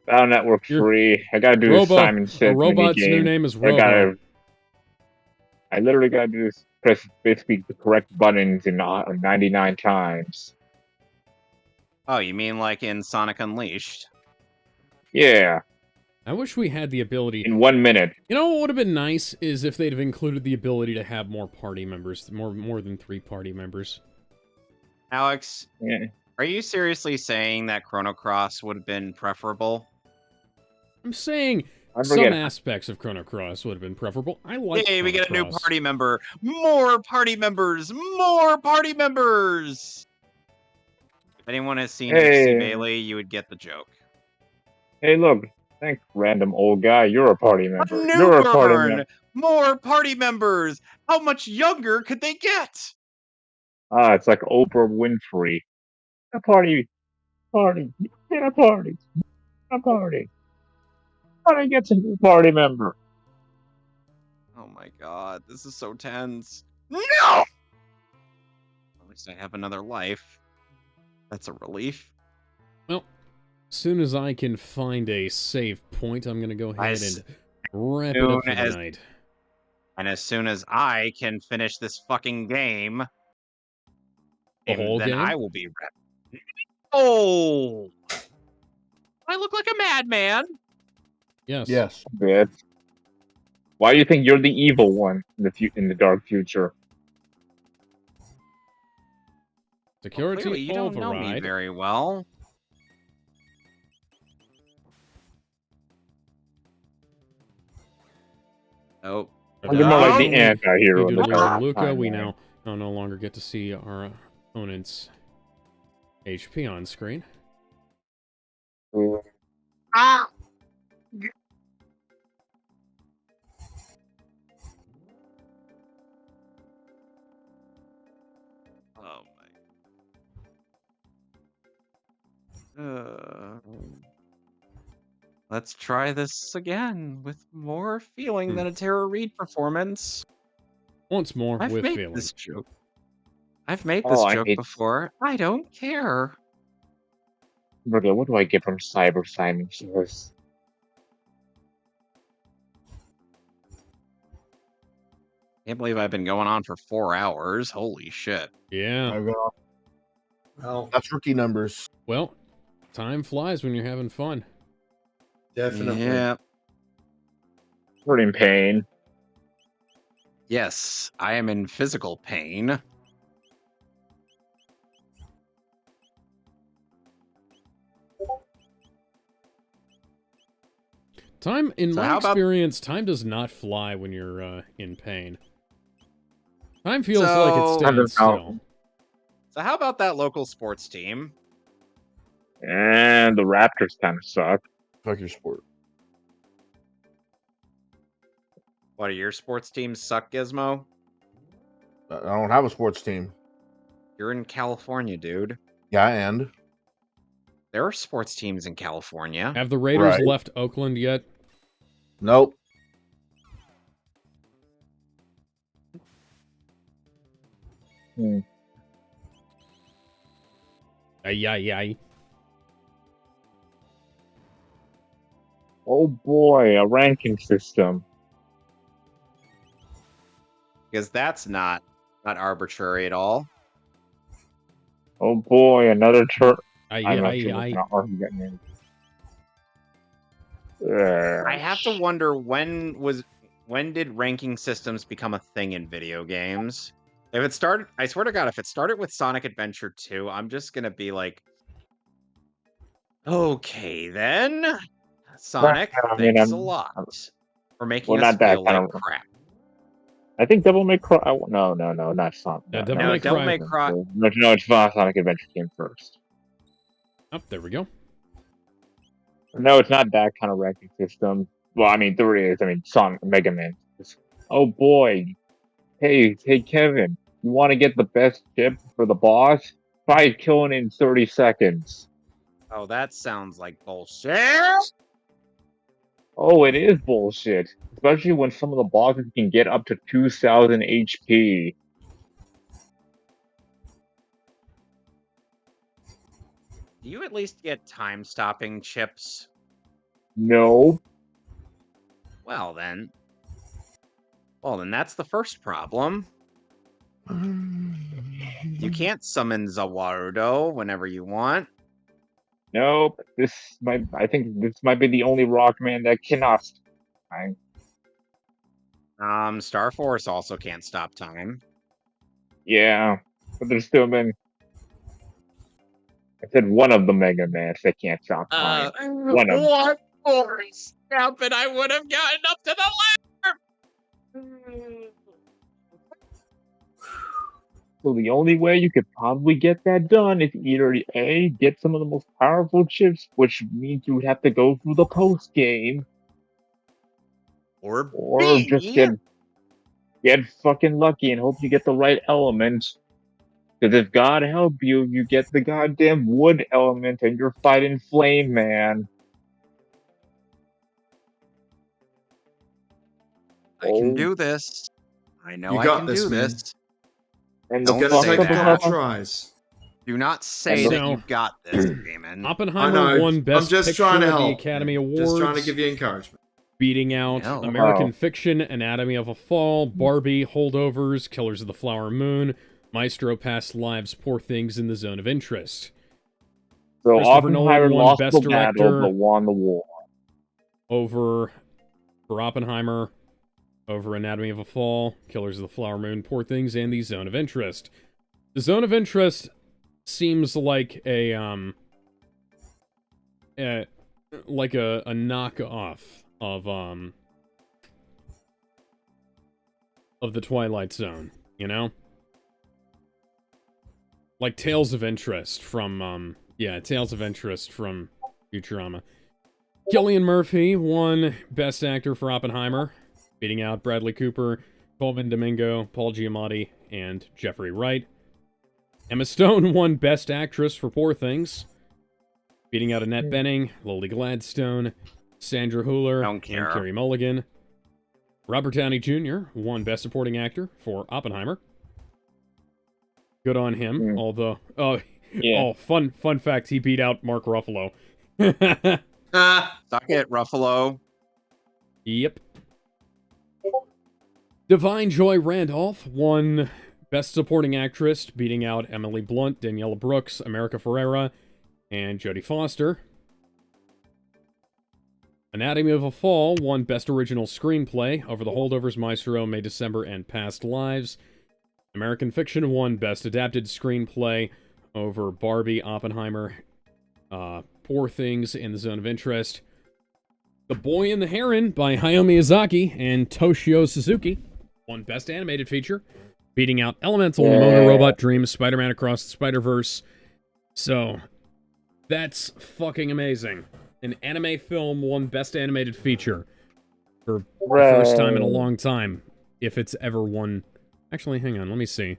Battle Network 3. I gotta do Simon Says a robot's minigame. new name is Robo. I literally gotta do press basically the correct buttons in 99 times. Oh, you mean like in Sonic Unleashed? Yeah. I wish we had the ability... In 1 minute. You know what would have been nice is if they'd have included the ability to have more party members. More than 3 party members. Alex, yeah. Are you seriously saying that Chrono Cross would have been preferable? I'm saying some aspects of Chrono Cross would have been preferable. I like Yay, we Chrono get a new Cross. party member! More party members! More party members! If anyone has seen Dixie Bailey, you would get the joke. Hey, look. Thanks, random old guy. You're a party member. A new You're a party burn! member. More party members! How much younger could they get? It's like Oprah Winfrey. A party. Get a party. A party. Party gets a new party member. Oh my god, this is so tense. No! At least I have another life. That's a relief. Well, as soon as I can find a save point, I'm gonna go ahead and wrap it up for the night. And as soon as I can finish this fucking game, then I will be ready. Oh! I look like a madman. Yes. Yes. Bitch. Why do you think you're the evil one in the dark future? Security clearly, you don't know me very well. Oh. You're more like the anti-hero. Luca, we now no longer get to see our opponent's HP on screen. Ah! Oh my. Let's try this again with more feeling than a Tara Reid performance. Once more I've with made feeling. this joke. I've made Oh, this I joke hate. before. I don't care. Okay, what do I get from Cyber Simon Source? Can't believe I've been going on for 4 hours. Holy shit. Yeah. Well, That's rookie numbers. Well, time flies when you're having fun. definitely. Yeah. We're in pain. Yes, I am in physical pain. Time, in So my how about experience, time does not fly when you're in pain. Time feels like it's so standing still. so how about that local sports team? And the Raptors kind of suck. Fuck your sport. What do your sports teams suck, Gizmo? I don't have a sports team. You're in California, dude. Yeah, and There are sports teams in California. Have the Raiders Right. left Oakland yet? nope. Ay, ay, ay. Oh boy, a ranking system. Because that's not arbitrary at all. Oh boy, another turn. Ay, I'm not ay, sure ay. what argue that means. I have to wonder when did ranking systems become a thing in video games? If it started, I swear to God, if it started with Sonic Adventure 2, I'm just gonna be like, okay then, Sonic, I mean, thanks a lot for making well, us not that feel kind like of. crap. I think Devil May Cry. No, not Sonic. Yeah, No, Devil No, May Devil Cry. May Cry. No, it's Sonic Adventure came first. Oh, there we go. No, it's not that kind of ranking system. Well, I mean, there is. I mean, Sonic Mega Man. Oh boy, hey, Kevin, you want to get the best chip for the boss? Try killing in 30 seconds. Oh, that sounds like bullshit. Oh, it is bullshit. Especially when some of the bosses can get up to 2,000 HP. Do you at least get time stopping chips? No. Well then. Well then that's the first problem. You can't summon Zawarudo whenever you want. Nope. I think this might be the only Rockman that cannot. Star Force also can't stop time. Yeah, but there's still been. I said one of the Mega Mans that can't stop time. One of. What force happened? I would have gotten up to the ladder. So the only way you could probably get that done is either A, get some of the most powerful chips, which means you would have to go through the post game, or just B, get fucking lucky and hope you get the right element. Because if God help you, you get the goddamn wood element and you're fighting Flame Man. I can do this. I know You I got can this, do man. this. And It's the gonna fuck take up a the couple top. tries. Do not say that you So, got this, Damon. Oppenheimer I know, won Best I'm just Picture trying to at the help, Academy man. Awards. Just trying to give you encouragement. Beating out No. American Fiction, Anatomy of a Fall, Barbie, Holdovers, Killers of the Flower Moon, Maestro Past Lives, Poor Things in the Zone of Interest. So Christopher Oppenheimer Nolan won lost Best the battle, Director but won the war. for Oppenheimer, over Anatomy of a Fall, Killers of the Flower Moon, Poor Things, and the Zone of Interest. The Zone of Interest seems like a knockoff of the Twilight Zone, you know? Like Tales of Interest from Tales of Interest from Futurama. Cillian Murphy won Best Actor for Oppenheimer, beating out Bradley Cooper, Colvin Domingo, Paul Giamatti, and Jeffrey Wright. Emma Stone won Best Actress for Poor Things, beating out Annette Bening, Lily Gladstone, Sandra Hüller, and Carey Mulligan. Robert Downey Jr. won Best Supporting Actor for Oppenheimer. Good on him, although... fun fact, he beat out Mark Ruffalo. Suck it, Ruffalo. Yep. Divine Joy Randolph won Best Supporting Actress, beating out Emily Blunt, Daniela Brooks, America Ferrera, and Jodie Foster. Anatomy of a Fall won Best Original Screenplay over The Holdovers, Maestro, May, December, and Past Lives. American Fiction won Best Adapted Screenplay over Barbie, Oppenheimer, Poor Things, in the Zone of Interest. The Boy and the Heron by Hayao Miyazaki and Toshio Suzuki won Best Animated Feature, beating out Elemental, Motor Robot Dreams, Spider-Man Across the Spider-Verse. So, that's fucking amazing. An anime film won Best Animated Feature for the first time in a long time, if it's ever won. Actually, hang on, let me see.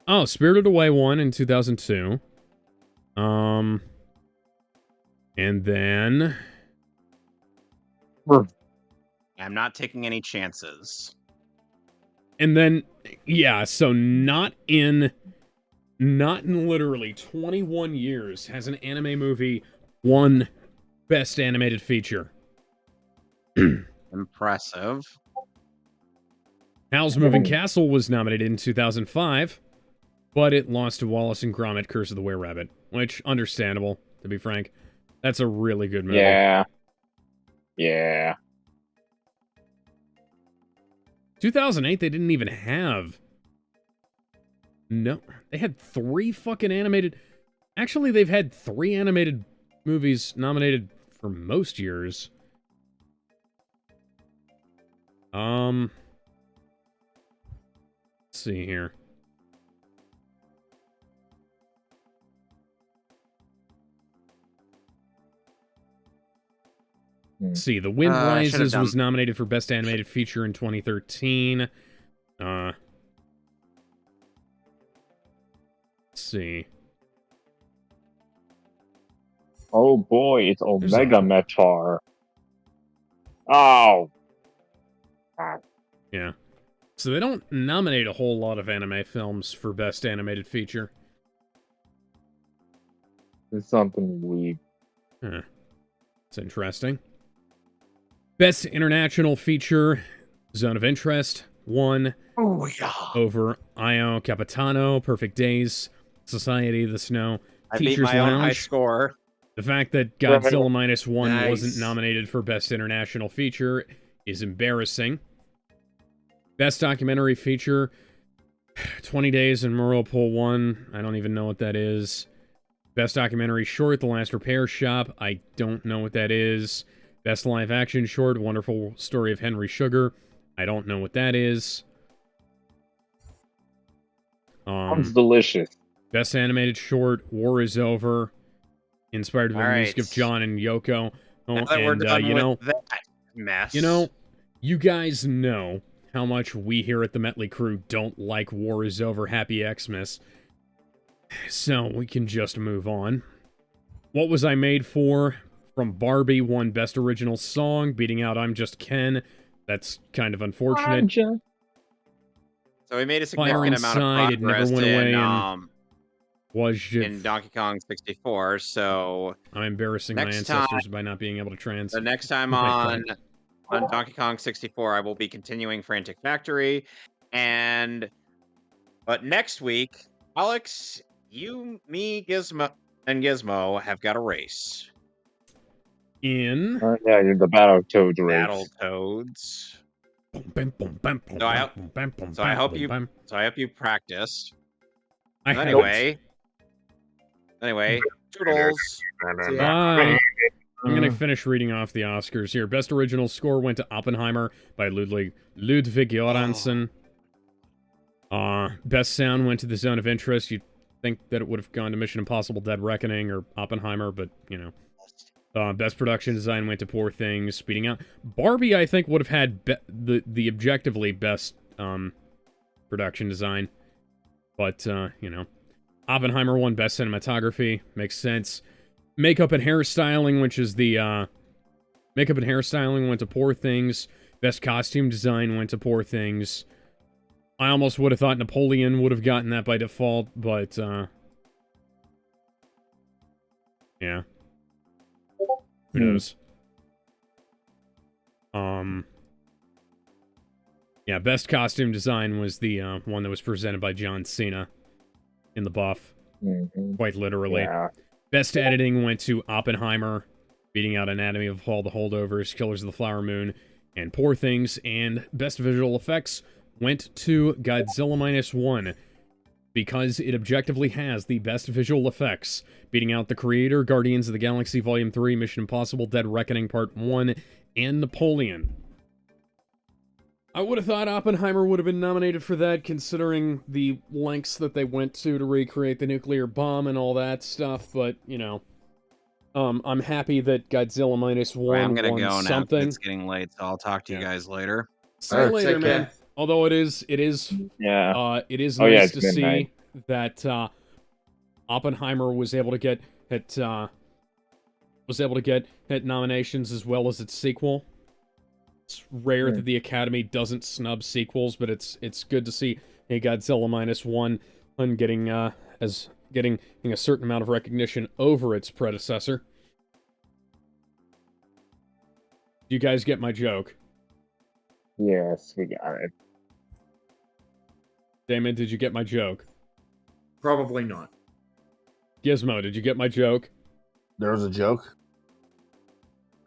Oh, Spirited Away won in 2002. And then... I'm not taking any chances. And then, yeah, so not in literally 21 years has an anime movie won Best Animated Feature. Impressive. Howl's Moving Castle was nominated in 2005, but it lost to Wallace and Gromit: Curse of the Were-Rabbit, which, understandable, to be frank. That's a really good movie. Yeah. 2008, they didn't even have... No, they had 3 fucking animated... Actually, they've had 3 animated movies nominated for most years. Let's see here. Let's see, The Wind Rises was nominated for Best Animated Feature in 2013. Let's see. Oh boy, it's Omega Metar. Oh. Yeah. So they don't nominate a whole lot of anime films for Best Animated Feature. It's something weird. Huh. It's interesting. Best International Feature, Zone of Interest, won over Io Capitano, Perfect Days, Society of the Snow, I Teacher's beat my own high Lounge. score. The fact that Godzilla Minus One Nice. wasn't nominated for Best International Feature is embarrassing. Best Documentary Feature, 20 Days in Whirlpool 1. I don't even know what that is. Best Documentary Short, The Last Repair Shop. I don't know what that is. Best Live Action Short, Wonderful Story of Henry Sugar. I don't know what that is. Sounds delicious. Best Animated Short, War is Over. Inspired by the music of John and Yoko. Oh, Now that we're done with that mess. You know, you guys know how much we here at the Metley Crew don't like War is Over, Happy Xmas. So we can just move on. What Was I Made For? From Barbie won Best Original Song, beating out I'm Just Ken. That's kind of unfortunate. So we made a significant amount of Inside, it never progress went away in Donkey Kong 64, so... I'm embarrassing my ancestors by not being able to trans. The next time on Donkey Kong 64, I will be continuing Frantic Factory, but next week, Alex, you, me, Gizmo, and Gizmo have got a race. In? Yeah, the Battletoads race. Battletoads. So I hope you practiced. Anyway, toodles. I'm gonna finish reading off the Oscars here. Best Original Score went to Oppenheimer by Ludwig Göransson. Best Sound went to The Zone of Interest. think that it would have gone to Mission Impossible: Dead Reckoning or Oppenheimer, but best production design went to Poor Things, Speeding Out. Barbie, I think, would have had the objectively best production design, but Oppenheimer won best cinematography. Makes sense. Makeup and hairstyling, which is the makeup and hairstyling, went to Poor Things. Best costume design went to Poor Things. I almost would have thought Napoleon would have gotten that by default, but yeah. Who knows? Yeah, best costume design was the one that was presented by John Cena in the buff. Quite literally. Yeah. Best editing went to Oppenheimer, beating out Anatomy of Fall, The Holdovers, Killers of the Flower Moon, and Poor Things. And best visual effects went to Godzilla -1, because it objectively has the best visual effects, beating out The Creator, Guardians of the Galaxy Volume 3, Mission Impossible: Dead Reckoning Part 1, and Napoleon. I would have thought Oppenheimer would have been nominated for that, considering the lengths that they went to recreate the nuclear bomb and all that stuff, but, I'm happy that Godzilla -1 I'm gonna won go now. something. It's getting late, so I'll talk to you guys later. See you later, man. Although it is Yeah. it is Oh, yeah, nice it's to midnight. see that Oppenheimer was able to get nominations as well as its sequel. It's rare that the Academy doesn't snub sequels, but it's good to see a Godzilla -1 and getting a certain amount of recognition over its predecessor. Do you guys get my joke? Yes, we got it. Damon, did you get my joke? Probably not. Gizmo, did you get my joke? There was a joke?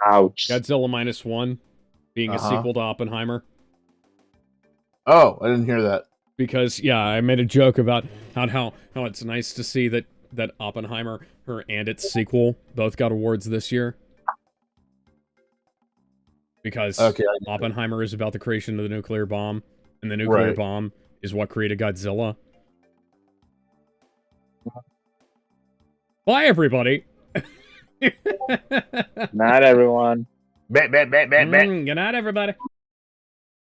Ouch. Godzilla -1 being a sequel to Oppenheimer. Oh, I didn't hear that. Because, yeah, I made a joke about how it's nice to see that Oppenheimer and its sequel both got awards this year. Because Oppenheimer is about the creation of the nuclear bomb, and the nuclear bomb is what created Godzilla. Bye, everybody! Not everyone. Bet. Good night, everybody.